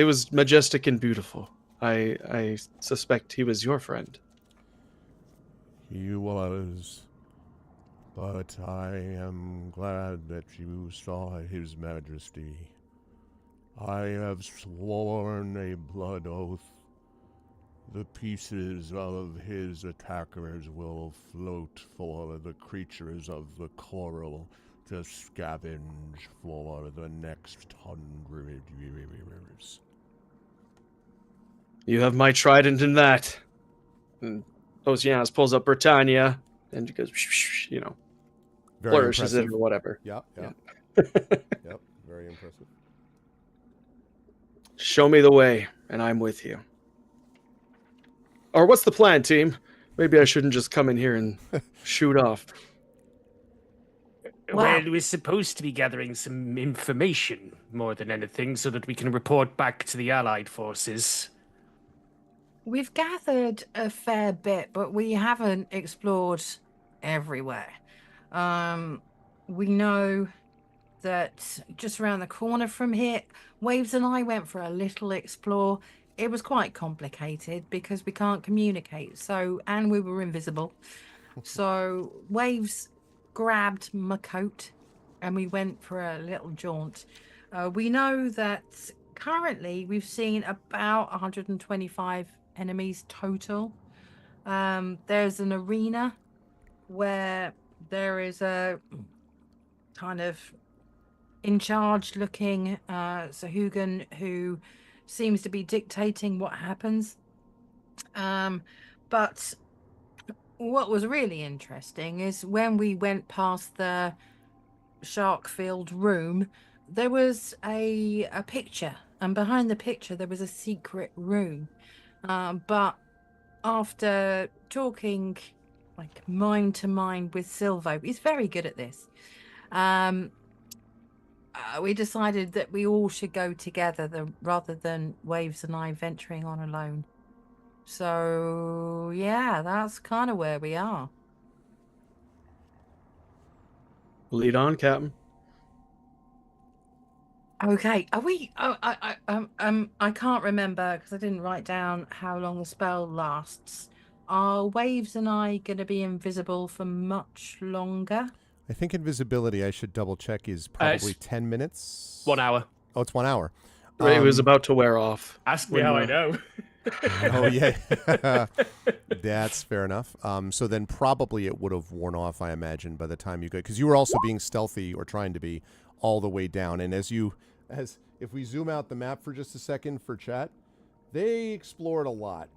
was majestic and beautiful. I suspect he was your friend. He was, but I am glad that you saw his majesty. I have sworn a blood oath. The pieces of his attackers will float for the creatures of the coral to scavenge for the next 100 years. You have my trident in that. And Oceanus pulls up Britannia and goes, Very flourishes it impressive. or whatever. Yep. Yep, very impressive. Show me the way, and I'm with you. Or what's the plan, team? Maybe I shouldn't just come in here and shoot off. Well, we're supposed to be gathering some information more than anything so that we can report back to the Allied forces. We've gathered a fair bit, but we haven't explored everywhere. We know that just around the corner from here, Waves and I went for a little explore. It was quite complicated because we can't communicate. And we were invisible. So Waves grabbed my coat and we went for a little jaunt. We know that currently we've seen about 125 enemies total. There's an arena where there is a kind of in charge looking Sahugan who seems to be dictating what happens. But what was really interesting is when we went past the shark-filled room, there was a picture, and behind the picture there was a secret room. But after talking like mind to mind with Silvo, he's very good at this. We decided that we all should go together rather than Waves and I venturing on alone. So yeah, that's kind of where we are. Lead on, Captain. Okay, are we? I can't remember because I didn't write down how long the spell lasts. Are Waves and I going to be invisible for much longer? I think invisibility, I should double check, is probably 10 minutes. 1 hour. Oh, it's 1 hour. It was about to wear off. Ask me how I know. Oh, yeah. That's fair enough. So then probably it would have worn off, I imagine, by the time you go. Because you were also being stealthy or trying to be all the way down. And as if we zoom out the map for just a second for chat, they explored a lot,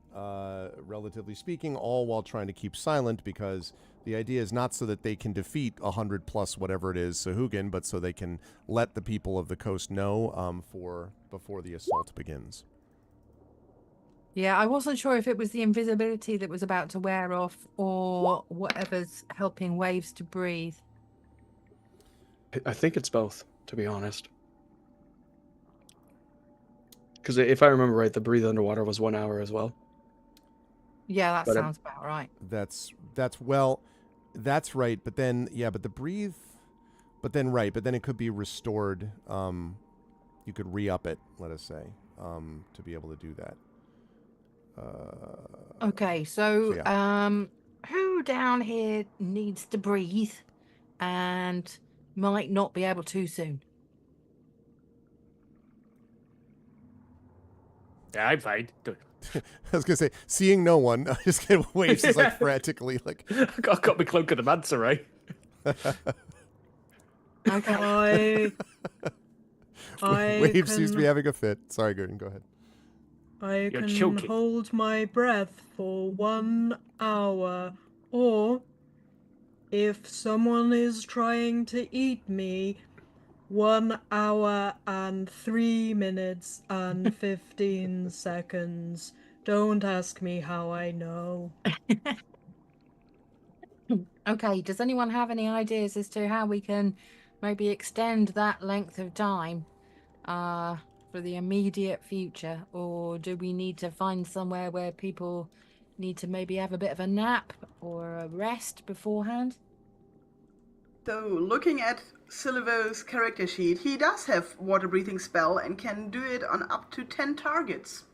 relatively speaking, all while trying to keep silent because the idea is not so that they can defeat 100 plus whatever it is Sahuagin, but so they can let the people of the coast know before the assault begins. Yeah, I wasn't sure if it was the invisibility that was about to wear off or whatever's helping Waves to breathe. I think it's both, to be honest. Because if I remember right, the breathe underwater was 1 hour as well. Yeah, that sounds about right. That's right. But then, but the breathe, but then it could be restored. You could re-up it, let us say, to be able to do that. Okay, so yeah. Who down here needs to breathe and might not be able to soon? Yeah, I'm fine. I was gonna say, seeing no one, I just get Waves is like frantically like. I got my cloak of the mancer, right? Okay. Waves seems to be having a fit. Sorry, Gordon, go ahead. I You're can choking. hold my breath for 1 hour, or if someone is trying to eat me, 1 hour and 3 minutes and 15 seconds. Don't ask me how I know. Okay, does anyone have any ideas as to how we can maybe extend that length of time for the immediate future? Or do we need to find somewhere where people need to maybe have a bit of a nap or a rest beforehand? So, looking at Silvo's character sheet, he does have water breathing spell and can do it on up to 10 targets.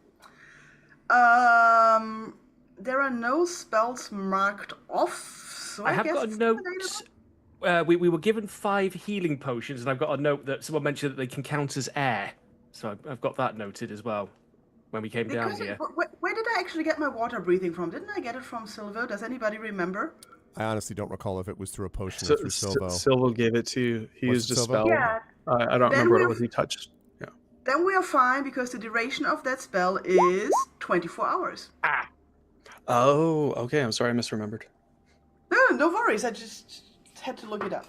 There are no spells marked off, so I have guess got a note. We were given 5 healing potions, and I've got a note that someone mentioned that they can count as air. So I've got that noted as well when we came down here. Where did I actually get my water breathing from? Didn't I get it from Silvo? Does anybody remember? I honestly don't recall if it was through a potion or through Silvo. Silvo gave it to you. He used a spell. Yeah. I don't remember what it was he touched. Yeah. Then we are fine because the duration of that spell is 24 hours. Ah. Oh, okay. I'm sorry, I misremembered. No worries. I just had to look it up.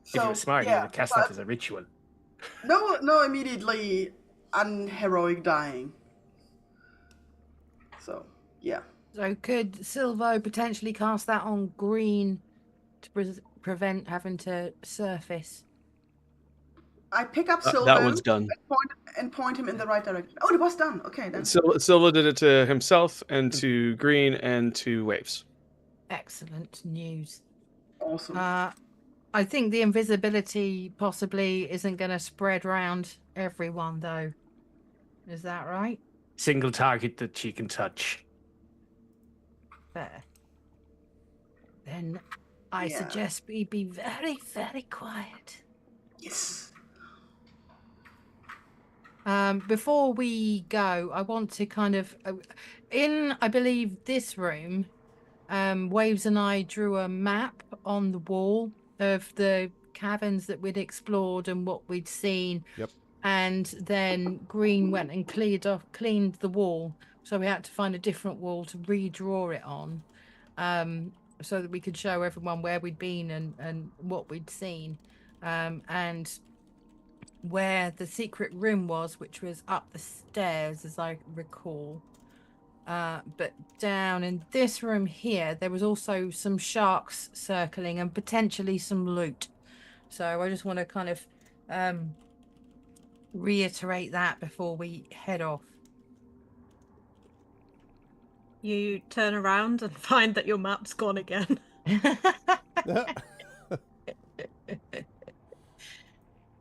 If you were smart, you would have cast that as a ritual. No immediately unheroic dying. So, yeah. So could Silvo potentially cast that on Green to prevent having to surface? I pick up Silvo. That one's done. And point him in the right direction. Oh, it was done. Okay, then. Silva did it to himself and to Green and to Waves. Excellent news. Awesome. I think the invisibility possibly isn't going to spread around everyone, though. Is that right? Single target that she can touch. Fair. Then I suggest we be very, very quiet. Yes. Before we go, I want to kind of, I believe, this room, Waves and I drew a map on the wall of the caverns that we'd explored and what we'd seen. Yep. And then Green went and cleaned the wall. So we had to find a different wall to redraw it on. so that we could show everyone where we'd been and what we'd seen, and where the secret room was, which was up the stairs, as I recall. But down in this room here, there was also some sharks circling and potentially some loot. So I just want to kind of reiterate that before we head off. You turn around and find that your map's gone again.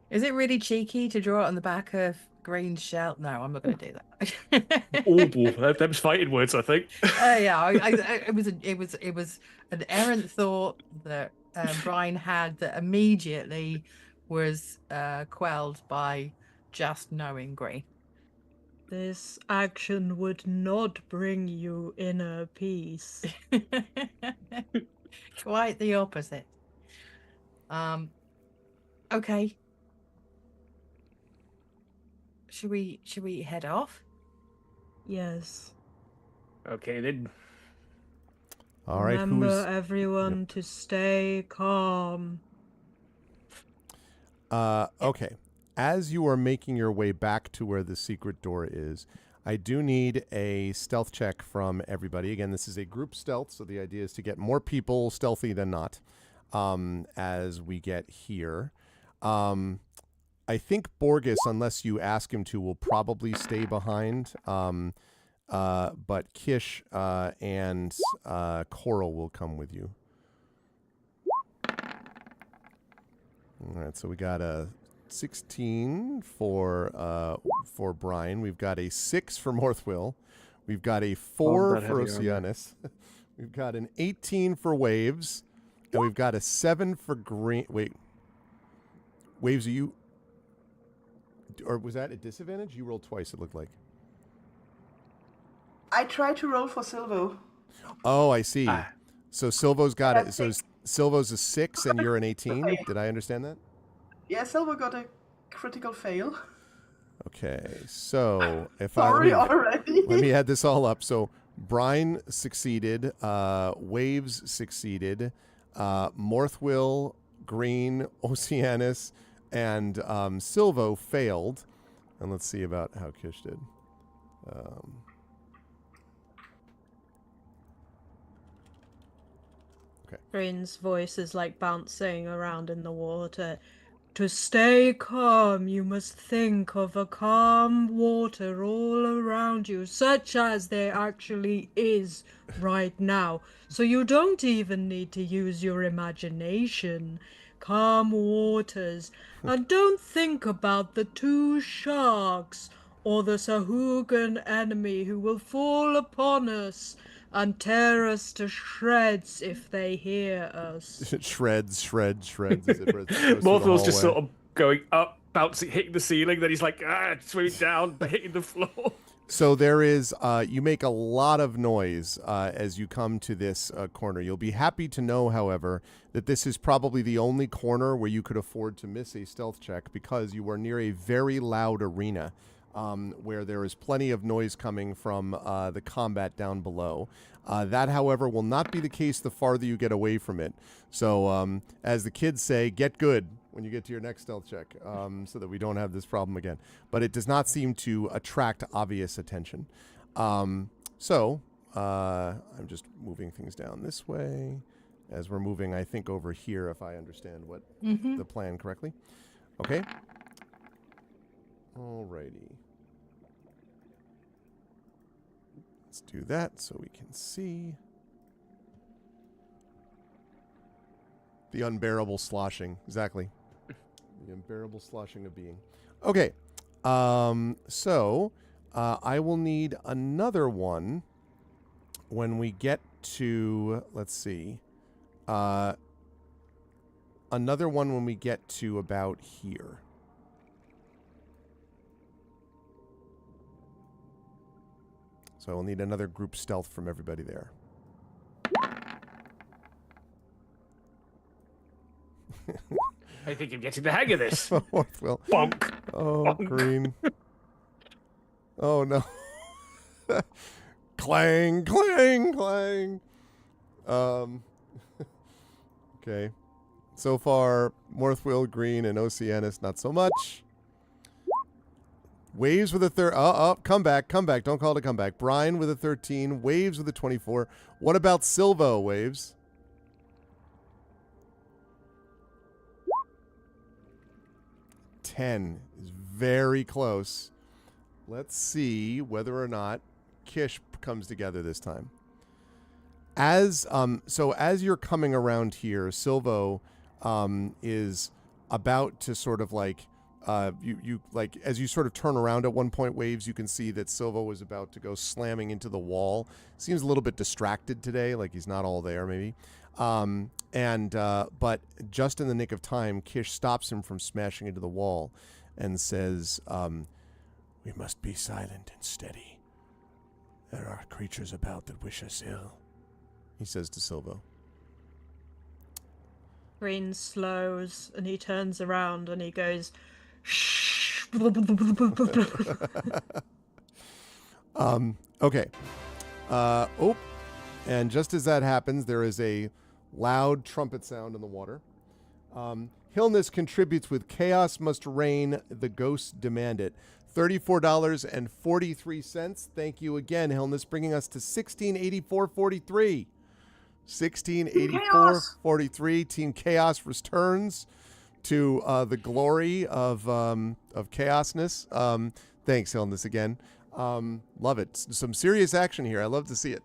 Is it really cheeky to draw it on the back of green shell? No, I'm not going to do that. Oh, boy, them's fighting words, I think. Yeah, it was an errant thought that Brian had that immediately was quelled by just knowing green. This action would not bring you inner peace. Quite the opposite. Okay. Should we head off? Yes. Okay then. All right. Remember, everyone, to stay calm. Okay. As you are making your way back to where the secret door is, I do need a stealth check from everybody. Again, this is a group stealth, so the idea is to get more people stealthy than not as we get here. I think Borges, unless you ask him to, will probably stay behind. But Kish and Coral will come with you. All right, so we got a 16 for Brian. We've got a 6 for Morthwill. We've got a 4 for Oceanus. We've got an 18 for Waves. And we've got a 7 for Green. Wait. Waves, are you... Or was that a disadvantage? You rolled twice, it looked like. I tried to roll for Silvo. Oh, I see. So Silvo's got it. So Silvo's a 6 and you're an 18. Did I understand that? Yeah, Silvo got a critical fail. Okay, so if already. Let me add this all up. So Brian succeeded, Waves succeeded, Morthwill, Green, Oceanus, and Silvo failed. And let's see about how Kish did. Okay. Green's voice is like bouncing around in the water. To stay calm, you must think of a calm water all around you, such as there actually is right now. So you don't even need to use your imagination. Calm waters. And don't think about the 2 sharks or the Sahugan enemy who will fall upon us and tear us to shreds if they hear us. Shreds. Morthwill's just sort of going up, bouncing, hitting the ceiling. Then he's like, swimming down, hitting the floor. So there is, you make a lot of noise as you come to this corner. You'll be happy to know, however, that this is probably the only corner where you could afford to miss a stealth check because you are near a very loud arena where there is plenty of noise coming from the combat down below. That, however, will not be the case the farther you get away from it. So as the kids say, get good when you get to your next stealth check so that we don't have this problem again. But it does not seem to attract obvious attention. So I'm just moving things down this way as we're moving, I think, over here, if I understand what the plan correctly. Okay. Alrighty. Let's do that so we can see. The unbearable sloshing. Exactly. The unbearable sloshing of being. Okay. So I will need another one when we get to, let's see. Another one when we get to about here. So I'll need another group stealth from everybody there. I think I'm getting the hang of this. Well, Bonk. Oh, Bonk. Green. Oh, no. Clang, clang, clang. Okay. So far, Morthwill, Green, and Oceanus, not so much. Waves with a comeback. Don't call it a comeback. Brian with a 13. Waves with a 24. What about Silvo, Waves? $10 is very close. Let's see whether or not Kish comes together this time. As you're coming around here, Silvo is about to sort of like you like as you sort of turn around at one point, Waves, you can see that Silvo is about to go slamming into the wall. Seems a little bit distracted today, like he's not all there maybe. But just in the nick of time, Kish stops him from smashing into the wall and says, "We must be silent and steady. There are creatures about that wish us ill," he says to Silvo. Green slows and he turns around and he goes, shh. Okay. And just as that happens, there is a loud trumpet sound in the water. Hillness contributes with Chaos Must Reign, the Ghosts Demand It. $34.43. Thank you again, Hillness, bringing us to $16.84.43. $16.84.43. Team Chaos returns to the glory of chaosness. Thanks, Hillness, again. Love it. Some serious action here. I love to see it.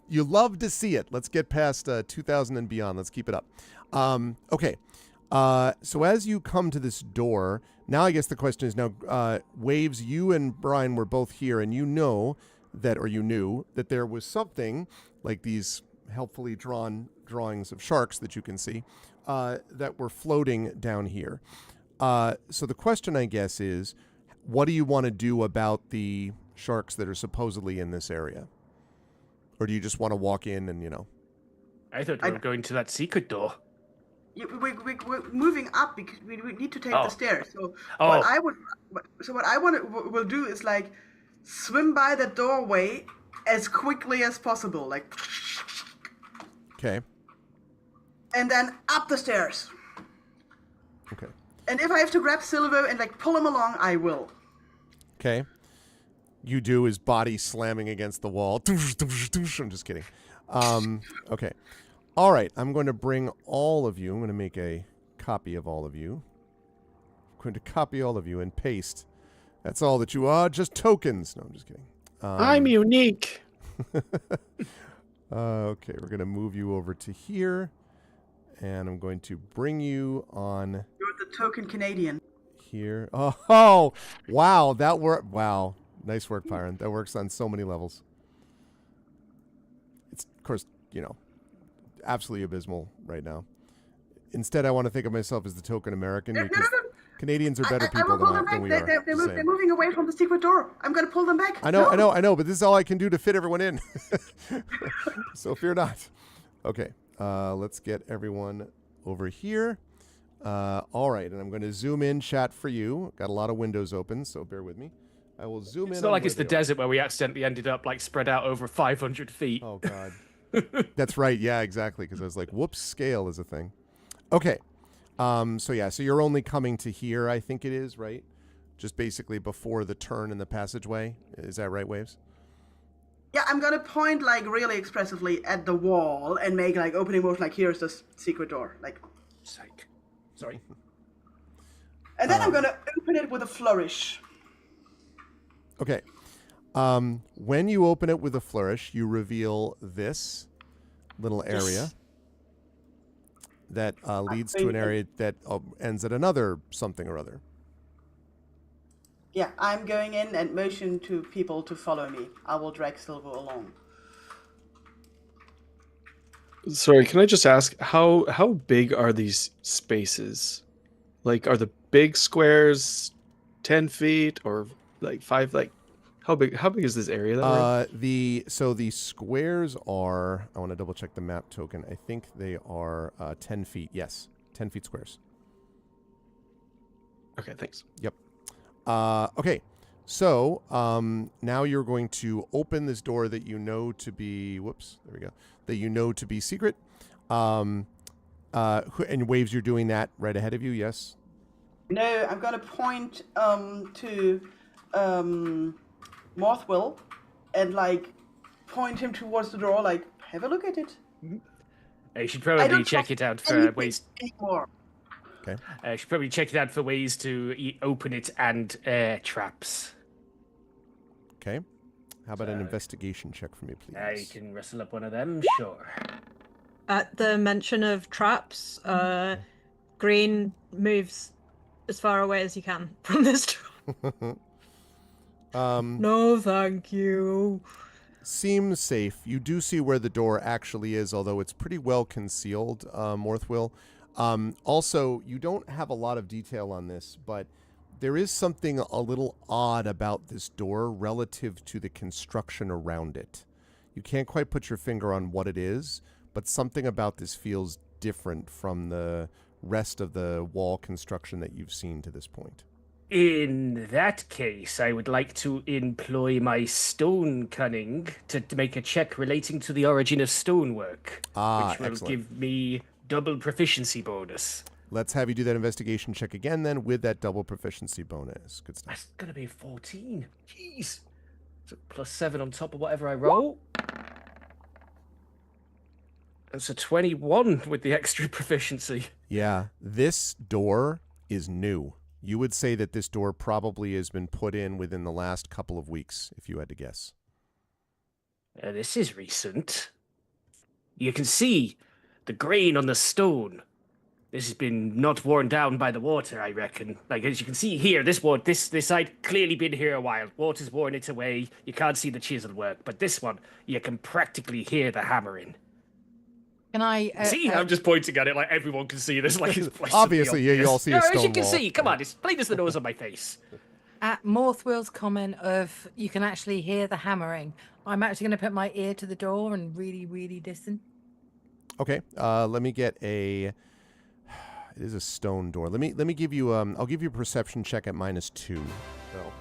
You love to see it. Let's get past 2000 and beyond. Let's keep it up. Okay. So as you come to this door, now I guess the question is now, Waves, you and Brian were both here, and you knew that there was something like these helpfully drawn drawings of sharks that you can see that were floating down here. So the question, I guess, is what do you want to do about the sharks that are supposedly in this area? Or do you just want to walk in and, I thought we were going to that secret door. We're moving up because we need to take the stairs. So Oh. what I will do is like swim by the doorway as quickly as possible, like. Okay. And then up the stairs. Okay. And if I have to grab Silvo and like pull him along, I will. Okay. You do, his body slamming against the wall. I'm just kidding. Okay. All right. I'm going to bring all of you. I'm going to make a copy of all of you. I'm going to copy all of you and paste. That's all that you are. Just tokens. No, I'm just kidding. I'm unique. Okay. We're going to move you over to here. And I'm going to bring you on. You're the token Canadian. Here. Oh, wow. That worked. Wow. Nice work, Pyron. That works on so many levels. It's, of course, absolutely abysmal right now. Instead, I want to think of myself as the token American because Canadians are better people than we are. They're moving away from the secret door. I'm going to pull them back. I know, but this is all I can do to fit everyone in. So fear not. Okay, let's get everyone over here. All right, and I'm going to zoom in chat for you. Got a lot of windows open, so bear with me. I will zoom in. It's not like it's the desert where we accidentally ended up like spread out over 500 feet. Oh, God. That's right. Yeah, exactly. Because I was like, whoops, scale is a thing. Okay. So you're only coming to here, I think it is, right? Just basically before the turn in the passageway. Is that right, Waves? Yeah, I'm going to point like really expressively at the wall and make like opening motion like here's the secret door. Like. Psych. Sorry. And then I'm going to open it with a flourish. Okay. When you open it with a flourish, you reveal this little area that leads to an area that ends at another something or other. Yeah, I'm going in and motion to people to follow me. I will drag Silvo along. Sorry, can I just ask how big are these spaces? Like, are the big squares 10 feet or like 5? Like, how big is this area? That the squares are. I want to double check the map token. I think they are 10 feet. Yes, 10 feet squares. Okay, thanks. Yep. Okay. So now you're going to open this door that you know to be, whoops, there we go, that you know to be secret. And Waves, you're doing that right ahead of you, yes? No, I'm gonna point to Mothwell and like point him towards the door, like have a look at it. You should I probably don't check trust it out for anything ways. anymore. Okay. You should probably check it out for ways to open it and traps. Okay. How about an investigation check for me, please? You can wrestle up one of them, sure. At the mention of traps, Green moves as far away as he can from this door. No, thank you. Seems safe. You do see where the door actually is, although it's pretty well concealed, Morthwill. Also, you don't have a lot of detail on this, but there is something a little odd about this door relative to the construction around it. You can't quite put your finger on what it is, but something about this feels different from the rest of the wall construction that you've seen to this point. In that case, I would like to employ my stone cunning to make a check relating to the origin of stonework, which will excellent. give me double proficiency bonus. Let's have you do that investigation check again then with that double proficiency bonus. Good stuff. That's going to be 14. Jeez. So +7 on top of whatever I roll. That's a 21 with the extra proficiency. Yeah, this door is new. You would say that this door probably has been put in within the last couple of weeks, if you had to guess. This is recent. You can see the grain on the stone. This has been not worn down by the water, I reckon. Like, as you can see here, this side clearly been here a while. Water's worn it away. You can't see the chisel work. But this one, you can practically hear the hammering. Can I see? I'm just pointing at it like everyone can see this. Like it's obviously, yeah, you all see a stone as you can wall. see, come on, it's plain as the nose on my face. At Morthwill's comment of you can actually hear the hammering, I'm actually going to put my ear to the door and really, really listen. Okay, let me get a. It is a stone door. Let me give you I'll give you a perception check at -2. So,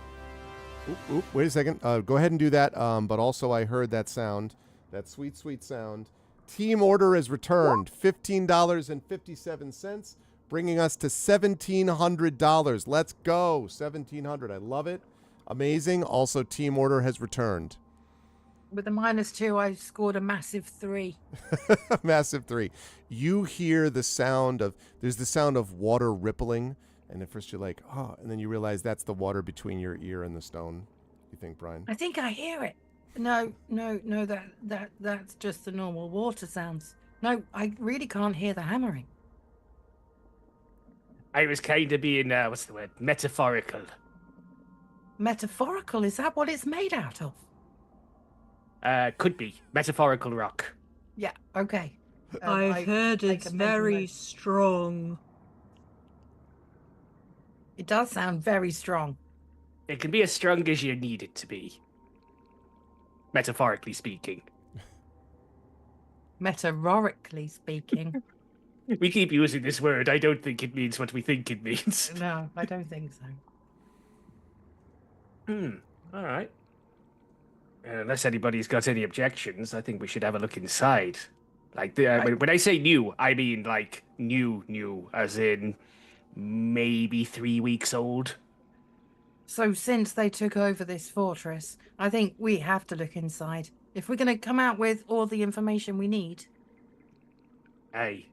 wait a second. Go ahead and do that. But also I heard that sound, that sweet, sweet sound. Team order is returned. $15.57, bringing us to $1,700. Let's go. $1,700. I love it. Amazing. Also, team order has returned. With a -2, I scored a massive 3. Massive 3. You hear the sound of, there's the sound of water rippling. And at first you're like, oh, and then you realize that's the water between your ear and the stone. You think, Brian? I think I hear it. No, that's just the normal water sounds. No, I really can't hear the hammering. I was kind of being, what's the word? Metaphorical. Metaphorical? Is that what it's made out of? Could be. Metaphorical rock. Yeah, okay. I've heard it's very strong. It does sound very strong. It can be as strong as you need it to be. Metaphorically speaking. Metaphorically speaking. We keep using this word. I don't think it means what we think it means. No, I don't think so. All right. Unless anybody's got any objections, I think we should have a look inside. Like, when I say new, I mean like new, as in maybe 3 weeks old. So since they took over this fortress, I think we have to look inside. If we're going to come out with all the information we need. Hey.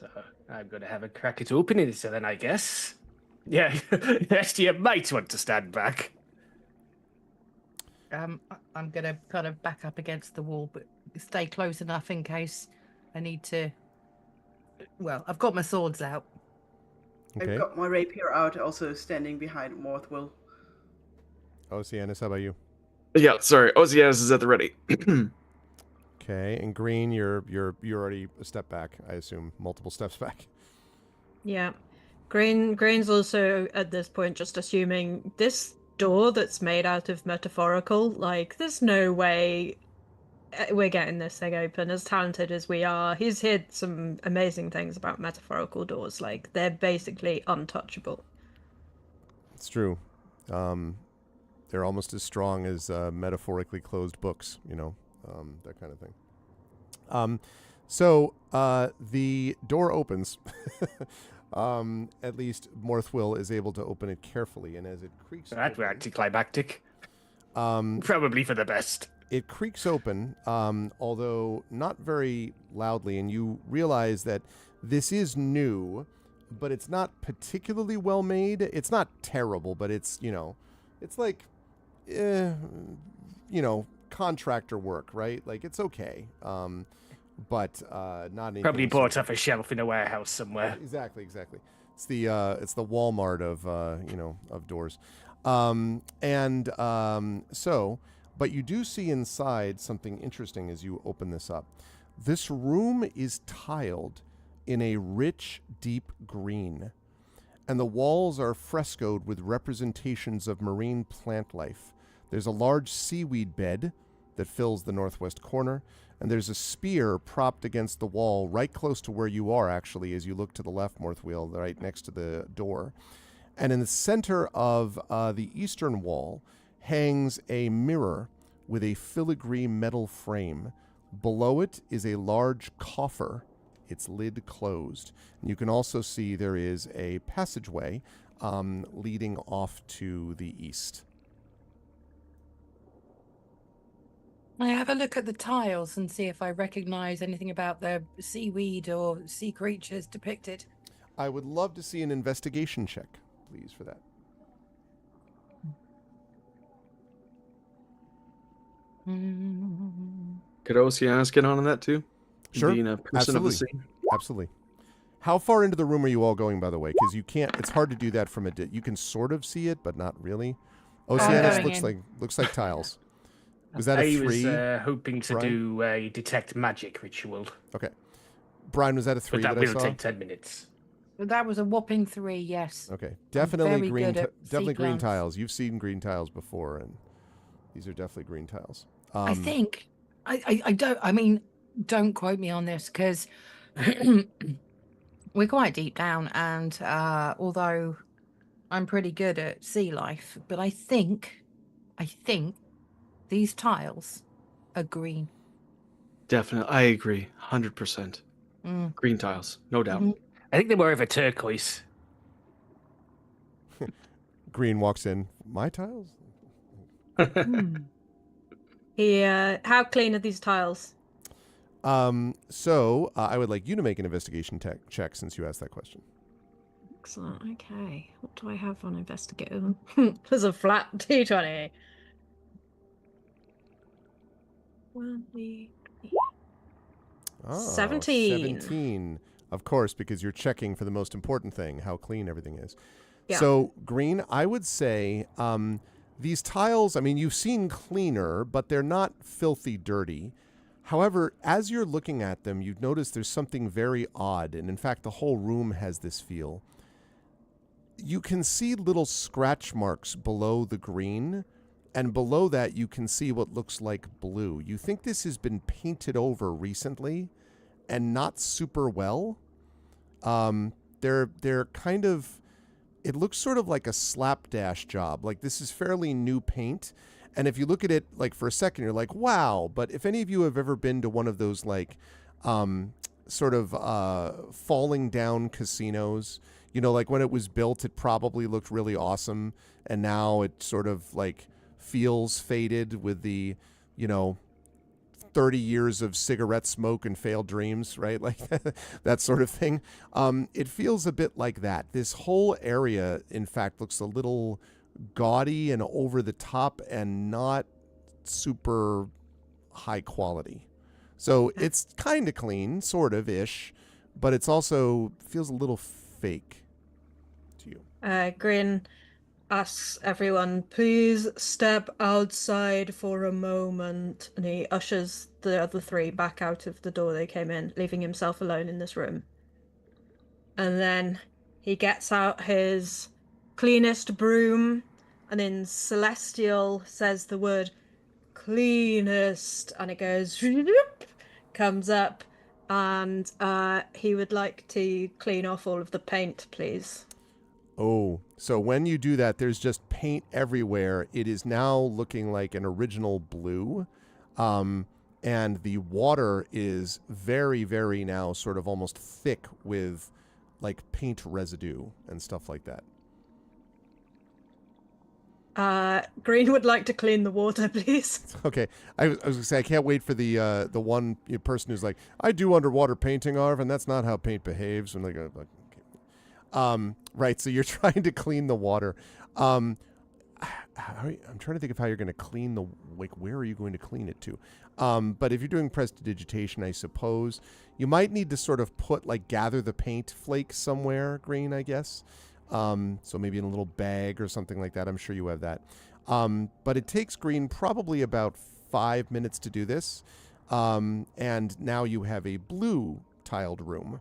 So I'm going to have a crack at opening it then, I guess. Yeah, yes, you might want to stand back. I'm going to kind of back up against the wall, but stay close enough in case I need to. Well, I've got my swords out. Okay. I've got my rapier out, also standing behind Morthwell. Oceanus, how about you? Yeah, sorry. Oceanus is at the ready. Okay, and Green, you're already a step back, I assume, multiple steps back. Yeah. Green's also at this point just assuming this door that's made out of metaphorical, like there's no way we're getting this thing open. As talented as we are, he's heard some amazing things about metaphorical doors. Like they're basically untouchable. It's true. They're almost as strong as metaphorically closed books, that kind of thing. So the door opens. At least Morthwill is able to open it carefully, and as it creaks That open, were anticlimactic. Probably for the best. it creaks open, although not very loudly, and you realize that this is new, but it's not particularly well made. It's not terrible, but it's, it's like, contractor work, right? Like, it's okay. But not anything. Probably bought off a shelf in a warehouse somewhere. Exactly. It's the Walmart of doors. But you do see inside something interesting as you open this up. This room is tiled in a rich, deep green, and the walls are frescoed with representations of marine plant life. There's a large seaweed bed that fills the northwest corner, and there's a spear propped against the wall right close to where you are, actually, as you look to the left, Morthwiel, right next to the door. And in the center of the eastern wall hangs a mirror with a filigree metal frame. Below it is a large coffer, its lid closed. And you can also see there is a passageway leading off to the east. I have a look at the tiles and see if I recognize anything about the seaweed or sea creatures depicted. I would love to see an investigation check, please, for that. Could Oceanus get on that too? Sure. Being a person of the sea. Absolutely. How far into the room are you all going, by the way? Because you can't. It's hard to do that from you can sort of see it, but not really. Oceanus looks like tiles. Was that a 3? I was hoping to do a detect magic ritual. Okay. Brian, was that a 3 but that I will saw? take 10 minutes. That was a whopping 3, yes. Okay. Definitely green. Definitely green glance. tiles. You've seen green tiles before, and these are definitely green tiles. I think I don't. I mean, don't quote me on this because we're quite deep down, and although I'm pretty good at sea life, but I think these tiles are green. Definitely, I agree, 100%. Green tiles, no doubt. I think they're more of a turquoise. Green walks in. My tiles? How clean are these tiles? So I would like you to make an investigation check since you asked that question. Excellent. Okay. What do I have on investigate? There's a flat D20. 17. 17. Of course, because you're checking for the most important thing, how clean everything is. Yeah. So, Green, I would say these tiles, I mean, you've seen cleaner, but they're not filthy dirty. However, as you're looking at them, you've noticed there's something very odd. And in fact, the whole room has this feel. You can see little scratch marks below the green. And below that, you can see what looks like blue. You think this has been painted over recently and not super well. They're kind of, it looks sort of like a slapdash job. Like this is fairly new paint. And if you look at it like for a second, you're like, wow. But if any of you have ever been to one of those like sort of falling down casinos, you know, like when it was built, it probably looked really awesome. And now it sort of like feels faded with the, 30 years of cigarette smoke and failed dreams, right? Like that sort of thing. It feels a bit like that. This whole area, in fact, looks a little gaudy and over the top and not super high quality. So it's kind of clean, sort of ish, but it's also feels a little fake to you. Grin asks everyone, please step outside for a moment. And he ushers the other 3 back out of the door they came in, leaving himself alone in this room. And then he gets out his cleanest broom and in Celestial says the word cleanest, and it goes comes up, and he would like to clean off all of the paint, please. Oh, so when you do that, there's just paint everywhere. It is now looking like an original blue. And the water is very, very now sort of almost thick with like paint residue and stuff like that. Green would like to clean the water, please. Okay, I was going to say, I can't wait for the one person who's like, I do underwater painting, Arv, and that's not how paint behaves. And they go, like, okay. Right, so you're trying to clean the water. I'm trying to think of how you're going to clean the, like, where are you going to clean it to? But if you're doing prestidigitation, I suppose, you might need to sort of gather the paint flakes somewhere, Green, I guess. So maybe in a little bag or something like that. I'm sure you have that. But it takes Green probably about 5 minutes to do this. And now you have a blue tiled room.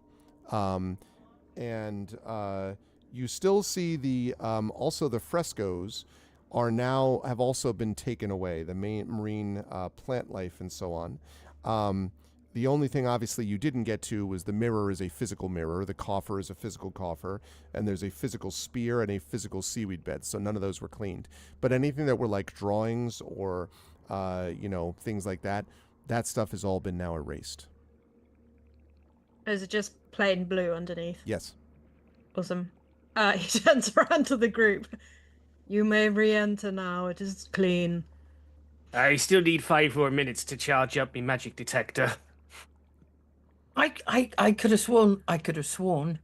And you still see the also the frescoes have also been taken away, the main marine plant life and so on. The only thing obviously you didn't get to was the mirror is a physical mirror, the coffer is a physical coffer, and there's a physical spear and a physical seaweed bed, so none of those were cleaned. But anything that were like drawings or things like that, that stuff has all been now erased. Is it just plain blue underneath? Yes. Awesome. He turns around to the group. You may re-enter now. It is clean. I still need 5 more minutes to charge up my magic detector. I could have sworn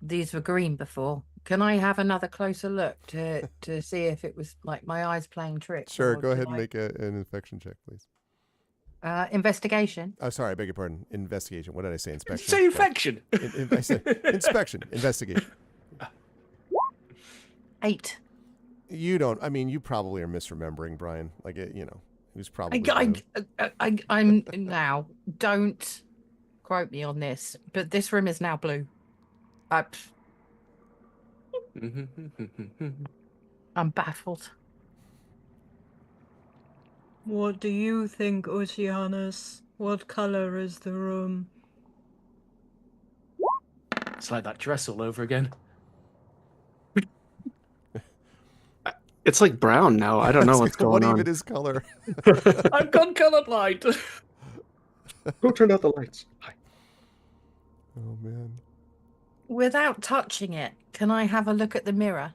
these were green before. Can I have another closer look to see if it was like my eyes playing tricks? Sure, or go ahead did and make an infection check, please. Investigation. Oh, sorry, I beg your pardon. Investigation. What did I say? Inspection. Say infection. I said inspection. Investigation. 8. You probably are misremembering, Brian. Like, it was probably. I'm now. Don't quote me on this, but this room is now blue. I'm baffled. What do you think, Oceanus? What color is the room? It's like that dress all over again. It's like brown now. I don't know what's going on. What even is color? I've gone colorblind. Who turned out the lights? Hi. Oh, man. Without touching it, can I have a look at the mirror?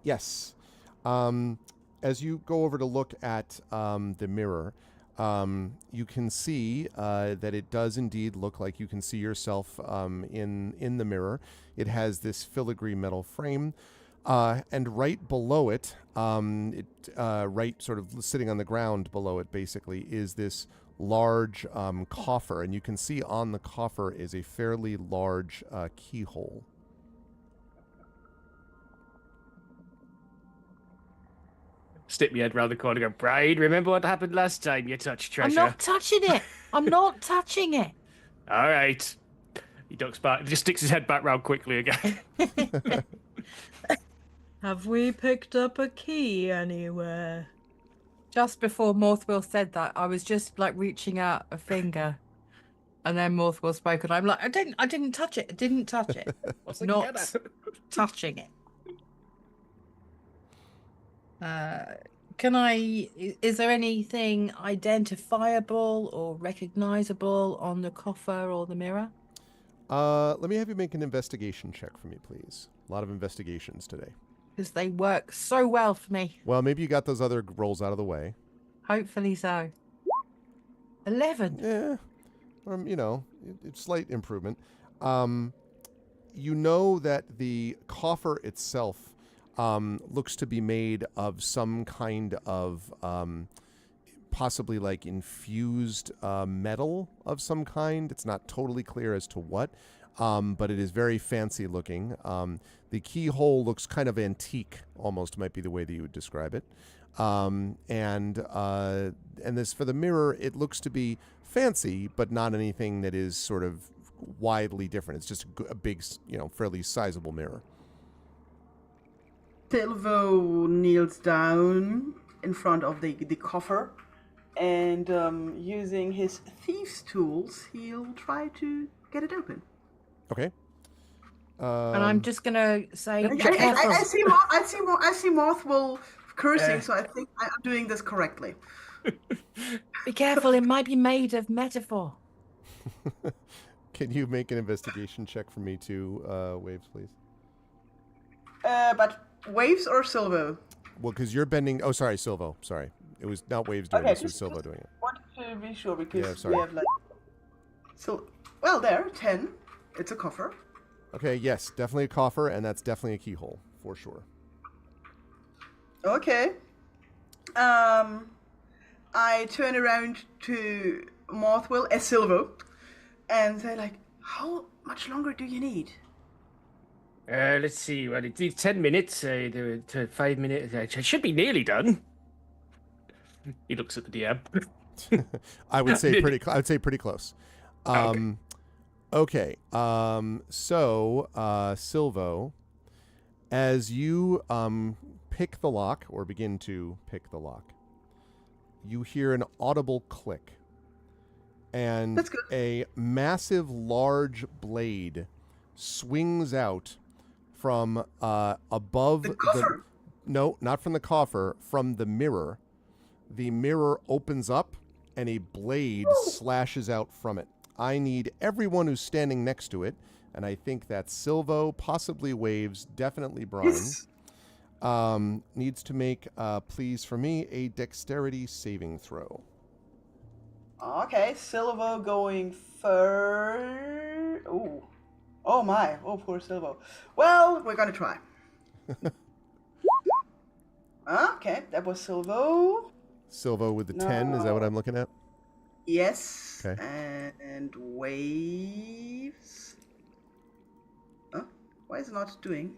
Yes. As you go over to look at the mirror, you can see that it does indeed look like you can see yourself in the mirror. It has this filigree metal frame. And right below it, right sort of sitting on the ground below it, basically, is this large coffer. And you can see on the coffer is a fairly large keyhole. Stick my head round the corner and go, Bride, remember what happened last time you touched treasure? I'm not touching it. I'm not touching it. All right. He ducks back, just sticks his head back round quickly again. Have we picked up a key anywhere? Just before Morthwell said that, I was just like reaching out a finger, and then Morthwell spoke, and I'm like, I didn't touch it. I didn't touch it. Not touching it. Is there anything identifiable or recognizable on the coffer or the mirror? Let me have you make an investigation check for me, please. A lot of investigations today. Because they work so well for me. Well, maybe you got those other rolls out of the way. Hopefully so. 11. Yeah. It's slight improvement. You know that the coffer itself looks to be made of some kind of possibly like infused metal of some kind. It's not totally clear as to what, but it is very fancy looking. The keyhole looks kind of antique, almost might be the way that you would describe it. And this for the mirror, it looks to be fancy, but not anything that is sort of widely different. It's just a big, fairly sizable mirror. Silvo kneels down in front of the coffer, and using his thieves' tools, he'll try to get it open. Okay. And I'm just gonna say, be I careful. see Mothwell cursing, so I think I'm doing this correctly. Be careful, it might be made of metaphor. Can you make an investigation check for me too, Waves, please? But Waves or Silvo? Well, because you're bending. Oh, sorry, Silvo. Sorry, it was not Waves doing this. It was Silvo doing it. Want to be sure because Yeah, sorry. we have like. So, well, there 10. It's a coffer. Okay, yes, definitely a coffer, and that's definitely a keyhole for sure. Okay. I turn around to Mothwell as Silvo, and say like, "How much longer do you need?" Let's see. Well, it's 10 minutes. To 5 minutes. It should be nearly done. He looks at the DM. I would say pretty. I would say pretty close. Okay. So, Silvo, as you pick the lock or begin to pick the lock, you hear an audible click, and a massive, large blade swings out from above the coffer. No, not from the coffer, from the mirror. The mirror opens up, and a blade slashes out from it. I need everyone who's standing next to it, and I think that's Silvo, possibly Waves, definitely Brian. Yes. Needs to make, please, for me, a dexterity saving throw. Okay, Silvo going first. Ooh. Oh my. Oh, poor Silvo. Well, we're gonna try. Okay, that was Silvo. Silvo with the 10, is that what I'm looking at? Yes. Okay. And Waves. Huh? Why is it not doing?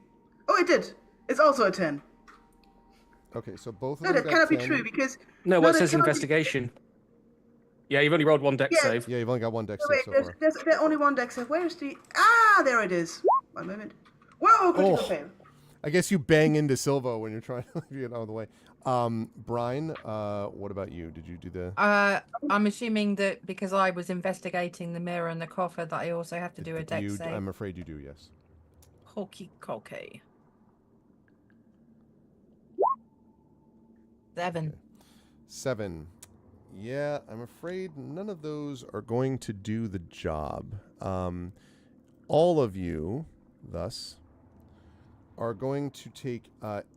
Oh, it did. It's also a 10. Okay, so both of No, them that got cannot be 10. true because. No, what that says cannot be- investigation? Yeah, you've only rolled one dex Yeah. save. Yeah, you've only got one dex No, save wait, so far. there's only one dex save. Where is the? Ah, there it is. One moment. Whoa, critical fail. I guess you bang into Silvo when you're trying to get out of the way. Brian, what about you? Did you do the... I'm assuming that because I was investigating the mirror and the coffer that I also have to do a dex save. I'm afraid you do, yes. Hokey cokey. 7. Okay. 7. Yeah, I'm afraid none of those are going to do the job. All of you, thus, are going to take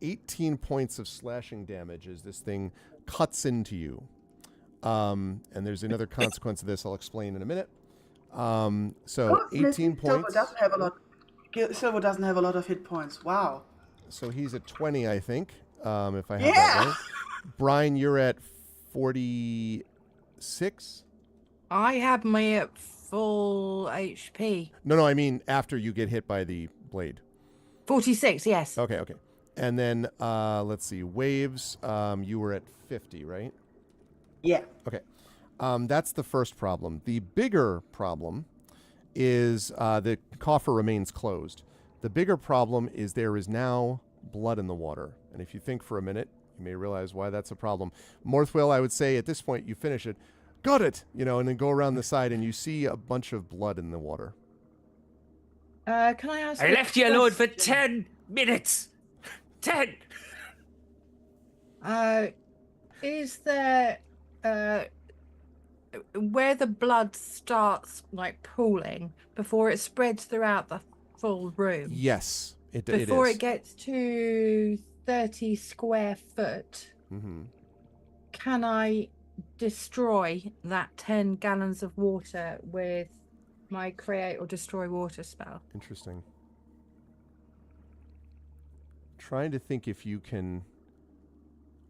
18 points of slashing damage as this thing cuts into you. And there's another consequence of this I'll explain in a minute. So 18 points. Silvo doesn't have a lot of hit points. Wow. So he's at 20, I think, if I have that right. Brian, you're at 46? I have my at full HP. No, I mean after you get hit by the blade. 46, yes. Okay. And then, let's see, Waves, you were at 50, right? Yeah. Okay. That's the first problem. The bigger problem is the coffer remains closed. The bigger problem is there is now blood in the water. And if you think for a minute, you may realize why that's a problem. Morthwell, I would say at this point, you finish it. Got it! And then go around the side and you see a bunch of blood in the water. Can I ask? I left you alone for 10 minutes. 10. Is there where the blood starts like pooling before it spreads throughout the full room? Yes, it before is. it gets to 30 square foot. Mm-hmm. Can I destroy that 10 gallons of water with my create or destroy water spell? Interesting. Trying to think if you can.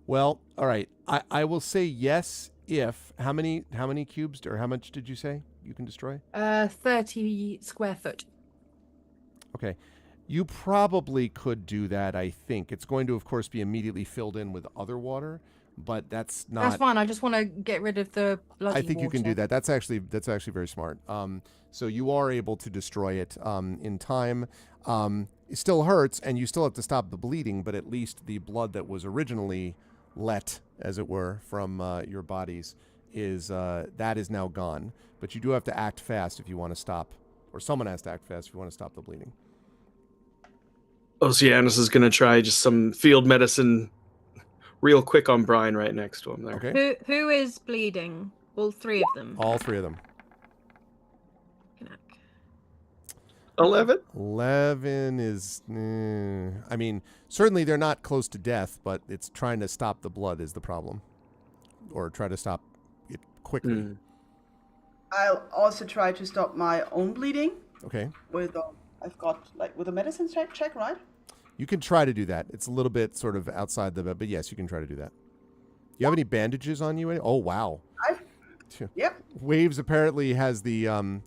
Well, all right. I will say yes if how many cubes or how much did you say you can destroy? 30 square foot. Okay. You probably could do that, I think. It's going to, of course, be immediately filled in with other water, but that's not... That's fine. I just want to get rid of the bloody I think water. you can do that. That's actually very smart. So you are able to destroy it in time. It still hurts, and you still have to stop the bleeding, but at least the blood that was originally let, as it were, from your bodies is that is now gone. But you do have to act fast if you want to stop, or someone has to act fast if you want to stop the bleeding. Oceanus is gonna try just some field medicine real quick on Brian right next to him there. Okay. Who is bleeding? All three of them. All three of them. 11? 11 is, I mean, certainly they're not close to death, but it's trying to stop the blood is the problem. Or try to stop it quickly. I'll also try to stop my own bleeding. Okay. With I've got with a medicine check, right? You can try to do that. It's a little bit sort of outside the, but yes, you can try to do that. You have any bandages on you? Oh, wow. Yep. Waves apparently has the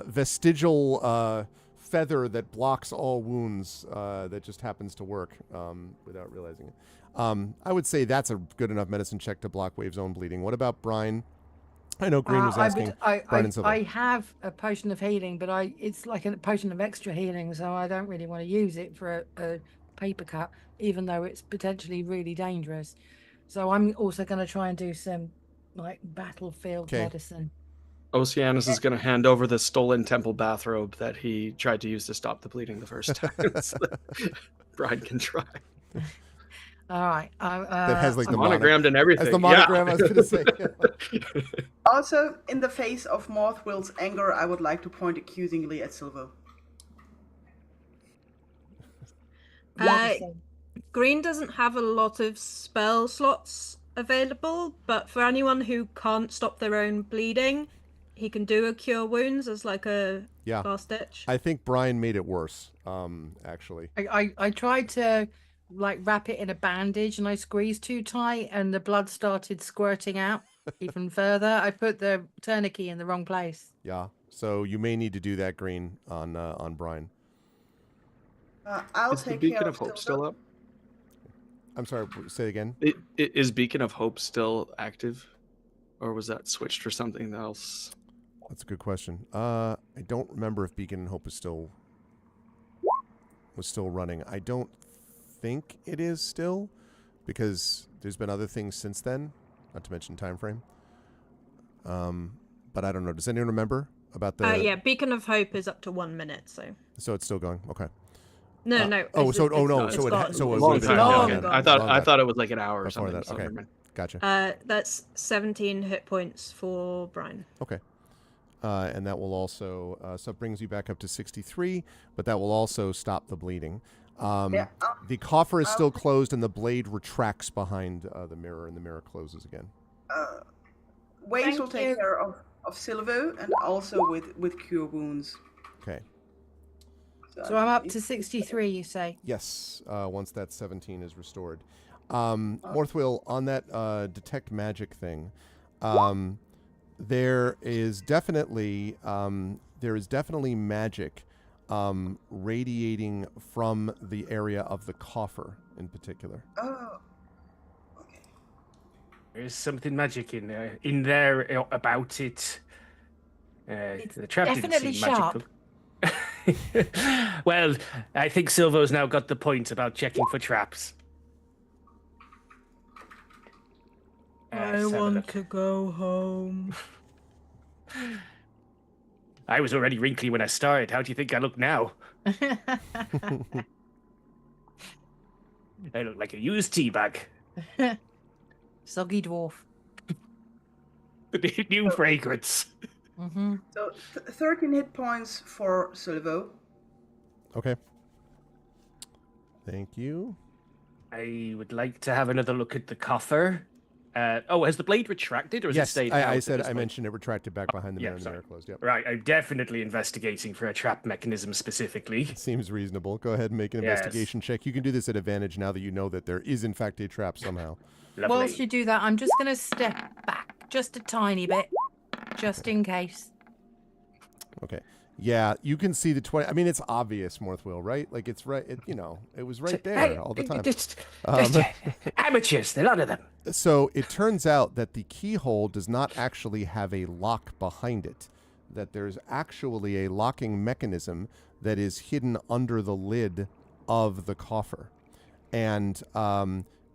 vestigial feather that blocks all wounds that just happens to work without realizing it. I would say that's a good enough medicine check to block Wave's own bleeding. What about Brian? I know Green was asking. Brian and Silva. I have a potion of healing, but it's like a potion of extra healing, so I don't really want to use it for a paper cut, even though it's potentially really dangerous. So I'm also going to try and do some like battlefield medicine. Oceanus is going to hand over the stolen temple bathrobe that he tried to use to stop the bleeding the first time. So Brian can try. All right. That has like the monogrammed and everything. As the monogram, I was going to say. Also, in the face of Morthwill's anger, I would like to point accusingly at Silvo. Green doesn't have a lot of spell slots available, but for anyone who can't stop their own bleeding, he can do a cure wounds as like a last ditch. I think Brian made it worse, actually. I tried to like wrap it in a bandage and I squeezed too tight and the blood started squirting out even further. I put the tourniquet in the wrong place. Yeah, so you may need to do that, Green, on Brian. I'll Is the take Beacon care of of Hope Silvo. still up? I'm sorry, say it again. Is Beacon of Hope still active? Or was that switched for something else? That's a good question. I don't remember if Beacon and Hope was still running. I don't think it is still, because there's been other things since then, not to mention time frame. But I don't know. Does anyone remember about the? Yeah, Beacon of Hope is up to 1 minute, so it's still going. Okay. No. No. It's Oh, so it Long would have time. been Okay. gone. I thought it was like an hour or Before something. that. so Okay. never mind. Gotcha. That's 17 hit points for Brian. Okay. And that will also, so it brings you back up to 63, but that will also stop the bleeding. The coffer is still closed and the blade retracts behind the mirror, and the mirror closes again. Waves will take care of Silvo and also with cure wounds. Okay. So I'm up to 63, you say? Yes, once that 17 is restored. Morthwill, on that detect magic thing, there is definitely magic radiating from the area of the coffer in particular. Oh. There's something magic in there about it. The trap definitely didn't seem magical. Well, I think Silvo's now got the point about checking for traps. I want to go home. I was already wrinkly when I started. How do you think I look now? I look like a used tea bag. Soggy dwarf. The new fragrance. Mm-hmm. So 13 hit points for Silvo. Okay. Thank you. I would like to have another look at the coffer. Has the blade retracted, or has it Yes, stayed out at this point? mentioned it retracted back behind the mirror, and the mirror closed. Yep. Right, I'm definitely investigating for a trap mechanism specifically. Seems reasonable. Go ahead and make an investigation check. You can do this at advantage now that you know that there is in fact a trap somehow. Lovely. Whilst you do that, I'm just going to step back just a tiny bit, just in case. Okay. Yeah, you can see the 20. I mean, it's obvious, Morthwill, right? Like, it's right. It was right there all the time. Just amateurs, a lot of them. So it turns out that the keyhole does not actually have a lock behind it. That there's actually a locking mechanism that is hidden under the lid of the coffer, and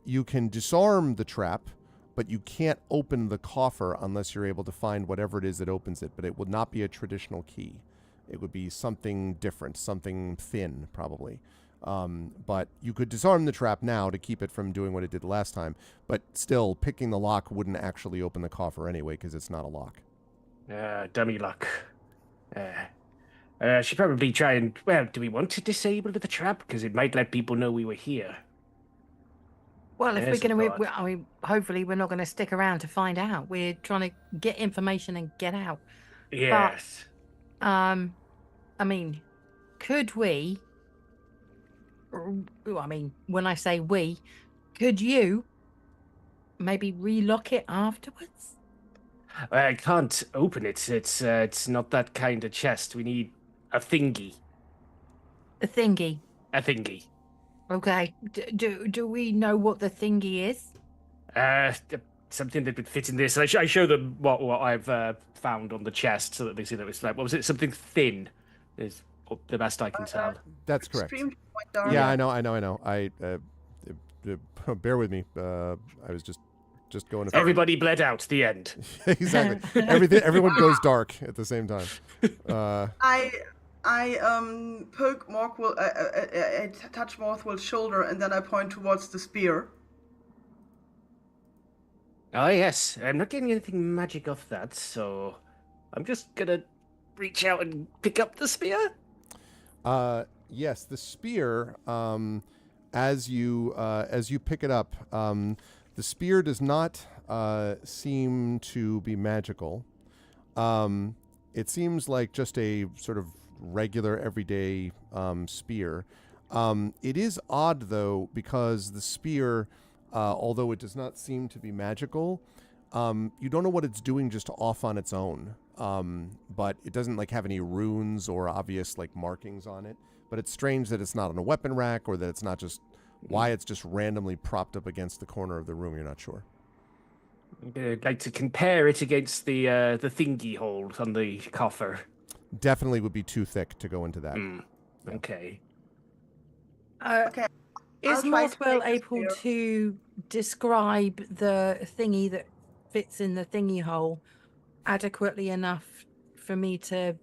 you can disarm the trap, but you can't open the coffer unless you're able to find whatever it is that opens it. But it would not be a traditional key. It would be something different, something thin, probably. But you could disarm the trap now to keep it from doing what it did last time. But still, picking the lock wouldn't actually open the coffer anyway because it's not a lock. Dummy luck. Should probably try and... Well, do we want to disable the trap? Because it might let people know we were here. Well, if There's we're a going thought. to, I mean, hopefully we're not going to stick around to find out. We're trying to get information and get out. Yes. I mean, could we, I mean, when I say we, could you maybe relock it afterwards? I can't open it. It's not that kind of chest. We need a thingy. A thingy. A thingy. Okay. Do we know what the thingy is? Something that would fit in this. I show them what I've found on the chest so that they see that it's like, what was it? Something thin is the best I can tell. That's correct. Extreme point down. Yeah, I know. Bear with me. I was just going. Everybody bled out. The end. Exactly. Everyone goes dark at the same time. I poke Morkwell, I touch Morthwell's shoulder, and then I point towards the spear. Oh yes, I'm not getting anything magic off that, so I'm just gonna reach out and pick up the spear. Yes, the spear. As you pick it up, the spear does not seem to be magical. It seems like just a sort of regular, everyday spear. It is odd though, because the spear, although it does not seem to be magical, you don't know what it's doing just off on its own. But it doesn't like have any runes or obvious like markings on it. But it's strange that it's not on a weapon rack, or that it's not just why it's just randomly propped up against the corner of the room. You're not sure. I'd like to compare it against the thingy hole on the coffer. Definitely would be too thick to go into that. Okay. Okay. Is I'll try to Northwell take the able spear. to describe the thingy that fits in the thingy hole adequately enough for me to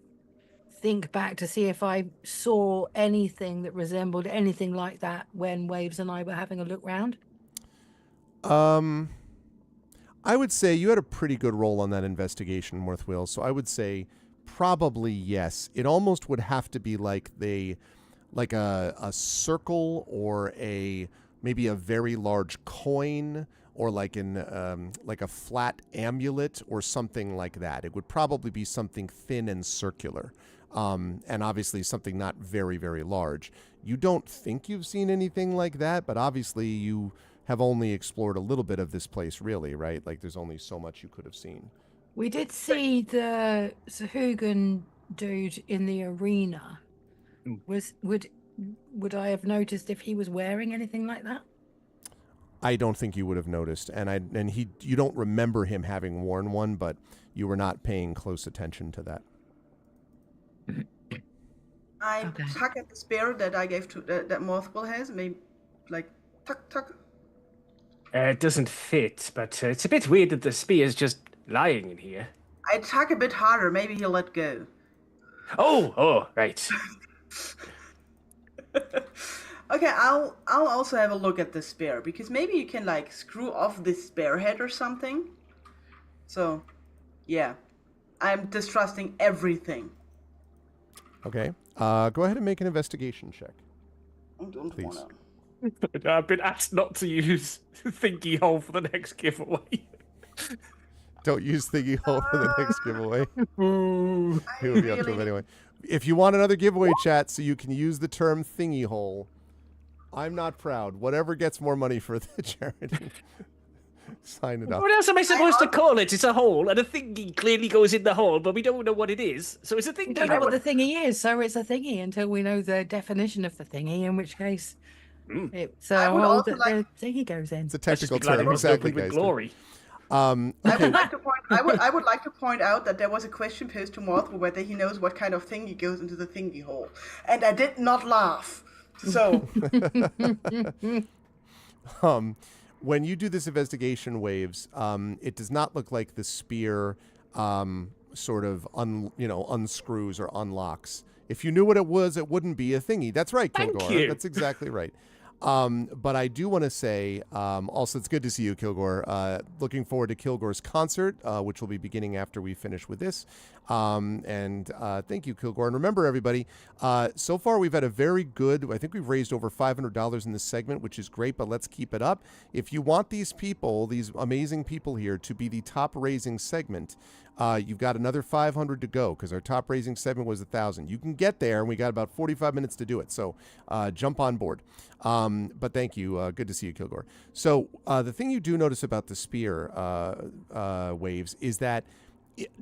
think back to see if I saw anything that resembled anything like that when Waves and I were having a look round? I would say you had a pretty good roll on that investigation, Northwell. So I would say probably yes. It almost would have to be like a circle, or maybe a very large coin, or like a flat amulet or something like that. It would probably be something thin and circular. And obviously something not very, very large. You don't think you've seen anything like that, but obviously you have only explored a little bit of this place, really, right? Like there's only so much you could have seen. We did see the Sahugan dude in the arena. Would I have noticed if he was wearing anything like that? I don't think you would have noticed, you don't remember him having worn one, but you were not paying close attention to that. I tuck at the spear that I gave to that Morthwell has, maybe like tuck. It doesn't fit, but it's a bit weird that the spear's just lying in here. I tuck a bit harder, maybe he'll let go. Oh, right. Okay, I'll also have a look at the spear, because maybe you can like screw off this spear head or something. So, yeah, I'm distrusting everything. Okay. Go ahead and make an investigation check. Please. I've been asked not to use thingy hole for the next giveaway. Don't use thingy hole for the next giveaway. He will be up to him really- anyway. If you want another giveaway, chat, so you can use the term thingy hole, I'm not proud. Whatever gets more money for the charity. Sign it up. What else am I supposed to call it? It's a hole, and a thingy clearly goes in the hole, but we don't know what it is. So it's a thingy We don't know hole. what the thingy is, so it's a thingy until we know the definition of the thingy, in which case it's I a would hole also that like- the thingy goes in. It's a technical Just be glad term. it was Exactly, opened with guys. glory. I would like to point. I would like to point out that there was a question posed to Morthwell whether he knows what kind of thingy goes into the thingy hole, and I did not laugh. So when you do this investigation, Waves, it does not look like the spear sort of unscrews or unlocks. If you knew what it was, it wouldn't be a thingy. That's right, Thank Kilgore. you. That's exactly right. But I do want to say, also, it's good to see you, Kilgore. Looking forward to Kilgore's concert, which will be beginning after we finish with this. And thank you, Kilgore. And remember, everybody, so far we've had a very good, I think we've raised over $500 in this segment, which is great, but let's keep it up. If you want these people, these amazing people here, to be the top raising segment, you've got another 500 to go because our top raising segment was 1,000. You can get there, and we got about 45 minutes to do it. So jump on board. But thank you. Good to see you, Kilgore. So the thing you do notice about the spear waves is that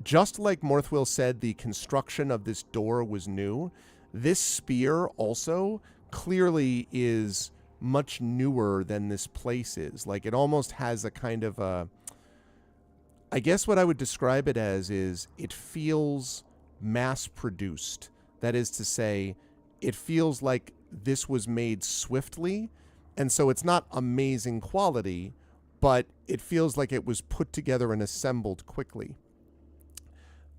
just like Morthwill said, the construction of this door was new. This spear also clearly is much newer than this place is. Like it almost has a kind of a, I guess what I would describe it as is it feels mass-produced. That is to say, it feels like this was made swiftly, and so it's not amazing quality, but it feels like it was put together and assembled quickly.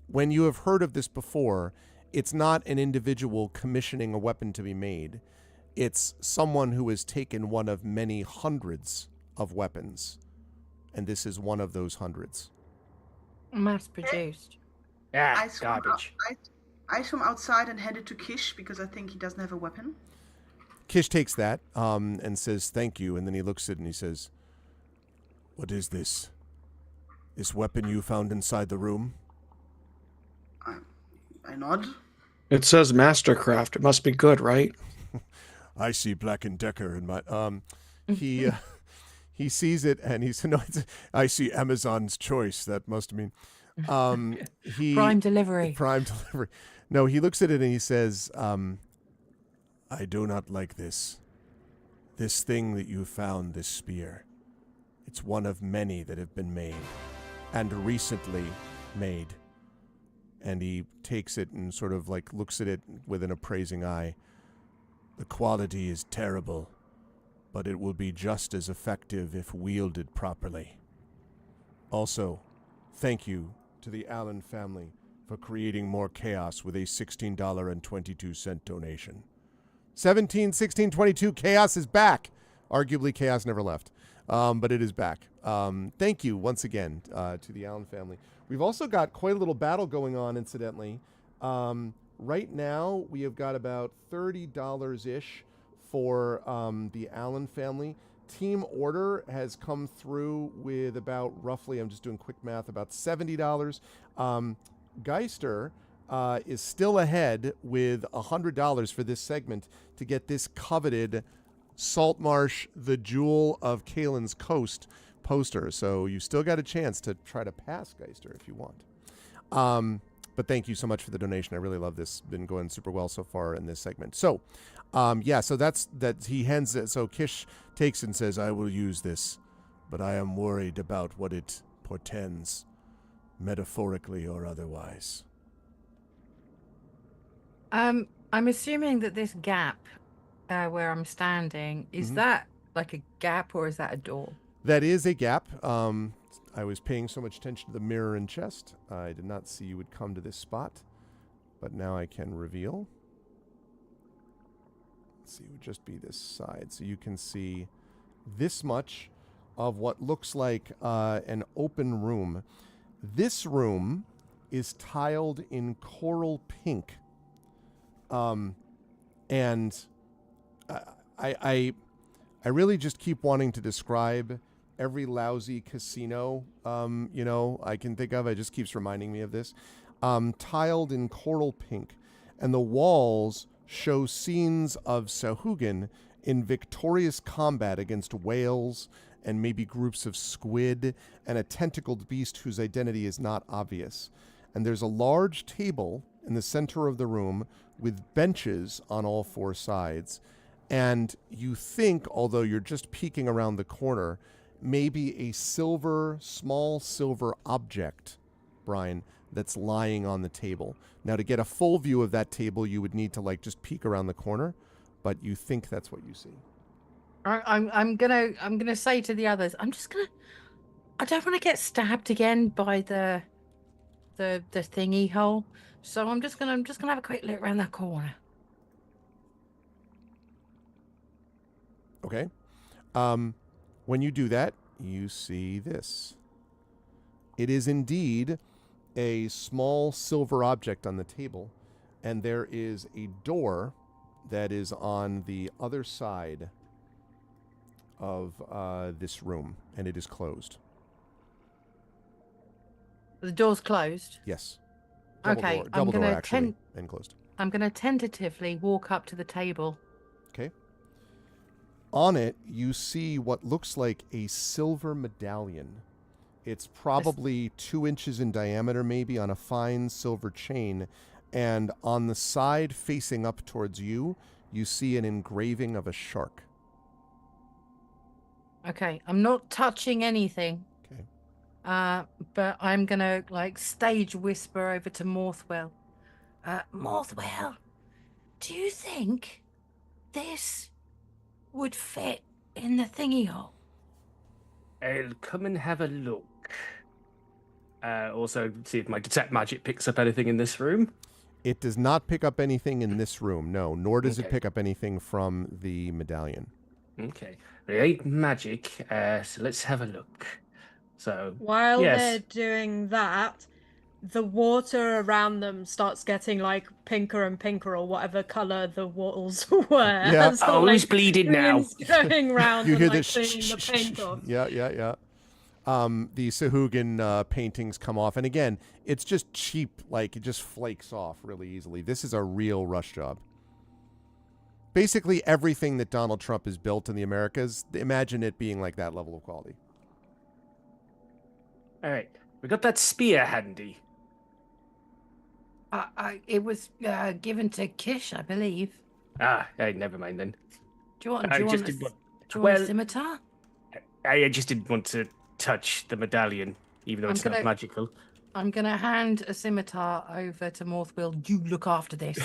When you have heard of this before, it's not an individual commissioning a weapon to be made. It's someone who has taken one of many hundreds of weapons, and this is one of those hundreds. Mass produced. Ah, garbage. I swim outside and headed to Kish because I think he doesn't have a weapon. Kish takes that and says thank you, and then he looks at it and he says, "What is this? This weapon you found inside the room?" I nod. It says Mastercraft. It must be good, right? I see Black & Decker in my he sees it and he said, "No, I see Amazon's Choice. That must mean Prime delivery." Prime delivery. No, he looks at it and he says, "I do not like this. This thing that you found, this spear. It's one of many that have been made, and recently made." And he takes it and sort of like looks at it with an appraising eye. "The quality is terrible, but it will be just as effective if wielded properly. Also, thank you to the Allen family for creating more chaos with a $16.22 donation." 17, 16, 22, chaos is back. Arguably, chaos never left, but it is back. Thank you once again to the Allen family. We've also got quite a little battle going on, incidentally. Right now, we have got about $30-ish for the Allen family. Team Order has come through with about roughly, I'm just doing quick math, about $70. Geister is still ahead with $100 for this segment to get this coveted Saltmarsh, the Jewel of Kalen's Coast poster. So you still got a chance to try to pass Geister if you want. But thank you so much for the donation. I really love this. Been going super well so far in this segment. So, so that's that. He hands it. So Kish takes it and says, "I will use this, but I am worried about what it portends, metaphorically or otherwise." I'm assuming that this gap where I'm standing, is that like a gap or is that a door? That is a gap. I was paying so much attention to the mirror and chest. I did not see you would come to this spot, but now I can reveal. Let's see, it would just be this side. So you can see this much of what looks like an open room. This room is tiled in coral pink. And I really just keep wanting to describe every lousy casino, I can think of. It just keeps reminding me of this. Tiled in coral pink. And the walls show scenes of Sahuagin in victorious combat against whales and maybe groups of squid and a tentacled beast whose identity is not obvious. And there's a large table in the center of the room with benches on all four sides. And you think, although you're just peeking around the corner, maybe a small silver object, Brian, that's lying on the table. Now, to get a full view of that table, you would need to just peek around the corner, but you think that's what you see. I'm gonna say to the others, I don't want to get stabbed again by the thingy hole. So I'm just gonna have a quick look around that corner. Okay. When you do that, you see this. It is indeed a small silver object on the table, and there is a door that is on the other side of this room, and it is closed. The door's closed. Yes. Okay, Double door actually, and closed. I'm gonna tentatively walk up to the table. Okay. On it, you see what looks like a silver medallion. It's probably 2 inches in diameter, maybe, on a fine silver chain. And on the side facing up towards you, you see an engraving of a shark. Okay, I'm not touching anything. Okay. But I'm gonna like stage whisper over to Morthwell. Morthwell, do you think this would fit in the thingy hole? I'll come and have a look. Also, see if my detect magic picks up anything in this room. It does not pick up anything in this room, no, nor does it Okay. pick up anything from the medallion. Okay. It ain't magic, so let's have a look. So, While yes. they're doing that, the water around them starts getting like pinker and pinker, or whatever color the walls were. Yeah. as Oh, the, who's bleeding now? winds going round You and hear like this cleaning the paint off. Yeah. The Sahuagin paintings come off, and again, it's just cheap, like it just flakes off really easily. This is a real rush job. Basically, everything that Donald Trump has built in the Americas, imagine it being like that level of quality. All right. We got that spear handy. It was given to Kish, I believe. Ah, hey, never mind then. Do you want? I Do you just want, a, didn't want- do you want a well- scimitar? I just didn't want to touch the medallion, even though I'm it's not gonna- magical. I'm gonna hand a scimitar over to Morthwell. You look after this.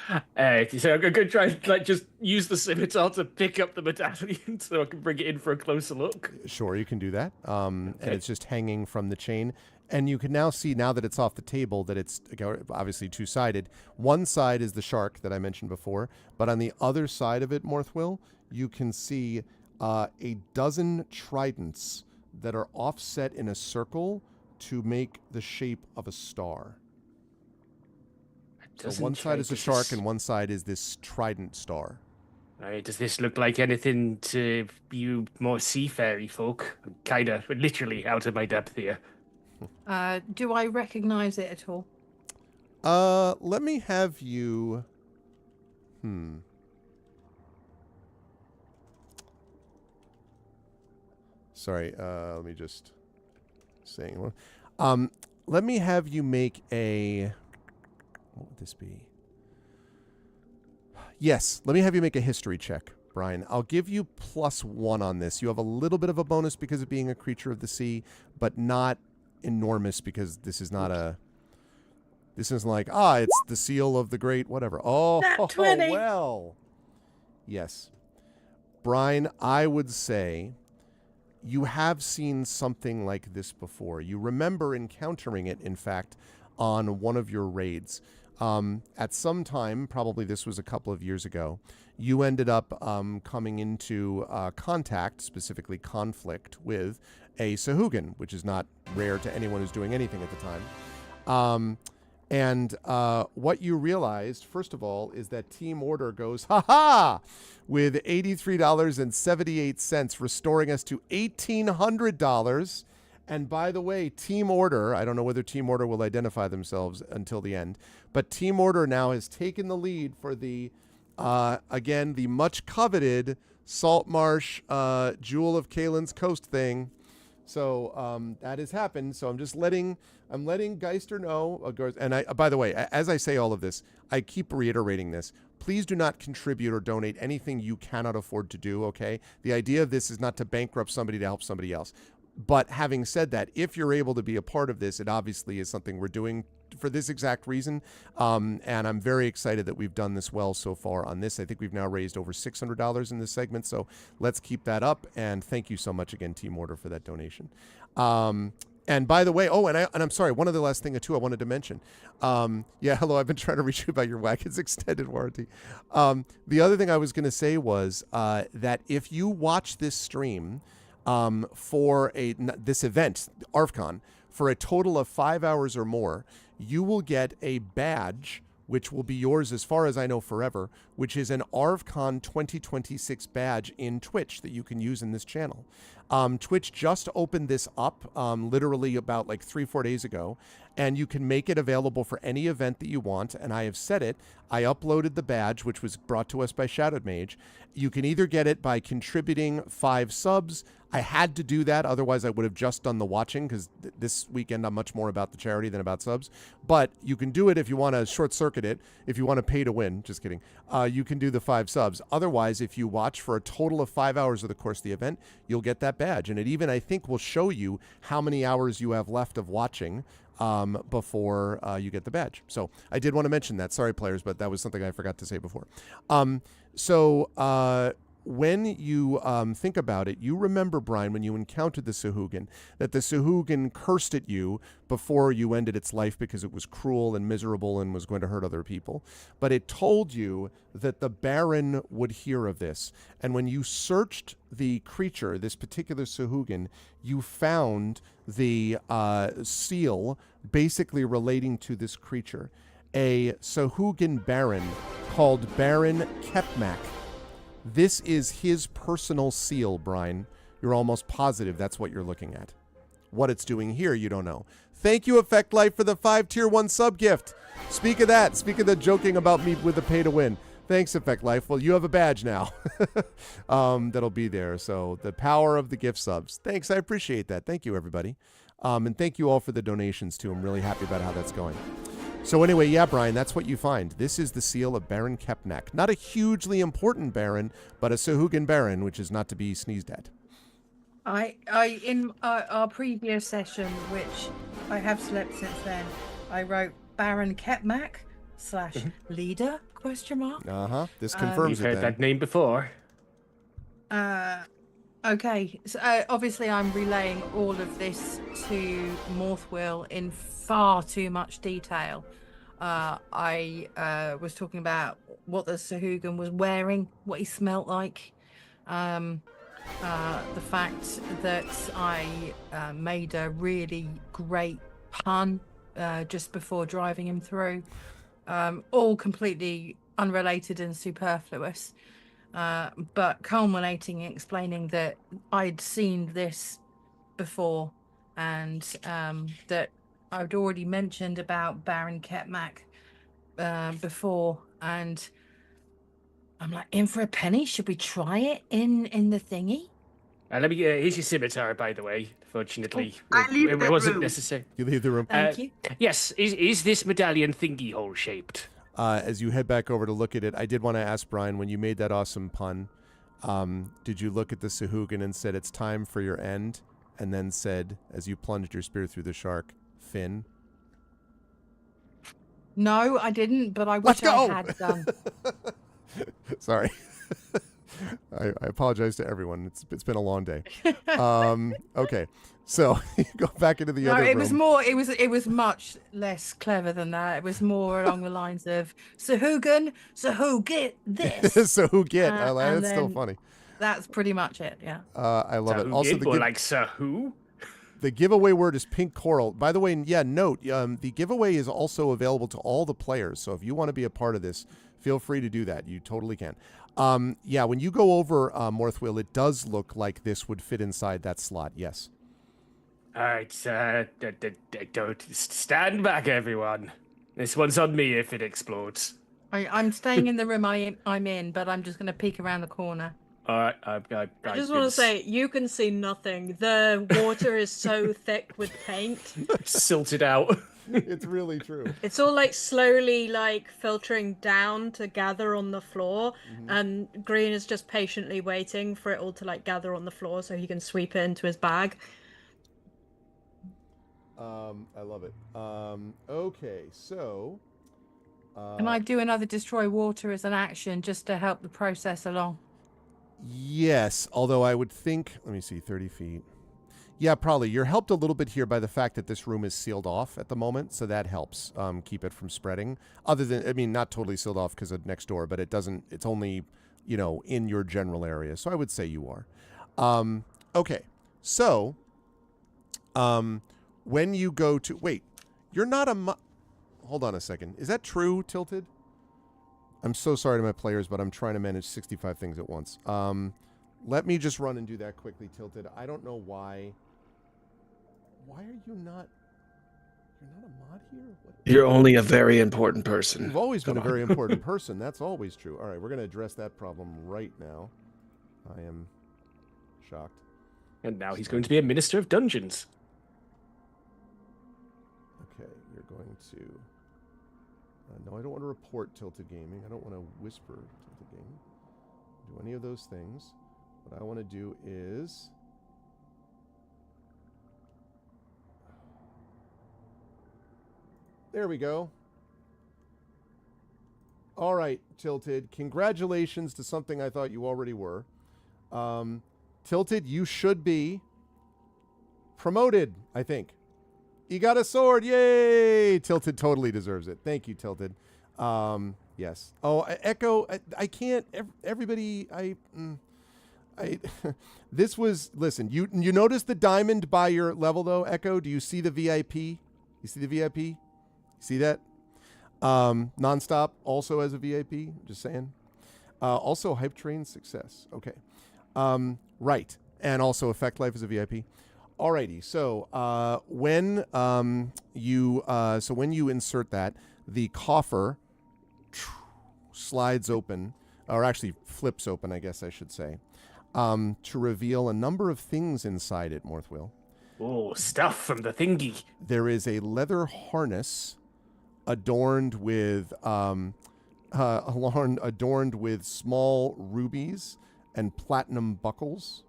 So I'm gonna try and like just use the scimitar to pick up the medallion so I can bring it in for a closer look. Sure, you can do that. And Okay. it's just hanging from the chain. And you can now see, now that it's off the table, that it's obviously two-sided. One side is the shark that I mentioned before, but on the other side of it, Morthwell, you can see a dozen tridents that are offset in a circle to make the shape of a star. So one side is a shark and one side is this trident star. Alright, does this look like anything to you more seafaring folk? I'm kinda, literally out of my depth here. Do I recognize it at all? Let me have you... Sorry, let me just... let me have you make a... What would this be? Yes, let me have you make a history check, Brian. I'll give you +1 on this. You have a little bit of a bonus because of being a creature of the sea, but not enormous because this is not a... This isn't like, it's the seal of the great whatever. Oh, Nat 20. well. Yes. Brian, I would say you have seen something like this before. You remember encountering it, in fact, on one of your raids. At some time, probably this was a couple of years ago, you ended up coming into contact, specifically conflict, with a Sahuagin, which is not rare to anyone who's doing anything at the time. And what you realized, first of all, is that Team Order goes, ha-ha, with $83.78, restoring us to $1,800. And by the way, Team Order, I don't know whether Team Order will identify themselves until the end, but Team Order now has taken the lead for the, again, the much coveted Saltmarsh Jewel of Kalen's Coast thing. So that has happened. So I'm just letting Geister know. And by the way, as I say all of this, I keep reiterating this. Please do not contribute or donate anything you cannot afford to do, okay? The idea of this is not to bankrupt somebody to help somebody else. But having said that, if you're able to be a part of this, it obviously is something we're doing for this exact reason. And I'm very excited that we've done this well so far on this. I think we've now raised over $600 in this segment. So let's keep that up. And thank you so much again, Team Order, for that donation. And by the way, I'm sorry, one other last thing too I wanted to mention. Hello, I've been trying to reach you about your Wagons extended warranty. The other thing I was going to say was that if you watch this stream for this event, ARFCon, for a total of 5 hours or more, you will get a badge which will be yours as far as I know forever, which is an ARVCon 2026 badge in Twitch that you can use in this channel. Twitch just opened this up literally about like 3-4 days ago, and you can make it available for any event that you want, and I have set it. I uploaded the badge, which was brought to us by Shadowed Mage. You can either get it by contributing 5 subs. I had to do that, otherwise I would have just done the watching, because this weekend I'm much more about the charity than about subs. But you can do it if you want to short-circuit it, if you want to pay to win. Just kidding. You can do the 5 subs. Otherwise, if you watch for a total of 5 hours of the course of the event, you'll get that badge. And it even, I think, will show you how many hours you have left of watching before you get the badge. So I did want to mention that. Sorry, players, but that was something I forgot to say before. When you think about it, you remember, Brian, when you encountered the Sahuagin, that the Sahuagin cursed at you before you ended its life because it was cruel and miserable and was going to hurt other people. But it told you that the Baron would hear of this. And when you searched the creature, this particular Sahuagin, you found the seal basically relating to this creature. A Sahuagin Baron called Baron Kepmak. This is his personal seal, Brian. You're almost positive that's what you're looking at. What it's doing here, you don't know. Thank you, Effect Life, for the 5 tier 1 sub gift. Speak of that. Speak of the joking about me with the pay to win. Thanks, Effect Life. Well, you have a badge now that'll be there. So the power of the gift subs. Thanks. I appreciate that. Thank you, everybody. And thank you all for the donations, too. I'm really happy about how that's going. So anyway, yeah, Brian, that's what you find. This is the seal of Baron Kepnak. Not a hugely important Baron, but a Sahuagin Baron, which is not to be sneezed at. I in our previous session, which I have slept since then, I wrote Baron Kepmak / leader ? This confirms You've heard that name before. Okay, so obviously I'm relaying all of this to Morthwill in far too much detail. I was talking about what the Sahuagin was wearing, what he smelt like, the fact that I made a really great pun just before driving him through, all completely unrelated and superfluous. But culminating in explaining that I'd seen this before, and that I'd already mentioned about Baron Kepmak before, and I'm like, in for a penny? Should we try it in the thingy? Let me. Here's your scimitar, by the way. Fortunately, it wasn't necessary. You leave the room. Thank you. Yes. Is this medallion thingy hole shaped? As you head back over to look at it, I did want to ask Brian, when you made that awesome pun, did you look at the Sahuagin and said, "It's time for your end," and then said, as you plunged your spear through the shark, "Finn"? No, I didn't, but I wish I had done. Sorry. I apologize to everyone. It's been a long day. Okay, so you go back into the other room. It was more. It was much less clever than that. It was more along the lines of Sahuagin, Sahuagin this. Sahuagin. That's still funny. That's pretty much it. Yeah. I love it. Also, like Sahu. The giveaway word is pink coral. By the way, note, the giveaway is also available to all the players. So if you want to be a part of this, feel free to do that. You totally can. When you go over Morthwill, it does look like this would fit inside that slot. Yes. All right. Don't stand back, everyone. This one's on me if it explodes. I'm staying in the room I'm in, but I'm just going to peek around the corner. All right. I just want to say, you can see nothing. The water is so thick with paint. Silted out. It's really true. It's all like slowly like filtering down to gather on the floor, and Green is just patiently waiting for it all to like gather on the floor so he can sweep it into his bag. I love it. Okay, so Can I do another destroy water as an action just to help the process along? yes, although I would think, let me see, 30 feet. Yeah, probably. You're helped a little bit here by the fact that this room is sealed off at the moment, so that helps keep it from spreading. Other than, I mean, not totally sealed off because of next door, but it doesn't. It's only, in your general area. So I would say you are. Okay, so when you go to you're not a. Hold on a second. Is that true, Tilted? I'm so sorry to my players, but I'm trying to manage 65 things at once. Let me just run and do that quickly, Tilted. I don't know why. Why are you not? You're not a mod here? What? You're only a very important person. You've always been a very important person. That's always true. All right, we're going to address that problem right now. I am shocked. And now he's going to be a Minister of Dungeons. Okay, you're going to... no, I don't want to report Tilted Gaming. I don't want to whisper Tilted Gaming. Do any of those things. What I want to do is... There we go. All right, Tilted. Congratulations to something I thought you already were. Tilted, you should be promoted, I think. You got a sword. Yay! Tilted totally deserves it. Thank you, Tilted. Yes. Oh, Echo, I can't. Everybody, this was, listen, you notice the diamond by your level, though, Echo? Do you see the VIP? You see the VIP? See that? Nonstop also as a VIP. Just saying. Also, Hype Train success. Okay. Right. And also Effect Life as a VIP. Alrighty. So when you insert that, the coffer slides open, or actually flips open, I guess I should say, to reveal a number of things inside it, Morthwill. Oh, stuff from the thingy. There is a leather harness adorned with small rubies and platinum buckles.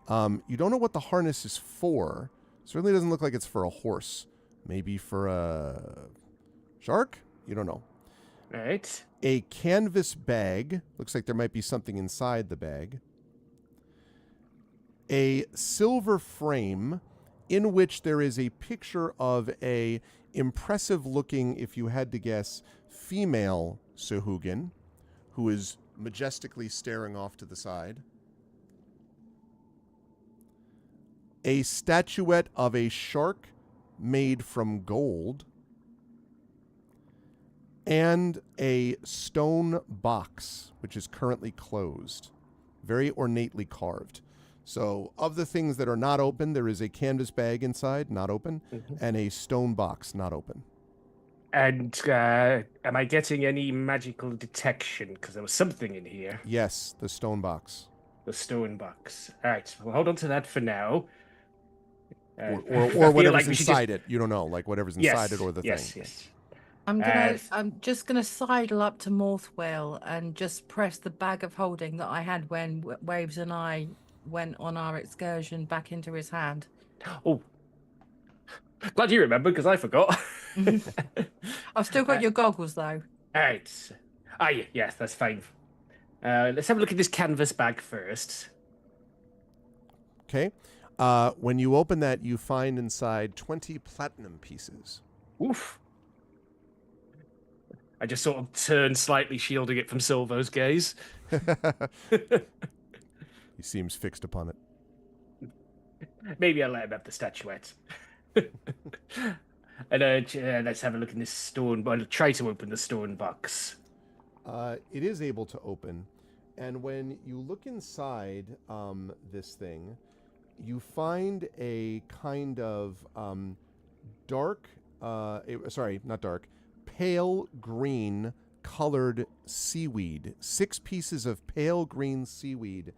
You don't know what the harness is for. Certainly doesn't look like it's for a horse. Maybe for a shark? You don't know. Right. A canvas bag. Looks like there might be something inside the bag. A silver frame in which there is a picture of a impressive looking, if you had to guess, female Sahugin who is majestically staring off to the side. A statuette of a shark made from gold. And a stone box, which is currently closed. Very ornately carved. So, of the things that are not open, there is a canvas bag inside, not open, and a stone box, not open. And am I getting any magical detection? Because there was something in here. Yes, the stone box. The stone box. All right, we'll hold on to that for now. Or whatever's inside it. You don't know, like whatever's inside it or the thing. Yes. I'm just gonna sidle up to Morthwill and just press the bag of holding that I had when Waves and I went on our excursion back into his hand. Oh, glad you remembered because I forgot. I've still got your goggles though. All right. Yes, that's fine. Let's have a look at this canvas bag first. Okay. When you open that, you find inside 20 platinum pieces. Oof. I just sort of turn slightly, shielding it from Silvo's gaze. He seems fixed upon it. Maybe I'll let him have the statuette. And let's have a look in this stone. But I'll try to open the stone box. It is able to open, and when you look inside this thing, you find a kind of pale green colored seaweed. 6 pieces of pale green seaweed,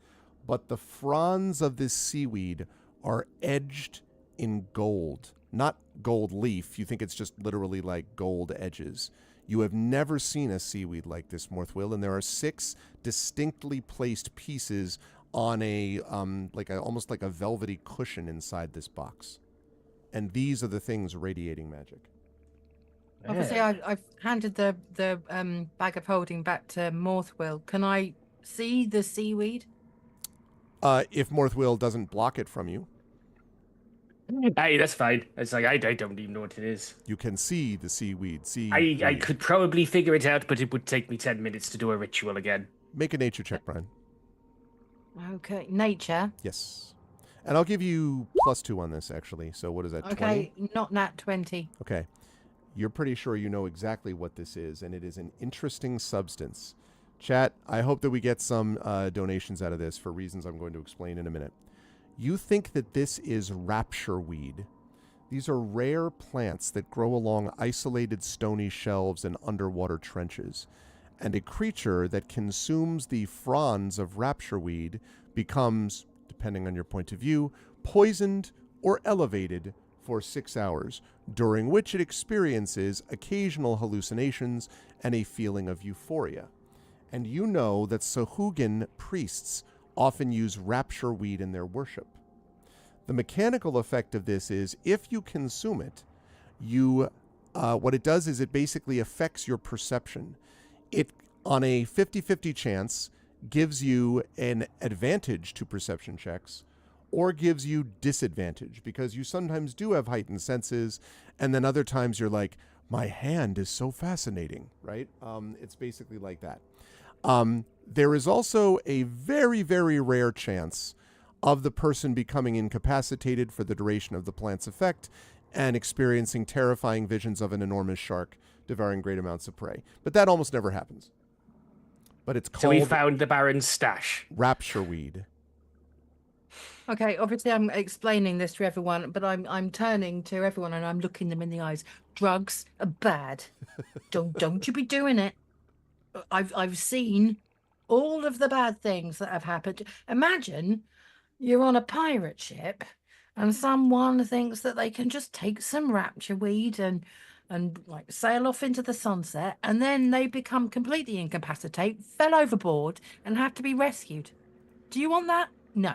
but the fronds of this seaweed are edged in gold. Not gold leaf. You think it's just literally like gold edges. You have never seen a seaweed like this, Morthwill, and there are 6 distinctly placed pieces on a almost like a velvety cushion inside this box. And these are the things radiating magic. Obviously, I've handed the bag of holding back to Morthwill. Can I see the seaweed? If Morthwill doesn't block it from you. Hey, that's fine. It's like I don't even know what it is. You can see the seaweed. I could probably figure it out, but it would take me 10 minutes to do a ritual again. Make a nature check, Brian. Okay, nature. Yes. And I'll give you +2 on this, actually. So what is that, 20? Okay, not nat 20. Okay. You're pretty sure you know exactly what this is, and it is an interesting substance. Chat, I hope that we get some donations out of this for reasons I'm going to explain in a minute. You think that this is rapture weed. These are rare plants that grow along isolated stony shelves and underwater trenches. And a creature that consumes the fronds of rapture weed becomes, depending on your point of view, poisoned or elevated for 6 hours, during which it experiences occasional hallucinations and a feeling of euphoria. And you know that Sahuagin priests often use rapture weed in their worship. The mechanical effect of this is if you consume it, what it does is it basically affects your perception. It, on a 50-50 chance, gives you an advantage to perception checks or gives you disadvantage, because you sometimes do have heightened senses, and then other times you're like, my hand is so fascinating, right? It's basically like that. There is also a very, very rare chance of the person becoming incapacitated for the duration of the plant's effect and experiencing terrifying visions of an enormous shark devouring great amounts of prey. But that almost never happens. But it's called... So we found the Baron's stash. Rapture weed. Okay, obviously I'm explaining this to everyone, but I'm turning to everyone and I'm looking them in the eyes. Drugs are bad. Don't you be doing it. I've seen all of the bad things that have happened. Imagine you're on a pirate ship and someone thinks that they can just take some rapture weed and like sail off into the sunset, and then they become completely incapacitated, fell overboard, and have to be rescued. Do you want that? No.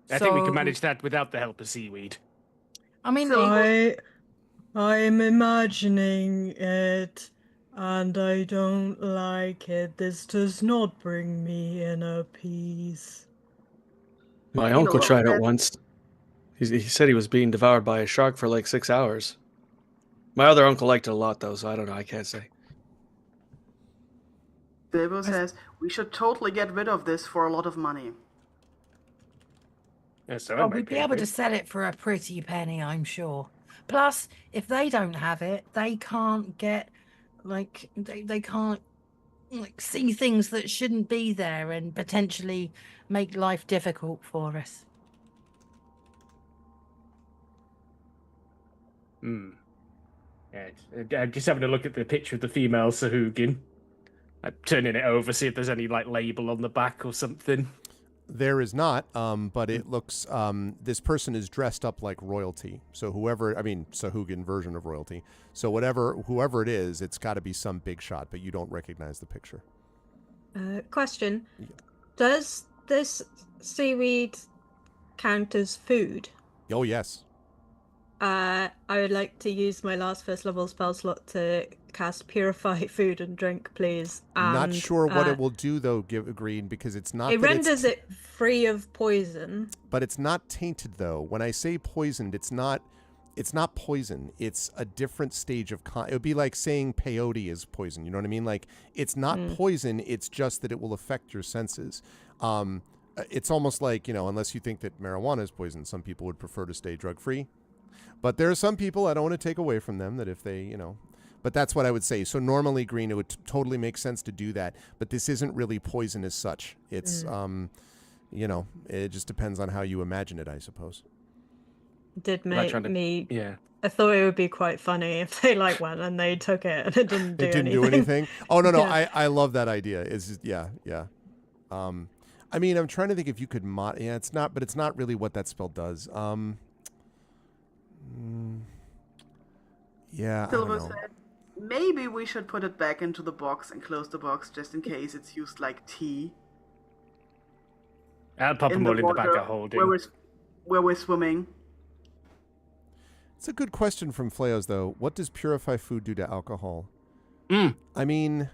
I think we can manage that without the help of seaweed. I mean, I'm imagining it, and I don't like it. This does not bring me inner peace. My uncle tried it once. He said he was being devoured by a shark for like 6 hours. My other uncle liked it a lot, though, so I don't know. I can't say. Bilbo says, we should totally get rid of this for a lot of money. Oh, we'd be able to sell it for a pretty penny, I'm sure. Plus, if they don't have it, they can't get, like, they can't, like, see things that shouldn't be there and potentially make life difficult for us. Yeah, I'm just having a look at the picture of the female Sahuagin. I'm turning it over, see if there's any, like, label on the back or something. There is not, but it looks, this person is dressed up like royalty. So Sahuagin version of royalty. So whoever it is, it's got to be some big shot, but you don't recognize the picture. Question. Yeah. Does this seaweed count as food? Oh, yes. I would like to use my last first level spell slot to cast Purify Food and Drink, please. And, not sure what it will do, though, Green, because it's not... It renders it free of poison. But it's not tainted, though. When I say poisoned, it's not poison. It's a different stage of... it would be like saying peyote is poison. You know what I mean? Like, it's not poison. It's just that it will affect your senses. It's almost like, unless you think that marijuana is poison, some people would prefer to stay drug-free. But there are some people, I don't want to take away from them, that if they, but that's what I would say. So normally, Green, it would totally make sense to do that. But this isn't really poison as such. It's, it just depends on how you imagine it, I suppose. Did make me... Yeah. I thought it would be quite funny if they went and they took it and it didn't do anything. It didn't do anything? Oh, no. Yeah. I love that idea. It's just, yeah. I mean, I'm trying to think if you could it's not, but it's not really what that spell does. Yeah, Silver said, maybe we should put it back into the box and close the box just in case it's used like tea. I'll pop them all in the back of holding. Where we're swimming. It's a good question from Fleos, though. What does Purify Food do to alcohol? I mean,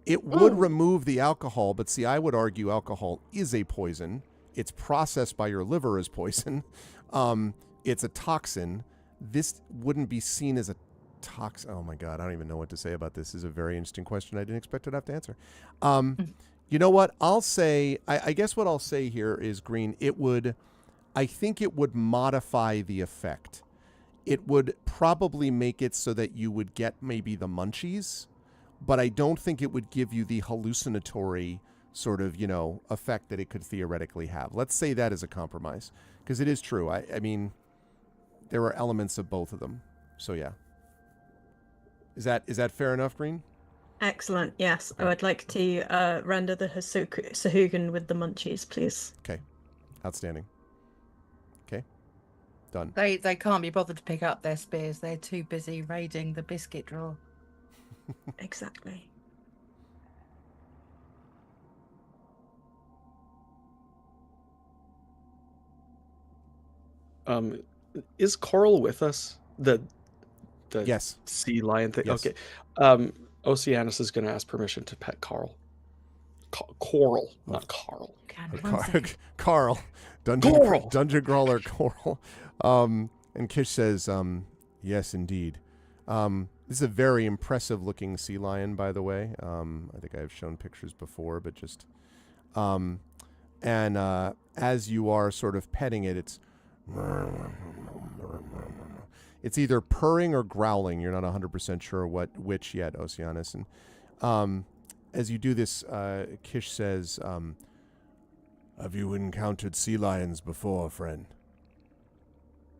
it would remove the alcohol, but see, I would argue alcohol is a poison. It's processed by your liver as poison. it's a toxin. This wouldn't be seen as a toxin. Oh my God, I don't even know what to say about this. This is a very interesting question. I didn't expect to have to answer. You know what? I'll say, I guess what I'll say here is, Green, I think it would modify the effect. It would probably make it so that you would get maybe the munchies, but I don't think it would give you the hallucinatory sort of, effect that it could theoretically have. Let's say that as a compromise, because it is true. I mean, there are elements of both of them. So yeah. Is that fair enough, Green? Excellent. Yes, I would like to render the Sahugan with the munchies, please. Okay. Outstanding. Okay. Done. They can't be bothered to pick up their spears. They're too busy raiding the biscuit drawer. Exactly. Is Coral with us? The yes, sea lion thing. Yes. Okay. Oceanus is going to ask permission to pet Carl. Coral, not Carl. Carl, dungeon crawler Coral. And Kish says, yes, indeed. This is a very impressive looking sea lion, by the way. I think I've shown pictures before, but just, and as you are sort of petting it, it's either purring or growling. You're not 100% sure which yet, Oceanus. And as you do this, Kish says, have you encountered sea lions before, friend?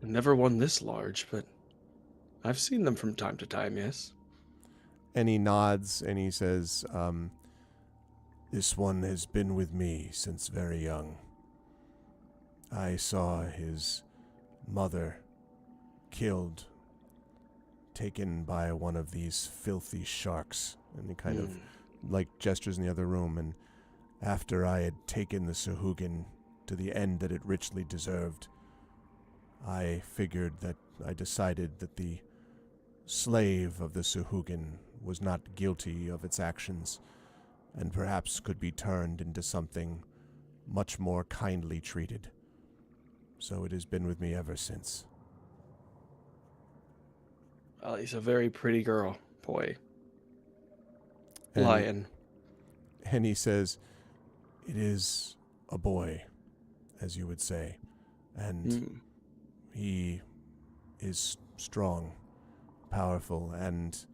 Never one this large, but I've seen them from time to time, yes. And he nods and he says, this one has been with me since very young. I saw his mother killed, taken by one of these filthy sharks. And he kind of gestures in the other room. And after I had taken the Sahugan to the end that it richly deserved, I decided that the slave of the Sahugan was not guilty of its actions and perhaps could be turned into something much more kindly treated. So it has been with me ever since. Well, he's a very pretty girl, boy. Lion. And he says, it is a boy, as you would say. And he is strong, powerful, and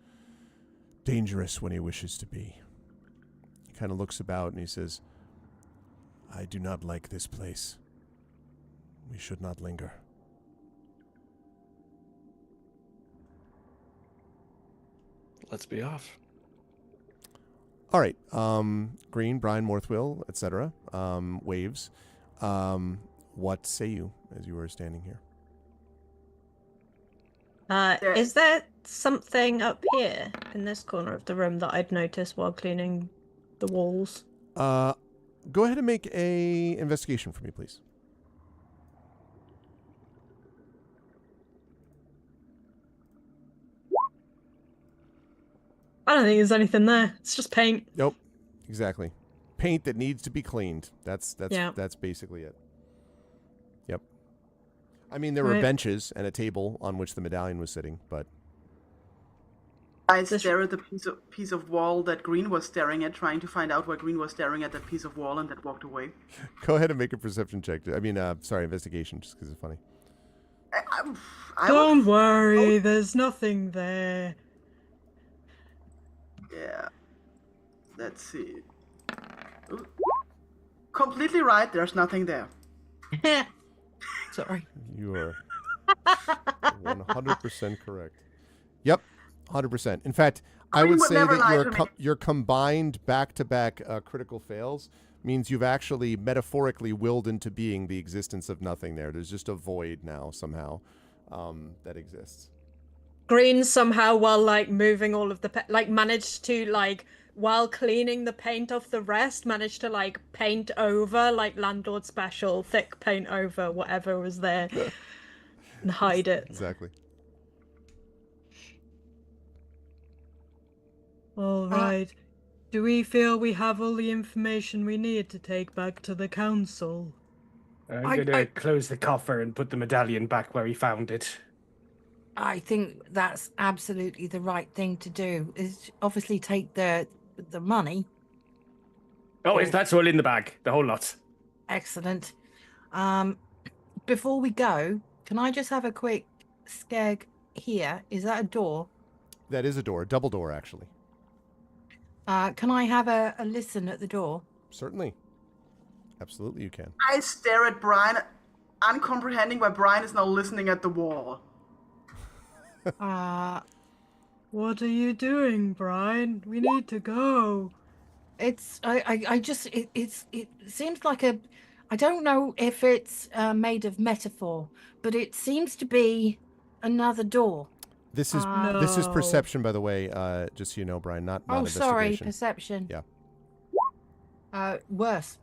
dangerous when he wishes to be. He kind of looks about and he says, I do not like this place. We should not linger. Let's be off. All right. Green, Brian, Morthwill, etc. Waves. What say you as you are standing here? Is there something up here in this corner of the room that I'd noticed while cleaning the walls? Go ahead and make a investigation for me, please. I don't think there's anything there. It's just paint. Nope. Exactly. Paint that needs to be cleaned. That's basically it. Yep. I mean, there were benches and a table on which the medallion was sitting, but I stare at the piece of wall that Green was staring at, trying to find out why Green was staring at that piece of wall, and then walked away. Go ahead and make a perception check. I mean, investigation, just because it's funny. Don't worry, there's nothing there. Yeah. Let's see. Ooh. Completely right, there's nothing there. Sorry. You are 100% correct. Yep, 100%. In fact, I would say that your combined back-to-back critical fails means you've actually metaphorically willed into being the existence of nothing there. There's just a void now somehow that exists. Green somehow, while moving all of the managed to while cleaning the paint off the rest, managed to paint over landlord special, thick paint over whatever was there and hide it. Exactly. All right. Do we feel we have all the information we need to take back to the council? I'm gonna close the coffer and put the medallion back where he found it. I think that's absolutely the right thing to do. Is obviously take the money. Oh, that's all in the bag, the whole lot. Excellent. Before we go, can I just have a quick skeg here? Is that a door? That is a door, a double door, actually. Can I have a listen at the door? Certainly. Absolutely, you can. I stare at Brian, uncomprehending why Brian is now listening at the wall. What are you doing, Brian? We need to go. It seems like I don't know if it's made of metaphor, but it seems to be another door. This is perception, by the way, just so you know, Brian, not Oh, sorry, investigation. perception. Yeah. Worse.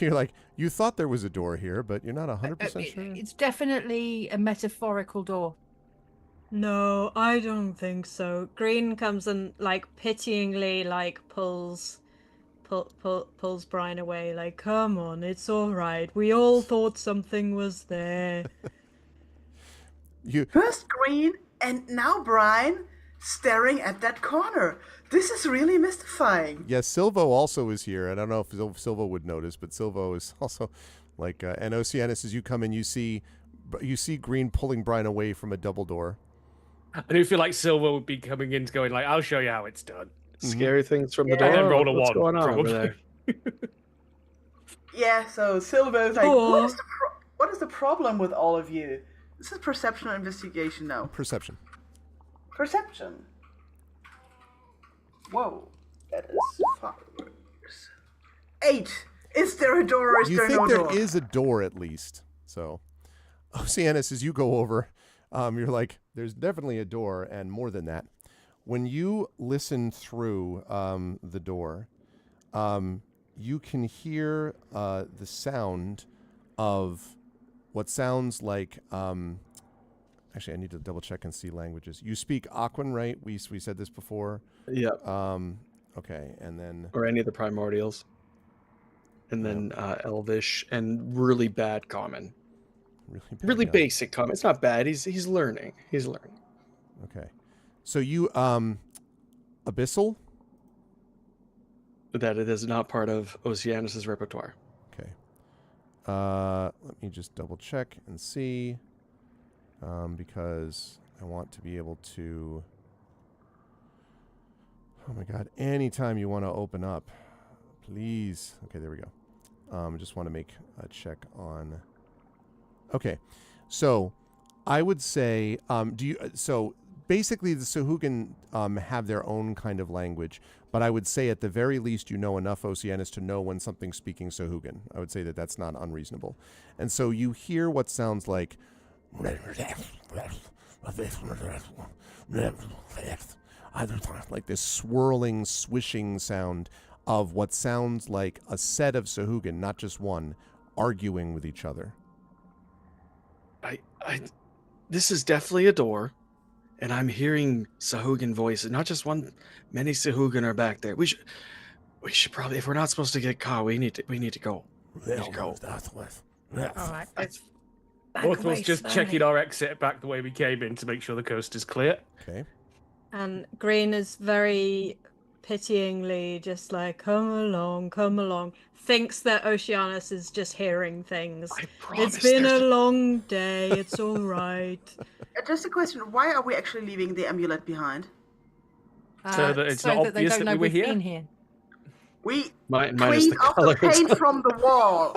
You're like, you thought there was a door here, but you're not 100% sure? It's definitely a metaphorical door. No, I don't think so. Green comes and like pityingly like pulls Brian away. Like, come on, it's all right. We all thought something was there. First Green and now Brian staring at that corner. This is really mystifying. Yes, Silvo also is here. I don't know if Silvo would notice, but Silvo is also like, and Oceanus, as you come in, you see Green pulling Brian away from a double door. I do feel like Silver would be coming in going like, I'll show you how it's done. Scary things from the door. And then roll a What's 1, going on over probably. there? Yeah, so Silver's like, Cool. what is the problem with all of you? This is perception or investigation now. Perception. Perception. Whoa, that is fireworks. 8. Is there a door or is there no door? You think there is a door at least. So, Oceanus, as you go over, you're like, there's definitely a door, and more than that. When you listen through the door, you can hear the sound of what sounds like... actually, I need to double check and see languages. You speak Aquan, right? We said this before. Yep. Okay, and then... Or any of the primordials. And then Elvish and really bad common. Really basic common. It's not bad. He's learning. He's learning. Okay. So you, Abyssal? That it is not part of Oceanus's repertoire. Okay. Let me just double check and see. Because I want to be able to... Oh my God. Anytime you want to open up, please. Okay, there we go. I just want to make a check on... Okay. So I would say, so basically the Sahuagin have their own kind of language, but I would say at the very least you know enough Oceanus to know when something's speaking Sahuagin. I would say that that's not unreasonable. And so you hear what sounds like this swirling, swishing sound of what sounds like a set of Sahuagin, not just one, arguing with each other. This is definitely a door, and I'm hearing Sahuagin voices. Not just one, many Sahuagin are back there. We should probably, if we're not supposed to get caught, we need to go. We need to go. All right. Both of us just checking our exit back the way we came in to make sure the coast is clear. Okay. And Green is very pityingly just like, come along. Thinks that Oceanus is just hearing things. It's been a long day. It's all right. Just a question. Why are we actually leaving the amulet behind? So that it's not obvious that we were here? Here. We Minus cleaned the off the colors. paint from the wall.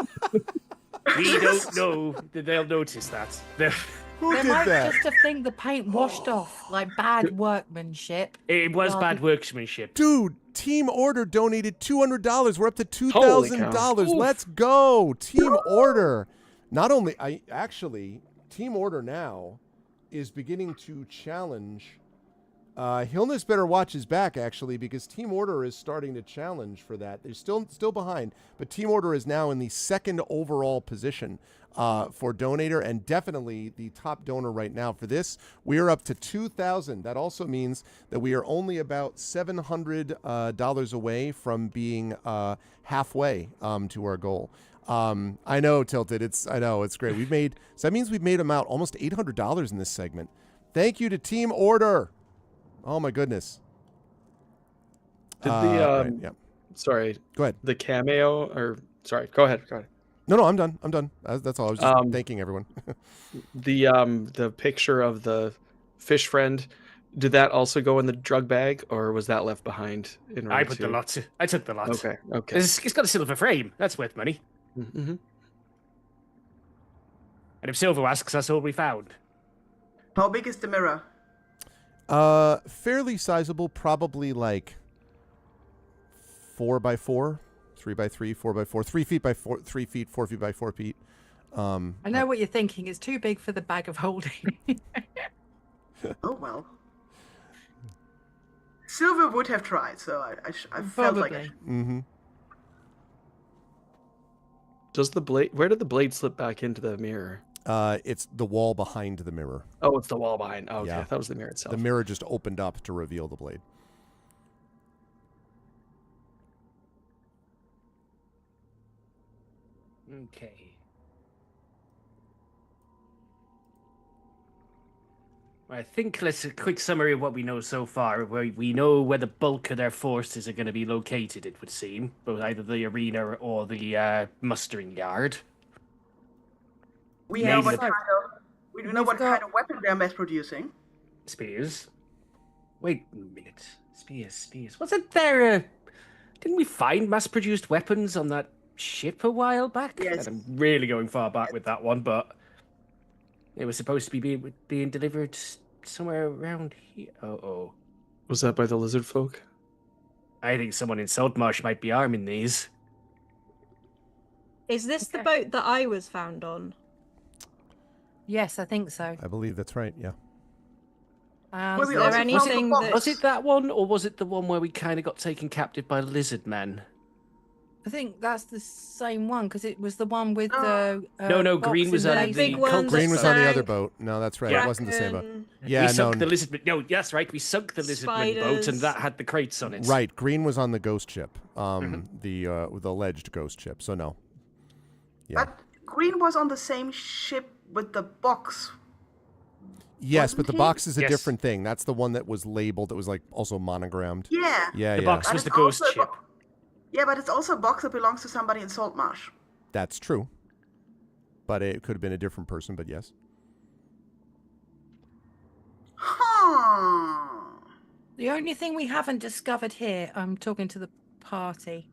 We don't know that they'll notice that. Who They did might that? just have think the paint washed off, like bad workmanship. It was rather- bad workmanship. Dude, Team Order donated $200. We're up to Holy $2,000. cow. Let's go. Team Order. Not only, Team Order now is beginning to challenge. Hilness better watch his back, actually, because Team Order is starting to challenge for that. They're still behind, but Team Order is now in the second overall position for donator, and definitely the top donor right now for this. We are up to 2,000. That also means that we are only about $700 away from being halfway to our goal. I know, Tilted. I know it's great. So that means we've made about almost $800 in this segment. Thank you to Team Order. Oh my goodness. Did right, yeah. Sorry. Go ahead. The cameo, or sorry, go ahead. No, I'm done. That's all. I was just thanking everyone. The picture of the fish friend, did that also go in the drug bag, or was that left behind in I order put to... the lot. I took the lot. Okay. It's got a silver frame. That's worth money. Mm-hmm. And if Silver asks, that's all we found. How big is the mirror? Fairly sizable, probably like 4x4, 3x3, 4x4, 3 feet by 3 feet, 4 feet by 4 feet. I know what you're thinking. It's too big for the bag of holding. Oh well. Silver would have tried, so I felt like it. Mm-hmm. Does the blade? Where did the blade slip back into the mirror? It's the wall behind the mirror. Oh, it's the wall behind. Oh, okay, Yeah. that was the mirror itself. The mirror just opened up to reveal the blade. Okay. I think let's a quick summary of what we know so far. Where we know where the bulk of their forces are going to be located, it would seem, both either the arena or the mustering yard. We know Maybe what kind of weapon they're mass producing. Spears. Wait a minute. Spears. Wasn't there didn't we find mass-produced weapons on that ship a while back? Yes. And I'm really going far back with that one, but it was supposed to be being delivered somewhere around here. Oh. Was that by the lizard folk? I think someone in Saltmarsh might be arming these. Is this the boat that I was found on? Yes, I think so. I believe that's right, yeah. Is there anything that... Was it that one, or was it the one where we kind of got taken captive by lizard men? I think that's the same one, because it was the one with the... No, Green was on the... Green was on the other boat. No, that's right. It wasn't the same boat. Yeah, we sunk the lizard... No, that's right. We sunk the lizardman boat, and that had the crates on it. Right. Green was on the ghost ship, the alleged ghost ship. So no. Yeah. But Green was on the same ship with the box. Yes, but the box is a Yes. different thing. That's the one that was labeled. That was like also monogrammed. Yeah. Yeah, The box was the ghost ship. Yeah, but it's also a box that belongs to somebody in Saltmarsh. That's true. But it could have been a different person. But yes. Huh. The only thing we haven't discovered here, I'm talking to the party,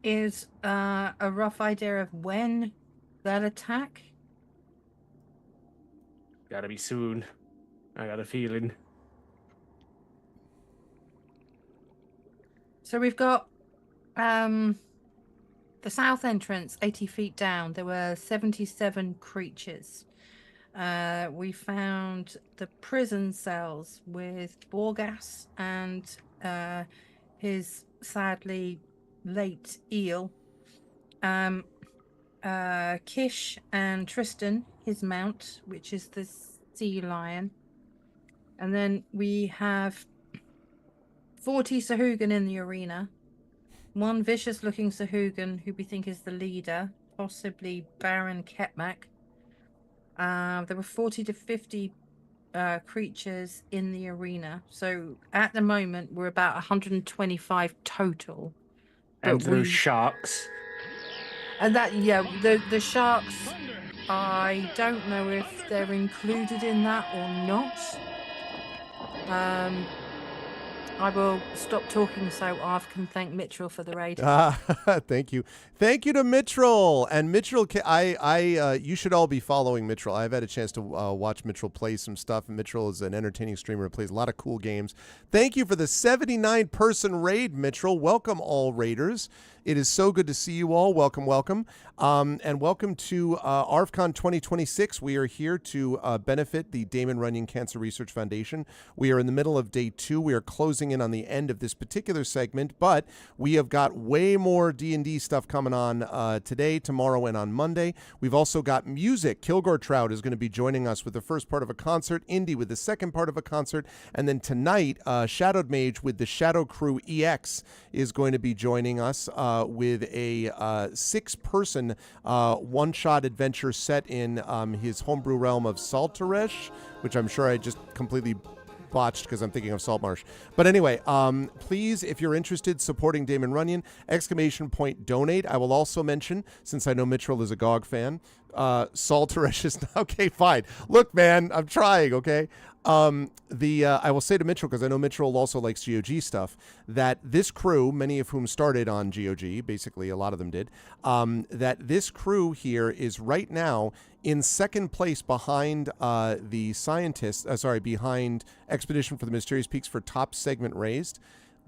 is a rough idea of when they'll attack. Gotta be soon. I got a feeling. So we've got the south entrance, 80 feet down. There were 77 creatures. We found the prison cells with Borgas and his sadly late eel. Kish and Tristan, his mount, which is the sea lion. And then we have 40 Sahugan in the arena. One vicious looking Sahugan who we think is the leader, possibly Baron Ketmak. There were 40 to 50 creatures in the arena. So at the moment, we're about 125 total. And But those we- sharks. And that, yeah, the sharks, I don't know if they're included in that or not. I will stop talking so Arv can thank Mitchell for the raid. Thank you. Thank you to Mitchell. And Mitchell, you should all be following Mitchell. I've had a chance to watch Mitchell play some stuff. And Mitchell is an entertaining streamer who plays a lot of cool games. Thank you for the 79-person raid, Mitchell. Welcome, all raiders. It is so good to see you all. Welcome, welcome. And welcome to ARVCon 2026. We are here to benefit the Damon Runyon Cancer Research Foundation. We are in the middle of day 2. We are closing in on the end of this particular segment, but we have got way more D&D stuff coming on today, tomorrow, and on Monday. We've also got music. Kilgore Trout is going to be joining us with the first part of a concert, Indy with the second part of a concert, and then tonight, Shadowed Mage with the Shadow Crew EX is going to be joining us with a 6-person one-shot adventure set in his homebrew realm of Saltaresh, which I'm sure I just completely botched because I'm thinking of Saltmarsh. But anyway, please, if you're interested, supporting Damon Runyon, ! Donate. I will also mention, since I know Mitchell is a GOG fan, Saltaresh is okay. Fine. Look, man, I'm trying. Okay. I will say to Mitchell, because I know Mitchell also likes GOG stuff, that this crew, many of whom started on GOG, basically a lot of them did, that this crew here is right now in second place behind the scientists, behind Expedition for the Mysterious Peaks for top segment raised.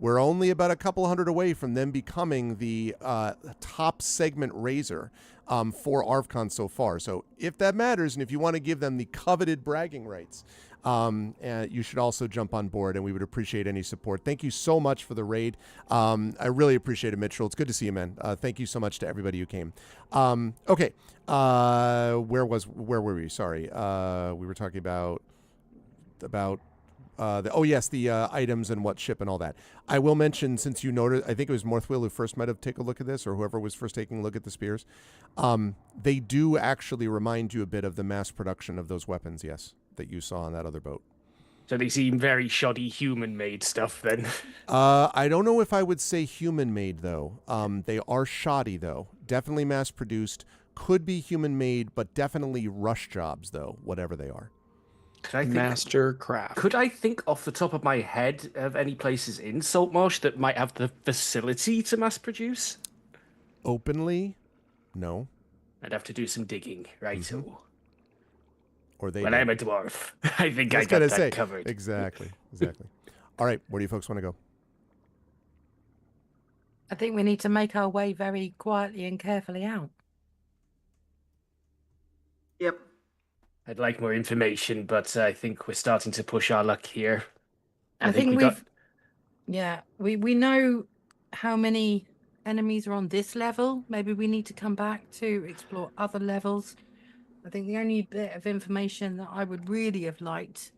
We're only about a couple hundred away from them becoming the top segment raiser for ArvCon so far. So if that matters, and if you want to give them the coveted bragging rights, you should also jump on board, and we would appreciate any support. Thank you so much for the raid. I really appreciate it, Mitchell. It's good to see you, man. Thank you so much to everybody who came. Okay. Where were we? Sorry. We were talking about the items and what ship and all that. I will mention, since you noted, I think it was Morthwill who first might have taken a look at this, or whoever was first taking a look at the spears. They do actually remind you a bit of the mass production of those weapons, yes, that you saw on that other boat. So they seem very shoddy human-made stuff then. I don't know if I would say human-made, though. They are shoddy, though. Definitely mass-produced. Could be human-made, but definitely rush jobs, though, whatever they are. Master craft. Could I think off the top of my head of any places in Saltmarsh that might have the facility to mass produce? Openly? No. I'd have to do some digging, right? Mm-hmm. Or I'm a dwarf. I think I got that covered. Exactly. All right, where do you folks want to go? I think we need to make our way very quietly and carefully out. Yep. I'd like more information, but I think we're starting to push our luck here. I think we know how many enemies are on this level. Maybe we need to come back to explore other levels. I think the only bit of information that I would really have liked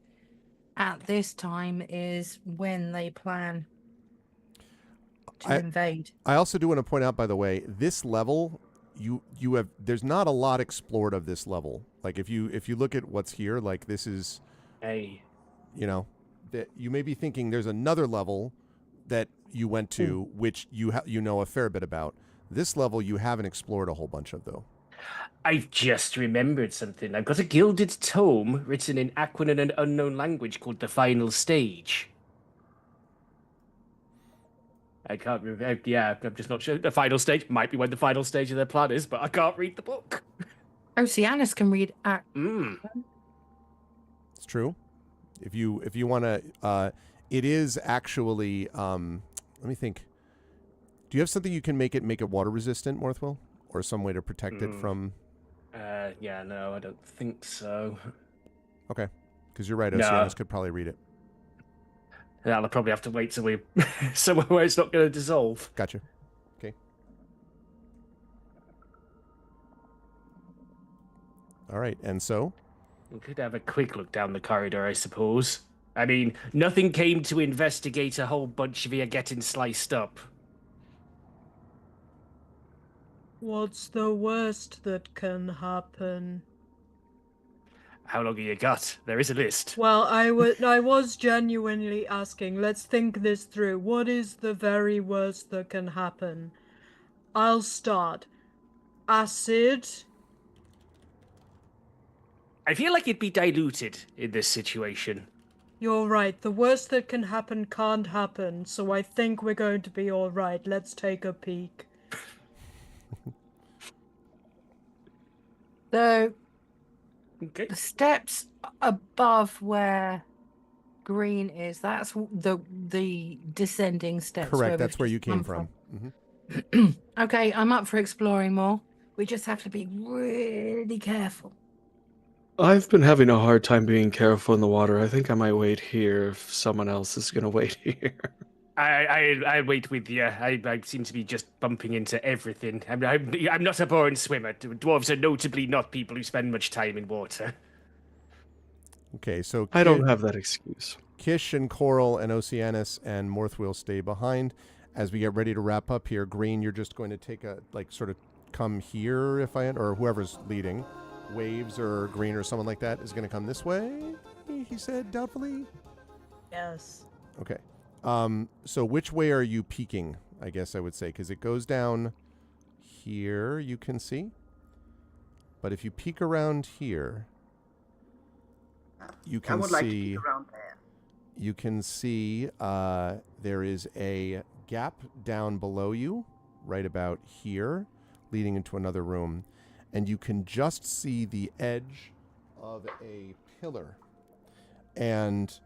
at this time is when they plan to invade. I also do want to point out, by the way, this level, there's not a lot explored of this level. Like if you look at what's here, like this is that you may be thinking there's another level that you went to, which you know a fair bit about. This level you haven't explored a whole bunch of, though. I've just remembered something. I've got a gilded tome written in Aquan and an unknown language called The Final Stage. I can't remember. Yeah, I'm just not sure. The final stage might be when the final stage of their plan is, but I can't read the book. Oceanus can read. It's true. If you want to, it is actually. Let me think. Do you have something you can make it water resistant, Morthwill, or some way to protect it from? Yeah, no, I don't think so. Okay, because you're right. Oceanus could probably read it. Yeah, I'll probably have to wait till we're somewhere where it's not going to dissolve. Gotcha. Okay. All right, and so? We could have a quick look down the corridor, I suppose. I mean, nothing came to investigate a whole bunch of you getting sliced up. What's the worst that can happen? How long have you got? There is a list. Well, I was genuinely asking. Let's think this through. What is the very worst that can happen? I'll start. Acid. I feel like it'd be diluted in this situation. You're right. The worst that can happen can't happen, so I think we're going to be all right. Let's take a peek. The steps above where green is, that's the descending steps. Correct, that's where you came from. Mm-hmm. Okay, I'm up for exploring more. We just have to be really careful. I've been having a hard time being careful in the water. I think I might wait here if someone else is gonna wait here. I wait with you. I seem to be just bumping into everything. I'm not a born swimmer. Dwarves are notably not people who spend much time in water. Okay, so I don't have that excuse. Kish and Coral and Oceanus and Morthwill stay behind. As we get ready to wrap up here, Green, you're just going to take a, like, sort of come here, if I, or whoever's leading. Waves or Green or someone like that is going to come this way, he said doubtfully. Yes. Okay. So which way are you peeking, I guess I would say, because it goes down here, you can see. But if you peek around here, you can I would see... like to peek around there. You can see there is a gap down below you, right about here, leading into another room. And you can just see the edge of a pillar. And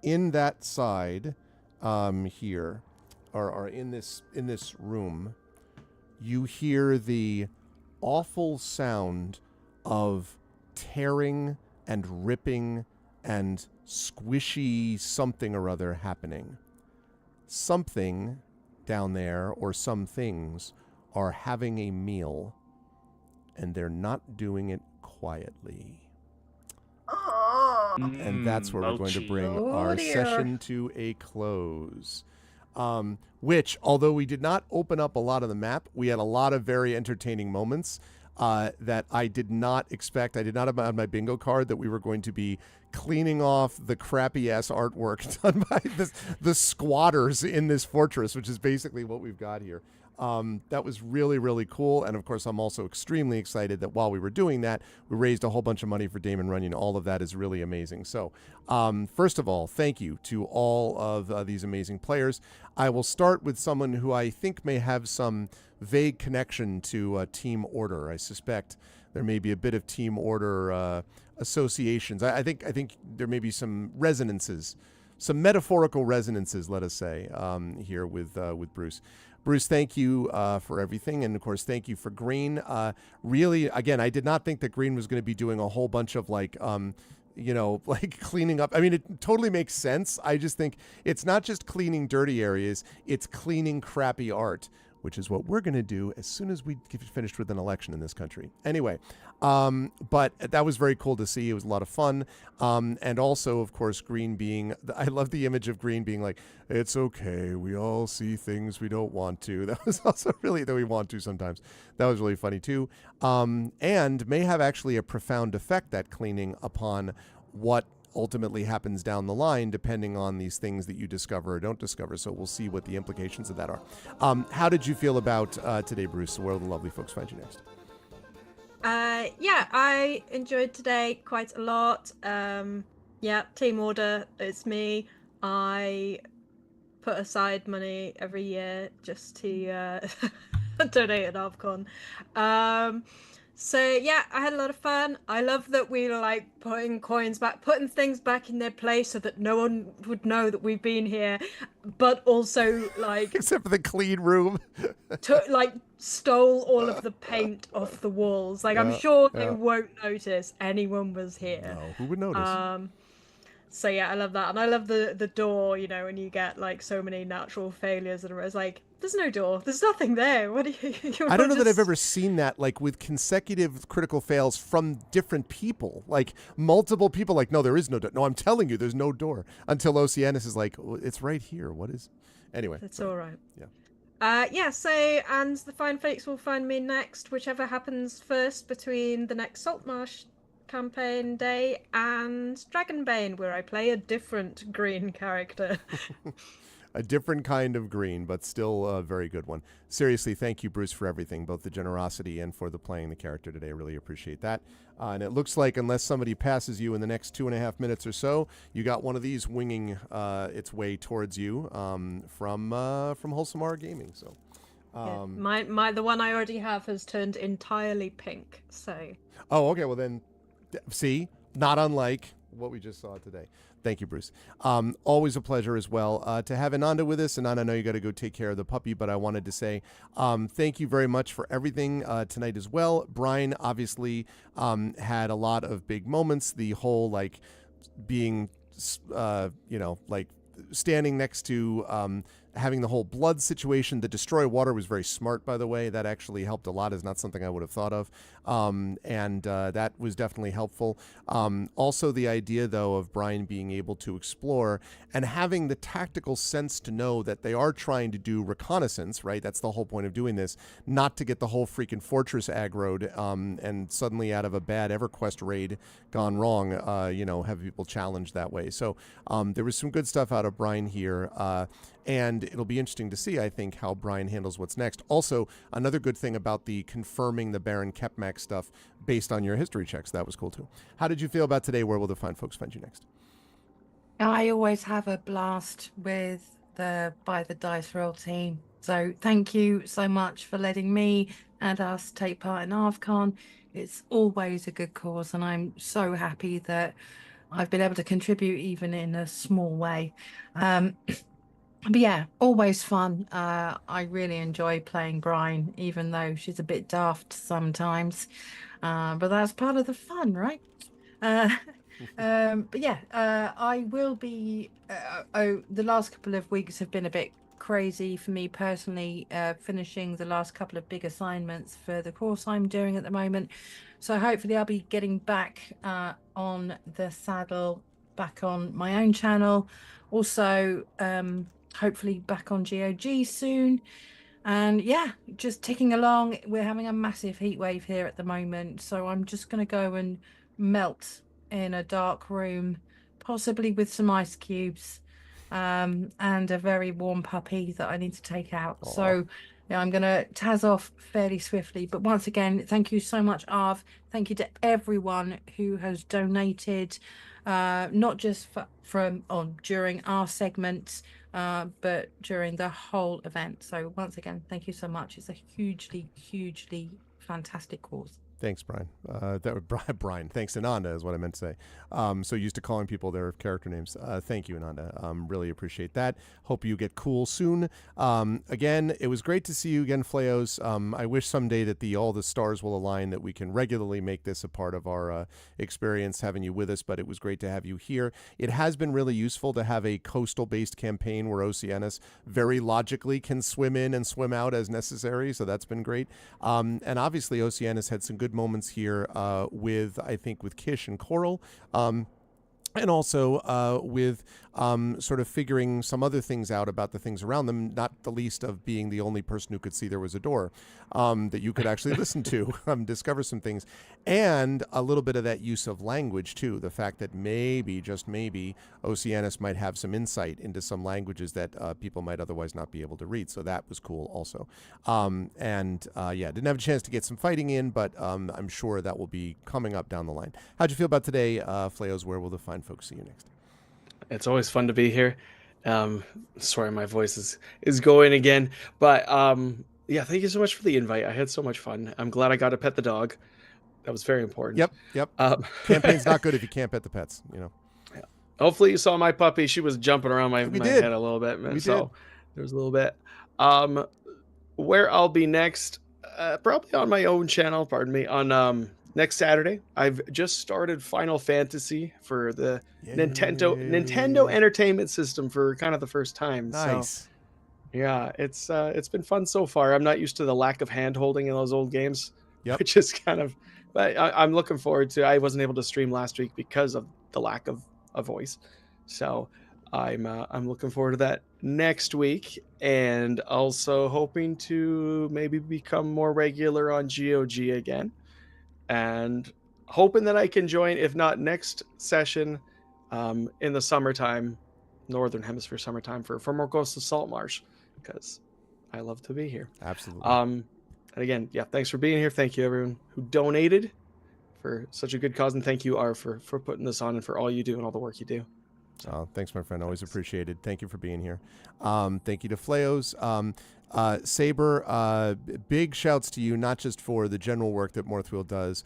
in that side here, or in this room, you hear the awful sound of tearing and ripping and squishy something or other happening. Something down there, or some things, are having a meal, and they're not doing it quietly. And that's where we're going to bring our session to a close. Which, although we did not open up a lot of the map, we had a lot of very entertaining moments that I did not expect. I did not have on my bingo card that we were going to be cleaning off the crappy-ass artwork done by the squatters in this fortress, which is basically what we've got here. That was really, really cool. And of course, I'm also extremely excited that while we were doing that, we raised a whole bunch of money for Damon Runyon. All of that is really amazing. So first of all, thank you to all of these amazing players. I will start with someone who I think may have some vague connection to Team Order. I suspect there may be a bit of Team Order associations. I think there may be some resonances, some metaphorical resonances, let us say, here with Bruce. Bruce, thank you for everything. And of course, thank you for Green. Really, again, I did not think that Green was going to be doing a whole bunch of like cleaning up. I mean, it totally makes sense. I just think it's not just cleaning dirty areas, it's cleaning crappy art, which is what we're going to do as soon as we get finished with an election in this country. Anyway, but that was very cool to see. It was a lot of fun. And also, of course, Green being, I love the image of Green being like, it's okay, we all see things we don't want to. That was also really, that we want to sometimes. That was really funny too. And may have actually a profound effect, that cleaning, upon what ultimately happens down the line, depending on these things that you discover or don't discover. So we'll see what the implications of that are. How did you feel about today, Bruce? Where will the lovely folks find you next? Yeah, I enjoyed today quite a lot. Yeah, Team Order, it's me. I put aside money every year just to donate at ArvCon. So yeah, I had a lot of fun. I love that we were like putting coins back, putting things back in their place so that no one would know that we've been here, but also like except for the clean room, stole all of the paint off the walls. Like, I'm sure they won't notice anyone was here. No, who would notice? So yeah, I love that, and I love the door. You know, when you get like so many natural failures, and it's like, there's no door, there's nothing there. What are you? I don't know that I've ever seen that, like, with consecutive critical fails from different people, like multiple people. Like, no, there is no door. No, I'm telling you, there's no door. Until Oceanus is like, oh, it's right here. What is? Anyway, it's all right. Yeah. Yeah. So, and the Fine Fakes will find me next, whichever happens first between the next Saltmarsh campaign day and Dragonbane, where I play a different green character. A different kind of green, but still a very good one. Seriously, thank you, Bruce, for everything, both the generosity and for the playing the character today. I really appreciate that. And it looks like, unless somebody passes you in the next 2.5 minutes or so, you got one of these winging its way towards you from Wholesome Horror Gaming. So, my the one I already have has turned entirely pink. So. Oh, okay. Well then, see, not unlike what we just saw today. Thank you, Bruce. Always a pleasure as well to have Ananda with us. Ananda, I know you got to go take care of the puppy, but I wanted to say thank you very much for everything tonight as well. Brian obviously had a lot of big moments. The whole like being, like standing next to having the whole blood situation. The destroy water was very smart, by the way. That actually helped a lot. Is not something I would have thought of. And that was definitely helpful. Also, the idea, though, of Brian being able to explore and having the tactical sense to know that they are trying to do reconnaissance, right? That's the whole point of doing this, not to get the whole freaking fortress aggroed and suddenly out of a bad EverQuest raid gone wrong, have people challenged that way. So there was some good stuff out of Brian here. And it'll be interesting to see, I think, how Brian handles what's next. Also, another good thing about the confirming the Baron Kepmak stuff based on your history checks. That was cool, too. How did you feel about today? Where will the fine folks find you next? I always have a blast with the By the Dice Roll team. So thank you so much for letting me and us take part in ArvCon. It's always a good cause, and I'm so happy that I've been able to contribute even in a small way. But yeah, always fun. I really enjoy playing Brian, even though she's a bit daft sometimes. But that's part of the fun, right? But yeah, I will be. The last couple of weeks have been a bit crazy for me personally, finishing the last couple of big assignments for the course I'm doing at the moment. So hopefully I'll be getting back on the saddle, back on my own channel. Also, hopefully back on GOG soon. And yeah, just ticking along. We're having a massive heat wave here at the moment, so I'm just going to go and melt in a dark room, possibly with some ice cubes, and a very warm puppy that I need to take out. Aww. So yeah, I'm going to taz off fairly swiftly. But once again, thank you so much, Arv. Thank you to everyone who has donated, not just during our segments, but during the whole event. So once again, thank you so much. It's a hugely, hugely fantastic cause. Thanks, Brian. Brian. Thanks, Ananda, is what I meant to say. So used to calling people their character names. Thank you, Ananda. Really appreciate that. Hope you get cool soon. Again, it was great to see you again, Fleos. I wish someday that all the stars will align, that we can regularly make this a part of our experience, having you with us, but it was great to have you here. It has been really useful to have a coastal-based campaign where Oceanus very logically can swim in and swim out as necessary, so that's been great. And obviously, Oceanus had some good moments here with Kish and Coral, and also with sort of figuring some other things out about the things around them, not the least of being the only person who could see there was a door that you could actually listen to, discover some things, and a little bit of that use of language too. The fact that maybe, just maybe, Oceanus might have some insight into some languages that people might otherwise not be able to read. So that was cool also. Didn't have a chance to get some fighting in, but I'm sure that will be coming up down the line. How'd you feel about today, Fleos? Where will the fine folks see you next? It's always fun to be here. Sorry, my voice is going again. But thank you so much for the invite. I had so much fun. I'm glad I got to pet the dog. That was very important. Yep. Campaign's not good if you can't pet the pets, Yeah. Hopefully you saw my puppy. She was jumping around my head a little bit. We so did. There was a little bit. Where I'll be next, probably on my own channel, on next Saturday. I've just started Final Fantasy for the Nintendo Entertainment System for kind of the first time. Nice. So, yeah, it's been fun so far. I'm not used to the lack of hand holding in those old games. Yep. Which is kind of, but I'm looking forward to. I wasn't able to stream last week because of the lack of a voice, so I'm looking forward to that next week, and also hoping to maybe become more regular on GOG again, and hoping that I can join, if not next session, in the summertime, Northern Hemisphere summertime for more Ghosts of Saltmarsh, because I love to be here. Absolutely. And again, thanks for being here. Thank you everyone who donated for such a good cause, and thank you, Ar, for putting this on and for all you do and all the work you do. Thanks, my friend. Always appreciated. Thank you for being here. Thank you to Fleos. Saber, big shouts to you, not just for the general work that Morthwheel does,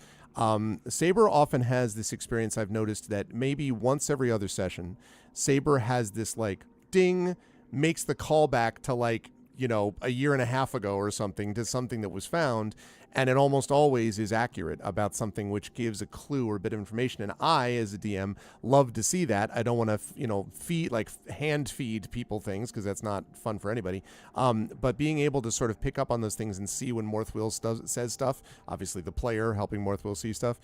Saber often has this experience. I've noticed that maybe once every other session, Saber has this like ding, makes the callback to like, you know, a year and a half ago or something, to something that was found. And it almost always is accurate about something, which gives a clue or a bit of information. And I, as a DM, love to see that. I don't want to, you know, hand feed people things, because that's not fun for anybody. But being able to sort of pick up on those things and see when Morthwill says stuff, obviously the player helping Morthwill see stuff,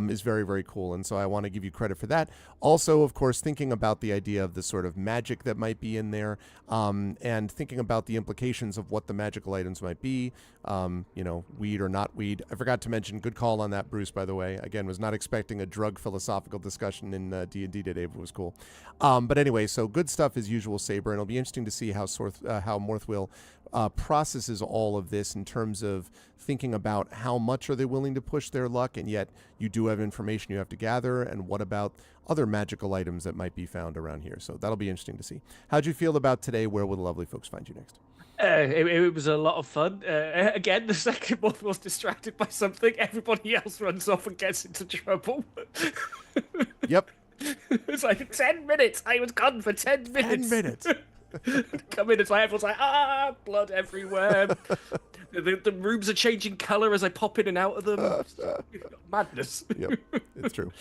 is very, very cool. And so I want to give you credit for that. Also, of course, thinking about the idea of the sort of magic that might be in there, and thinking about the implications of what the magical items might be, you know, weed or not weed. I forgot to mention, good call on that, Bruce, by the way. Again, was not expecting a drug philosophical discussion in D&D today, but it was cool. But anyway, so good stuff as usual, Saber, and it'll be interesting to see how Morthwill processes all of this in terms of thinking about how much are they willing to push their luck, and yet you do have information you have to gather, and what about other magical items that might be found around here. So that'll be interesting to see. How'd you feel about today? Where will the lovely folks find you next? It was a lot of fun. Again, the second one was distracted by something. Everybody else runs off and gets into trouble. Yep. It's like 10 minutes. I was gone for 10 minutes. 10 minutes. Come in, it's like everyone's like, blood everywhere. The rooms are changing color as I pop in and out of them. Madness. Yep, it's true.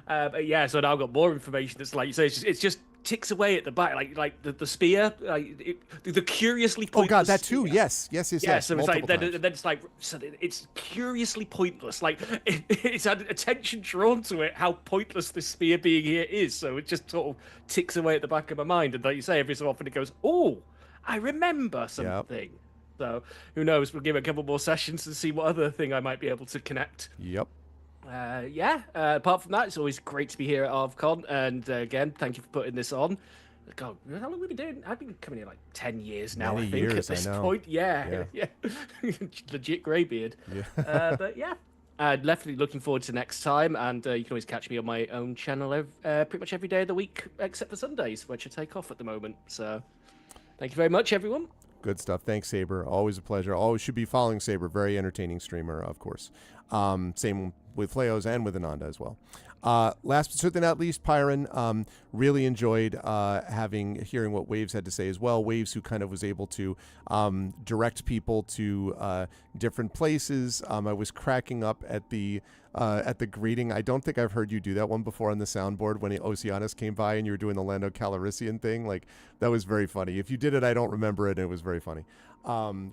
But yeah, so now I've got more information. That's like you say, it's just ticks away at the back, like the spear, the curiously pointless. Oh god, that too. Yes. So it's like then it's like, so it's curiously pointless. Like it's had attention drawn to it how pointless this spear being here is. So it just sort of ticks away at the back of my mind. And like you say, every so often it goes, oh, I remember something. Yep. So who knows? We'll give it a couple more sessions and see what other thing I might be able to connect. Yep. Apart from that, it's always great to be here at ArvCon, and again, thank you for putting this on. God, how long have we been doing? I've been coming here like 10 years now, Many I think, years, at this I know. point. Yeah. Legit greybeard. Yeah. But yeah, definitely looking forward to next time, and you can always catch me on my own channel pretty much every day of the week, except for Sundays, which I take off at the moment. So thank you very much, everyone. Good stuff. Thanks, Saber. Always a pleasure. Always should be following Saber. Very entertaining streamer, of course. Same with Fleos and with Ananda as well. Last but certainly not least, Pyron, really enjoyed hearing what Waves had to say as well. Waves, who kind of was able to direct people to different places. I was cracking up at the greeting. I don't think I've heard you do that one before on the soundboard when Oceanus came by and you were doing the Lando Calrissian thing. Like, that was very funny. If you did it, I don't remember it, and it was very funny.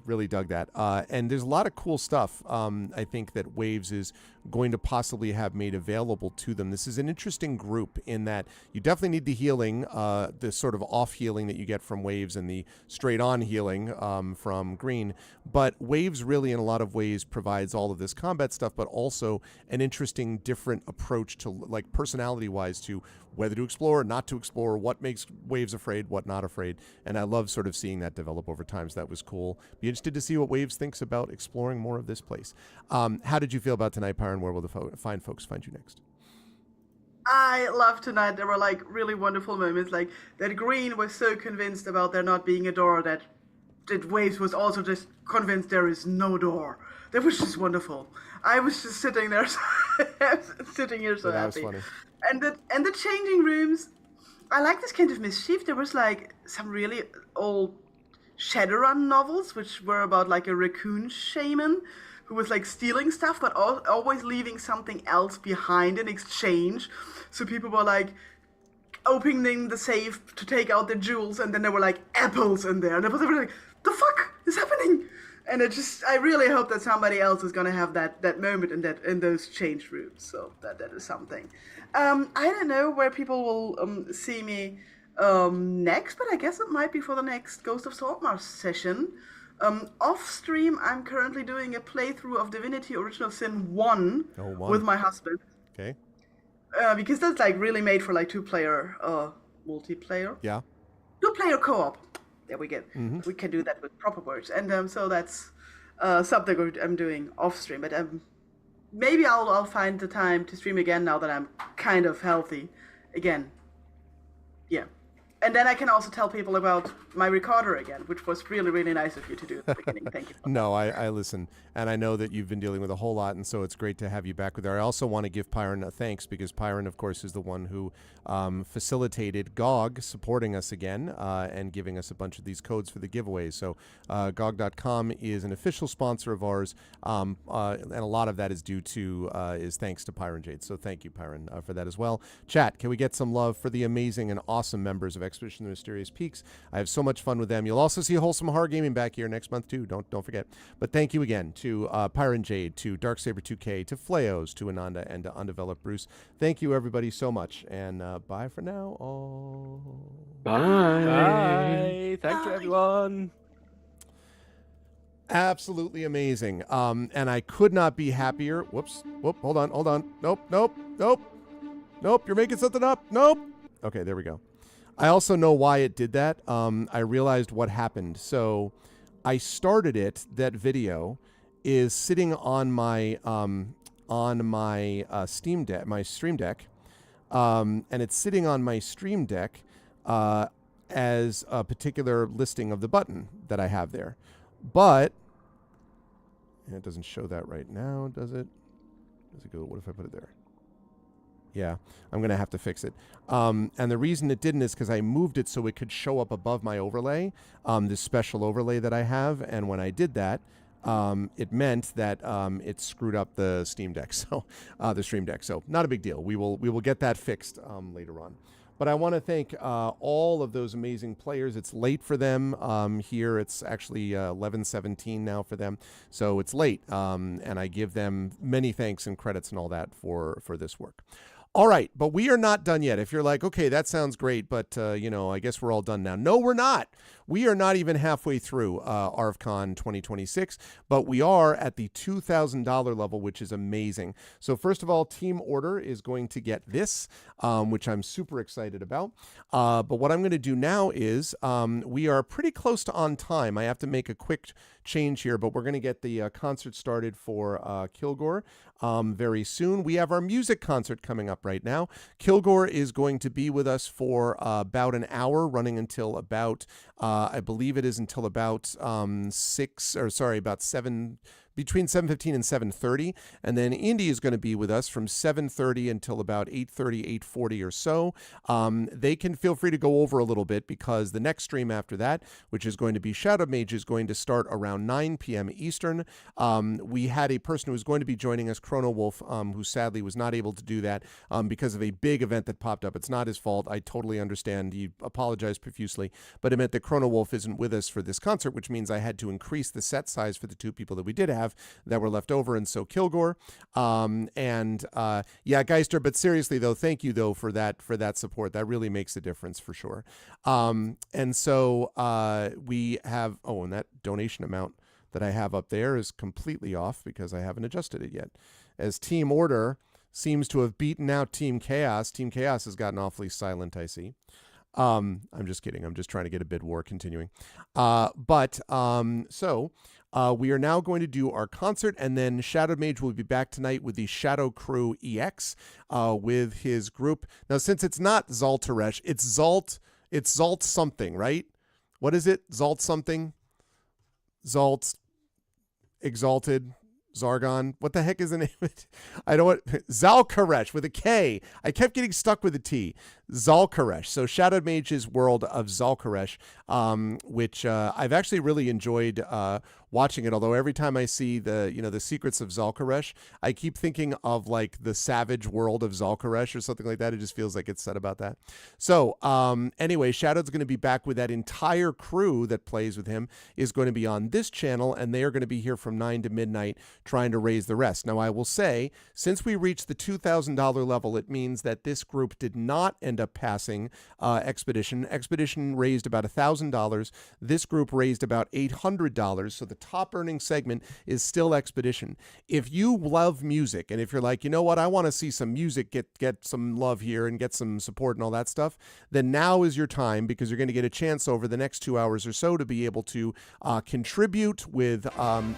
Really dug that. And there's a lot of cool stuff I think that Waves is going to possibly have made available to them. This is an interesting group in that you definitely need the healing, the sort of off healing that you get from Waves and the straight on healing from Green. But Waves really in a lot of ways provides all of this combat stuff, but also an interesting different approach to, like, personality wise, to whether to explore, not to explore, what makes Waves afraid, what not afraid. And I love sort of seeing that develop over time. So that was cool. Be interested to see what Waves thinks about exploring more of this place. How did you feel about tonight, Pyron? Where will the fine folks find you next? I loved tonight. There were like really wonderful moments, like that Green was so convinced about there not being a door that Waves was also just convinced there is no door. That was just wonderful. I was just sitting there, sitting here so that happy. Was funny. And the changing rooms, I like this kind of mischief. There was like some really old Shadowrun novels, which were about like a raccoon shaman who was like stealing stuff, but always leaving something else behind in exchange. So people were like opening the safe to take out the jewels, and then there were like apples in there, and everyone was like, "The fuck is happening?" And I really hope that somebody else is gonna have that moment in those change rooms. So that is something. I don't know where people will see me next, but I guess it might be for the next Ghost of Saltmarsh session. Off stream, I'm currently doing a playthrough of Divinity Original Sin 1 with my husband. Okay. Because that's like really made for like two-player multiplayer. Yeah. Two-player co-op. There we go. Mm-hmm. We can do that with proper words. And so that's something I'm doing off stream. But maybe I'll find the time to stream again now that I'm kind of healthy again. Yeah. And then I can also tell people about my recorder again, which was really, really nice of you to do at the beginning. Thank you. No, I listen, and I know that you've been dealing with a whole lot, and so it's great to have you back with her. I also want to give Pyron a thanks because Pyron, of course, is the one who facilitated GOG supporting us again and giving us a bunch of these codes for the giveaways. So GOG.com is an official sponsor of ours, and a lot of that is due to is thanks to Pyron Jade. So thank you, Pyron, for that as well. Chat, can we get some love for the amazing and awesome members of Expedition to the Mysterious Peaks? I have so much fun with them. You'll also see Wholesome Horror Gaming back here next month too. Don't forget. But thank you again to Pyron Jade, to Darksaber2K, to Fleos, to Ananda, and to Undeveloped Bruce. Thank you everybody so much, and bye for now. Oh, Bye. Bye. Thank you, everyone. absolutely amazing. And I could not be happier. Whoops. Whoop. Hold on. Nope. You're making something up. Nope. Okay, there we go. I also know why it did that. I realized what happened. So I started it. That video is sitting on my Steam Deck, my Stream Deck, and it's sitting on my Stream Deck as a particular listing of the button that I have there. But and it doesn't show that right now, does it? Does it go? What if I put it there? Yeah, I'm going to have to fix it. And the reason it didn't is because I moved it so it could show up above my overlay, this special overlay that I have. And when I did that, it meant that it screwed up the Steam Deck, so the Stream Deck. So not a big deal. We will get that fixed later on. But I want to thank all of those amazing players. It's late for them here. It's actually 11:17 now for them, so it's late. And I give them many thanks and credits and all that for this work. All right, but we are not done yet. If you're like, okay, that sounds great, but, I guess we're all done now. No, we're not. We are not even halfway through ArvCon 2026, but we are at the $2,000 level, which is amazing. So first of all, Team Order is going to get this, which I'm super excited about. But what I'm going to do now is we are pretty close to on time. I have to make a quick change here, but we're going to get the concert started for Kilgore very soon. We have our music concert coming up right now. Kilgore is going to be with us for about an hour, running until about, I believe it is until about 7, between 7:15 and 7:30, and then Indy is going to be with us from 7:30 until about 8:30, 8:40 or so. They can feel free to go over a little bit because the next stream after that, which is going to be Shadow Mage, is going to start around 9 p.m. Eastern. We had a person who was going to be joining us, Chrono Wolf, who sadly was not able to do that because of a big event that popped up. It's not his fault. I totally understand. He apologized profusely, but it meant that Chrono Wolf isn't with us for this concert, which means I had to increase the set size for the two people that we did have that were left over, and so Kilgore Geister. But seriously though, thank you though for that support. That really makes a difference for sure. And so we have and that donation amount that I have up there is completely off because I haven't adjusted it yet. As Team Order seems to have beaten out Team Chaos. Team Chaos has gotten awfully silent, I see. I'm just kidding. I'm just trying to get a bid war continuing. We are now going to do our concert, and then Shadow Mage will be back tonight with the Shadow Crew EX with his group. Now, since it's not Zaltaresh, it's Zalt something, right? What is it? Zalt something? Zalt Exalted Zargon. What the heck is the name of it? I don't want Zalkaresh with a K. I kept getting stuck with a T. Zalkaresh. So Shadow Mage's World of Zalkaresh, which I've actually really enjoyed watching it. Although every time I see the Secrets of Zalkaresh, I keep thinking of like the Savage World of Zalkaresh or something like that. It just feels like it's said about that. So anyway, Shadow's going to be back with that entire crew that plays with him is going to be on this channel, and they are going to be here from 9 to midnight trying to raise the rest. Now, I will say, since we reached the $2,000 level, it means that this group did not end up passing Expedition. Expedition raised about $1,000. This group raised about $800. So the top earning segment is still Expedition. If you love music, and if you're like, you know what, I want to see some music get some love here and get some support and all that stuff, then now is your time, because you're going to get a chance over the next 2 hours or so to be able to contribute with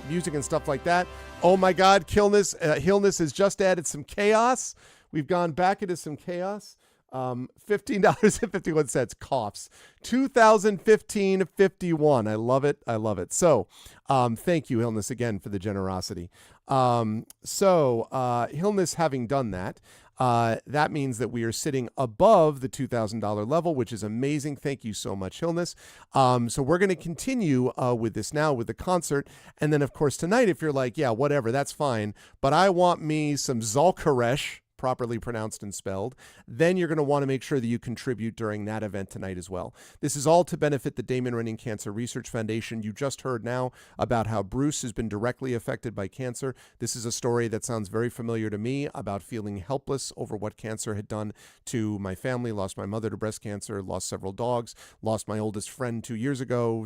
music and stuff like that. Oh my God, Hillness has just added some chaos. We've gone back into some chaos. $15.51 coughs. 2015-51. I love it. I love it. So, thank you, Hilness, again for the generosity. Hilness having done that, that means that we are sitting above the $2,000 level, which is amazing. Thank you so much, Hilness. So we're going to continue with this now with the concert. And then, of course, tonight, if you're like, yeah, whatever, that's fine, but I want me some Zalkaresh, properly pronounced and spelled, then you're going to want to make sure that you contribute during that event tonight as well. This is all to benefit the Damon Runyon Cancer Research Foundation. You just heard now about how Bruce has been directly affected by cancer. This is a story that sounds very familiar to me about feeling helpless over what cancer had done to my family. Lost my mother to breast cancer, lost several dogs, lost my oldest friend 3 years ago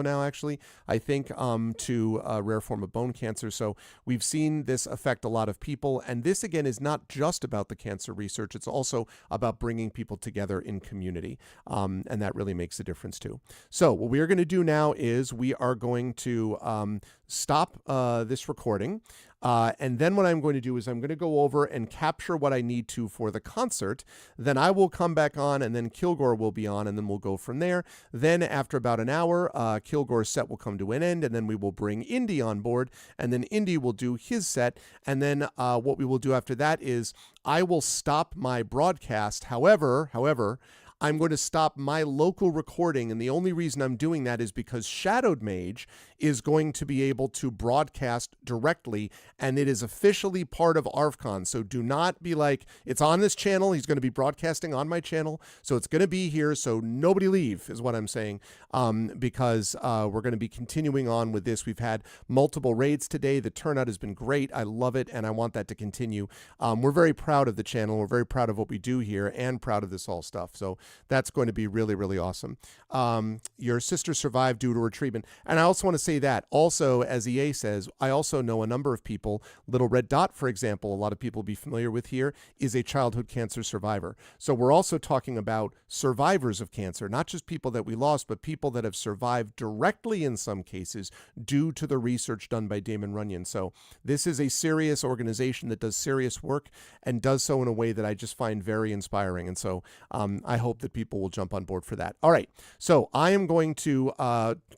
now, actually, I think, to a rare form of bone cancer. So we've seen this affect a lot of people. And this, again, is not just about the cancer research. It's also about bringing people together in community. And that really makes a difference too. So what we are going to do now is we are going to stop this recording. And then what I'm going to do is I'm going to go over and capture what I need to for the concert. Then I will come back on, and then Kilgore will be on, and then we'll go from there. Then after about an hour, Kilgore's set will come to an end, and then we will bring Indy on board, and then Indy will do his set. And then what we will do after that is I will stop my broadcast. However, I'm going to stop my local recording, and the only reason I'm doing that is because Shadowed Mage is going to be able to broadcast directly, and it is officially part of ARFCon. So do not be like, it's on this channel, he's going to be broadcasting on my channel, so it's going to be here, so nobody leave, is what I'm saying, because we're going to be continuing on with this. We've had multiple raids today. The turnout has been great. I love it, and I want that to continue. We're very proud of the channel. We're very proud of what we do here, and proud of this whole stuff. So that's going to be really, really awesome. Your sister survived due to her treatment. And I also want to say that also, as EA says, I also know a number of people. Little Red Dot, for example, a lot of people will be familiar with here, is a childhood cancer survivor. So we're also talking about survivors of cancer, not just people that we lost, but people that have survived directly in some cases due to the research done by Damon Runyon. So this is a serious organization that does serious work and does so in a way that I just find very inspiring. And so I hope that people will jump on board for that. All right. So I am going to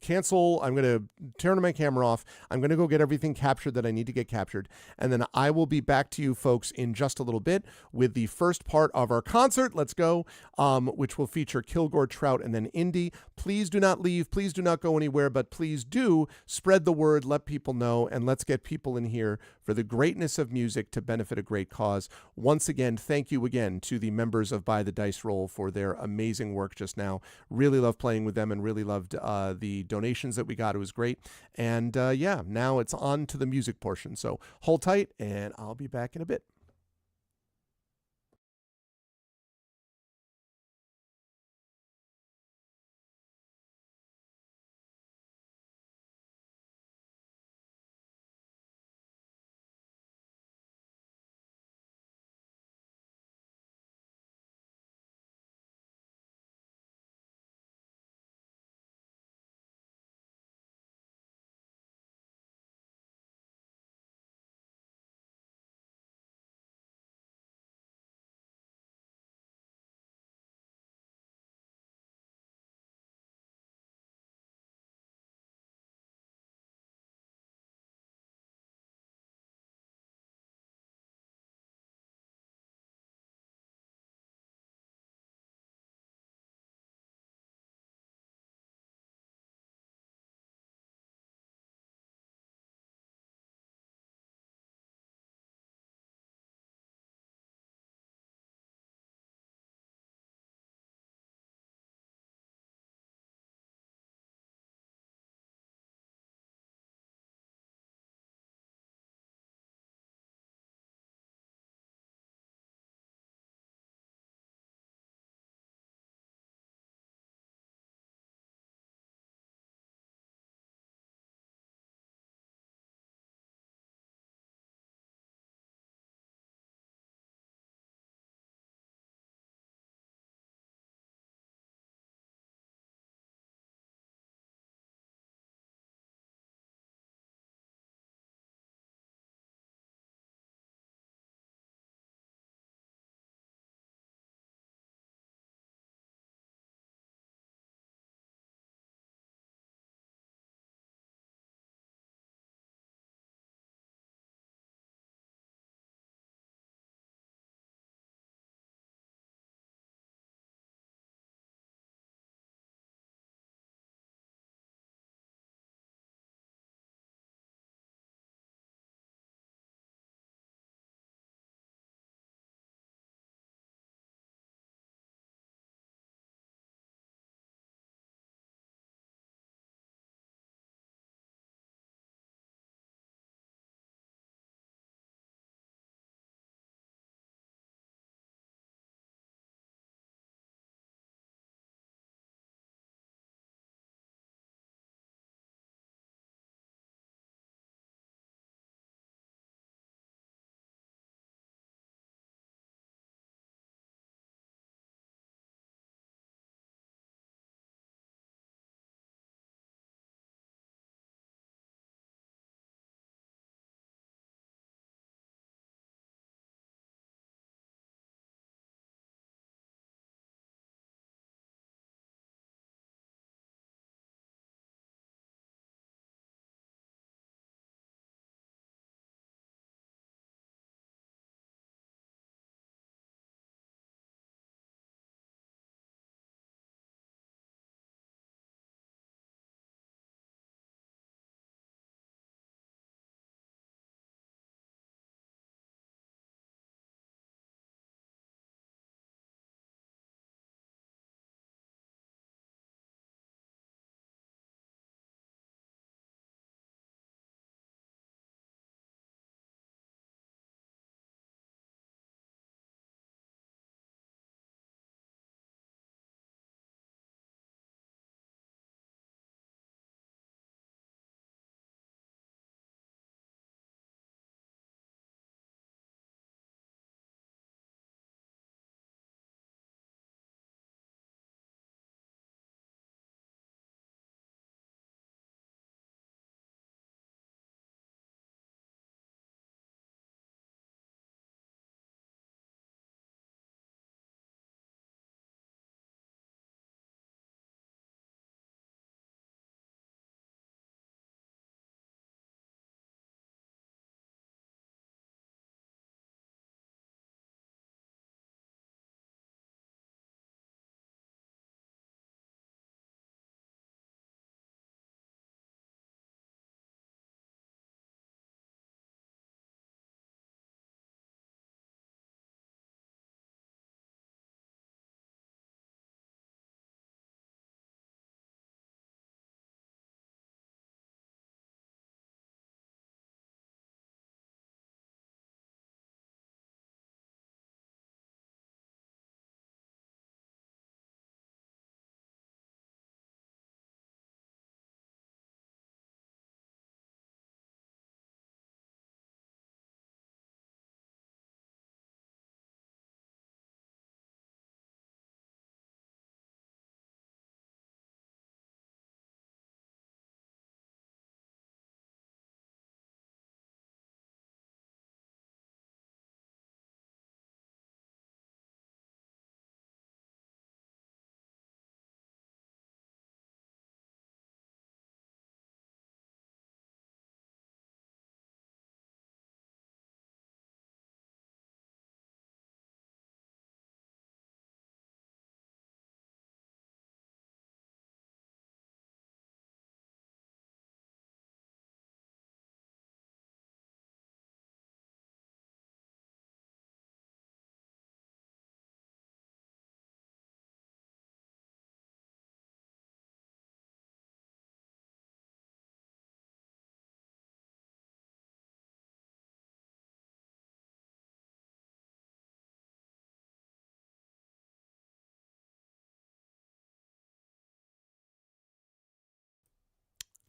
cancel. I'm going to turn my camera off. I'm going to go get everything captured that I need to get captured. And then I will be back to you folks in just a little bit with the first part of our concert. Let's go, which will feature Kilgore, Trout, and then Indy. Please do not leave. Please do not go anywhere, but please do spread the word, let people know, and let's get people in here for the greatness of music to benefit a great cause. Once again, thank you again to the members of Buy the Dice Roll for their amazing work just now. Really loved playing with them and really loved the donations that we got. It was great. And yeah, now it's on to the music portion. So hold tight, and I'll be back in a bit.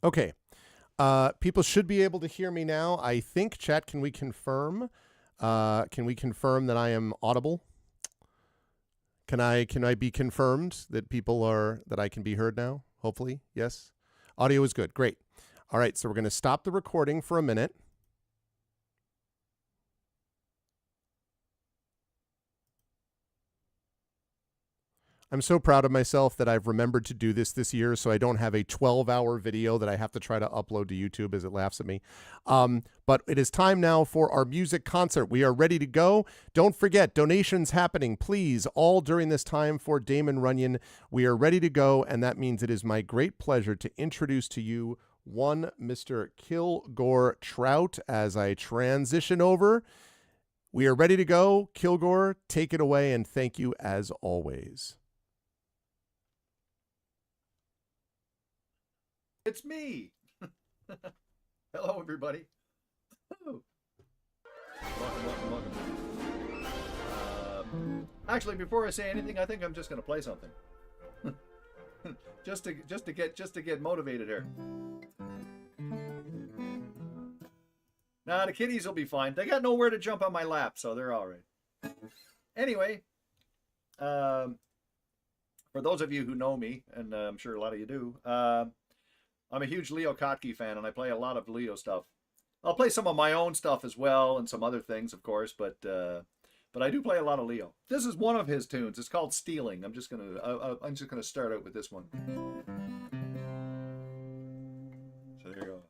Okay. People should be able to hear me now. I think, chat, can we confirm? Can we confirm that I am audible? Can I be confirmed that that I can be heard now? Hopefully, yes. Audio is good. Great. All right, so we're going to stop the recording for a minute. I'm so proud of myself that I've remembered to do this year, so I don't have a 12-hour video that I have to try to upload to YouTube as it laughs at me. But it is time now for our music concert. We are ready to go. Don't forget, donations happening, please, all during this time for Damon Runyon. We are ready to go, and that means it is my great pleasure to introduce to you one Mr. Kilgore Trout as I transition over. We are ready to go. Kilgore, take it away, and thank you as always. It's me. Hello, everybody. Welcome. Actually, before I say anything, I think I'm just going to play something, just to get motivated here. Nah, the kitties will be fine. They got nowhere to jump on my lap, so they're all right. Anyway, for those of you who know me, and I'm sure a lot of you do, I'm a huge Leo Kottke fan, and I play a lot of Leo stuff. I'll play some of my own stuff as well, and some other things, of course, but I do play a lot of Leo. This is one of his tunes. It's called "Stealing." I'm just gonna start out with this one. So there you go.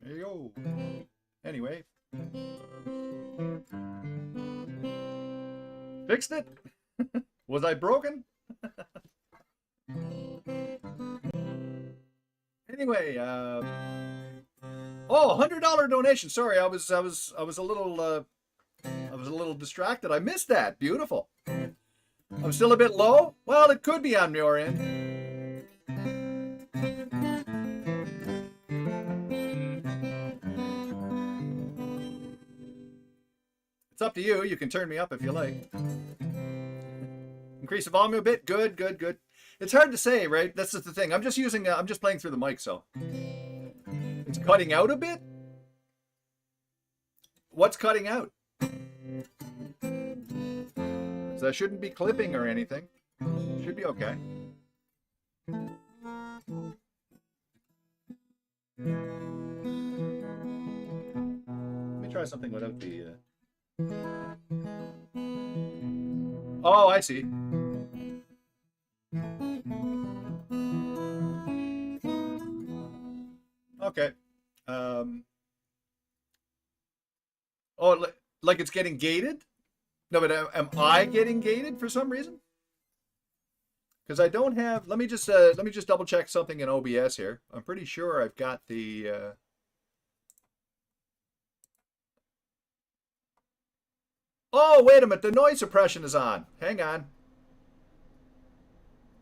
There you go. Anyway. Fixed it? Was I broken? Anyway, $100 donation. Sorry, I was a little was a little distracted. I missed that. Beautiful. I'm still a bit low? Well, it could be on your end. It's up to you. You can turn me up if you like. Increase the volume a bit. Good, good, good. It's hard to say, right? That's just the thing. I'm just playing through the mic, so. It's cutting out a bit? What's cutting out? So that shouldn't be clipping or anything. Should be okay. Let me try something without the... Oh, I see. Okay. Oh, like it's getting gated? No, but am I getting gated for some reason? Because I don't have. Let me just double check something in OBS here. I'm pretty sure I've got the. Oh, wait a minute. The noise suppression is on. Hang on.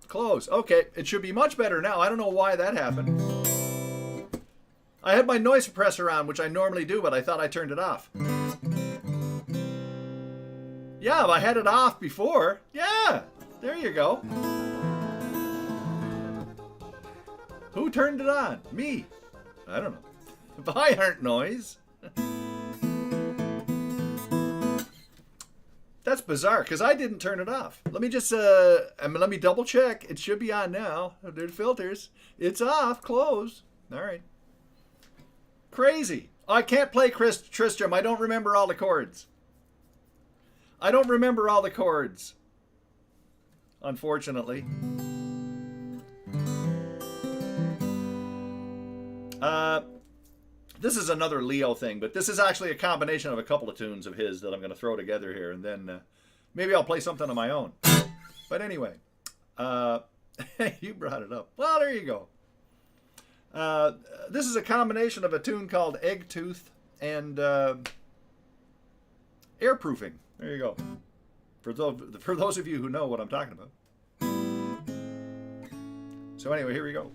Close. Okay, it should be much better now. I don't know why that happened. I had my noise suppressor on, which I normally do, but I thought I turned it off. Yeah, I had it off before. Yeah, there you go. Who turned it on? Me. I don't know. Why aren't noise? That's bizarre, because I didn't turn it off. Let me just, let me double check. It should be on now. There's filters. It's off. Close. All right. Crazy. I can't play Tristram. I don't remember all the chords. I don't remember all the chords. Unfortunately. This is another Leo thing, but this is actually a combination of a couple of tunes of his that I'm going to throw together here, and then maybe I'll play something on my own. But anyway, you brought it up. Well, there you go. This is a combination of a tune called Egg Tooth and Airproofing. There you go. For those of you who know what I'm talking about. So anyway, here we go.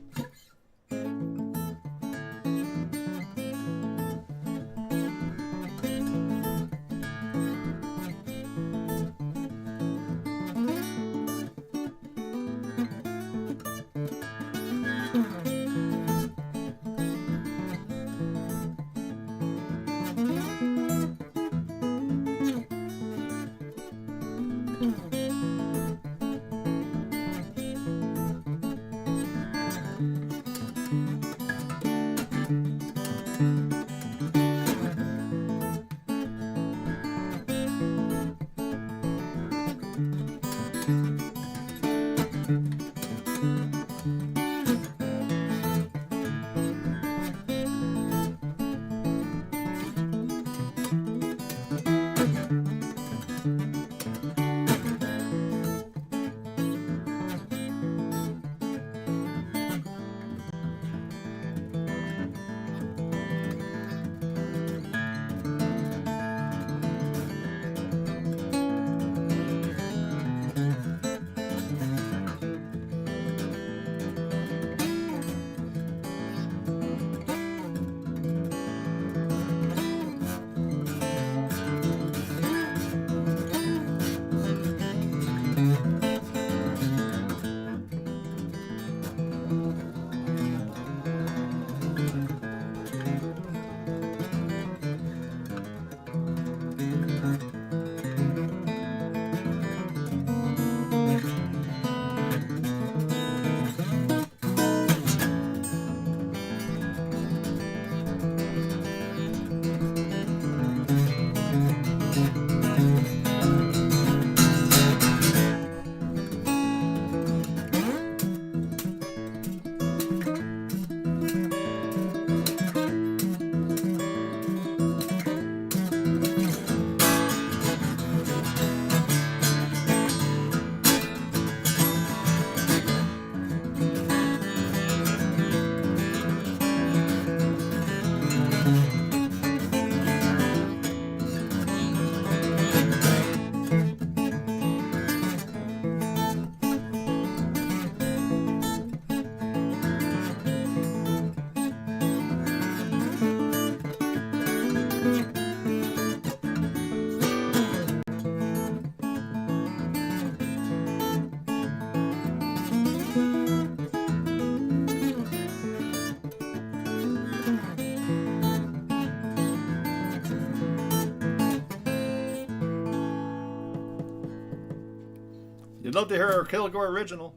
You'd love to hear our Kilgore original.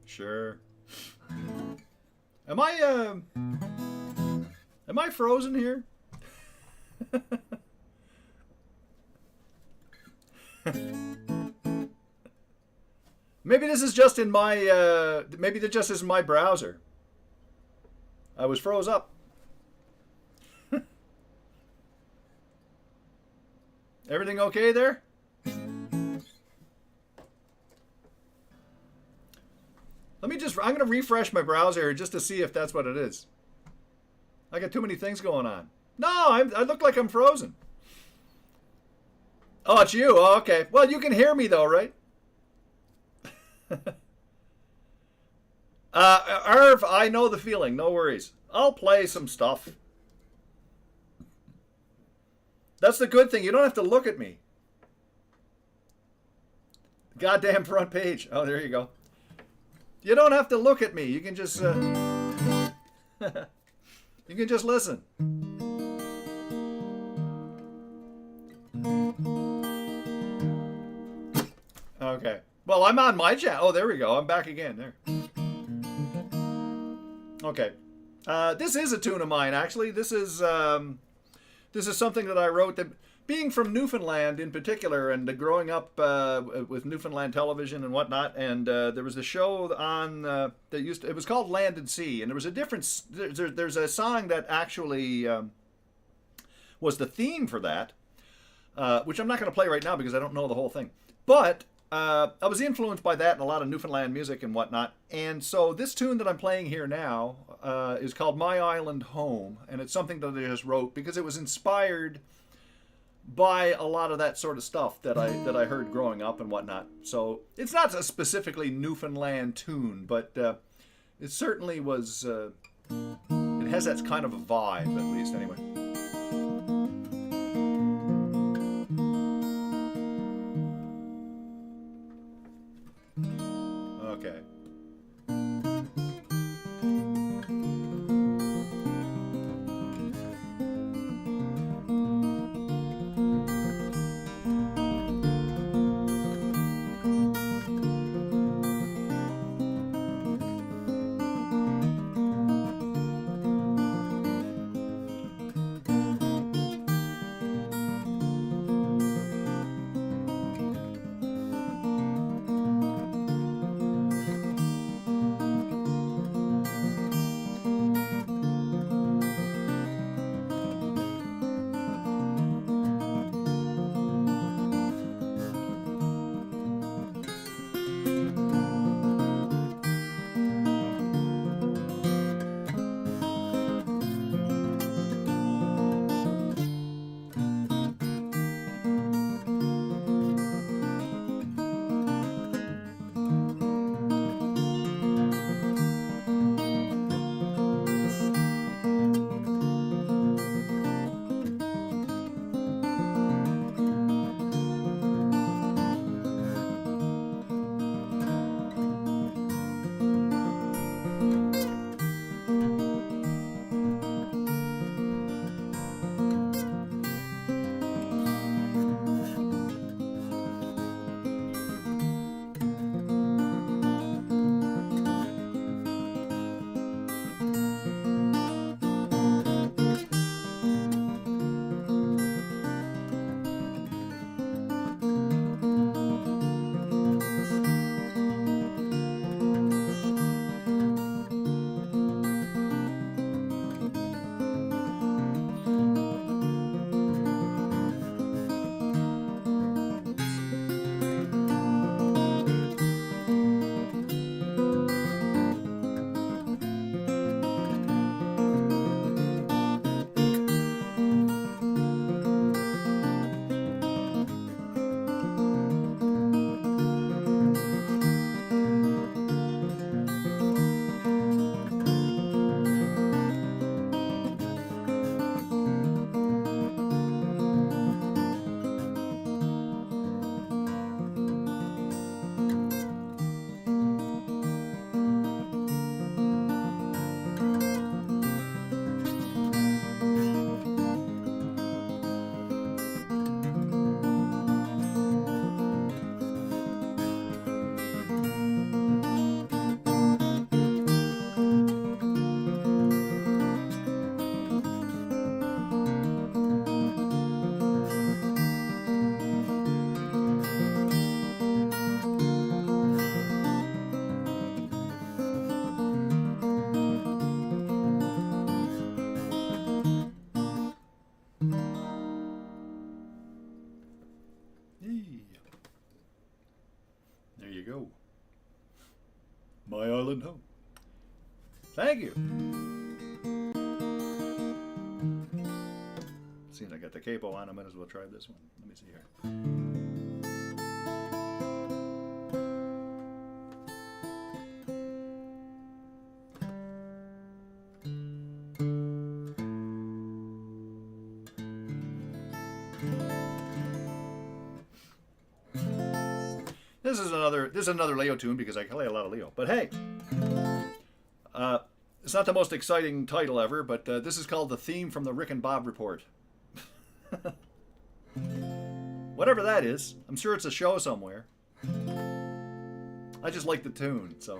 Sure. Am I frozen here? Maybe this is just in my maybe this just is my browser. I was froze up. Everything okay there? I'm going to refresh my browser just to see if that's what it is. I got too many things going on. No, I look like I'm frozen. Oh, it's you. Oh, okay. Well, you can hear me though, right? Irv, I know the feeling. No worries. I'll play some stuff. That's the good thing. You don't have to look at me. Goddamn front page. Oh, there you go. You don't have to look at me. You can just you can just listen. Okay. Well, I'm on my channel. Oh, there we go. I'm back again. There. Okay. This is a tune of mine, actually. This is something that I wrote. That, being from Newfoundland in particular, and growing up with Newfoundland television and whatnot, and there was a show on that it was called Land and Sea, and there was a difference. There's a song that actually was the theme for that, which I'm not going to play right now because I don't know the whole thing. But I was influenced by that and a lot of Newfoundland music and whatnot. And so this tune that I'm playing here now is called My Island Home. And it's something that I just wrote because it was inspired by a lot of that sort of stuff that I heard growing up and whatnot. So it's not a specifically Newfoundland tune, but it certainly was, it has that kind of a vibe, at least anyway. Okay. go. My island home. Thank you. Seeing I got the capo on, I might as well try this one. Let me see here. This is another Leo tune because I play a lot of Leo. But hey, it's not the most exciting title ever, but this is called The Theme from the Rick and Bob Report. Whatever that is, I'm sure it's a show somewhere. I just like the tune, so.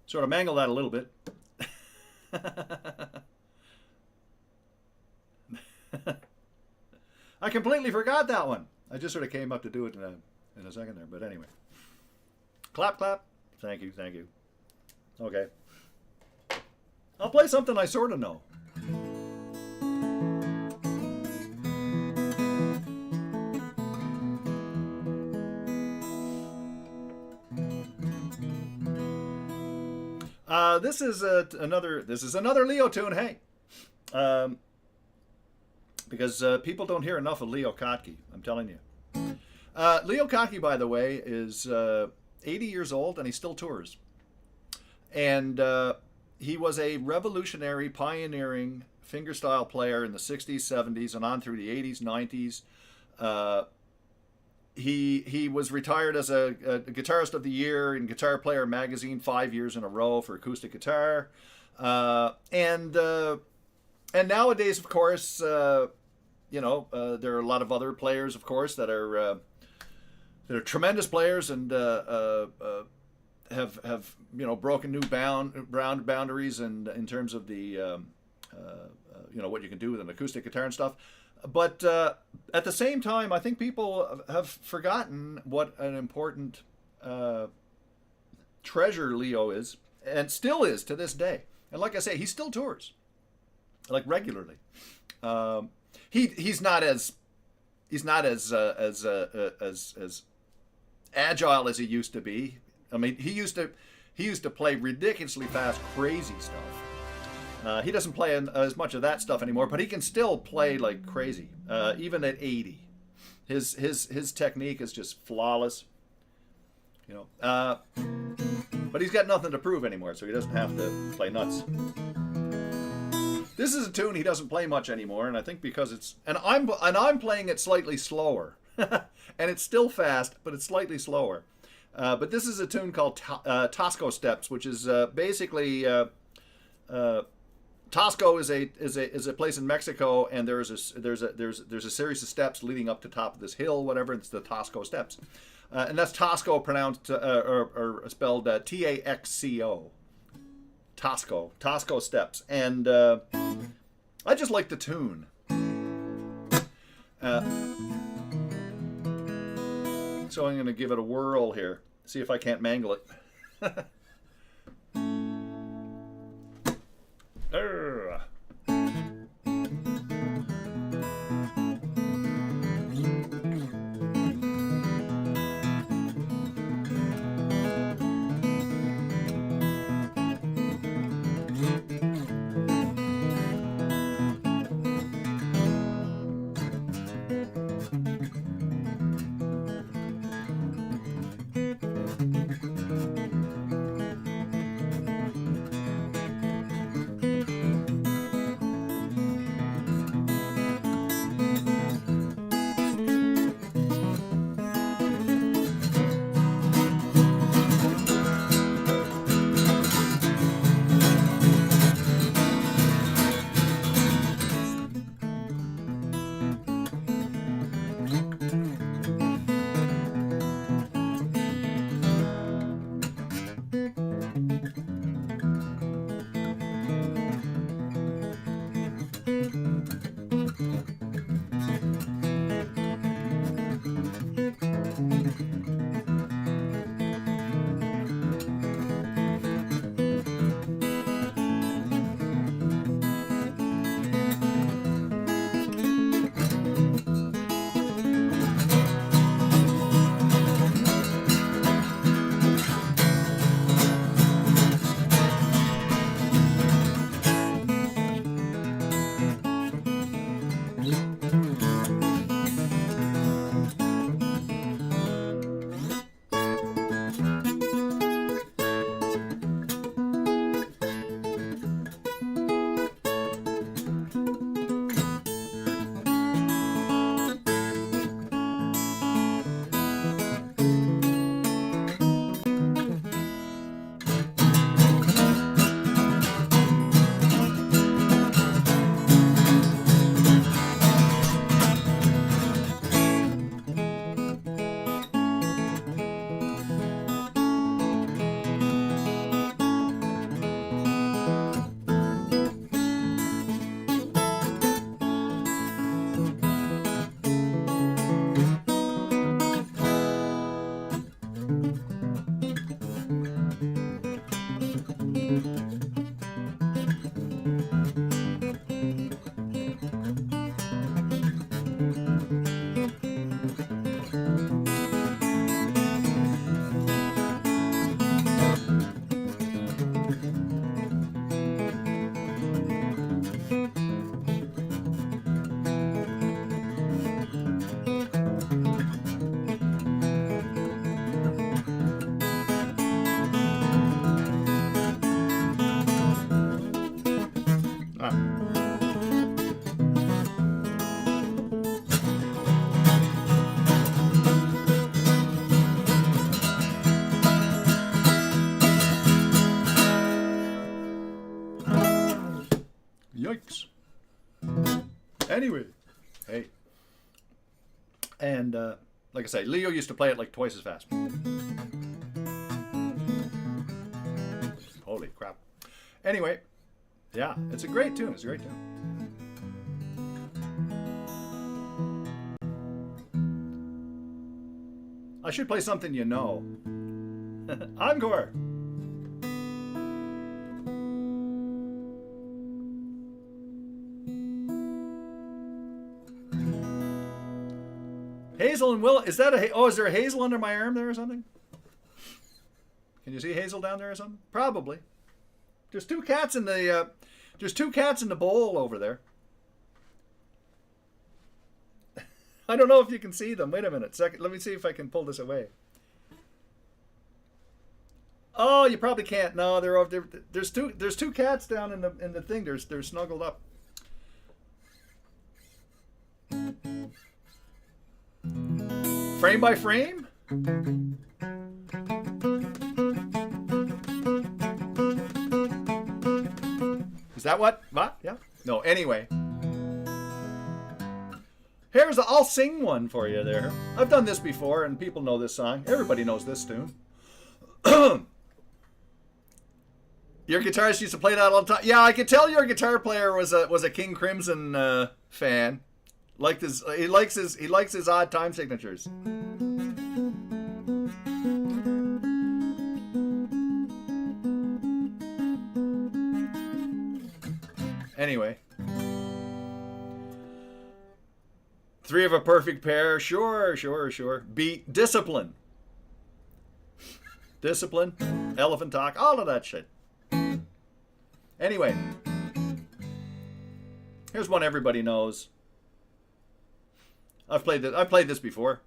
Sort of mangle that a little bit. I completely forgot that one. I just sort of came up to do it in a second there. But anyway. Clap, clap. Thank you, thank you. Okay. I'll play something I sort of know. This is another Leo tune. Hey, because people don't hear enough of Leo Kottke. I'm telling you. Leo Kottke, by the way, is 80 years old and he still tours. And he was a revolutionary, pioneering fingerstyle player in the 60s, 70s, and on through the 80s, 90s. He was retired as a Guitarist of the Year in Guitar Player magazine 5 years in a row for acoustic guitar, and nowadays, of course, there are a lot of other players, of course, that are tremendous players and have broken new boundaries and in terms of the what you can do with an acoustic guitar and stuff. But at the same time, I think people have forgotten what an important treasure Leo is, and still is to this day. And like I say, he still tours, like regularly. He's not as agile as he used to be. I mean, he used to play ridiculously fast, crazy stuff. He doesn't play as much of that stuff anymore, but he can still play like crazy, even at 80. His technique is just flawless, But he's got nothing to prove anymore, so he doesn't have to play nuts. This is a tune he doesn't play much anymore, and I think because it's and I'm playing it slightly slower, and it's still fast, but it's slightly slower. But this is a tune called Tasco Steps, which is basically Tasco is a place in Mexico, and there's a series of steps leading up to top of this hill, whatever. It's the Tasco Steps, and that's Tasco pronounced or spelled Taxco. Tasco Steps, and I just like the tune. So I'm going to give it a whirl here, see if I can't mangle it. Arrgh. Yikes. Anyway, hey. And like I say, Leo used to play it like twice as fast. Holy crap. Anyway, yeah, it's a great tune. It's a great tune. I should play something you know. Encore! Hazel and Will, is that is there a Hazel under my arm there or something? Can you see Hazel down there or something? Probably. There's two cats in the bowl over there. I don't know if you can see them. Wait a minute. Second, let me see if I can pull this away. Oh, you probably can't. No, they're over there. There's two cats down in the thing. They're snuggled up. Frame by frame? Is that what? What? Yeah. No. Anyway. I'll sing one for you there. I've done this before, and people know this song. Everybody knows this tune. Your guitarist used to play that all the time. Yeah, I could tell your guitar player was a King Crimson fan. He likes his odd time signatures. Anyway. Three of a perfect pair. Sure. Beat discipline. Discipline. Elephant talk. All of that shit. Anyway. Here's one everybody knows. I've played this before.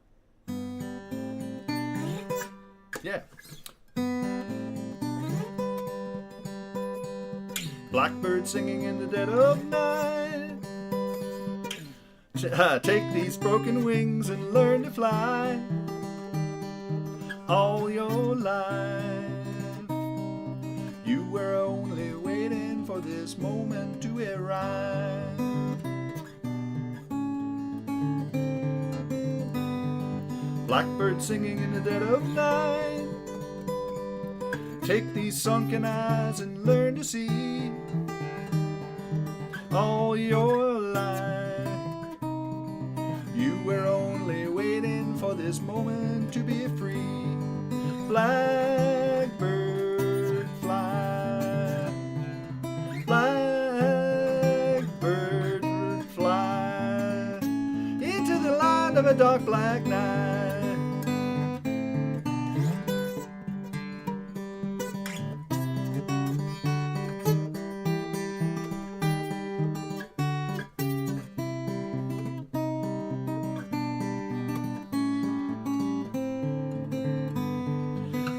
Yeah. Blackbird singing in the dead of night. Take these broken wings and learn to fly. All your life you were only waiting for this moment to arrive. Blackbird singing in the dead of night. Take these sunken eyes and learn to see. All your life you were only waiting for this moment to be free. Blackbird fly. Blackbird fly into the light of a dark black night.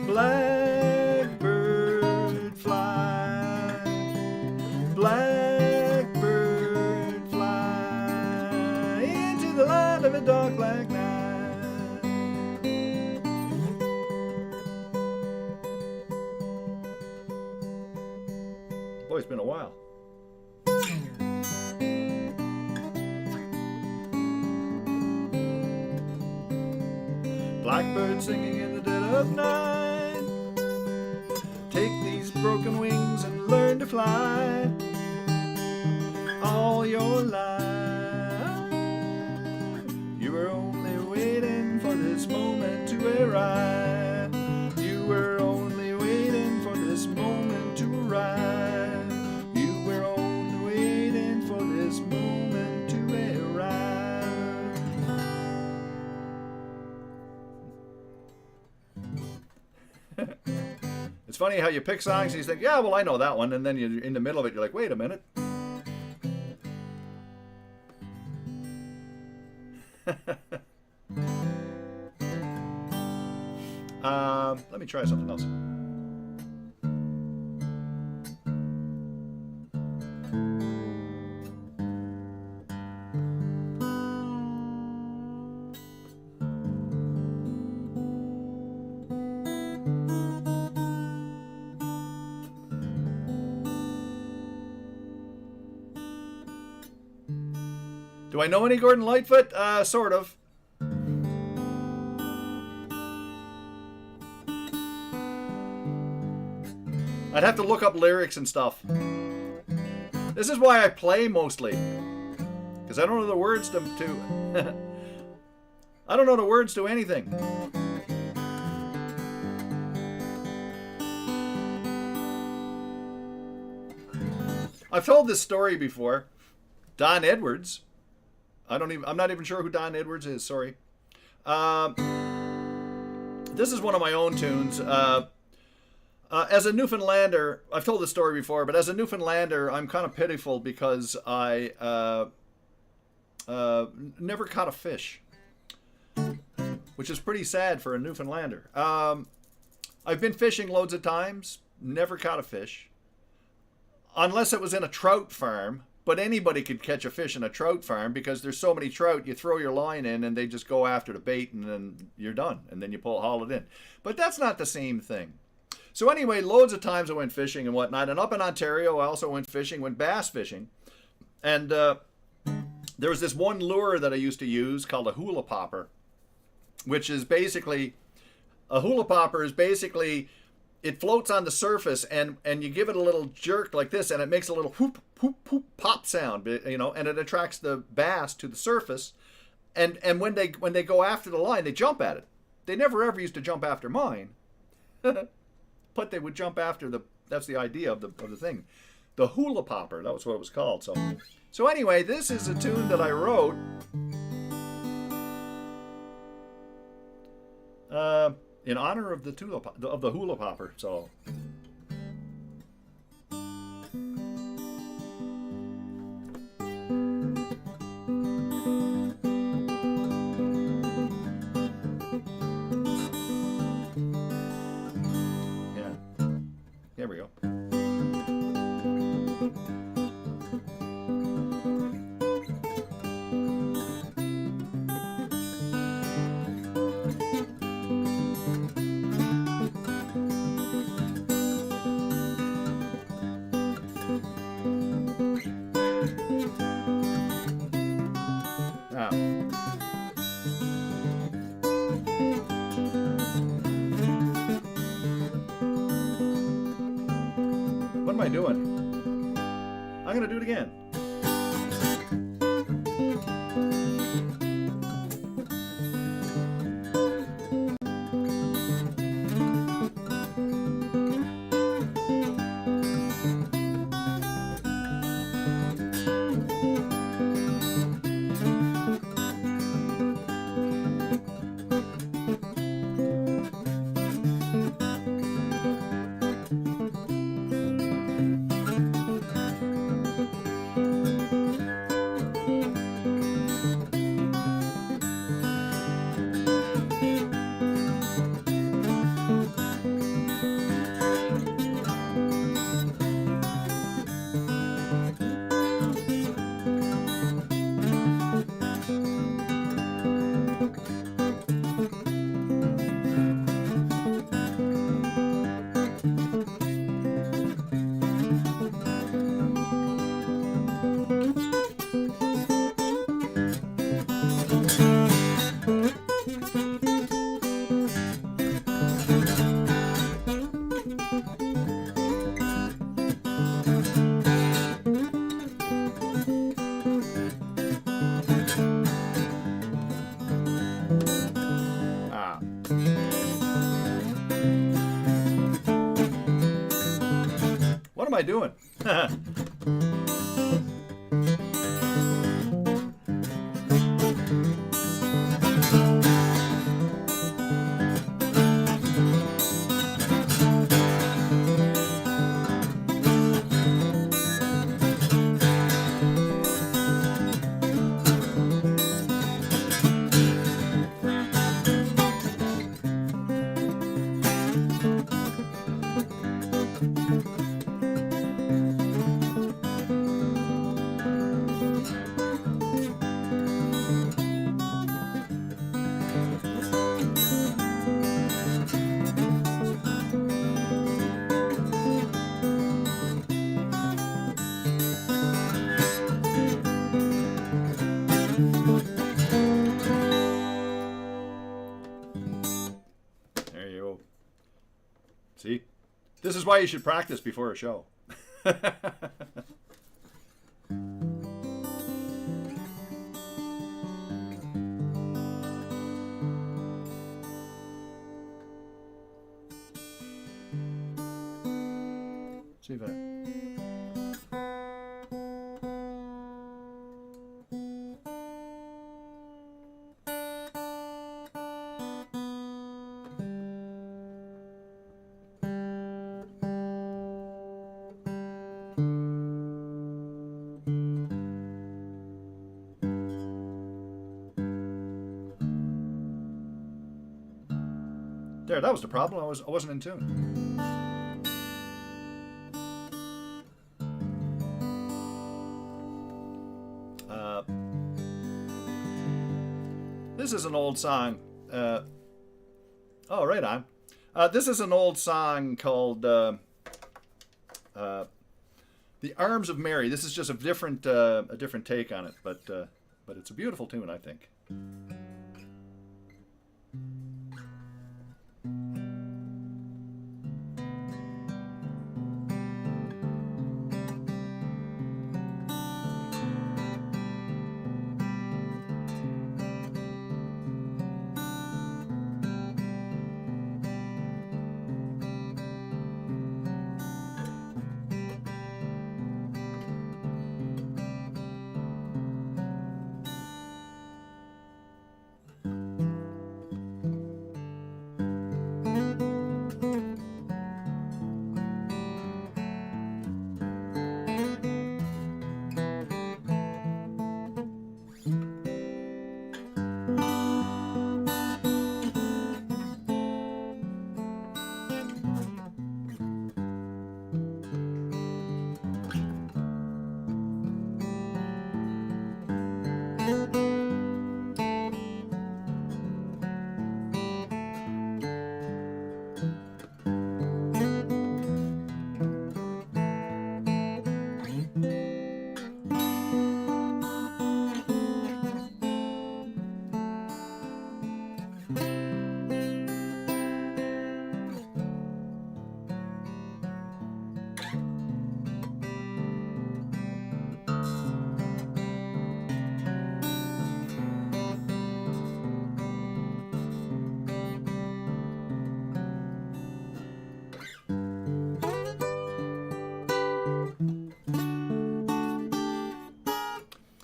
Blackbird fly, blackbird fly into the light of a dark black night. Boy, it's been a while. Blackbird singing in the dead of night. Take these broken wings and learn to fly. All your life you were only waiting for this moment to arrive. You were only waiting for this moment to arrive. You were only waiting for this moment to arrive. It's funny how you pick songs and you think, yeah, well, I know that one. And then you're in the middle of it, you're like, wait a minute. Let me try something else. Do I know any Gordon Lightfoot? Sort of. I'd have to look up lyrics and stuff. This is why I play mostly. Because I don't know the words to I don't know the words to anything. I've told this story before. Don Edwards. I'm not even sure who Don Edwards is, sorry. This is one of my own tunes. As a Newfoundlander, I've told this story before, but as a Newfoundlander, I'm kind of pitiful because I never caught a fish, which is pretty sad for a Newfoundlander. I've been fishing loads of times, never caught a fish. Unless it was in a trout farm, but anybody could catch a fish in a trout farm because there's so many trout, you throw your line in and they just go after the bait and then you're done. And then you haul it in. But that's not the same thing. So anyway, loads of times I went fishing and whatnot. And up in Ontario, I also went bass fishing. And there was this one lure that I used to use called a hula popper, which is basically, a hula popper is basically, it floats on the surface and you give it a little jerk like this and it makes a little whoop, whoop, whoop pop sound, you know, and it attracts the bass to the surface. And when they go after the line, they jump at it. They never ever used to jump after mine, but they would jump after that's the idea of the thing. The hula popper, that was what it was called. So anyway, this is a tune that I wrote. In honor of the hula popper. So yeah, here we go. What am I doing? I'm gonna do it again. What am I doing? There you go. See? This is why you should practice before a show. See if I... There, that was the problem. I wasn't in tune. This is an old song. Oh, right on. This is an old song called "The Arms of Mary." This is just a different take on it, but it's a beautiful tune, I think.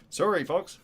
Sorry, folks.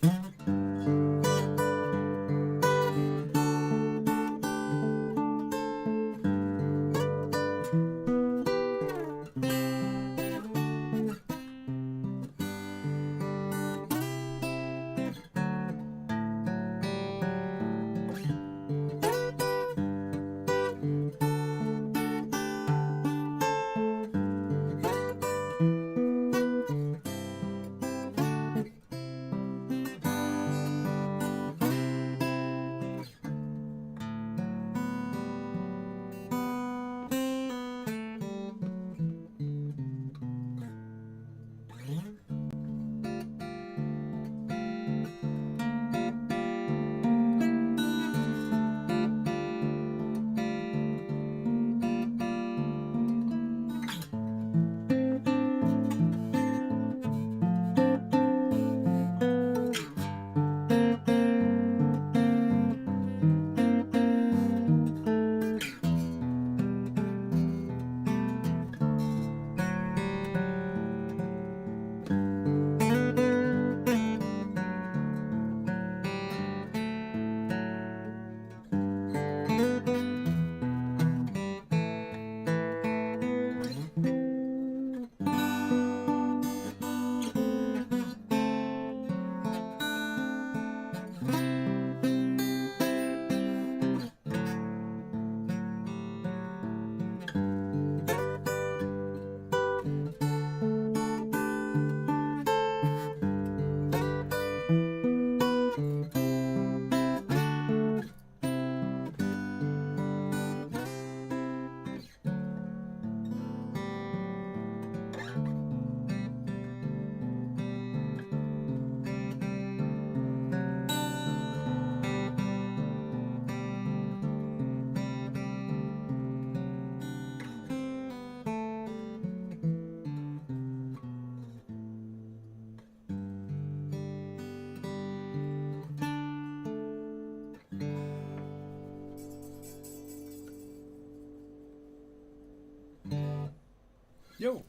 Yo,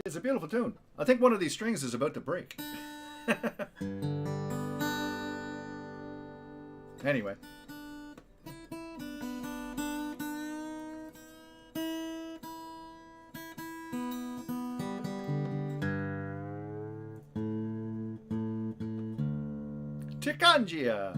it's a beautiful tune. I think one of these strings is about to break. Anyway. Tikangia.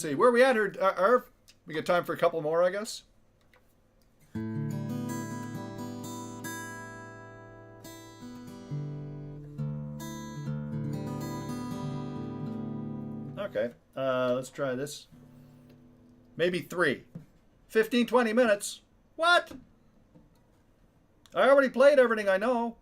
let's see. Where are we at, Arv? We got time for a couple more, I guess. Okay, let's try this. Maybe 3. 15, 20 minutes. What? I already played everything I know.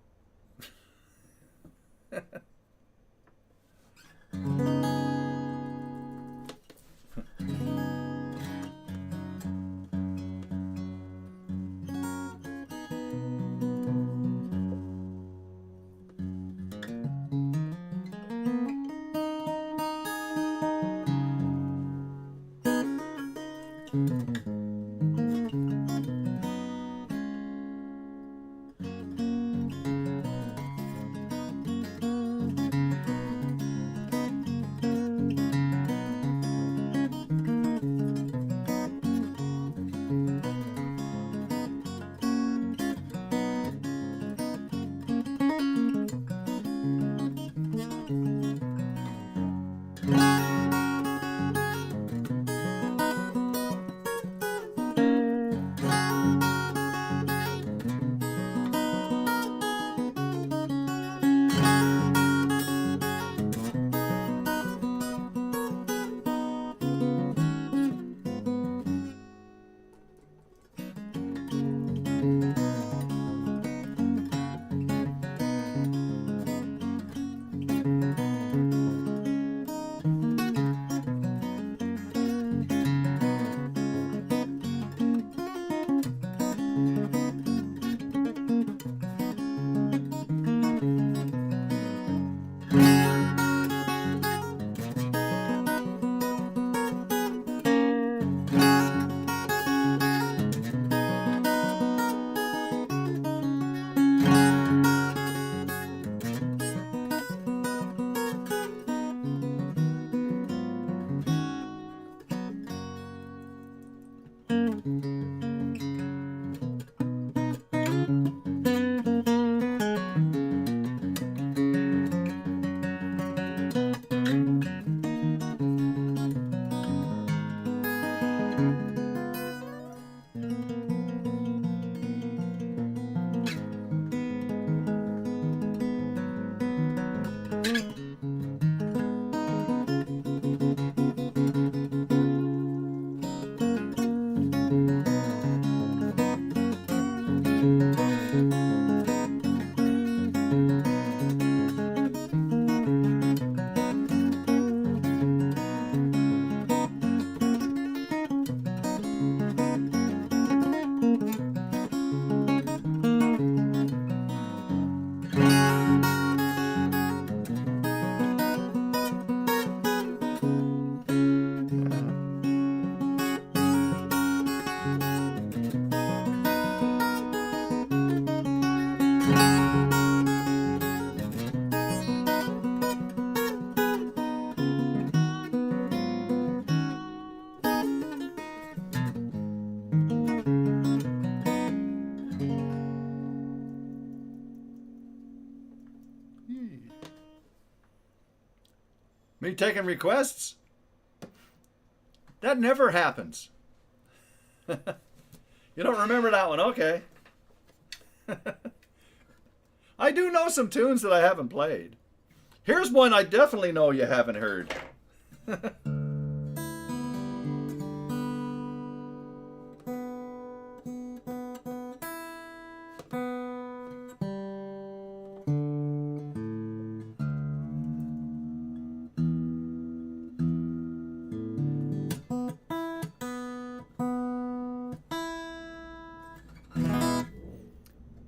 Me taking requests? That never happens. You don't remember that one? Okay. I do know some tunes that I haven't played. Here's one I definitely know you haven't heard.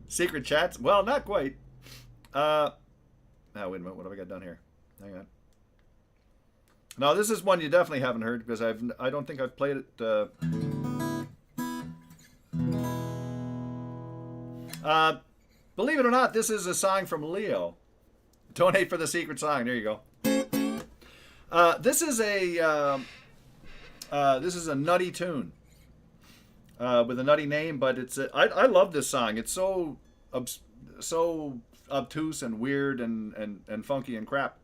Secret chats? Well, not quite. Now, wait a minute. What have I got down here? Hang on. No, this is one you definitely haven't heard because I don't think I've played it. Believe it or not, this is a song from Leo. Donate for the secret song. There you go. This is a nutty tune. With a nutty name, but I love this song. It's so obtuse and weird and funky and crap.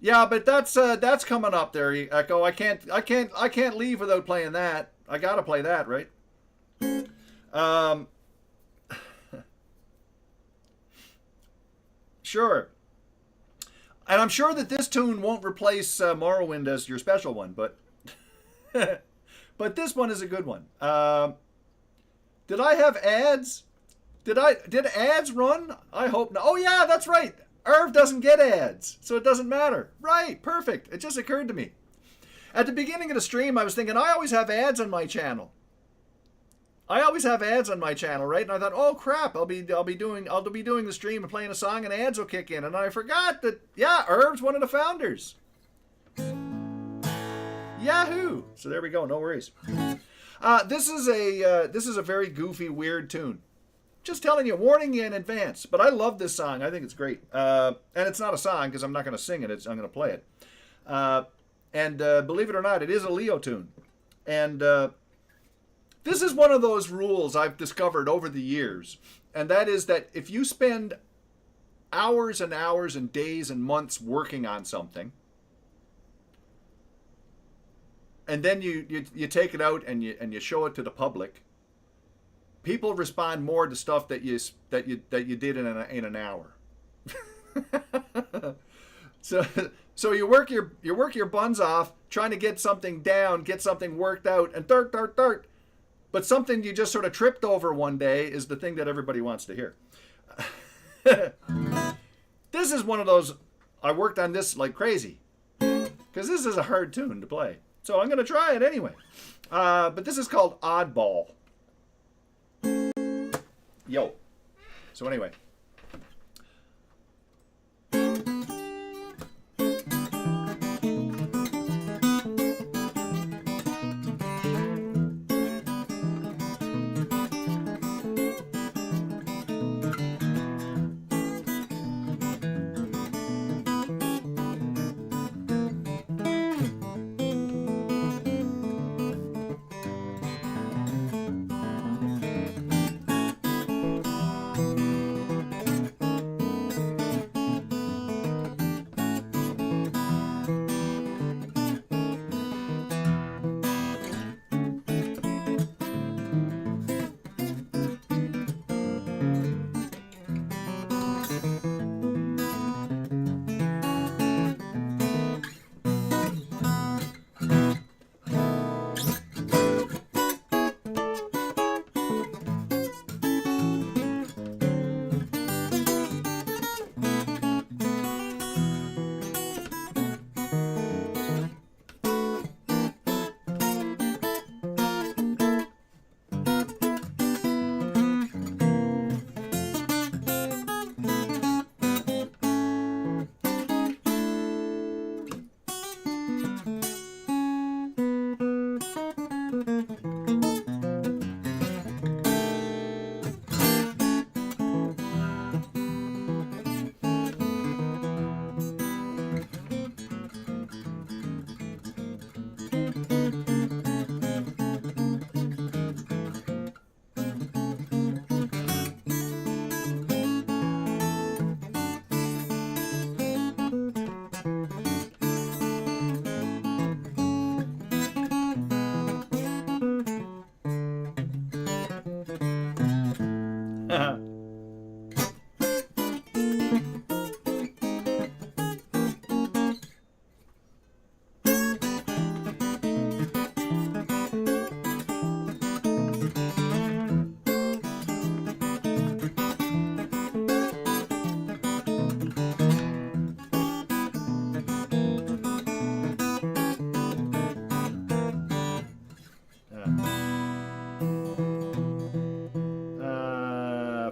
Yeah, but that's coming up there, Echo. I can't leave without playing that. I gotta play that, right? Sure. And I'm sure that this tune won't replace Morrowind as your special one, but but this one is a good one. Did I have ads? Did ads run? I hope not. Oh yeah, that's right. Irv doesn't get ads, so it doesn't matter. Right, perfect. It just occurred to me. At the beginning of the stream, I was thinking I always have ads on my channel. Right? And I thought, oh crap, I'll be doing the stream and playing a song, and ads will kick in. And I forgot that, yeah, Irv's one of the founders. Yahoo! So there we go. No worries. This is a very goofy, weird tune. Just telling you, warning you in advance. But I love this song. I think it's great. And it's not a song because I'm not going to sing it. I'm going to play it. And believe it or not, it is a Leo tune. And this is one of those rules I've discovered over the years. And that is that if you spend hours and hours and days and months working on something, and then you take it out and you show it to the public, people respond more to stuff that you did in an hour. So you work your buns off trying to get something down, get something worked out, and dirt. But something you just sort of tripped over one day is the thing that everybody wants to hear. This is one of those, I worked on this like crazy, because this is a hard tune to play. So I'm going to try it anyway. But this is called Oddball. Yo. So anyway.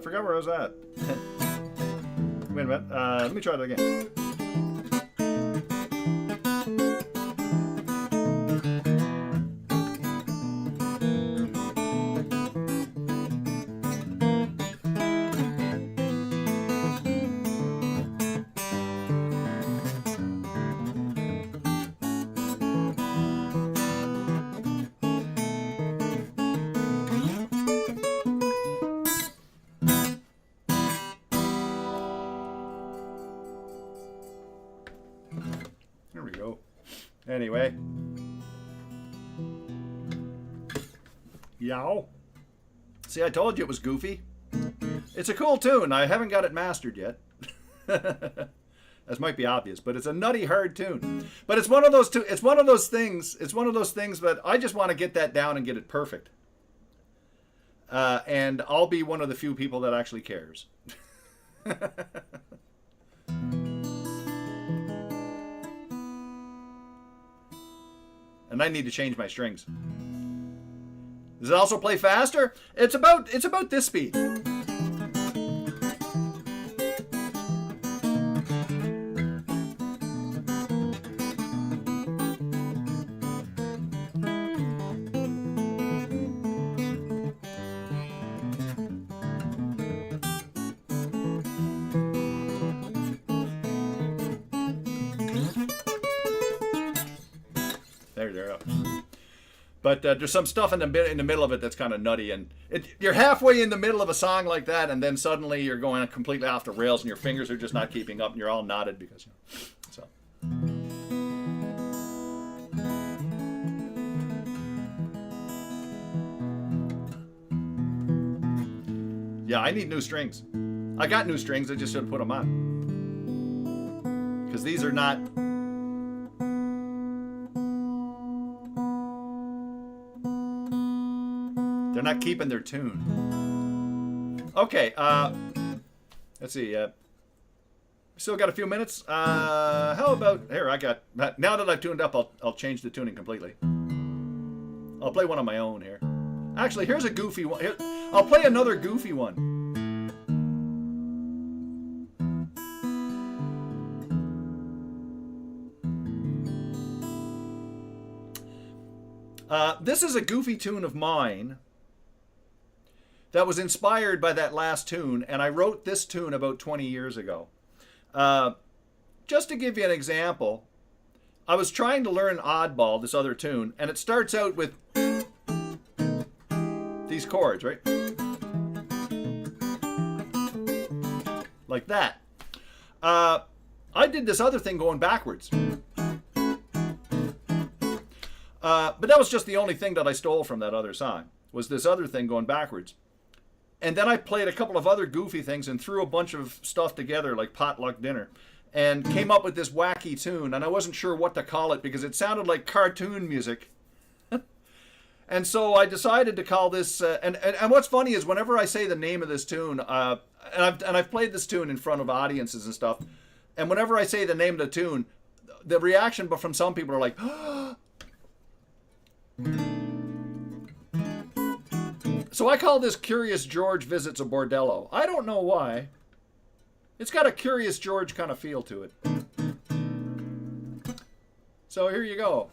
I forgot where I was at. Wait a minute. Let me try that again. Anyway. Yow. See, I told you it was goofy. It's a cool tune. I haven't got it mastered yet. That might be obvious, but it's a nutty hard tune. But it's one of those it's one of those things that I just want to get that down and get it perfect. And I'll be one of the few people that actually cares. And I need to change my strings. Does it also play faster? It's about this speed. There you go. But there's some stuff in the middle of it that's kind of nutty, and you're halfway in the middle of a song like that, and then suddenly you're going completely off the rails, and your fingers are just not keeping up, and you're all knotted because, so. Yeah, I need new strings. I got new strings. I just shouldn't put them on because these are not. They're not keeping their tune. Okay, let's see. Still got a few minutes. How about here? Now that I've tuned up, I'll change the tuning completely. I'll play one on my own here. Actually, here's a goofy one. Here, I'll play another goofy one. This is a goofy tune of mine that was inspired by that last tune, and I wrote this tune about 20 years ago. Just to give you an example, I was trying to learn Oddball, this other tune, and it starts out with these chords, right? Like that. I did this other thing going backwards. But that was just the only thing that I stole from that other song, was this other thing going backwards. And then I played a couple of other goofy things and threw a bunch of stuff together like potluck dinner and came up with this wacky tune. And I wasn't sure what to call it because it sounded like cartoon music. And so I decided to call this, and what's funny is whenever I say the name of this tune, and I've played this tune in front of audiences and stuff, and whenever I say the name of the tune, the reaction from some people are like, so I call this Curious George Visits a Bordello. I don't know why. It's got a Curious George kind of feel to it. So here you go.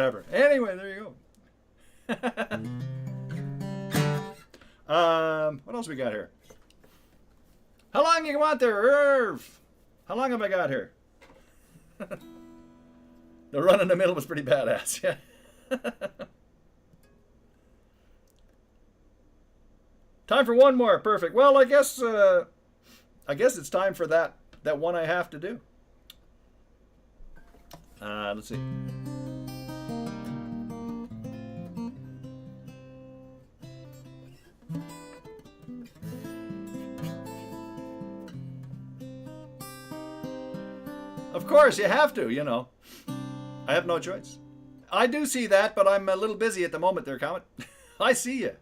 Whatever. Anyway, there you go. What else we got here? How long you want there, Irv? How long have I got here? The run in the middle was pretty badass. Yeah. Time for one more. Perfect. Well, I guess it's time for that one I have to do. Let's see. Of course, you have to, you know. I have no choice. I do see that, but I'm a little busy at the moment there, Comet. I see you.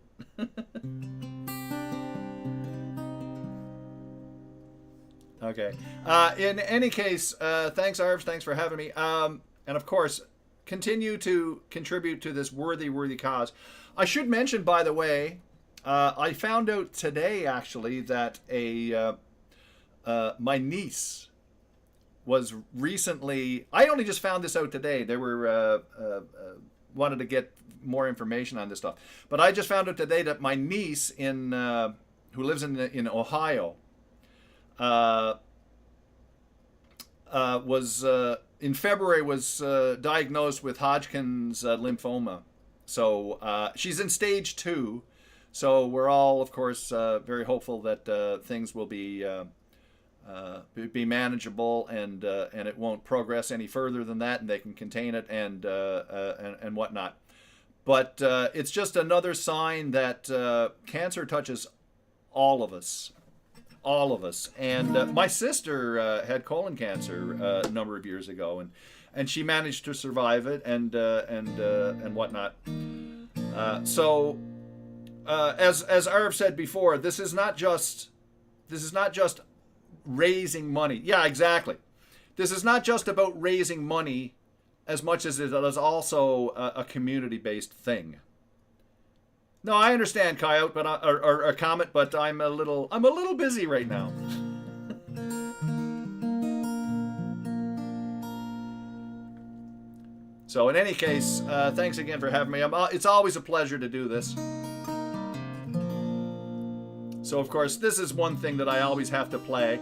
Okay. In any case, thanks, Arv. Thanks for having me. And of course, continue to contribute to this worthy cause. I should mention, by the way, I found out today, actually, that my niece was recently, I only just found this out today. They were wanted to get more information on this stuff, but I just found out today that my niece who lives in Ohio was in February was diagnosed with Hodgkin's lymphoma. So she's in stage 2. So we're all, of course, very hopeful that things will be manageable and it won't progress any further than that, and they can contain it and whatnot. But it's just another sign that cancer touches all of us. All of us. And my sister had colon cancer a number of years ago, and she managed to survive it and whatnot. So as Arv said before, this is not just raising money. Yeah, exactly. This is not just about raising money as much as it is also a community-based thing. No, I understand, Coyote, but or Comet, but I'm a little busy right now. So in any case, thanks again for having me. It's always a pleasure to do this. So of course, this is one thing that I always have to play.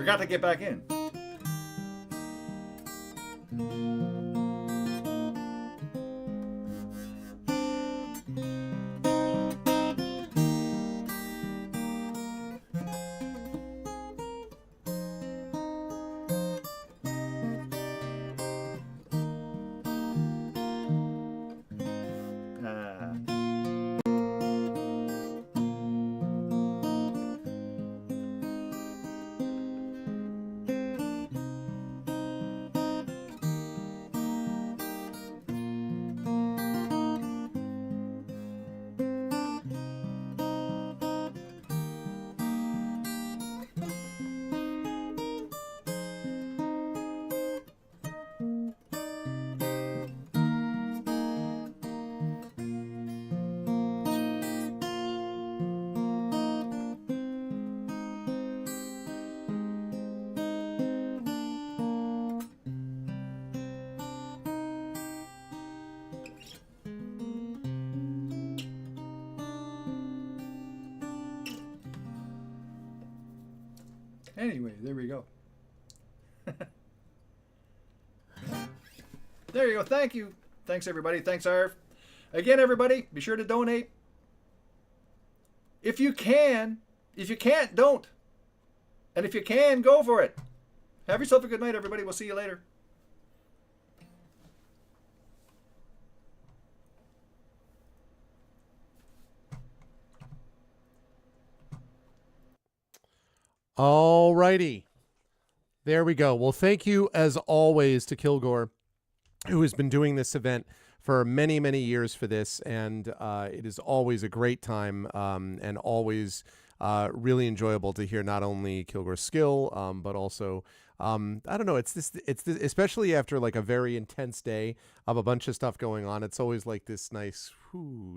got to get back in. Anyway, there we go. There you go. Thank you. Thanks, everybody. Thanks, Arv. Again, everybody, be sure to donate. If you can. If you can't, don't. And if you can, go for it. Have yourself a good night, everybody. We'll see you later. All righty. There we go. Well, thank you, as always, to Kilgore, who has been doing this event for many, many years for this. And it is always a great time and always really enjoyable to hear not only Kilgore's skill, but also, I don't know, it's this, especially after like a very intense day of a bunch of stuff going on. It's always like this nice,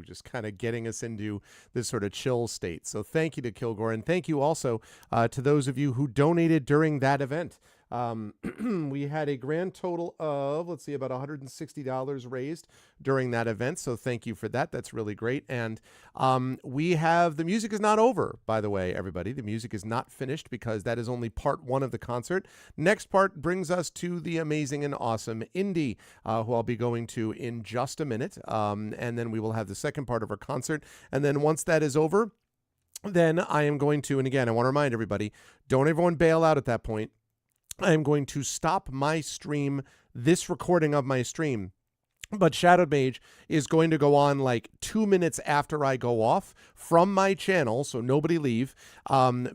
just kind of getting us into this sort of chill state. So thank you to Kilgore. And thank you also to those of you who donated during that event. We had a grand total of, let's see, about $160 raised during that event. So thank you for that. That's really great. And we have, the music is not over, by the way, everybody. The music is not finished because that is only part one of the concert. Next part brings us to the amazing and awesome Indy, who I'll be going to in just a minute. And then we will have the second part of our concert. And then once that is over, then I am going to, and again, I want to remind everybody, don't everyone bail out at that point. I am going to stop my stream, this recording of my stream. But Shadowed Mage is going to go on like 2 minutes after I go off from my channel, so nobody leave,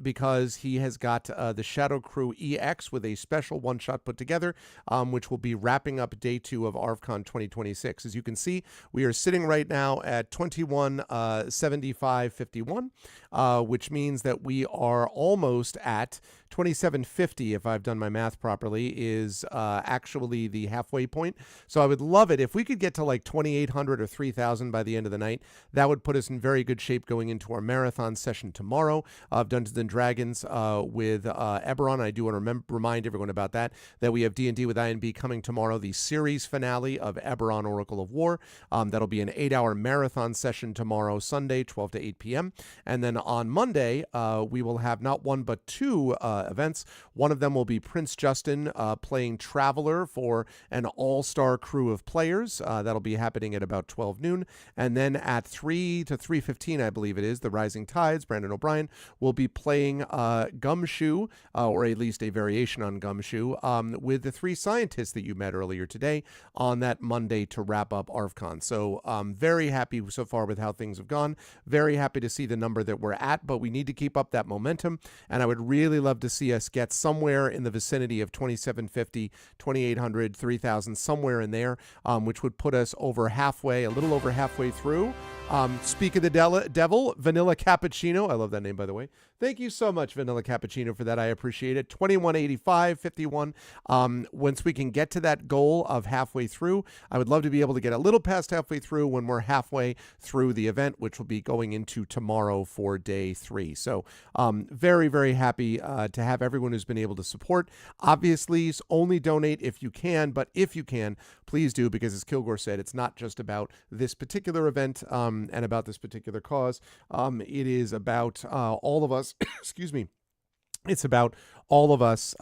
because he has got the Shadow Crew EX with a special one-shot put together, which will be wrapping up day 2 of ArvCon 2026. As you can see, we are sitting right now at 2175.51, which means that we are almost at 2750, if I've done my math properly, is actually the halfway point. So I would love it if we could get to like 2,800 or 3,000 by the end of the night. That would put us in very good shape going into our marathon session tomorrow of Dungeons and Dragons with Eberron. I do want to remind everyone about that we have D&D with INB coming tomorrow, the series finale of Eberron Oracle of War. That'll be an 8-hour marathon session tomorrow, Sunday, 12 to 8 p.m. And then on Monday, we will have not one but two events. One of them will be Prince Justin playing Traveler for an all-star crew of players. That'll be happening at about 12 noon. And then at 3 to 3:15, I believe it is, the Rising Tides, Brandon O'Brien, will be playing Gumshoe, or at least a variation on Gumshoe, with the three scientists that you met earlier today on that Monday to wrap up ArvCon. So very happy so far with how things have gone. Very happy to see the number that we're at, but we need to keep up that momentum. And I would really love to see us get somewhere in the vicinity of 2,750, 2,800, 3,000, somewhere in there, which would put us over halfway, a little over halfway through. Speak of the devil, Vanilla Cappuccino. I love that name, by the way. Thank you so much, Vanilla Cappuccino, for that. I appreciate it. 2185.51. Once we can get to that goal of halfway through, I would love to be able to get a little past halfway through when we're halfway through the event, which will be going into tomorrow for day 3. So very, very happy to have everyone who's been able to support. Obviously, only donate if you can, but if you can, please do, because as Kilgore said, it's not just about this particular event and about this particular cause. It is about all of us, excuse me, It's about all of us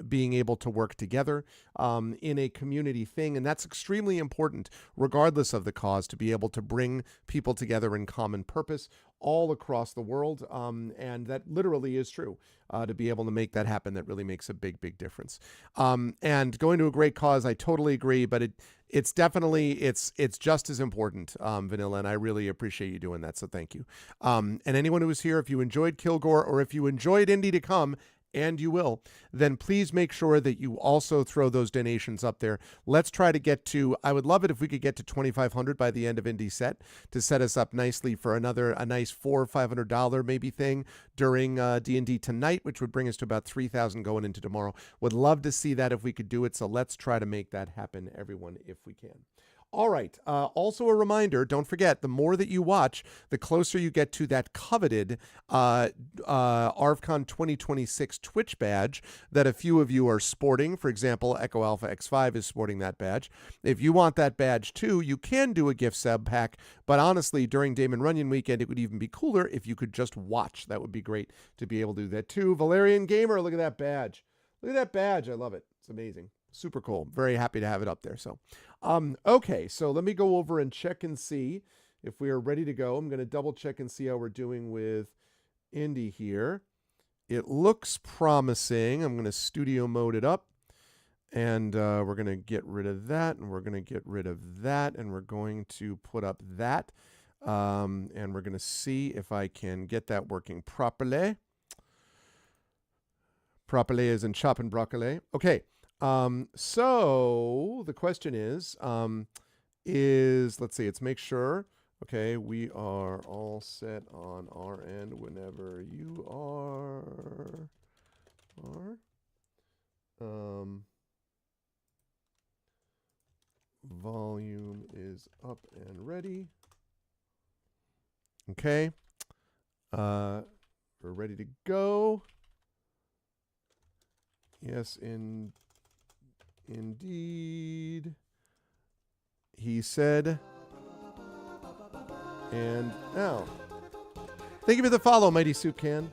being able to work together in a community thing. And that's extremely important, regardless of the cause, to be able to bring people together in common purpose all across the world. And that literally is true. To be able to make that happen, that really makes a big, big difference. And going to a great cause, I totally agree, but it's definitely, it's just as important, Vanilla, and I really appreciate you doing that, so thank you. And anyone who was here, if you enjoyed Kilgore, or if you enjoyed Indy to Come, and you will, then please make sure that you also throw those donations up there. Let's try to get to, I would love it if we could get to 2,500 by the end of Indy Set to set us up nicely for a nice $400 or $500 maybe thing during D&D tonight, which would bring us to about 3,000 going into tomorrow. Would love to see that if we could do it, so let's try to make that happen, everyone, if we can. All right. Also a reminder, don't forget, the more that you watch, the closer you get to that coveted ArvCon 2026 Twitch badge that a few of you are sporting. For example, Echo Alpha X5 is sporting that badge. If you want that badge too, you can do a gift sub pack, but honestly, during Damon Runyon weekend, it would even be cooler if you could just watch. That would be great to be able to do that too. Valerian Gamer, look at that badge. Look at that badge. I love it. It's amazing. Super cool. Very happy to have it up there. So, okay, so let me go over and check and see if we are ready to go. I'm going to double check and see how we're doing with Indy here. It looks promising. I'm going to studio mode it up, and we're going to get rid of that, and we're going to get rid of that, and we're going to put up that, and we're going to see if I can get that working properly. Properly as in chop and broccoli. Okay. So the question is, let's see, let's make sure. Okay, we are all set on our end whenever you are. Volume is up and ready. Okay. We're ready to go. Yes, indeed. He said. And now. Thank you for the follow, Mighty Soup Can.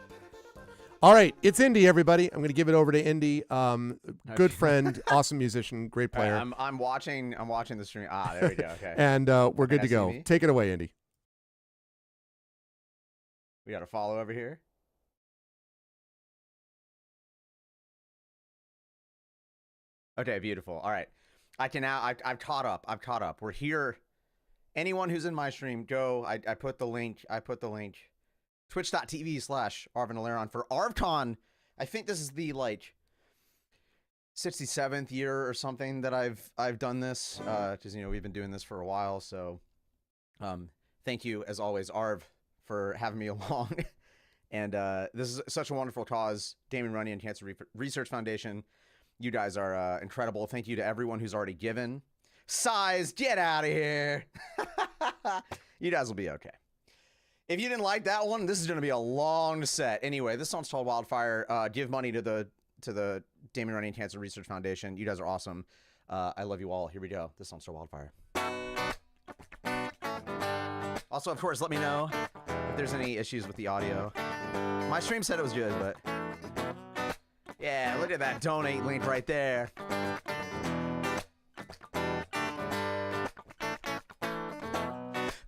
All right, it's Indy, everybody. I'm going to give it over to Indy. Good friend, awesome musician, great player. Right, I'm watching the stream. Ah, there we go. Okay. And we're good to go. Take it away, Indy. We got a follow over here. Okay, beautiful. All right. I can now, I've caught up. We're here. Anyone who's in my stream, go. I put the link. Twitch.tv/ArvinAleron for ArvCon. I think this is the 67th year or something that I've done this. Because we've been doing this for a while. So thank you as always, Arv, for having me along. And this is such a wonderful cause. Damon Runyon Cancer Research Foundation. You guys are incredible. Thank you to everyone who's already given. Size, get out of here. You guys will be okay. If you didn't like that one, this is going to be a long set. Anyway, this song's called Wildfire. Give money to the Damon Runyon Cancer Research Foundation. You guys are awesome. I love you all. Here we go. This song's called Wildfire. Also, of course, let me know if there's any issues with the audio. My stream said it was good, but yeah, look at that donate link right there.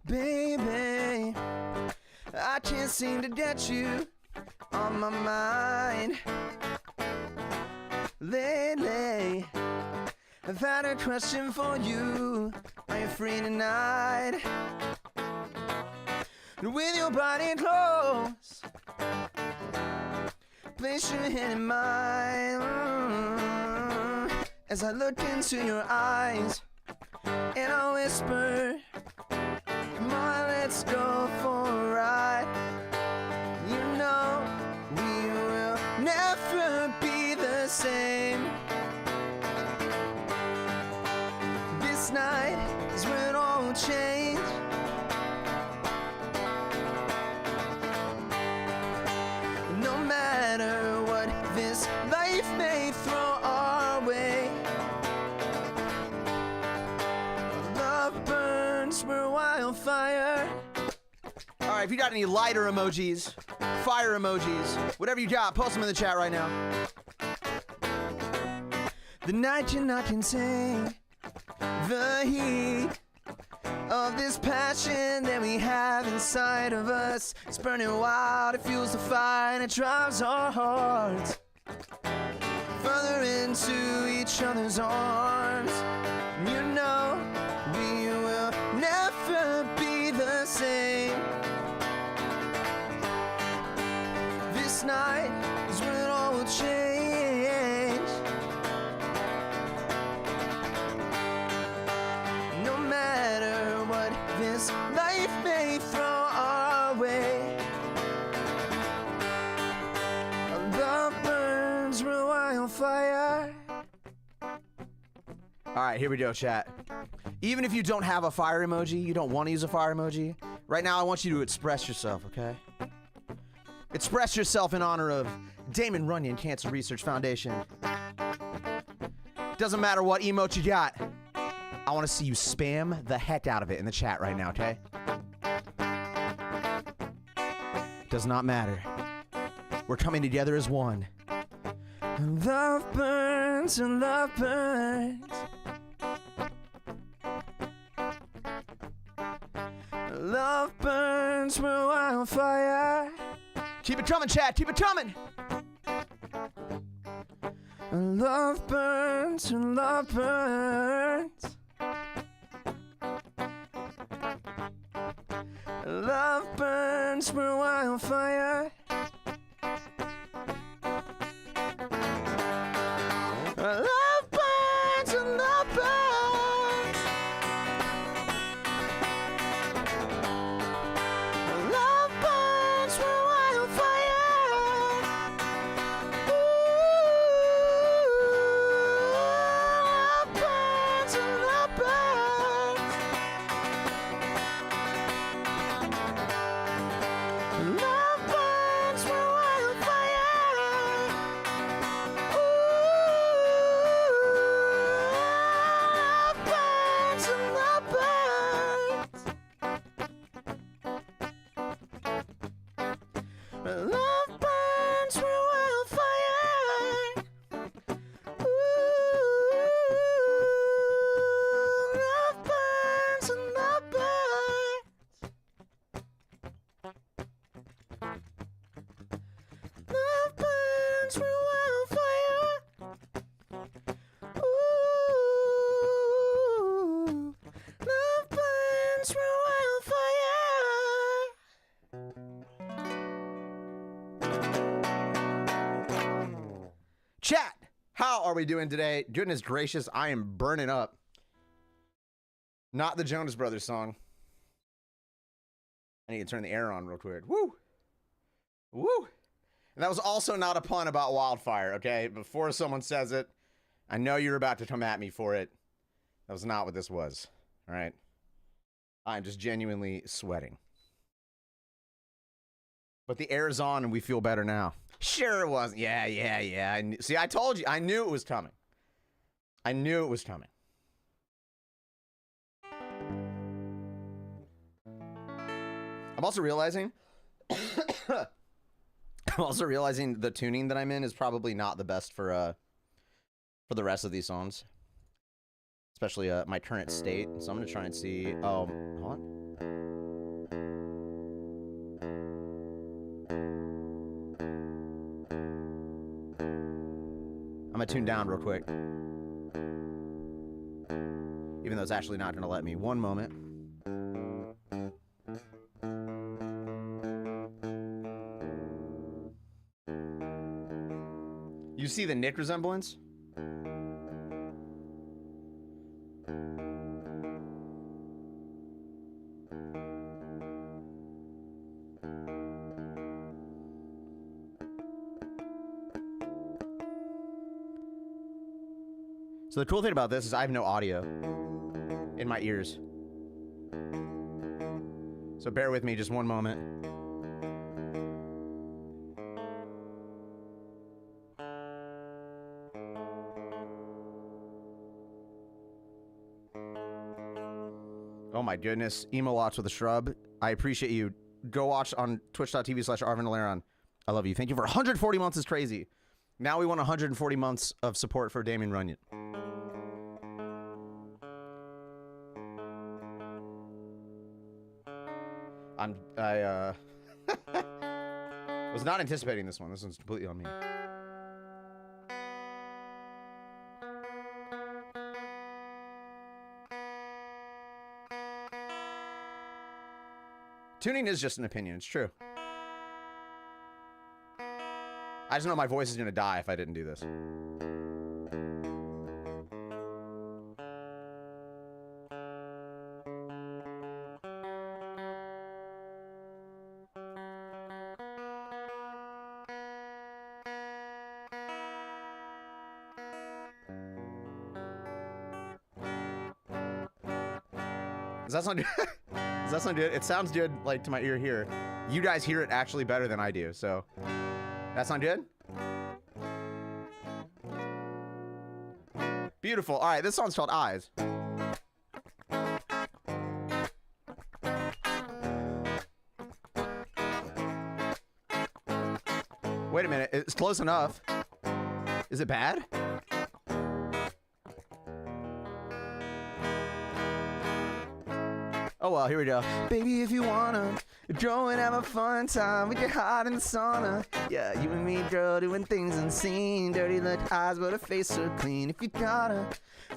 Baby, I can't seem to get you on my mind. Lately, I've had a question for you. Are you free tonight? With your body close, place your hand in mine. As I look into your eyes, and I whisper, come on, let's go for a ride. You know we will never be the same. This night is when it all change. No matter what this life may throw our way, love burns, we're wildfire. All right, if you got any lighter emojis, fire emojis, whatever you got, post them in the chat right now. The night you're not contained, the heat of this passion that we have inside of us. It's burning wild, it fuels the fire, and it drives our hearts further into each other's arms. You know we will never be the same. This night is when it all will change. No matter what this life may throw our way, love burns real wildfire. All right, here we go, chat. Even if you don't have a fire emoji, you don't want to use a fire emoji, right now I want you to express yourself, okay? Express yourself in honor of Damon Runyon Cancer Research Foundation. Doesn't matter what emote you got. I want to see you spam the heck out of it in the chat right now, okay? Does not matter. We're coming together as one. Love burns and love burns. Love burns with wildfire. Keep it coming, chat. Keep it coming. Love burns and love burns. Love burns with wildfire. Love burns and love burns. Love burns with wildfire. Ooh, love burns and love burns. Love burns with wildfire. Ooh, love burns and love burns. Love burns with wildfire. Ooh, love burns and love burns. Love burns with wildfire. Ooh, love burns with wildfire. Chat, how are we doing today? Goodness gracious, I am burning up. Not the Jonas Brothers song. I need to turn the air on real quick. Woo! Woo! And that was also not a pun about wildfire, okay? Before someone says it, I know you're about to come at me for it. That was not what this was, all right? I'm just genuinely sweating. But the air is on and we feel better now. Sure it wasn't. Yeah. See, I told you. I knew it was coming. I knew it was coming. I'm also realizing the tuning that I'm in is probably not the best for the rest of these songs, especially my current state. So I'm gonna try and see. Oh, hold on. I'm gonna tune down real quick, even though it's actually not gonna let me. One moment. You see the Nick resemblance? So the cool thing about this is I have no audio in my ears. So bear with me just one moment. Oh my goodness. Emo Lots with a Shrub. I appreciate you go watch on twitch.tv/ArvinDelaron. I love you. Thank you for 140 months is crazy. Now we want 140 months of support for Damon Runyon. I was not anticipating this one. This one's completely on me. Tuning is just an opinion. It's true. I just know my voice is going to die if I didn't do this. Does that sound good? Does that sound good? It sounds good, like, to my ear here. You guys hear it actually better than I do, so. That sound good? Beautiful. All right, this song's called Eyes. Wait a minute, it's close enough. Is it bad? Oh well, here we go. Baby, if you wanna go and have a fun time, we get hot in the sauna. Yeah, you and me, girl, doing things unseen. Dirty look eyes, but her face so clean. If you gotta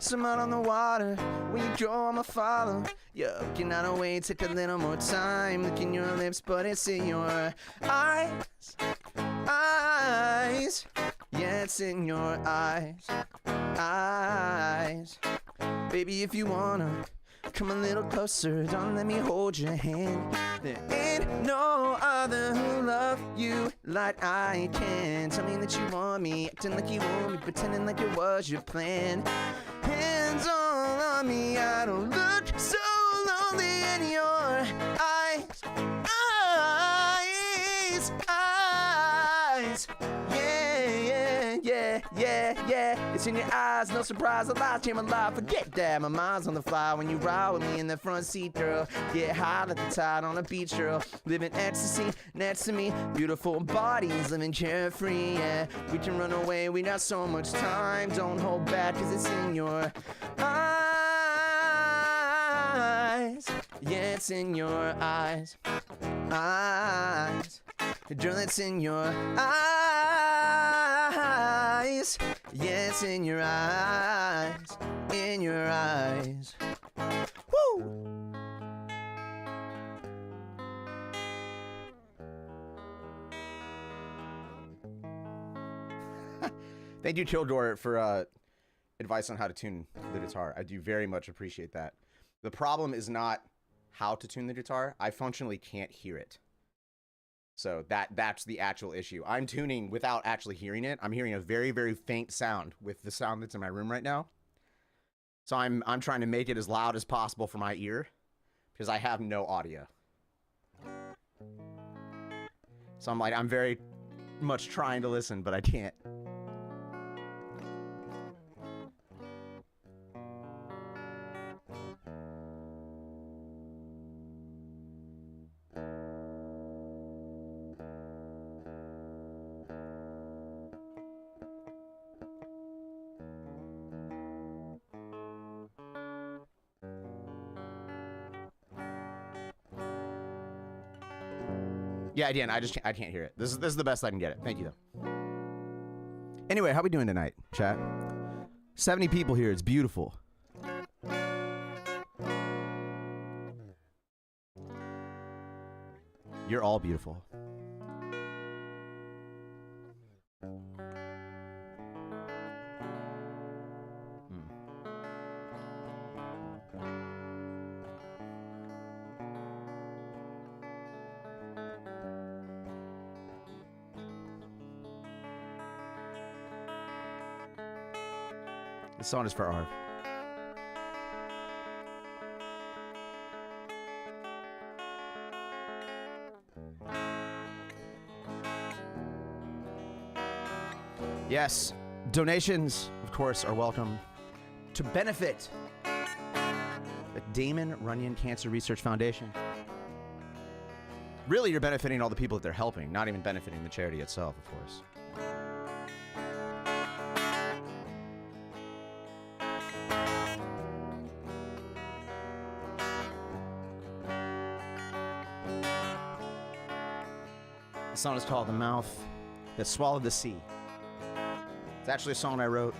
swim out on the water, when you go, I'ma follow. Yeah, looking out of way, take a little more time. Licking your lips, but it's in your eyes. Eyes. Yeah, it's in your eyes. Eyes. Baby, if you wanna come a little closer, don't let me hold your hand. There ain't no other who love you like I can. Tell me that you want me, acting like you want me, pretending like it was your plan. Hands all on me, I don't look so lonely in your eyes. Eyes, eyes. Yeah. It's in your eyes, no surprise, the lies came alive. Forget that, my mind's on the fly when you ride with me in the front seat, girl. Get high like the tide on a beach, girl. Living ecstasy next to me, beautiful bodies living carefree. Yeah, we can run away, we got so much time. Don't hold back, cause it's in your eyes. Yeah, it's in your eyes. Eyes. Girl, it's in your eyes. Yeah, it's in your eyes. In your eyes. Woo! Thank you, Kildor, for advice on how to tune the guitar. I do very much appreciate that. The problem is not how to tune the guitar. I functionally can't hear it. So that's the actual issue. I'm tuning without actually hearing it. I'm hearing a very, very faint sound with the sound that's in my room right now. So I'm trying to make it as loud as possible for my ear because I have no audio. So I'm very much trying to listen, but I can't. Yeah, again, I can't hear it. This is the best I can get it. Thank you, though. Anyway, how we doing tonight, chat? 70 people here. It's beautiful. You're all beautiful. This song is for Arv. Yes, donations, of course, are welcome to benefit the Damon Runyon Cancer Research Foundation. Really, you're benefiting all the people that they're helping, not even benefiting the charity itself, of course. The song is called The Mouth That Swallowed the Sea. It's actually a song I wrote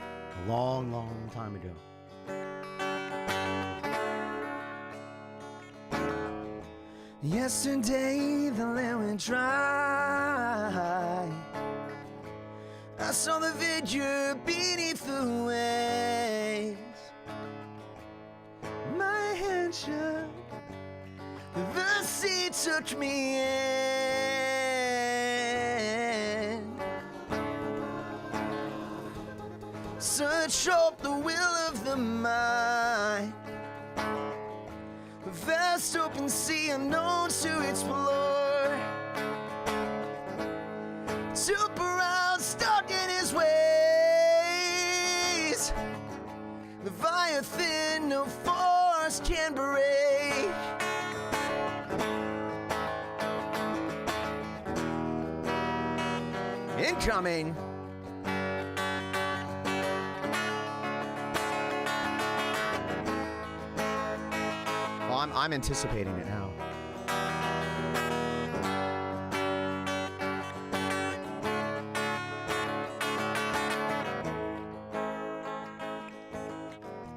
a long, long time ago. Yesterday the land went dry. I saw the vigor beneath the waves. My hand shook, the sea took me in. Search up the will of the mind. Vast open sea unknown to explore. Super around stuck in his ways. Leviathan no force can break. Incoming. I'm anticipating it now.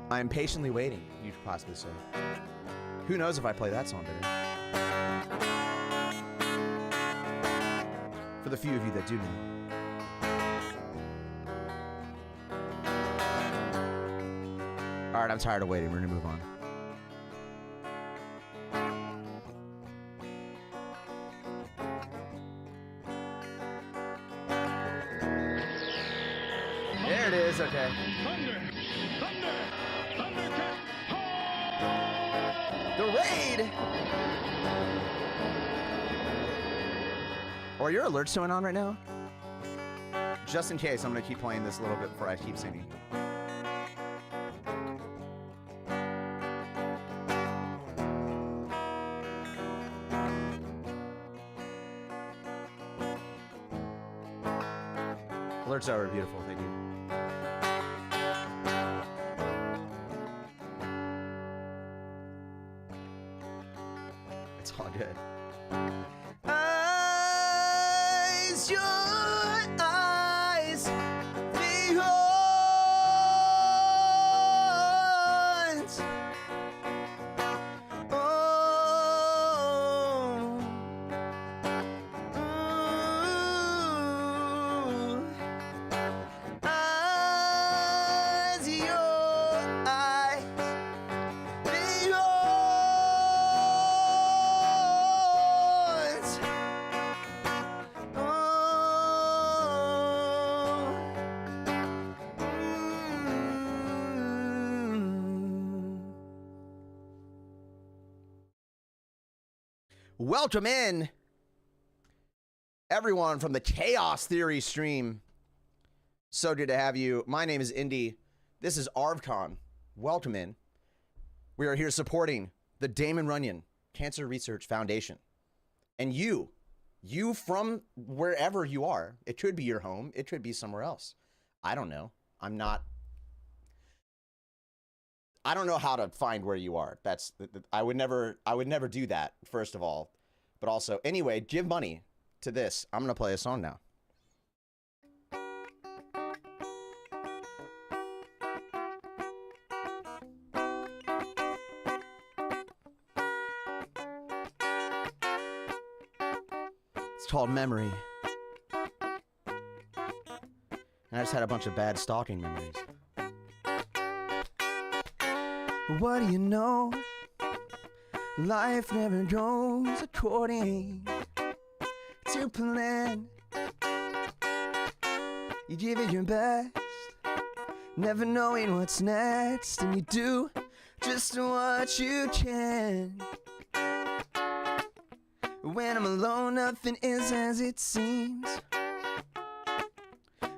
I am patiently waiting, you could possibly say. Who knows if I play that song today? For the few of you that do know. All right, I'm tired of waiting. We're gonna move on. There it is, okay. The raid! Are your alerts going on right now? Just in case, I'm gonna keep playing this a little bit before I keep singing. Alerts are beautiful, thank you. It's all good. Eyes, your eyes, the horns. Oh, eyes, your eyes, the horns. Welcome in, everyone from the Chaos Theory stream. So good to have you. My name is Indy. This is ArvCon. Welcome in. We are here supporting the Damon Runyon Cancer Research Foundation. And you from wherever you are, it could be your home, it could be somewhere else. I don't know. I don't know how to find where you are. I would never do that, first of all. But also, anyway, give money to this. I'm gonna play a song now. It's called Memory. And I just had a bunch of bad stalking memories. What do you know? Life never goes according to plan. You give it your best, never knowing what's next, and you do just what you can. When I'm alone, nothing is as it seems.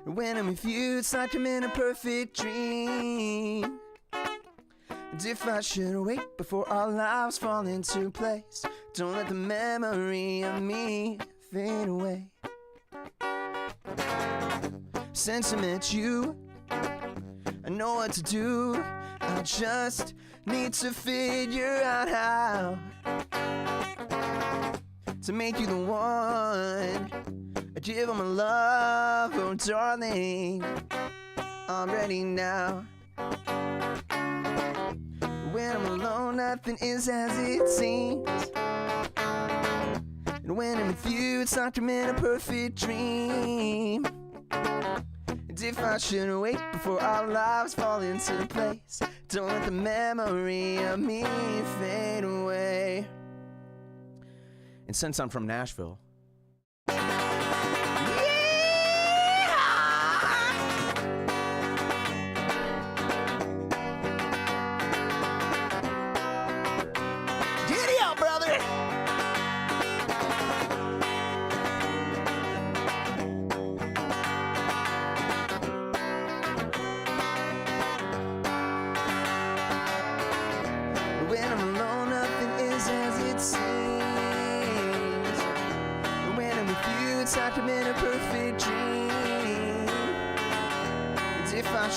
When I'm with you, it's like I'm in a perfect dream. And if I should wait before our lives fall into place, don't let the memory of me fade away. Since I met you, I know what to do. I just need to figure out how to make you the one I give all my love. Oh darling, I'm ready now. When I'm alone, nothing is as it seems. And when I'm with you, it's like I'm in a perfect dream. And if I should wait before our lives fall into place, don't let the memory of me fade away. And since I'm from Nashville,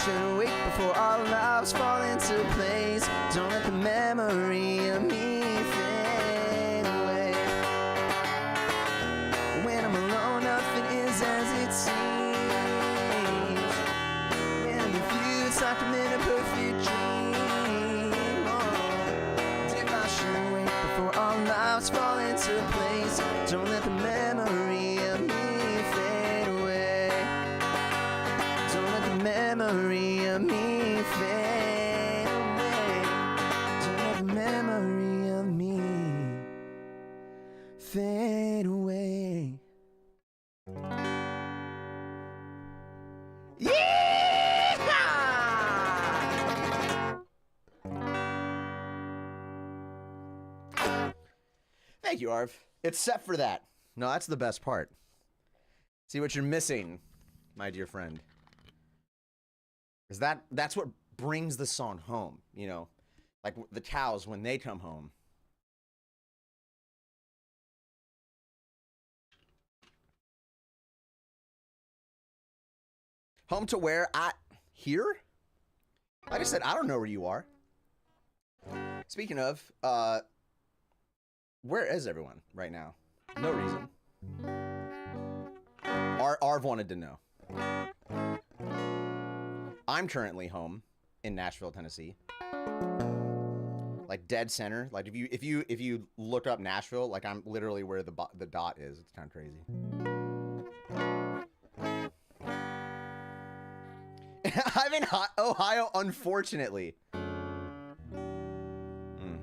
should wait before our lives fall into place. Don't let the memory of me fade away. When I'm alone, nothing is as it seems. When I'm with you, it's like I'm in a perfect dream. Oh, if I should wait before our lives fall into place, don't let the memory of me fade away. Don't let the memory of me fade away. Don't let the memory of me fade away. Thank you, Arv. Except for that. No, that's the best part. See what you're missing, my dear friend. Is that's what brings the song home, you know? Like the cows when they come home. Home to where? Here? Like I said, I don't know where you are. Speaking of, where is everyone right now? No reason. Arv wanted to know. I'm currently home in Nashville, Tennessee. Like dead center. Like if you look up Nashville, like I'm literally where the dot is. It's kind of crazy. I'm in Ohio, unfortunately.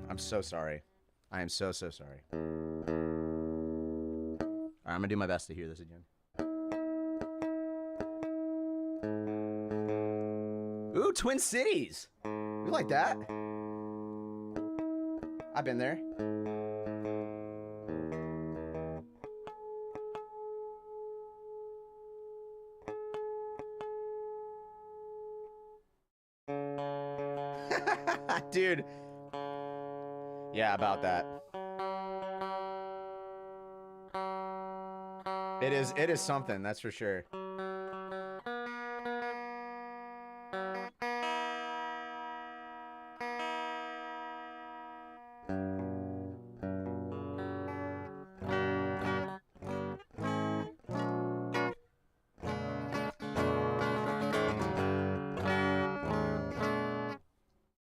I'm so sorry. I am so sorry. All right, I'm gonna do my best to hear this again. Ooh, Twin Cities. We like that. I've been there. Dude. Yeah, about that. It is something, that's for sure.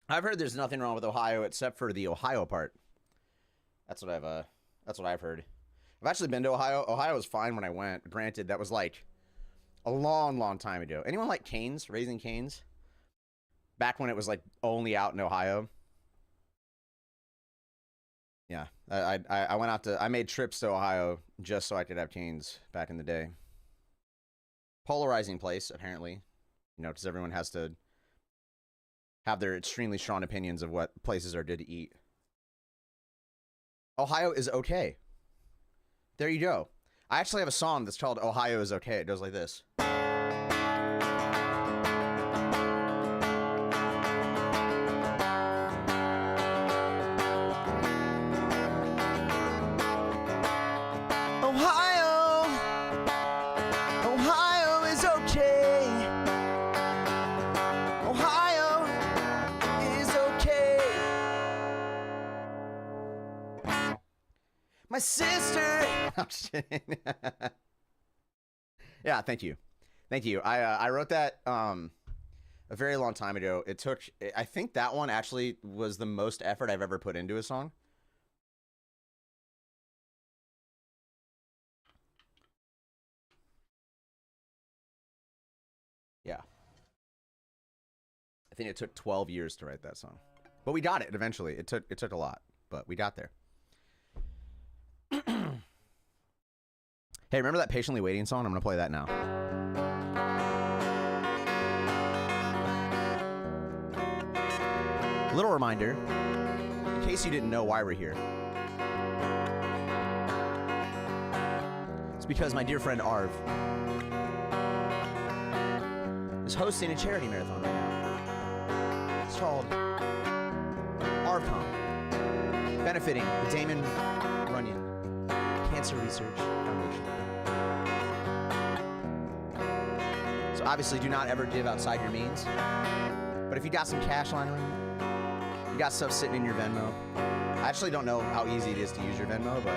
I've heard there's nothing wrong with Ohio except for the Ohio part. That's what I've heard. I've actually been to Ohio. Ohio was fine when I went. Granted, that was like a long time ago. Anyone like Canes? Raising Canes? Back when it was like only out in Ohio. Yeah, I went out to. I made trips to Ohio just so I could have Canes back in the day. Polarizing place, apparently. You know, because everyone has to have their extremely strong opinions of what places are good to eat. Ohio is okay. There you go. I actually have a song that's called Ohio is Okay. It goes like this. My sister. I'm just kidding. Yeah, thank you. Thank you. I wrote that a very long time ago. It took, I think that one actually was the most effort I've ever put into a song. Yeah. I think it took 12 years to write that song. But we got it eventually. It took a lot, but we got there. Hey, remember that Patiently Waiting song? I'm going to play that now. Little reminder, in case you didn't know why we're here. It's because my dear friend Arv is hosting a charity marathon right now. It's called ARVCON, benefiting the Damon Runyon Cancer Research Foundation. So obviously do not ever give outside your means. But if you got some cash lying around, you got stuff sitting in your Venmo. I actually don't know how easy it is to use your Venmo, but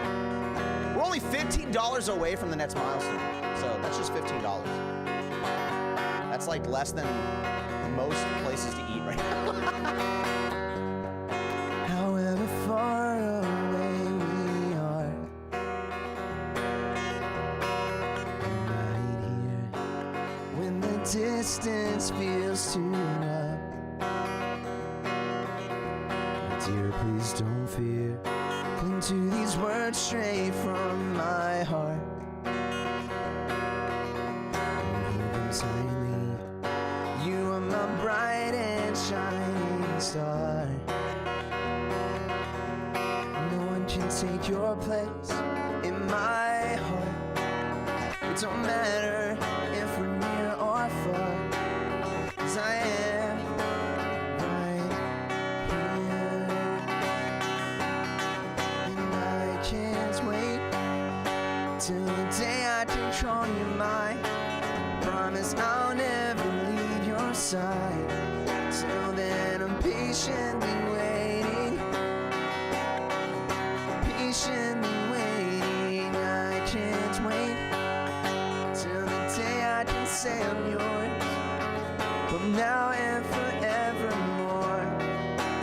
we're only $15 away from the next milestone. So that's just $15. That's like less than most places to eat right now. However far away we are, right here, when the distance feels too rough. Dear, please don't fear. Cling to these words straight from my heart. Hold them tightly. You are my bright and shining star. No one can take your place in my heart. It don't matter if we're near or far, 'cause I am right here. And I can't wait till the day I control your mind. Promise I'll never leave your side. Till then I'm patiently waiting. Patiently waiting. I can't wait till the day I can say I'm yours. From now and forevermore.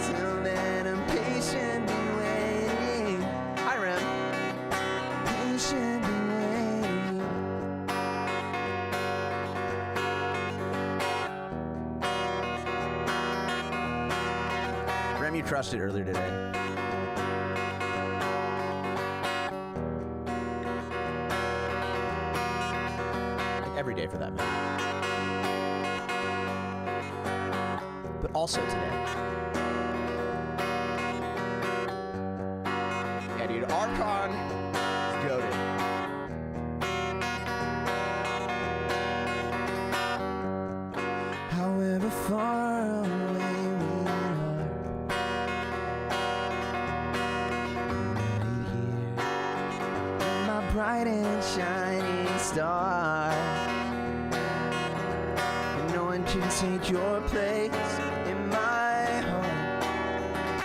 Till then I'm patiently waiting. Hi, Rem. Patiently waiting. Rem, you crushed it earlier today. Like every day for that matter. But also today. Yeah, dude, ARVCON is goated. However far away we are, right here, my bright and shining star. No one can take your place in my heart.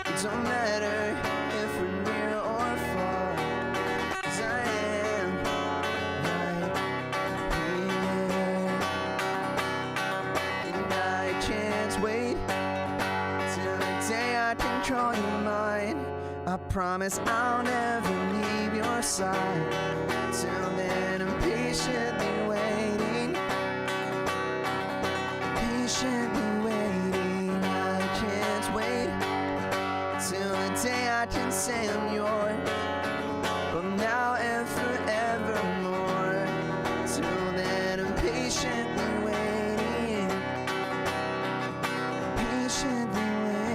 It don't matter if we're near or far, 'cause I am right here. And I can't wait till the day I control your mind. I promise I'll never leave your side. Till then I'm patiently waiting. Patiently waiting. I can't wait till the day I can say I'm yours. From now and forevermore. Till then I'm patiently waiting. Patiently waiting.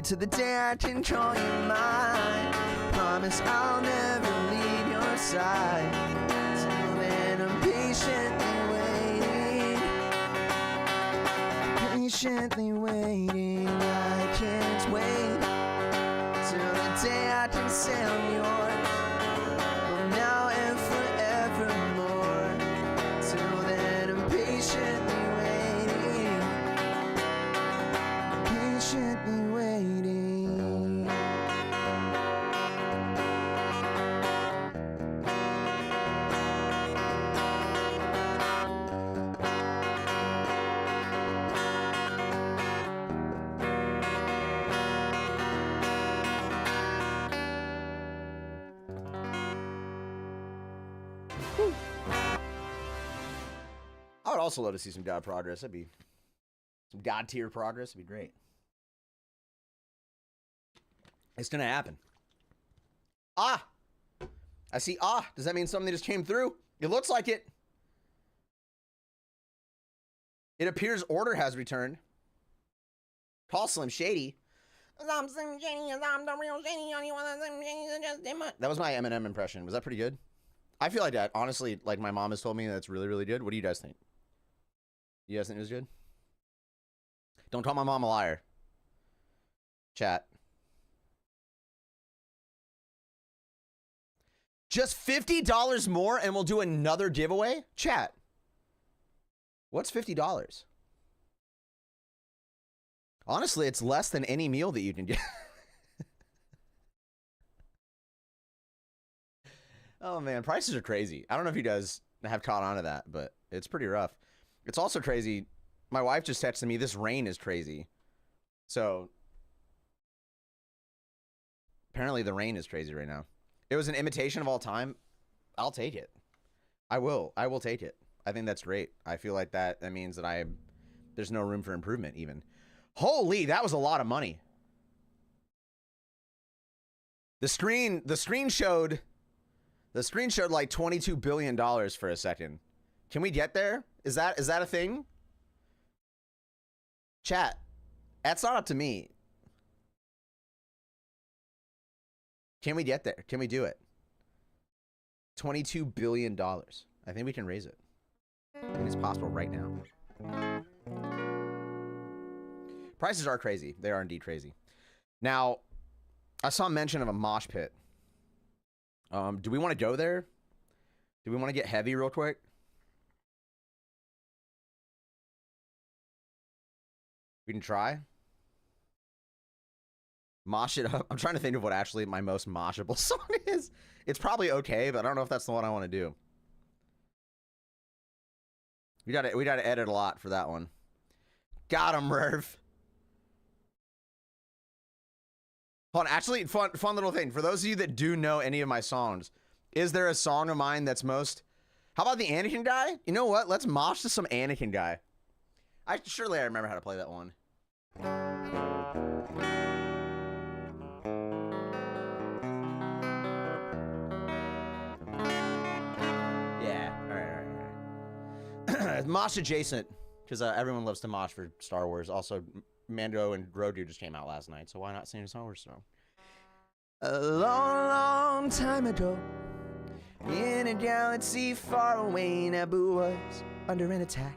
till the day I can call you mine. Promise I'll never leave your side. Till then I'm patiently waiting. Patiently waiting. I can't wait till the day I can say I'm yours. From now and forevermore. Till then I'm patiently waiting. Patiently waiting. I would also love to see some God progress. That'd be some God tier progress. It'd be great. It's gonna happen. Ah! I see ah. Does that mean something just came through? It looks like it. It appears order has returned. Call Slim Shady. I'm Slim Shady, I'm the real Shady. That was my Eminem impression. Was that pretty good? I feel like that. Honestly, like my mom has told me that's really, really good. What do you guys think? You guys think it was good? Don't call my mom a liar. Chat. Just $50 more and we'll do another giveaway? Chat. What's $50? Honestly, it's less than any meal that you can get. Oh man, prices are crazy. I don't know if you guys have caught on to that, but it's pretty rough. It's also crazy. My wife just texted me, this rain is crazy. So apparently the rain is crazy right now. It was an imitation of all time. I'll take it. I will take it. I think that's great. I feel like that means that there's no room for improvement even. Holy, that was a lot of money. The screen showed like $22 billion for a second. Can we get there? Is that a thing? Chat. That's not up to me. Can we get there? Can we do it? $22 billion. I think we can raise it. I think it's possible right now. Prices are crazy. They are indeed crazy. Now, I saw mention of a mosh pit. Do we want to go there? Do we want to get heavy real quick? We can try. Mosh it up. I'm trying to think of what actually my most moshable song is. It's probably okay, but I don't know if that's the one I want to do. We gotta edit a lot for that one. Got him, Merv. Hold on, actually, fun little thing. For those of you that do know any of my songs, is there a song of mine that's most... How about the Anakin guy? You know what? Let's mosh to some Anakin guy. Surely I remember how to play that one. Yeah, all right. Mosh adjacent, because everyone loves to mosh for Star Wars. Also, Mando and Grogu just came out last night, so why not sing a Star Wars song? A long, long time ago, in a galaxy far away, Naboo was under an attack.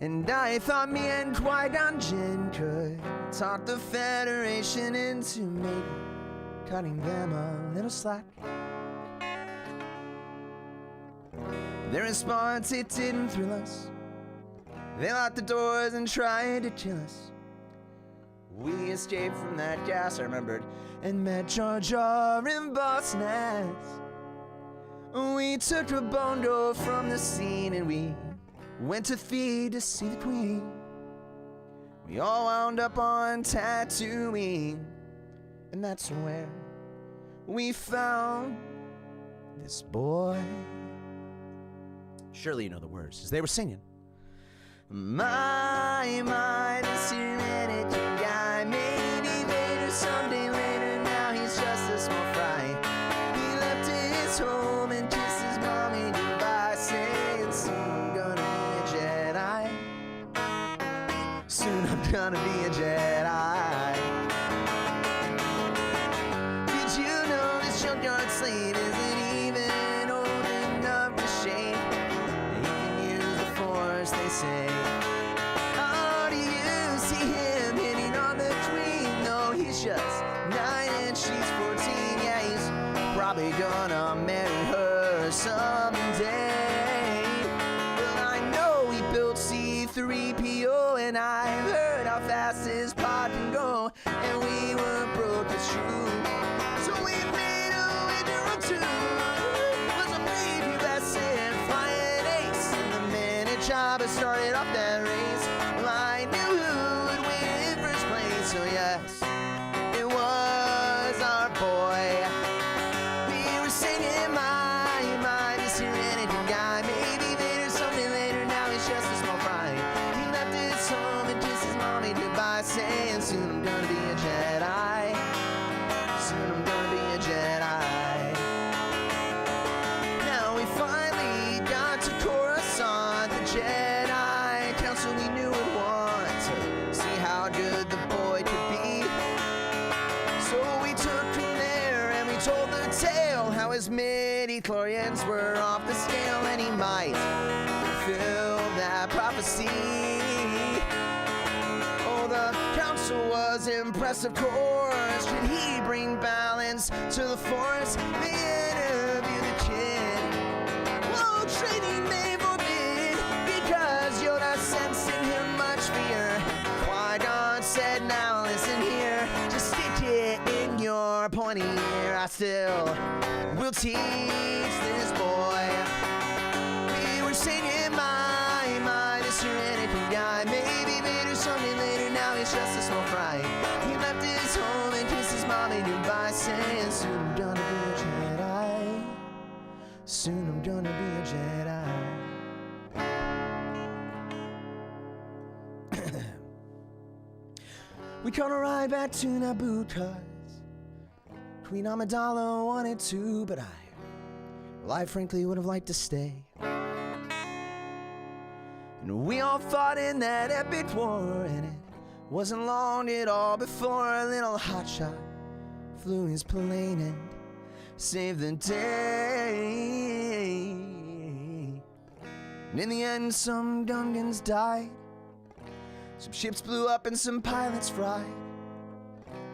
And I thought me and Qui-Gon Jinn could talk the Federation into maybe cutting them a little slack. Their response, it didn't thrill us. They locked the doors and tried to kill us. We escaped from that gas, I remembered, and met Jar Jar and Boss Nass. We took a bondo from the scene and we went to Theed to see the Queen. We all wound up on Tatooine, and that's where we found this boy. Surely you know the words, because they were singing. My mind is here and it guy. Maybe later, someday later, now he's just a small fry. He left his home and kissed his mommy goodbye, saying soon gonna be a Jedi. Soon gonna be a Jedi. Did you know this junkyard slave isn't even old enough to shave? He can use the Force, they say. Oh, do you see him hitting on the queen? No, he's just 9 and she's 14. Yeah, he's probably gonna marry her someday. Well, I know he built C-3PO, and I heard how fast his pod can go, and we were broke, it's true. So we made a wager on two. Was a preview that said flying ace, and the minute Jabba started off that race, well, I knew who would win in first place. So yes, it was our boy. We were singing my, this here Anakin guy. Maybe later, something later, now he's just a small fry. He left his home and kissed his mommy goodbye, saying soon I'm gonna be a Jedi. Soon I'm gonna be a Jedi. Now we finally got to Coruscant, the Jedi Council we knew would want to see how good the boy could be. So we took him there and we told the tale how his midi-chlorians were off the scale, and he might fulfill that prophecy. Oh, the council was impressed, of course. Should he bring balance to the Force? They interviewed the kid. Whoa, training they forbid, because Yoda sensed in him much fear. Qui-Gon said, now listen here, just stick it in your pointy ear. I still will teach this boy. We were singing my, this here Anakin guy. Maybe later, something later, now he's just a small fry. He left his home and kissed his mommy goodbye, saying soon I'm gonna be a Jedi. Soon I'm gonna be a Jedi. We caught a ride back to Naboo, cause Queen Amidala wanted to, but I frankly would have liked to stay. And we all fought in that epic war, and it wasn't long at all before a little hotshot flew his plane and saved the day. And in the end, some Gungans died, some ships blew up, and some pilots fried.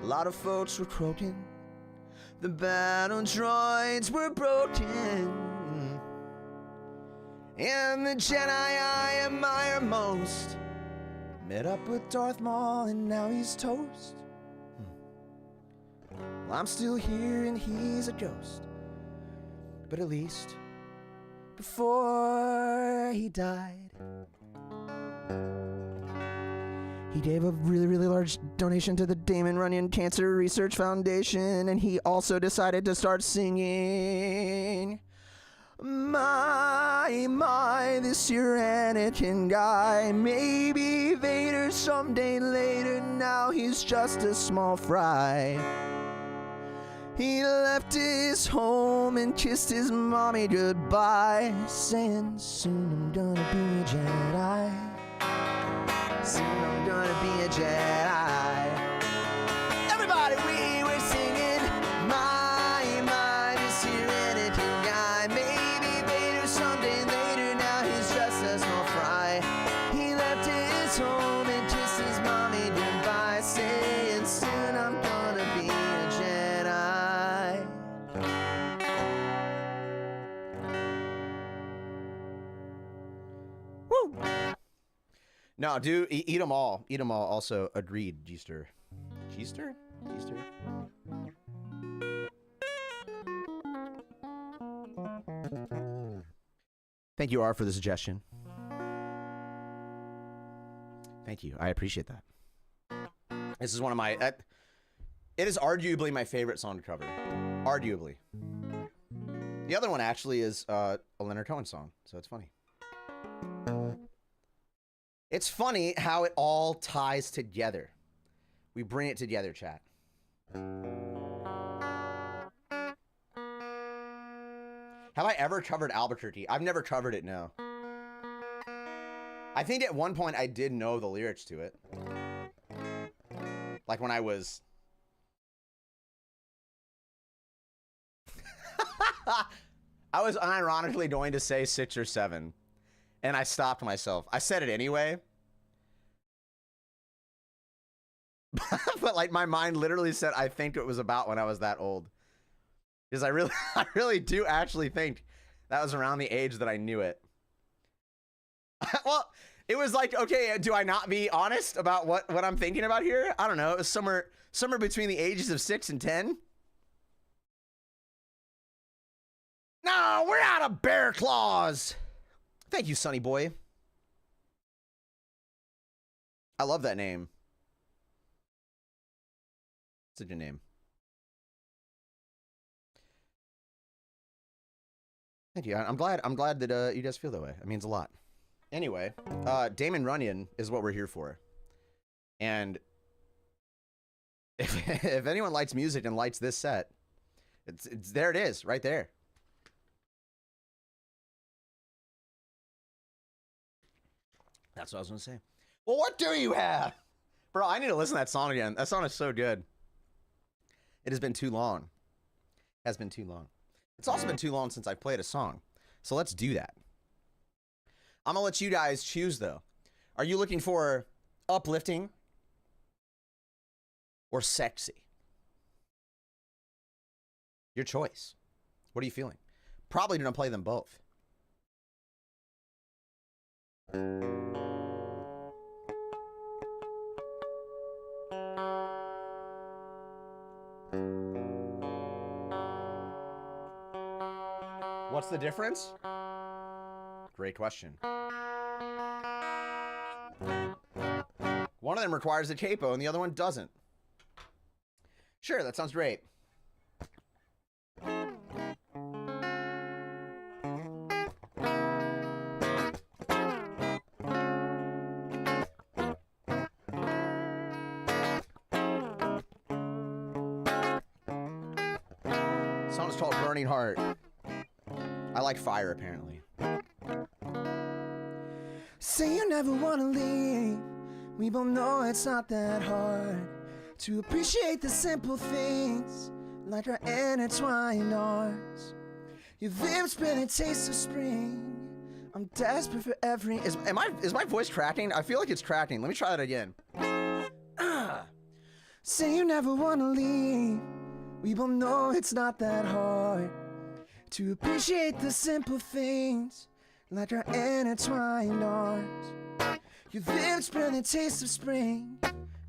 A lot of folks were croaking, the battle droids were broken, and the Jedi I admire most met up with Darth Maul, and now he's toast. Well, I'm still here and he's a ghost, but at least before he died, he gave a really, really large donation to the Damon Runyon Cancer Research Foundation, and he also decided to start singing my, this here Anakin guy. Maybe Vader someday later, now he's just a small fry. He left his home and kissed his mommy goodbye, saying soon I'm gonna be a Jedi. Soon I'm gonna be a Jedi. Everybody, we were singing my, this here Anakin guy. Maybe Vader someday later, now he's just a small fry. He left his home and kissed his mommy goodbye, saying soon I'm gonna be a Jedi. Woo! No, dude, eat them all. Eat them all. Also, agreed, Geester. Geester? Geester? Thank you, R, for the suggestion. Thank you. I appreciate that. This is one of my... it is arguably my favorite song to cover. Arguably. The other one actually is a Leonard Cohen song, so it's funny. It's funny how it all ties together. We bring it together, chat. Have I ever covered Albuquerque? I've never covered it, no. I think at one point I did know the lyrics to it. Like when I was... I was unironically going to say 6 or 7, and I stopped myself. I said it anyway. But like my mind literally said, I think it was about when I was that old. Because I really do actually think that was around the age that I knew it. Well, it was like, okay, do I not be honest about what I'm thinking about here? I don't know. It was somewhere between the ages of 6 and 10. No, we're out of bear claws. Thank you, Sonny Boy. I love that name. Such a name. Thank you. I'm glad that you guys feel that way. It means a lot. Anyway, Damon Runyon is what we're here for. And if anyone likes music and likes this set, it's there it is, right there. That's what I was gonna say. Well, what do you have? Bro, I need to listen to that song again. That song is so good. It has been too long. It has been too long. It's also been too long since I've played a song. So let's do that. I'm gonna let you guys choose though. Are you looking for uplifting or sexy? Your choice. What are you feeling? Probably gonna play them both. What's the difference? Great question. One of them requires a capo and the other one doesn't. Sure, that sounds great. The song is called Burning Heart. I like fire, apparently. Say you never wanna leave. We both know it's not that hard to appreciate the simple things, like our intertwined arms. Your lips bear the taste of spring. I'm desperate for every... Is my voice cracking? I feel like it's cracking. Let me try that again. Say you never wanna leave. We both know it's not that hard to appreciate the simple things, like our intertwined arms. Your lips bear the taste of spring.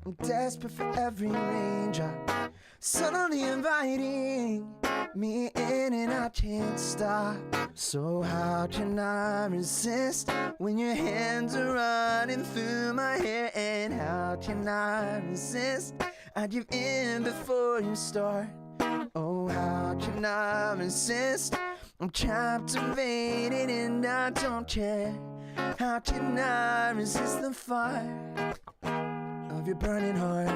I'm desperate for every raindrop, suddenly inviting me in, and I can't stop. So how can I resist when your hands are running through my hair? And how can I resist? I give in before you start. Oh, how can I resist? I'm captivated and I don't care. How can I resist the fire of your burning heart?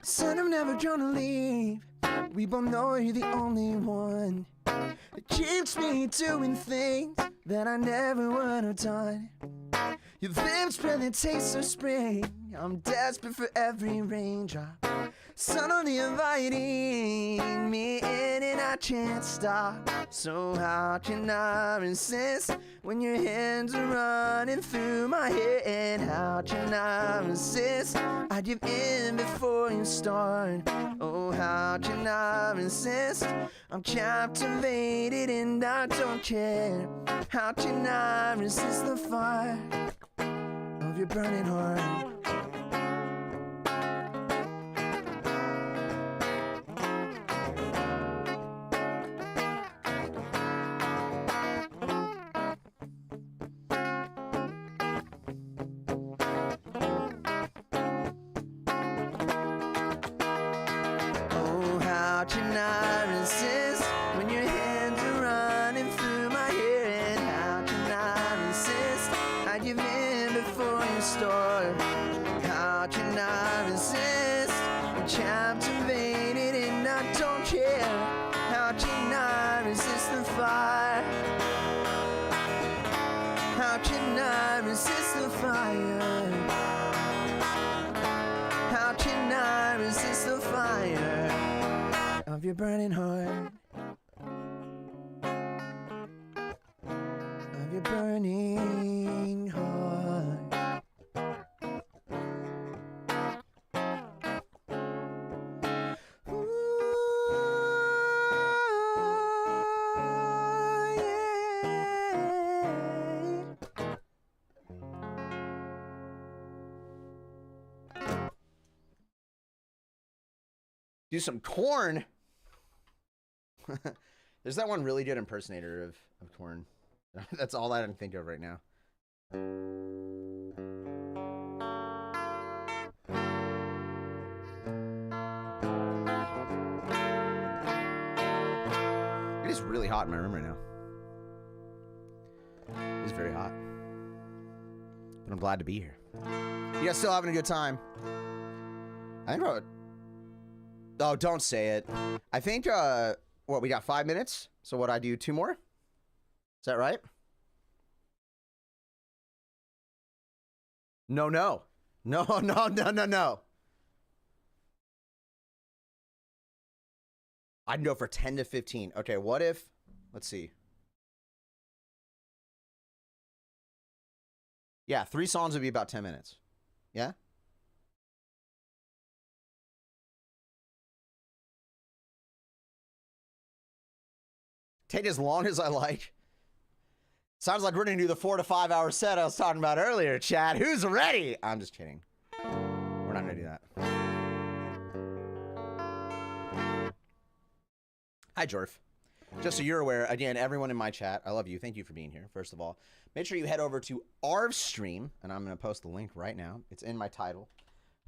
Said I'm never gonna leave. We both know you're the only one that keeps me doing things that I never would have done. Your lips bear the taste of spring. I'm desperate for every raindrop, suddenly inviting me in, and I can't stop. So how can I resist when your hands are running through my hair? And how can I resist? I give in before you start. Oh, how can I resist? I'm captivated and I don't care. How can I resist the fire of your burning heart? Oh, how can I resist when your hands are running through my hair? And how can I resist? I give in before you start. How can I resist? I'm captivated and I don't care. How can I resist the fire How can I resist the fire? How can I resist the fire of your burning heart? Of your burning heart. Do some Corn. There's that one really good impersonator of Corn. That's all I can think of right now. It is really hot in my room right now. It is very hot. But I'm glad to be here. You guys still having a good time? I think oh, don't say it. I think, what, we got 5 minutes? So what, I do 2 more? Is that right? No. No. I can go for 10 to 15. Okay, what if, let's see. Yeah, 3 songs would be about 10 minutes. Yeah? Take as long as I like. Sounds like we're gonna do the 4 to 5 hour set I was talking about earlier, Chad. Who's ready? I'm just kidding. We're not gonna do that. Hi, Jorf. Just so you're aware, again, everyone in my chat, I love you. Thank you for being here, first of all. Make sure you head over to Arv's stream, and I'm gonna post the link right now. It's in my title.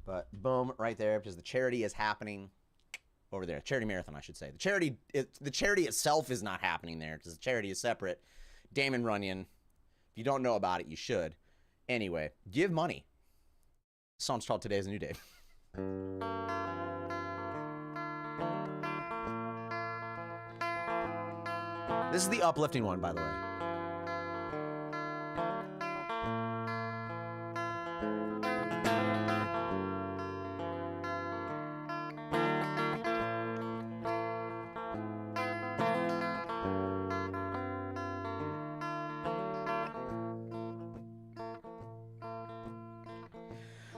But boom, right there, because the charity is happening over there. Charity marathon, I should say. The charity itself is not happening there because the charity is separate. Damon Runyon. If you don't know about it, you should. Anyway, give money. The song's called Today's a New Day. This is the uplifting one, by the way.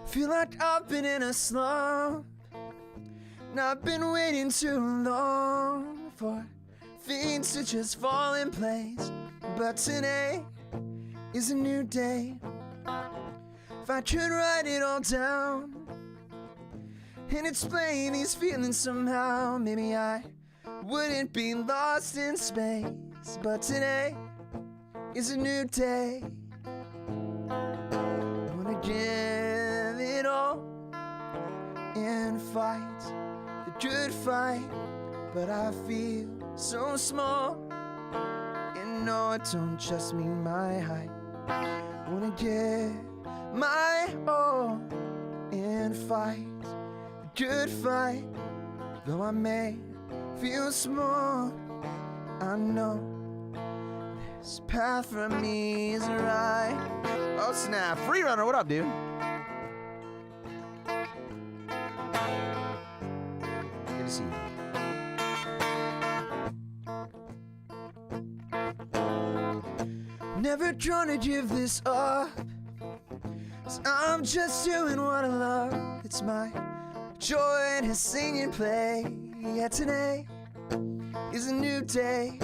Feel like I've been in a slump, and I've been waiting too long for things to just fall in place. But today is a new day. If I could write it all down and explain these feelings somehow, maybe I wouldn't be lost in space. But today is a new day. I wanna give it all and fight the good fight, but I feel so small, and no, it don't just mean my height. I wanna give my all and fight the good fight, though I may feel small. I know this path for me is right. Oh snap, Freerunner, what up, dude? Good to see you. Never gonna give this up, 'cause I'm just doing what I love. It's my joy and his singing play. Yeah, today is a new day,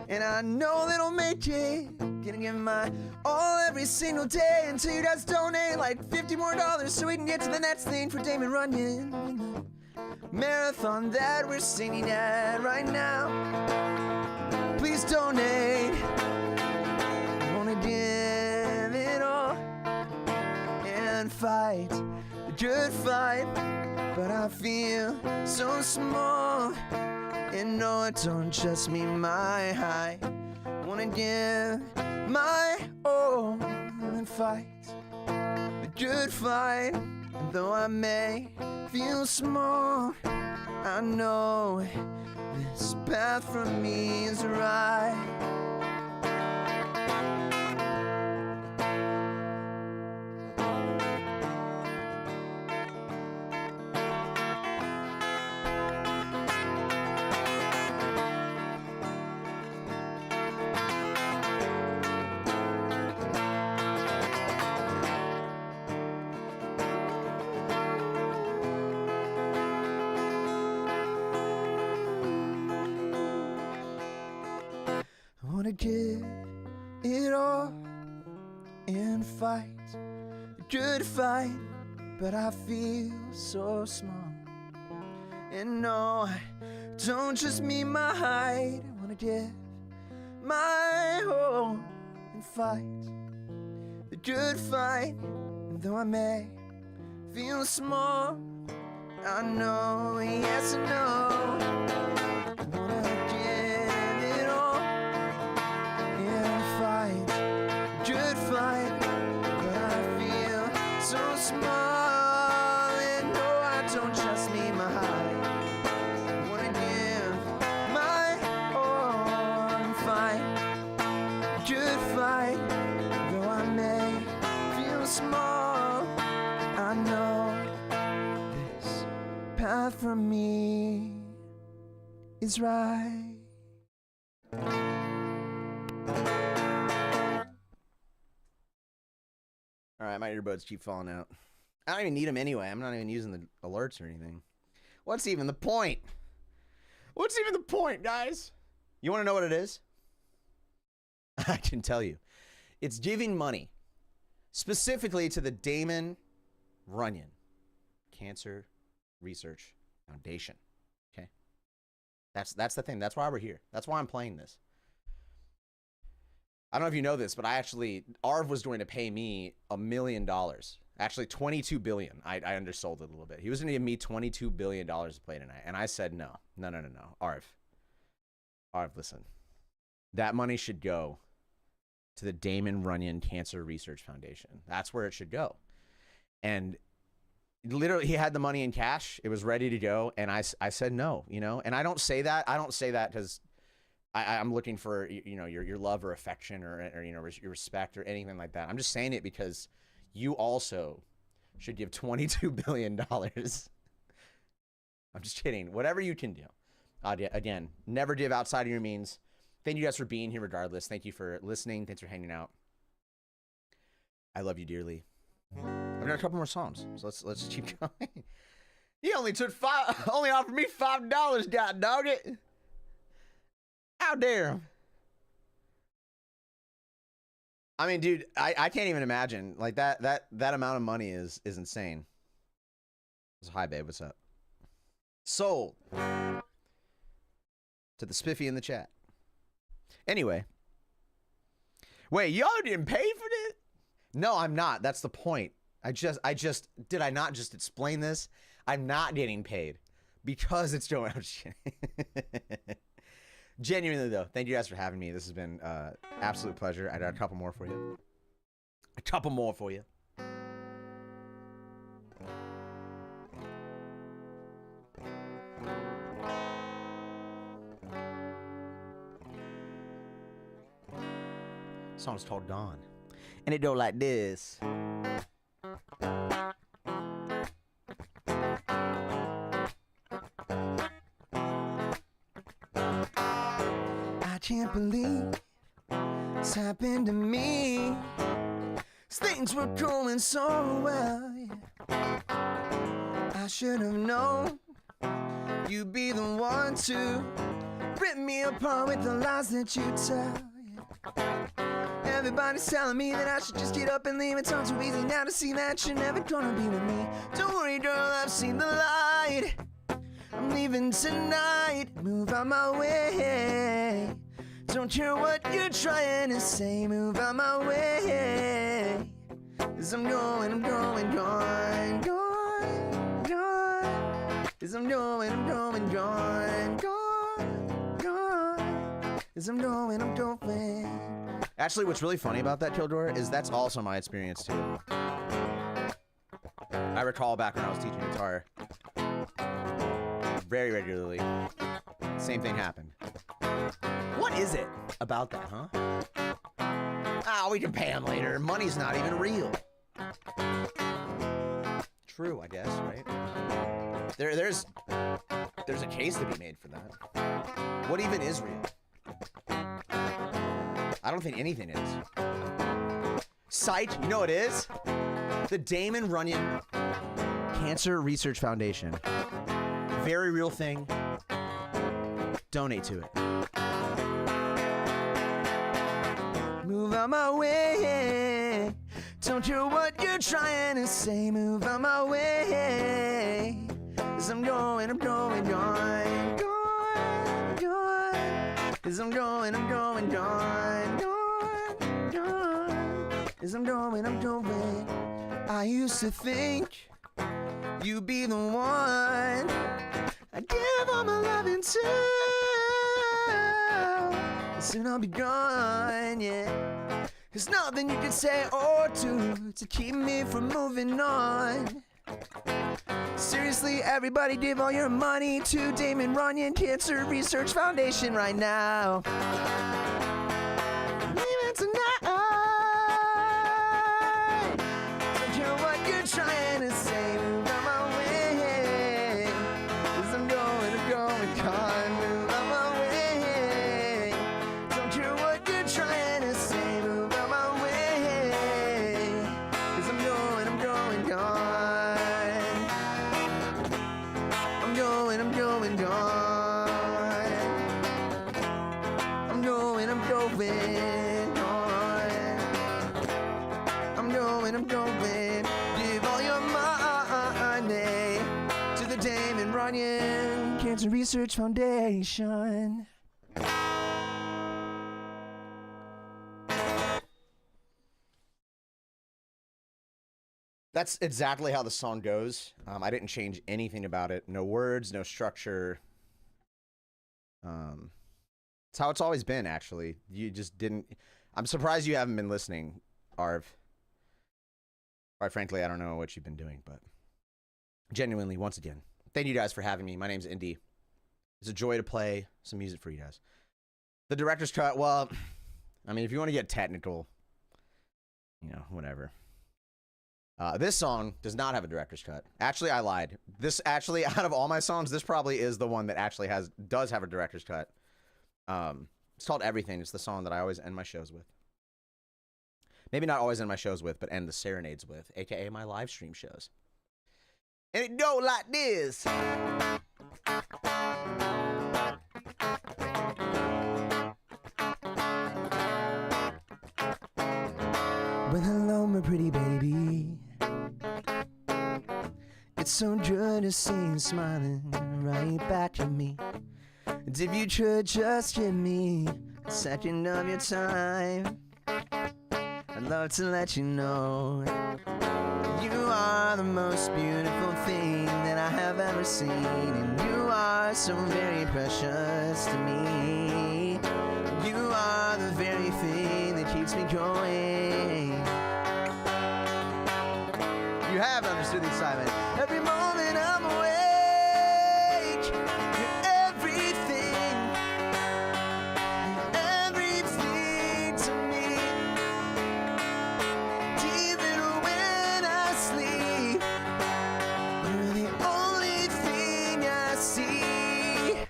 and I know that I'll make it. Gonna give my all every single day until you guys donate like $50 more so we can get to the next thing for Damon Runyon in the marathon that we're singing at right now. Please donate. I wanna give it all and fight the good fight, but I feel so small, and no, it don't just mean my height. I wanna give my all and fight the good fight, and though I may feel small, I know this path for me is right. give it all and fight the good fight, but I feel so small. And no, I don't just mean my height. I wanna give my all and fight the good fight. And though I may feel small, I know, yes I know, I wanna give it all and fight the good fight, but I feel so small. And no, I don't just mean my height. I wanna give my all and fight the good fight. Though I may feel small, I know this path for me is right. All right, my earbuds keep falling out. I don't even need them anyway. I'm not even using the alerts or anything. What's even the point? What's even the point, guys? You want to know what it is? I can tell you. It's giving money, specifically to the Damon Runyon Cancer Research Foundation. Okay? That's the thing. That's why we're here. That's why I'm playing this. I don't know if you know this, but Arv was going to pay me $1 million. Actually, $22 billion. I undersold it a little bit. He was going to give me $22 billion to play tonight. And I said, no. Arv, listen. That money should go to the Damon Runyon Cancer Research Foundation. That's where it should go. And literally, he had the money in cash. It was ready to go. And I said no, And I don't say that. Because I'm looking for, your love or affection or your respect or anything like that. I'm just saying it because you also should give $22 billion. I'm just kidding. Whatever you can do. Again, never give outside of your means. Thank you guys for being here regardless. Thank you for listening. Thanks for hanging out. I love you dearly. I've got a couple more songs, so let's keep going. He only offered me $5, god dog it. How dare him? I mean, dude, I can't even imagine. Like that amount of money is insane. Hi, babe. What's up? Sold. To the spiffy in the chat. Anyway. Wait, y'all didn't pay for this? No, I'm not. That's the point. Did I not just explain this? I'm not getting paid because it's Joe. I'm just kidding. Genuinely, though, thank you guys for having me. This has been absolute pleasure. I got a couple more for you. Song's called Dawn, and it go like this. I can't believe it's happened to me. Things were going so well, yeah. I should have known you'd be the one to rip me apart with the lies that you tell, yeah. Everybody's telling me that I should just get up and leave. It's all too easy now to see that you're never gonna be with me. Don't worry, girl, I've seen the light. I'm leaving tonight. Move out my way. Don't care what you're trying to say. Move out my way. 'Cause I'm going. 'Cause I'm going. 'Cause I'm going. Actually, what's really funny about that, Kildor, is that's also my experience too. I recall back when I was teaching guitar very regularly, same thing happened. What is it about that, huh? Ah, we can pay him later. Money's not even real. True, I guess, right? There's a case to be made for that. What even is real? I don't think anything is. Sight, you know what it is? The Damon Runyon Cancer Research Foundation. Very real thing. Donate to it. Move out my way. Don't care what you're trying to say. Move out my way. 'Cause I'm going, going. 'Cause I'm going, going. 'Cause I'm going. I used to think you'd be the one I'd give all my loving to. Soon I'll be gone, yeah. There's nothing you can say or do to keep me from moving on. Seriously, everybody give all your money to Damon Runyon Cancer Research Foundation right now. Leave it tonight. Don't care what you're trying to say. Move out my way. 'Cause I'm going, gone. Move out my way. Don't care what you're trying to say. Move out my way. 'Cause I'm going, gone. I'm going, gone. I'm going, gone. I'm going. Give all your money to the Damon Runyon Cancer Research Foundation. That's exactly how the song goes. I didn't change anything about it. No words, no structure. It's how it's always been, actually. You just didn't... I'm surprised you haven't been listening, Arv. Quite frankly, I don't know what you've been doing, but genuinely, once again, thank you guys for having me. My name's Indy. It's a joy to play some music for you guys. The director's cut, well, I mean, if you want to get technical, you know, whatever. This song does not have a director's cut. Actually, I lied. This actually, out of all my songs, this probably is the one that actually does have a director's cut. It's called Everything. It's the song that I always end my shows with. Maybe not always end my shows with, but end the serenades with, aka my live stream shows. And it go like this. Well, hello, my pretty baby. It's so good to see you smiling right back at me. And if you could just give me a second of your time, I'd love to let you know you are the most beautiful thing that I have ever seen. And you are so very precious to me. You are the very thing that keeps me going. You have understood the assignment. Every moment I'm awake, you're everything, everything to me. Even when I sleep, you're the only thing I see.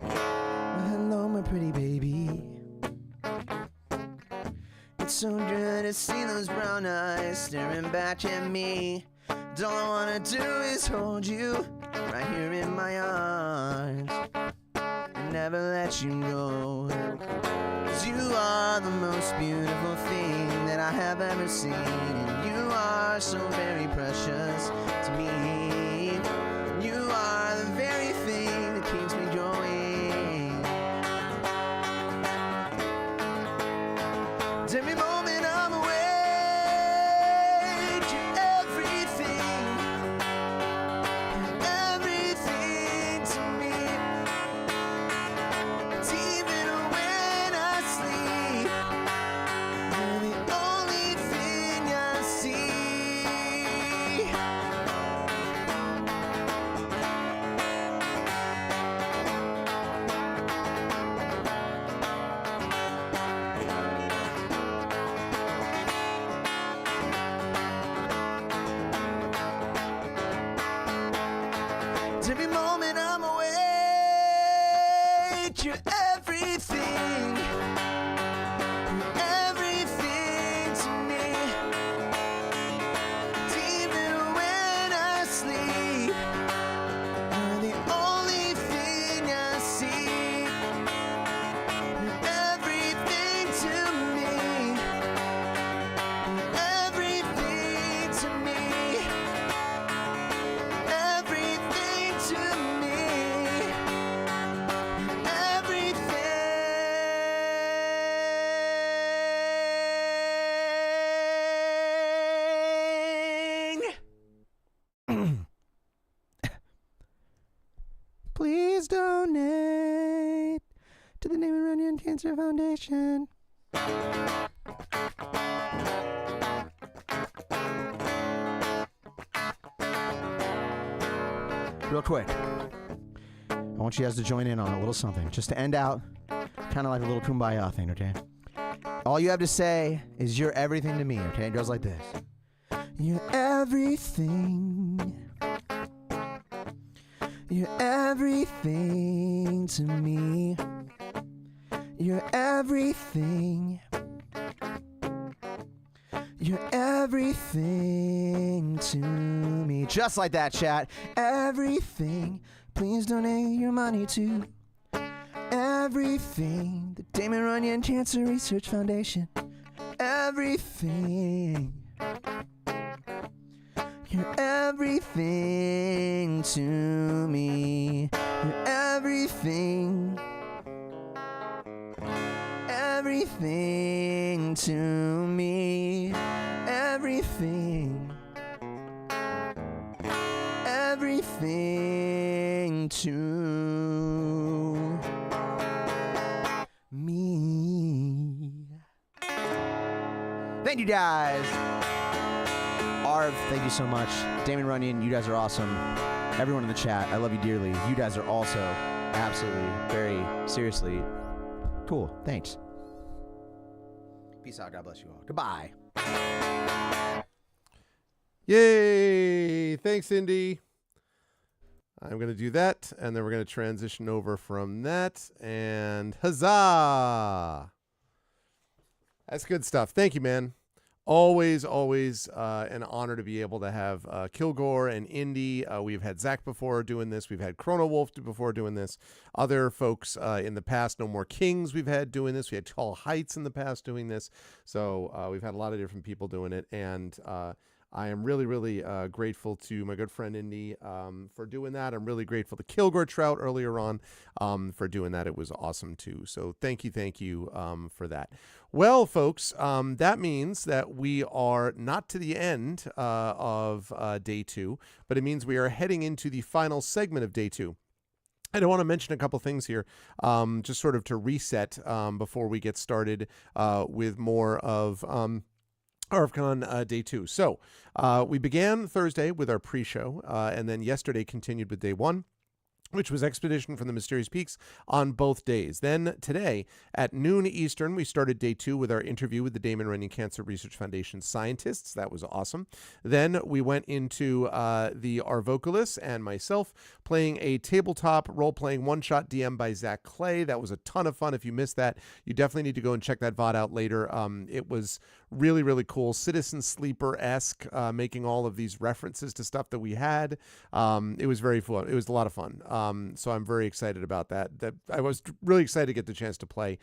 Well, hello, my pretty baby. It's so good to see those brown eyes staring back at me. All I wanna do is hold you right here in my arms and never let you go. 'Cause you are the most beautiful thing that I have ever seen. And you are so very precious to me. You are the very thing that keeps me going. Every moment I'm awake, you're everything, everything to me. It's even when I sleep, you're the only thing I see. Every moment I'm awake, you're everything, everything to me. Even when I sleep, you're the please donate to the Damon Runyon Cancer Foundation. Real quick, I want you guys to join in on a little something, just to end out, kind of like a little kumbaya thing, okay? All you have to say is "you're everything to me," okay? It goes like this. You're everything. You're everything to me. You're everything. You're everything to me. Just like that, chat. Everything. Please donate your money to everything. The Damon Runyon Cancer Research Foundation. Everything. You're everything to me. You're everything. Everything to me. Everything. Everything to me. Thank you guys. Arv, thank you so much. Damon Runyon, you guys are awesome. Everyone in the chat, I love you dearly. You guys are also absolutely, very seriously cool. Thanks. Peace out. God bless you all. Goodbye. Yay! Thanks, Indy. I'm going to do that, and then we're going to transition over from that, and huzzah! That's good stuff. Thank you, man. Always an honor to be able to have Kilgore and Indy. We've had Zach before doing this. We've had Chrono Wolf before doing this. Other folks in the past, No More Kings, we've had doing this. We had Tall Heights in the past doing this. So we've had a lot of different people doing it. And I am really grateful to my good friend Indy for doing that. I'm really grateful to Kilgore Trout earlier on for doing that. It was awesome too. So thank you for that. Well, folks, that means that we are not to the end of day 2, but it means we are heading into the final segment of day 2. I want to mention a couple things here, just sort of to reset before we get started with more of ArvCon day 2. So we began Thursday with our pre-show, and then yesterday continued with day 1, which was Expedition from the Mysterious Peaks on both days. Then today at noon Eastern, we started day 2 with our interview with the Damon Runyon Cancer Research Foundation scientists. That was awesome. Then we went into the Arvocalist and myself playing a tabletop role-playing one-shot DM by Zach Clay. That was a ton of fun. If you missed that, you definitely need to go and check that VOD out later. It was really cool. Citizen Sleeper-esque, making all of these references to stuff that we had. It was very fun. It was a lot of fun. So I'm very excited about that. I was really excited to get the chance to play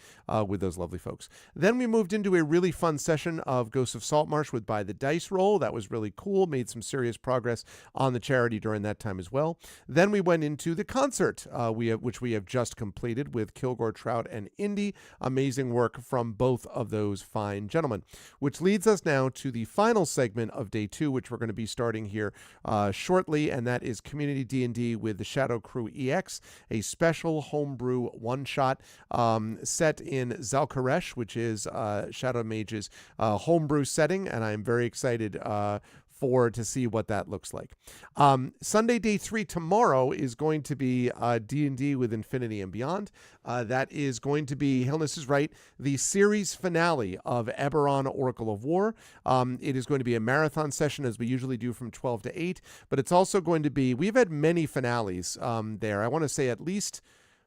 with those lovely folks. Then we moved into a really fun session of Ghosts of Saltmarsh with By the Dice Roll. That was really cool. Made some serious progress on the charity during that time as well. Then we went into the concert, which we have just completed with Kilgore Trout and Indy. Amazing work from both of those fine gentlemen. Which leads us now to the final segment of day 2, which we're going to be starting here shortly, and that is Community D&D with the Shadow Crew EX, a special homebrew one-shot set in Zalkaresh, which is Shadow Mage's homebrew setting, and I'm very excited to see what that looks like. Sunday, day 3, tomorrow is going to be D&D with Infinity and Beyond. That is going to be, Hillness is right, the series finale of Eberron, Oracle of War. It is going to be a marathon session as we usually do from 12 to 8, but it's also going to be, we've had many finales there. I want to say at least,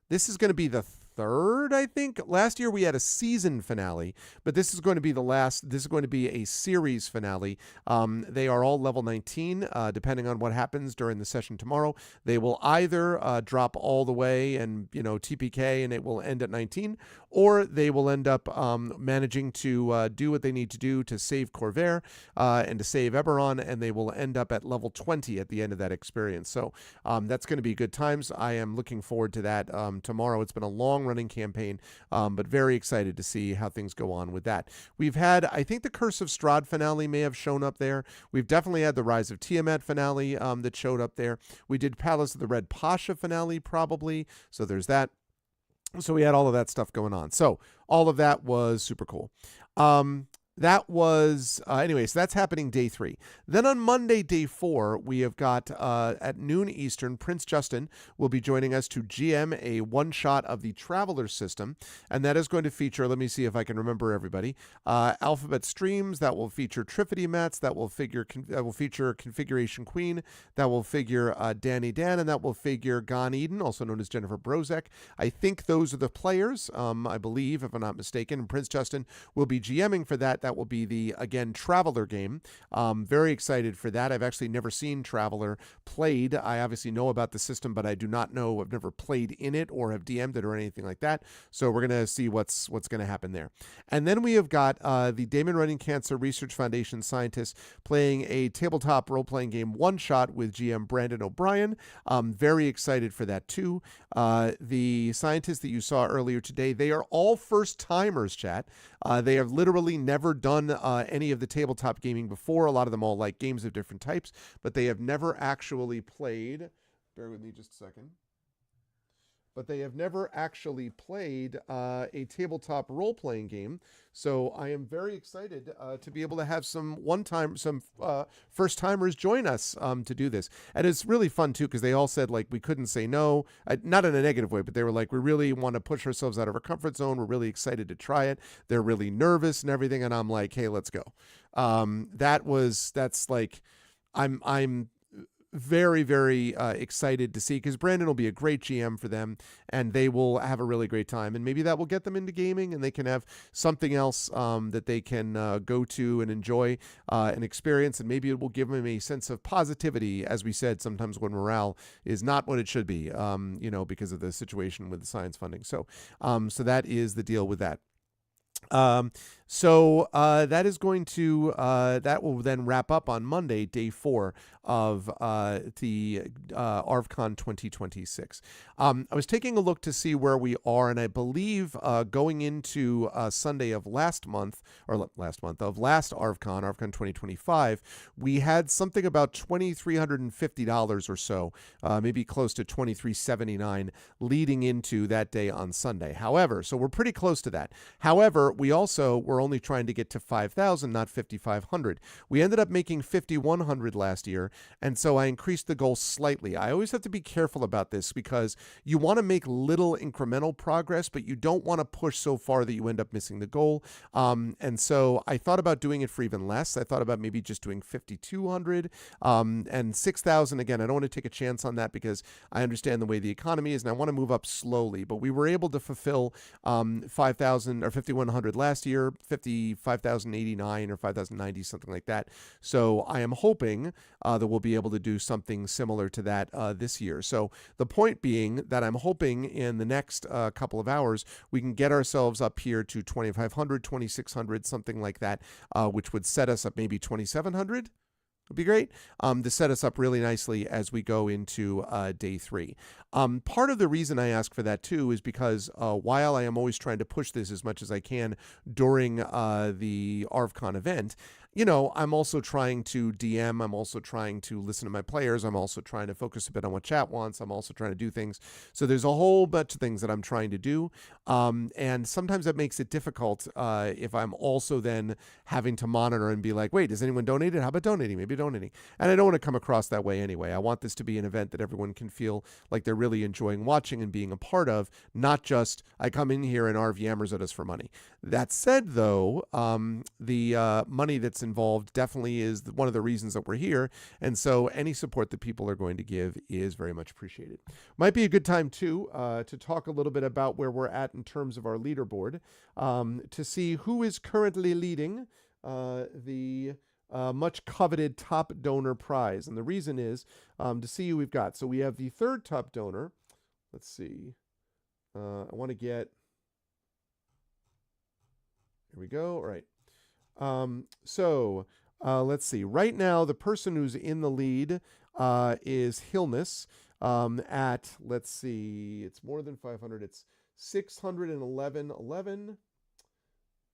this is going to be the 3rd, I think. Last year we had a season finale, but this is going to be the last. This is going to be a series finale. They are all level 19, depending on what happens during the session tomorrow. They will either drop all the way and, TPK and it will end at 19, or they will end up managing to do what they need to do to save Corvair and to save Eberron, and they will end up at level 20 at the end of that experience. So that's going to be good times. I am looking forward to that tomorrow. It's been a long-running campaign, but very excited to see how things go on with that. We've had, I think the Curse of Strahd finale may have shown up there. We've definitely had the Rise of Tiamat finale that showed up there. We did Palace of the Red Pasha finale probably, so there's that. So we had all of that stuff going on. So all of that was super cool. That was, anyway, so that's happening day 3. Then on Monday, day 4, we have got, at noon Eastern, Prince Justin will be joining us to GM a one-shot of the Traveler system, and that is going to feature, let me see if I can remember everybody, Alphabet Streams, that will feature Trifity Mats, that will feature Configuration Queen, that will figure Danny Dan, and that will figure Gon Eden, also known as Jennifer Brozek. I think those are the players, I believe, if I'm not mistaken, and Prince Justin will be GMing for that. That will be the, again, Traveler game. Very excited for that. I've actually never seen Traveler played. I obviously know about the system, but I do not know, I've never played in it or have DM'd it or anything like that. So we're going to see what's going to happen there. And then we have got the Damon Runyon Cancer Research Foundation scientists playing a tabletop role-playing game one-shot with GM Brandon O'Brien. Very excited for that too. The scientists that you saw earlier today, they are all first-timers, chat. They have literally never done any of the tabletop gaming before. A lot of them all like games of different types, but they have never actually played. Bear with me just a second. But they have never actually played a tabletop role-playing game. So I am very excited to be able to have some first-timers join us to do this. And it's really fun, too, because they all said, like, we couldn't say no. Not in a negative way, but they were like, we really want to push ourselves out of our comfort zone. We're really excited to try it. They're really nervous and everything. And I'm like, hey, let's go. I'm very, very excited to see, because Brandon will be a great GM for them, and they will have a really great time, and maybe that will get them into gaming, and they can have something else that they can go to and enjoy and experience, and maybe it will give them a sense of positivity, as we said, sometimes when morale is not what it should be, because of the situation with the science funding. So that is the deal with that. That is going to, that will then wrap up on Monday, day 4 of the ArvCon 2026. I was taking a look to see where we are, and I believe going into Sunday of last ArvCon, ArvCon 2025, we had something about $2,350 or so, maybe close to $2,379 leading into that day on Sunday. However, so we're pretty close to that. However, we also were only trying to get to 5,000, not 5,500. We ended up making 5,100 last year, and so I increased the goal slightly. I always have to be careful about this, because you want to make little incremental progress, but you don't want to push so far that you end up missing the goal. And so I thought about doing it for even less. I thought about maybe just doing 5,200 and 6,000. Again, I don't want to take a chance on that, because I understand the way the economy is, and I want to move up slowly. But we were able to fulfill 5,000 or 5,100 last year, 5,089 or 5,090, something like that. So I am hoping that we'll be able to do something similar to that this year. So the point being that I'm hoping in the next couple of hours, we can get ourselves up here to 2,500, 2,600, something like that, which would set us up maybe 2,700. Would be great to set us up really nicely as we go into day 3. Part of the reason I ask for that too is because while I am always trying to push this as much as I can during the ArvCon event, I'm also trying to DM. I'm also trying to listen to my players. I'm also trying to focus a bit on what chat wants. I'm also trying to do things. So there's a whole bunch of things that I'm trying to do. And sometimes that makes it difficult if I'm also then having to monitor and be like, wait, has anyone donated? How about donating? Maybe donating. And I don't want to come across that way anyway. I want this to be an event that everyone can feel like they're really enjoying watching and being a part of, not just I come in here and Arv yammers at us for money. That said, though, the money that's involved definitely is one of the reasons that we're here, and so any support that people are going to give is very much appreciated. Might be a good time too to talk a little bit about where we're at in terms of our leaderboard, to see who is currently leading the much coveted top donor prize. And the reason is to see who we've got. So we have the third top donor. Let's see. I want to get Here we go. All right. Let's see. Right now, the person who's in the lead is Hillness at, let's see, it's more than 500. It's 611.11.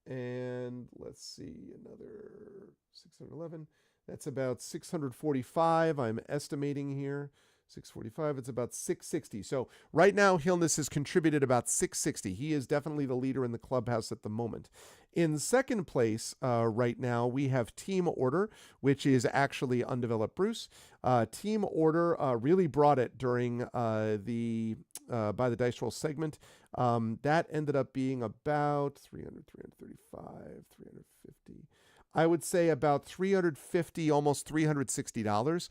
And let's see, another 611. That's about 645. I'm estimating here. 645. It's about 660. So right now, Hillness has contributed about 660. He is definitely the leader in the clubhouse at the moment. In second place right now, we have Team Order, which is actually Undeveloped Bruce. Team Order really brought it during the By the Dice Roll segment. That ended up being about 300, 335, 350. I would say about $350, almost $360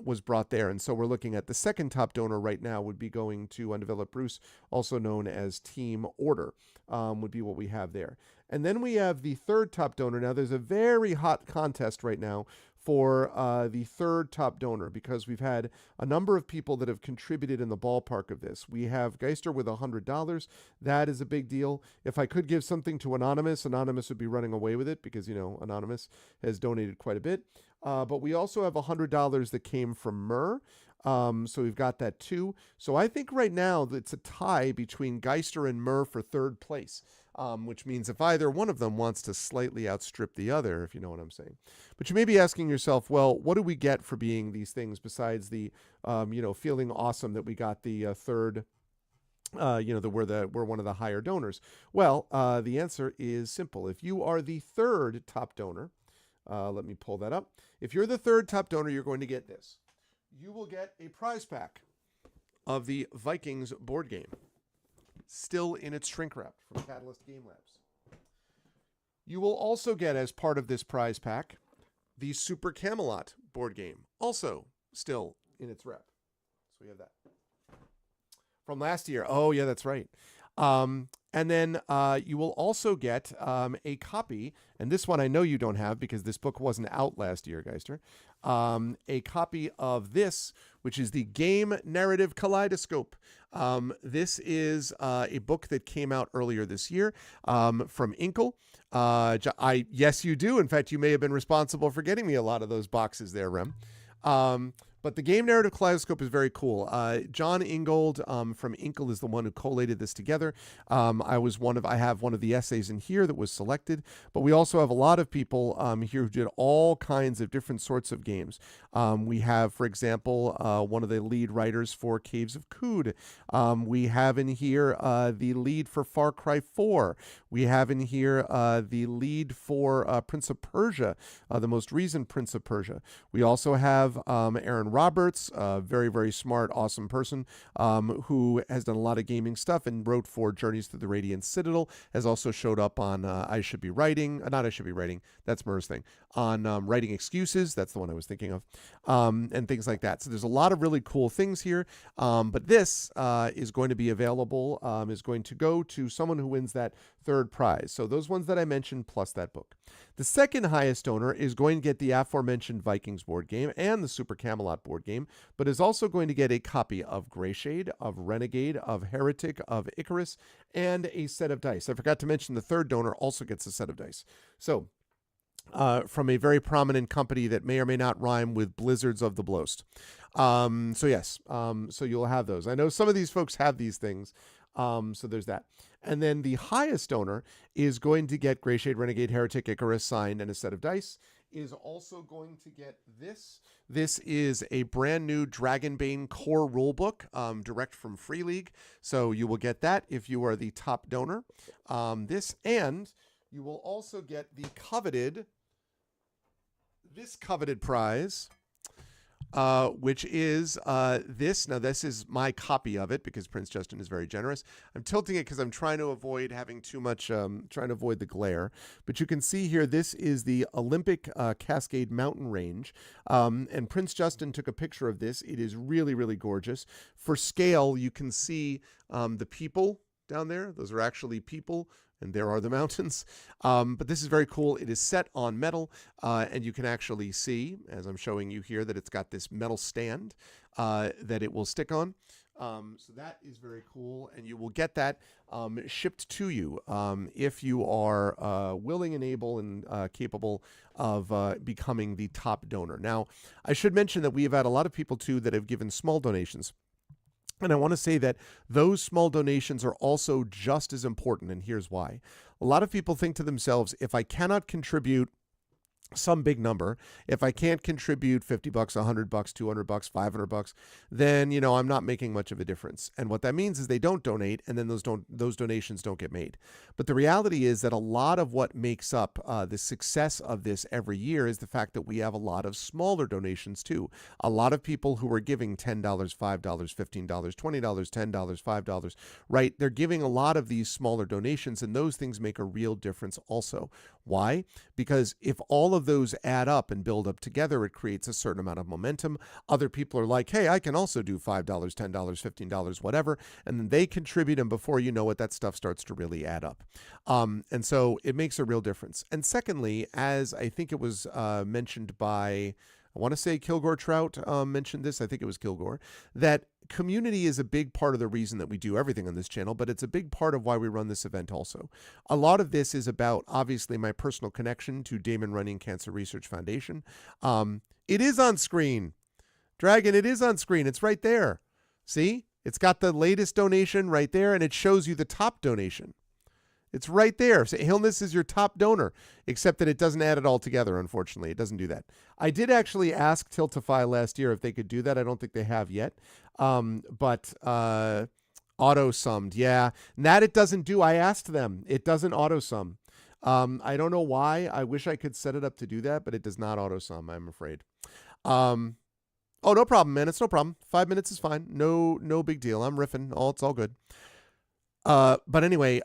was brought there. And so we're looking at the second top donor right now would be going to Undeveloped Bruce, also known as Team Order, would be what we have there. And then we have the third top donor. Now, there's a very hot contest right now for the third top donor because we've had a number of people that have contributed in the ballpark of this. We have Geister with $100. That is a big deal. If I could give something to Anonymous, Anonymous would be running away with it because, you know, Anonymous has donated quite a bit. But we also have $100 that came from Myrrh. So we've got that too. So I think right now it's a tie between Geister and Myrrh for third place. Which means if either one of them wants to slightly outstrip the other, if you know what I'm saying. But you may be asking yourself, well, what do we get for being these things besides the, feeling awesome that we got the third, that we're one of the higher donors? Well, the answer is simple. If you are the third top donor, let me pull that up. If you're the third top donor, you're going to get this. You will get a prize pack of the Vikings board game. Still in its shrink wrap from Catalyst Game Labs. You will also get, as part of this prize pack, the Super Camelot board game, also still in its wrap. So we have that from last year. Oh yeah, that's right. And then you will also get a copy, and this one I know you don't have because this book wasn't out last year, Geister. A copy of this, which is the Game Narrative Kaleidoscope. This is a book that came out earlier this year from Inkle. Yes, you do. In fact, you may have been responsible for getting me a lot of those boxes there, Rem. But the Game Narrative Kaleidoscope is very cool. John Ingold from Inkle is the one who collated this together. I have one of the essays in here that was selected, but we also have a lot of people here who did all kinds of different sorts of games. We have, for example, one of the lead writers for Caves of Kood. We have in here the lead for Far Cry 4. We have in here the lead for Prince of Persia, the most recent Prince of Persia. We also have Aaron Roberts, a very, very smart, awesome person who has done a lot of gaming stuff and wrote for Journeys Through the Radiant Citadel, has also showed up on I Should Be Writing, not I Should Be Writing, that's Murr's thing, on Writing Excuses, that's the one I was thinking of, and things like that. So there's a lot of really cool things here, but this is going to be available, is going to go to someone who wins that third prize. So those ones that I mentioned plus that book. The second highest donor is going to get the aforementioned Vikings board game and the Super Camelot board game, but is also going to get a copy of Greyshade, of Renegade, of Heretic, of Icarus, and a set of dice. I forgot to mention the third donor also gets a set of dice. So from a very prominent company that may or may not rhyme with Blizzards of the Blost. So yes, so you'll have those. I know some of these folks have these things. So there's that. And then the highest donor is going to get Greyshade, Renegade, Heretic, Icarus signed and a set of dice. Is also going to get this. This is a brand new Dragonbane core rulebook, direct from Free League. So you will get that if you are the top donor. This, and you will also get the coveted prize, which is this. Now, this is my copy of it because Prince Justin is very generous. I'm tilting it because I'm trying to avoid having too much, trying to avoid the glare. But you can see here, this is the Olympic Cascade Mountain Range. And Prince Justin took a picture of this. It is really, really gorgeous. For scale, you can see the people down there. Those are actually people. And there are the mountains. But this is very cool. It is set on metal, and you can actually see, as I'm showing you here, that it's got this metal stand that it will stick on. So that is very cool, and you will get that shipped to you if you are willing and able and capable of becoming the top donor. Now, I should mention that we have had a lot of people too that have given small donations. And I want to say that those small donations are also just as important, and here's why. A lot of people think to themselves, if I cannot contribute some big number, if I can't contribute $50, $100, $200, $500, then, I'm not making much of a difference. And what that means is they don't donate, and then those donations don't get made. But the reality is that a lot of what makes up the success of this every year is the fact that we have a lot of smaller donations too. A lot of people who are giving $10, $5, $15, $20, $10, $5, right? They're giving a lot of these smaller donations, and those things make a real difference also. Why? Because if all of those add up and build up together, it creates a certain amount of momentum. Other people are like, hey, I can also do $5, $10, $15, whatever. And then they contribute, and before you know it, that stuff starts to really add up. And so it makes a real difference. And secondly, as I think it was mentioned by, I want to say Kilgore Trout mentioned this, I think it was Kilgore, that community is a big part of the reason that we do everything on this channel, but it's a big part of why we run this event also. A lot of this is about, obviously, my personal connection to Damon Runyon Cancer Research Foundation. It is on screen. Dragon, it is on screen. It's right there. See? It's got the latest donation right there, and it shows you the top donation. It's right there. So Hillness is your top donor, except that it doesn't add it all together, unfortunately. It doesn't do that. I did actually ask Tiltify last year if they could do that. I don't think they have yet. But auto-summed, yeah. And that it doesn't do. I asked them. It doesn't auto-sum. I don't know why. I wish I could set it up to do that, but it does not auto-sum, I'm afraid. Oh, no problem, man. It's no problem. 5 minutes is fine. No big deal. I'm riffing. It's all good. But anyway,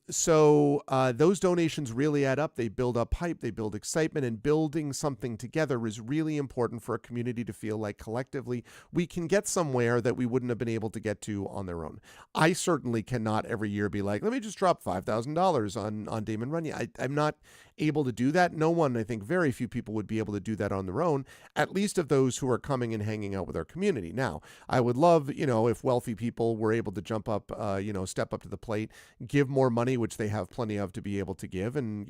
so those donations really add up. They build up hype, they build excitement, and building something together is really important for a community to feel like collectively we can get somewhere that we wouldn't have been able to get to on their own. I certainly cannot every year be like, let me just drop $5,000 on Damon Runyon. I'm not able to do that. No one, I think very few people would be able to do that on their own, at least of those who are coming and hanging out with our community. Now, I would love, if wealthy people were able to jump up, step up to the plate, give more money, which they have plenty of to be able to give. And,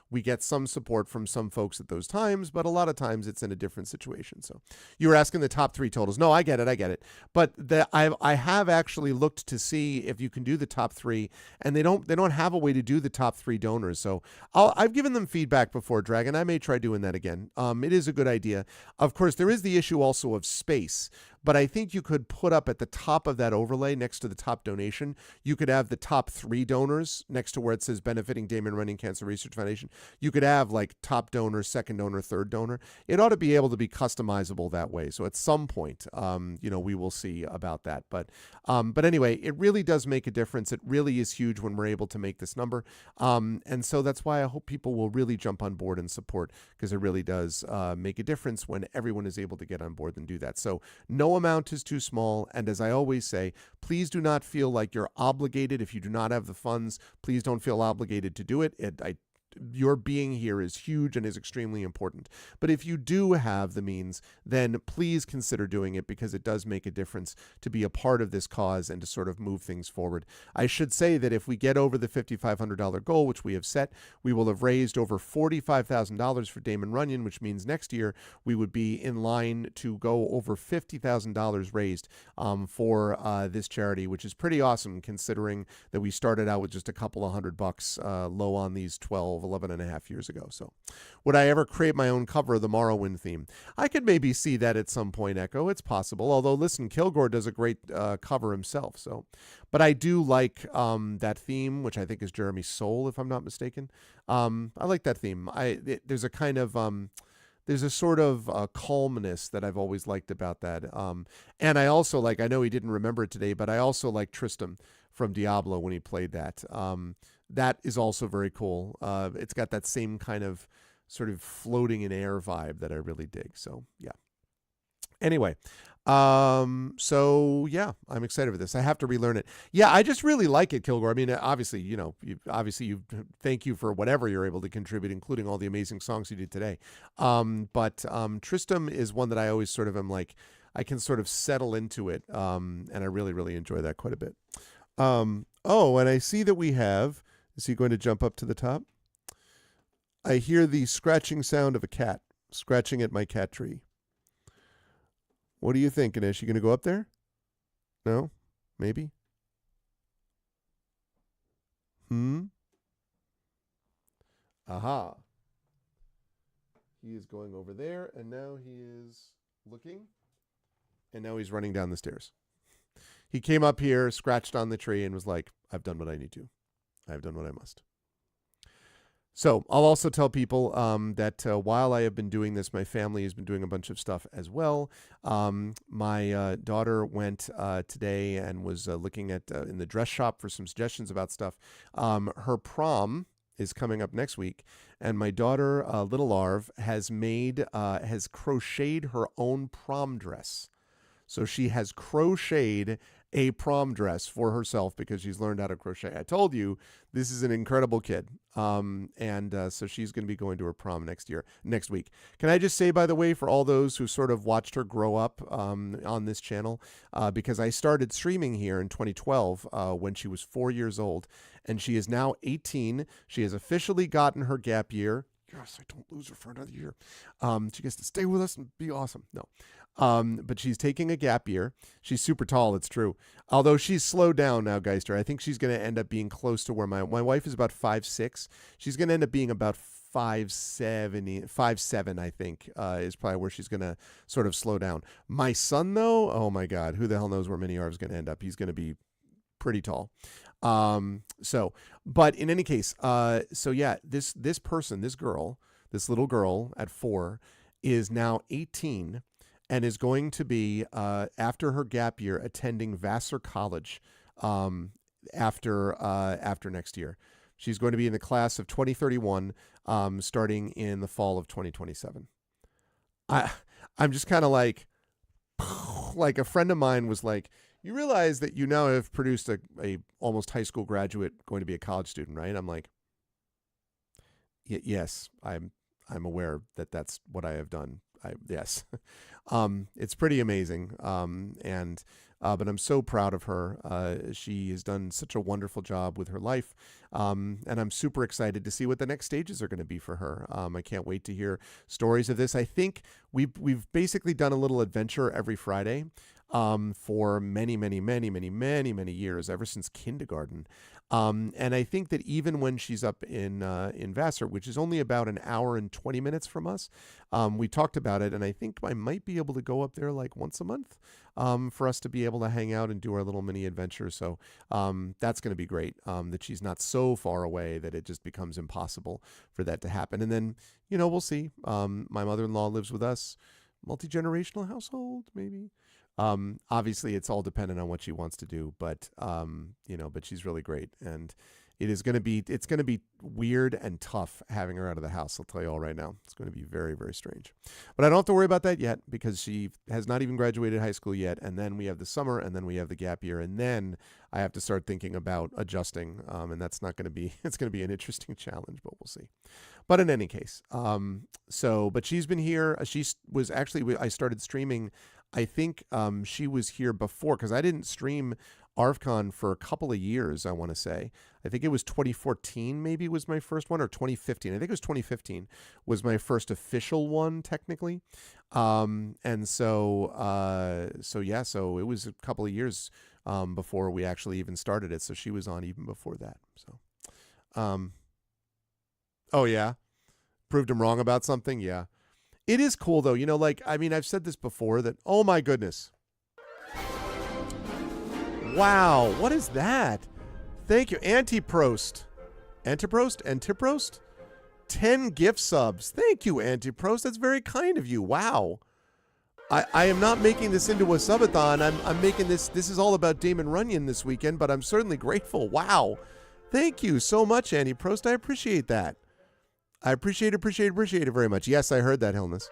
we get some support from some folks at those times, but a lot of times it's in a different situation. So you were asking the top three totals. No, I get it. But I have actually looked to see if you can do the top three, and they don't have a way to do the top three donors. So I've given them feedback before, Dragon. I may try doing that again. It is a good idea. Of course, there is the issue also of space. But I think you could put up at the top of that overlay next to the top donation, you could have the top three donors next to where it says benefiting Damon Runyon Cancer Research Foundation. You could have like top donor, second donor, third donor. It ought to be able to be customizable that way. So at some point, we will see about that. But anyway, it really does make a difference. It really is huge when we're able to make this number. And so that's why I hope people will really jump on board and support, because it really does make a difference when everyone is able to get on board and do that. So no amount is too small. And as I always say, please do not feel like you're obligated. If you do not have the funds, please don't feel obligated to do it. Your being here is huge and is extremely important. But if you do have the means, then please consider doing it, because it does make a difference to be a part of this cause and to sort of move things forward. I should say that if we get over the $5,500 goal, which we have set, we will have raised over $45,000 for Damon Runyon, which means next year we would be in line to go over $50,000 raised for this charity, which is pretty awesome considering that we started out with just a couple of $100 low on these 11 and a half years ago. So would I ever create my own cover of the Morrowind theme? I could maybe see that at some point, Echo. It's possible. Although, listen, Kilgore does a great cover himself. So, but I do like that theme, which I think is Jeremy's Soul, if I'm not mistaken. I like that theme. There's a kind of there's a sort of calmness that I've always liked about that. And I also like, I know he didn't remember it today, but I also like Tristram from Diablo when he played that. That is also very cool. It's got that same kind of sort of floating in air vibe that I really dig. So yeah. Anyway, so yeah, I'm excited for this. I have to relearn it. Yeah, I just really like it, Kilgore. I mean, obviously, thank you for whatever you're able to contribute, including all the amazing songs you did today. But Tristram is one that I always sort of am like, I can sort of settle into it, and I really, really enjoy that quite a bit. Oh, and I see that we have, is he going to jump up to the top? I hear the scratching sound of a cat scratching at my cat tree. What are you thinking? Is she going to go up there? No? Maybe? Aha. He is going over there, and now he is looking, and now he's running down the stairs. He came up here, scratched on the tree, and was like, I've done what I need to. I've done what I must. So I'll also tell people that while I have been doing this, my family has been doing a bunch of stuff as well. My daughter went today and was looking at in the dress shop for some suggestions about stuff. Her prom is coming up next week, and my daughter, Little Arv, has crocheted her own prom dress. So she has crocheted a prom dress for herself because she's learned how to crochet. I told you, this is an incredible kid. So she's going to be going to her prom next week. Can I just say, by the way, for all those who sort of watched her grow up on this channel, because I started streaming here in 2012 when she was 4 years old, and she is now 18. She has officially gotten her gap year. Yes, I don't lose her for another year. She gets to stay with us and be awesome. No. But she's taking a gap year. She's super tall, it's true. Although she's slowed down now, Geister. I think she's going to end up being close to where my wife is about 5'6". She's going to end up being about 5'7", I think, is probably where she's going to sort of slow down. My son, though, oh my God, who the hell knows where Mini Arv's going to end up? He's going to be pretty tall. But in any case, this girl, this little girl at 4 is now 18 and is going to be, after her gap year, attending Vassar College, after next year. She's going to be in the class of 2031, starting in the fall of 2027. I'm just kind of like a friend of mine was like, you realize that you now have produced a almost high school graduate going to be a college student, right? I'm like, yes, I'm aware that that's what I have done. Yes. It's pretty amazing. But I'm so proud of her. She has done such a wonderful job with her life. And I'm super excited to see what the next stages are going to be for her. I can't wait to hear stories of this. I think we've basically done a little adventure every Friday for many years, ever since kindergarten. And I think that even when she's up in Vassar, which is only about an hour and 20 minutes from us, we talked about it, and I think I might be able to go up there like once a month for us to be able to hang out and do our little mini adventure. So that's going to be great, that she's not so far away that it just becomes impossible for that to happen. And then, we'll see. My mother-in-law lives with us, multi-generational household, maybe. Obviously it's all dependent on what she wants to do, but but she's really great, and it's going to be weird and tough having her out of the house. I'll tell you all right now, it's going to be very, very strange, but I don't have to worry about that yet because she has not even graduated high school yet. And then we have the summer, and then we have the gap year, and then I have to start thinking about adjusting. And that's not going to be, it's going to be an interesting challenge, but we'll see. But in any case, but she's been here. She was actually, I started streaming, I think she was here before, because I didn't stream ArvCon for a couple of years, I want to say. I think it was 2014 maybe was my first one, or 2015. I think it was 2015 was my first official one, technically. So it was a couple of years before we actually even started it. So she was on even before that. So, oh yeah, proved him wrong about something. Yeah. It is cool, though. I've said this before that, oh, my goodness. Wow. What is that? Thank you. Antiprost. 10 gift subs. Thank you, Antiprost. That's very kind of you. Wow. I am not making this into a subathon. I'm making this. This is all about Damon Runyon this weekend, but I'm certainly grateful. Wow. Thank you so much, Antiprost. I appreciate that. I appreciate it very much. Yes, I heard that, Hillness.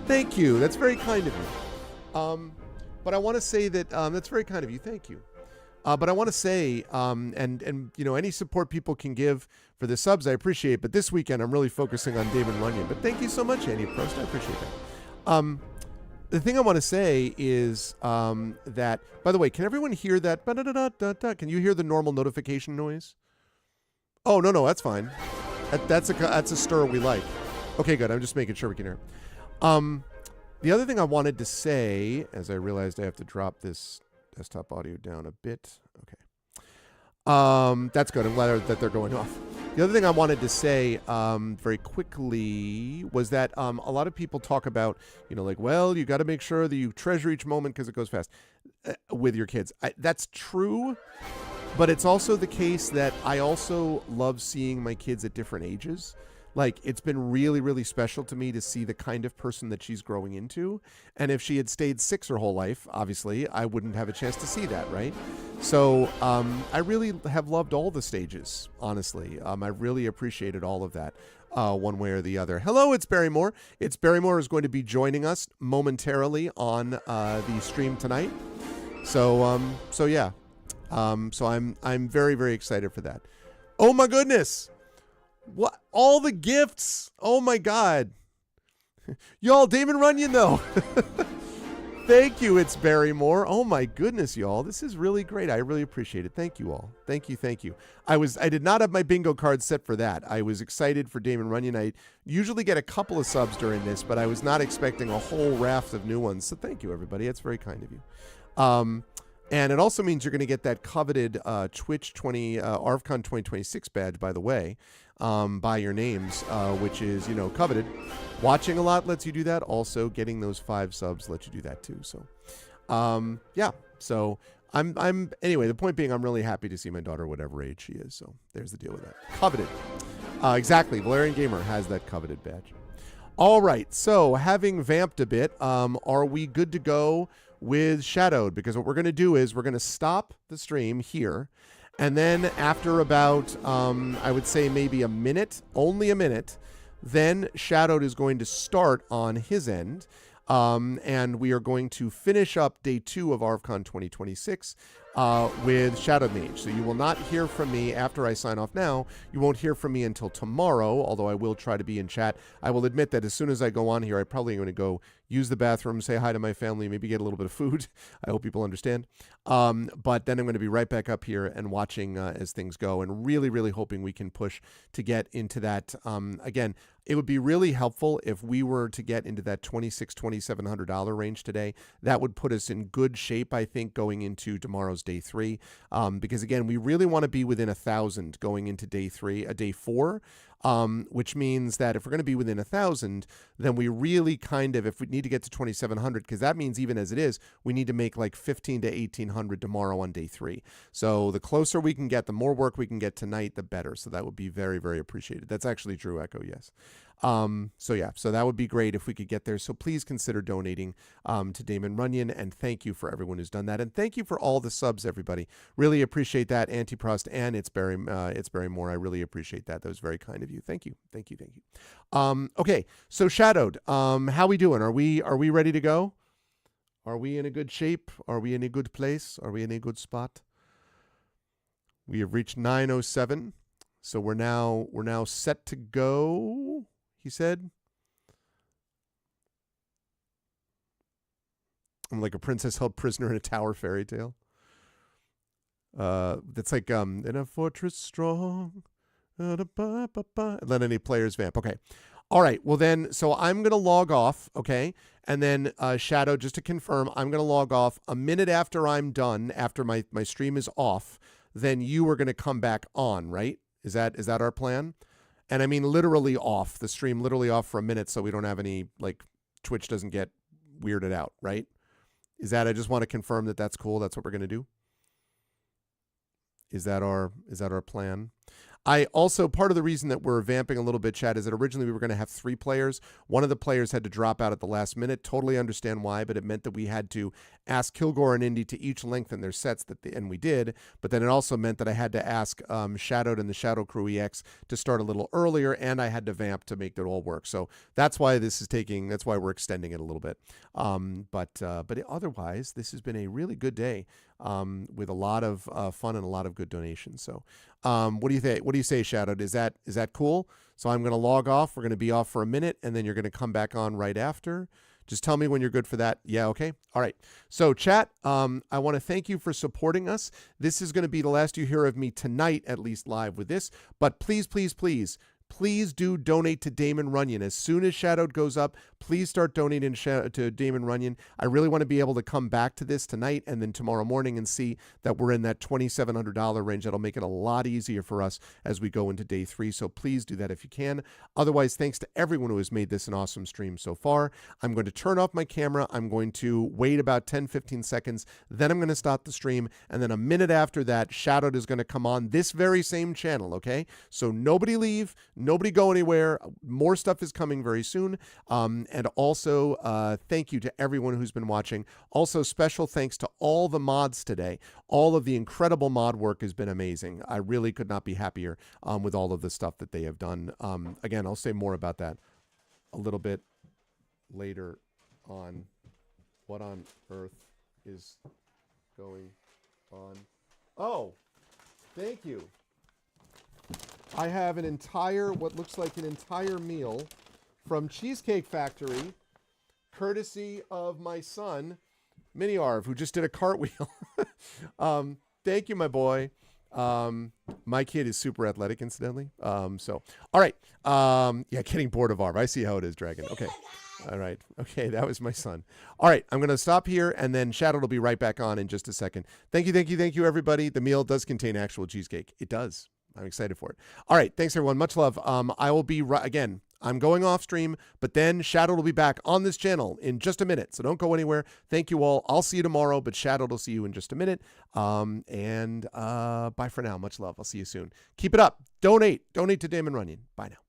Thank you. That's very kind of you. But I want to say that that's very kind of you. Thank you. But I want to say, any support people can give for the subs, I appreciate. But this weekend, I'm really focusing on Damon Runyon. But thank you so much, Andy Prost. I appreciate that. the thing I want to say is that, by the way, can everyone hear that? Ba-da-da-da-da-da? Can you hear the normal notification noise? Oh, no, that's fine. That's a stir we like. Okay, good. I'm just making sure we can hear. The other thing I wanted to say, as I realized I have to drop this desktop audio down a bit. Okay. That's good. I'm glad that they're going off. The other thing I wanted to say very quickly was that a lot of people talk about, like, well, you got to make sure that you treasure each moment because it goes fast with your kids. That's true, but it's also the case that I also love seeing my kids at different ages. Like, it's been really, really special to me to see the kind of person that she's growing into. And if she had stayed 6 her whole life, obviously, I wouldn't have a chance to see that, right? So I really have loved all the stages, honestly. I really appreciated all of that one way or the other. Hello, it's Barrymore. Barrymore is going to be joining us momentarily on the stream tonight. So yeah. So I'm very, very excited for that. Oh, my goodness. What? All the gifts. Oh my God. Y'all, Damon Runyon though. Thank you, it's Barrymore. Oh my goodness, y'all. This is really great. I really appreciate it. Thank you all. Thank you. I did not have my bingo card set for that. I was excited for Damon Runyon. I usually get a couple of subs during this, but I was not expecting a whole raft of new ones. So thank you, everybody. That's very kind of you. And it also means you're going to get that coveted Twitch ARVCon 2026 badge, by the way, by your names, which is, coveted. Watching a lot lets you do that. Also, getting those 5 subs lets you do that too. So, yeah. So anyway, the point being, I'm really happy to see my daughter, whatever age she is. So there's the deal with that. Coveted. Exactly. Valerian Gamer has that coveted badge. All right. So having vamped a bit, are we good to go with Shadowed? Because what we're going to do is we're going to stop the stream here. And then after about, I would say maybe a minute, only a minute, then Shadowed is going to start on his end. And we are going to finish up day 2 of ARVCon 2026 with Shadow Mage. So you will not hear from me after I sign off now. You won't hear from me until tomorrow, although I will try to be in chat. I will admit that as soon as I go on here, I probably am going to go use the bathroom, say hi to my family, maybe get a little bit of food. I hope people understand. But then I'm going to be right back up here and watching as things go, and really, really hoping we can push to get into that. Again, it would be really helpful if we were to get into that $2,700 range today. That would put us in good shape, I think, going into tomorrow's day 3. Because again, we really want to be within 1,000 going into day 4. Which means that if we're going to be within 1,000, then we really if we need to get to 2,700, because that means even as it is, we need to make like 1,500 to 1,800 tomorrow on day 3. So the closer we can get, the more work we can get tonight, the better. So that would be very, very appreciated. That's actually true, Echo, yes. So yeah, so that would be great if we could get there. So please consider donating to Damon Runyon, and thank you for everyone who's done that, and thank you for all the subs, everybody. Really appreciate that, Antiprost and It's Barrymore. I really appreciate that. That was very kind of you. Thank you. Okay, so Shadowed, how we doing? Are we ready to go? Are we in a good shape? Are we in a good place? Are we in a good spot? We have reached 9:07, so we're now set to go. He said, I'm like a princess held prisoner in a tower fairy tale. That's like in a fortress strong. And then any players vamp. Okay. All right. Well then, so I'm going to log off. Okay. And then Shadow, just to confirm, I'm going to log off a minute after I'm done, after my stream is off. Then you are going to come back on, right? Is that our plan? And I mean literally off, the stream literally off for a minute, so we don't have any, like, Twitch doesn't get weirded out, right? I just want to confirm that that's cool. That's what we're going to do. Is that our plan? I also, part of the reason that we're vamping a little bit, Chad, is that originally we were going to have 3 players. One of the players had to drop out at the last minute. Totally understand why, but it meant that we had to ask Kilgore and Indy to each lengthen their sets, and we did. But then it also meant that I had to ask Shadowed and the Shadow Crew EX to start a little earlier, and I had to vamp to make it all work. So that's why that's why we're extending it a little bit. But otherwise, this has been a really good day with a lot of fun and a lot of good donations. So what do you think? What do you say, Shadowed? Is that cool? So I'm going to log off. We're going to be off for a minute, and then you're going to come back on right after Just tell me when you're good for that. Yeah, okay? All right. So, chat, I want to thank you for supporting us. This is going to be the last you hear of me tonight, at least live with this. But please, please, please do donate to Damon Runyon. As soon as Shadowed goes up, please start donating to Damon Runyon. I really want to be able to come back to this tonight and then tomorrow morning and see that we're in that $2,700 range. That'll make it a lot easier for us as we go into day 3. So please do that if you can. Otherwise, thanks to everyone who has made this an awesome stream so far. I'm going to turn off my camera. I'm going to wait about 10-15 seconds. Then I'm going to stop the stream. And then a minute after that, Shadowed is going to come on this very same channel, okay? So nobody leave. Nobody go anywhere. More stuff is coming very soon. And also, thank you to everyone who's been watching. Also, special thanks to all the mods today. All of the incredible mod work has been amazing. I really could not be happier with all of the stuff that they have done. Again, I'll say more about that a little bit later on. What on earth is going on? Oh, thank you. I have an entire, what looks like an entire meal from Cheesecake Factory, courtesy of my son, Mini Arv, who just did a cartwheel. Thank you, my boy. My kid is super athletic, incidentally. So, all right. Yeah, getting bored of Arv. I see how it is, Dragon. Okay. All right. Okay, that was my son. All right, I'm going to stop here, and then Shadow will be right back on in just a second. Thank you, everybody. The meal does contain actual cheesecake. It does. I'm excited for it. All right. Thanks, everyone. Much love. I will be again. I'm going off stream, but then Shadow will be back on this channel in just a minute. So don't go anywhere. Thank you all. I'll see you tomorrow, but Shadow will see you in just a minute. Bye for now. Much love. I'll see you soon. Keep it up. Donate to Damon Runyon. Bye now.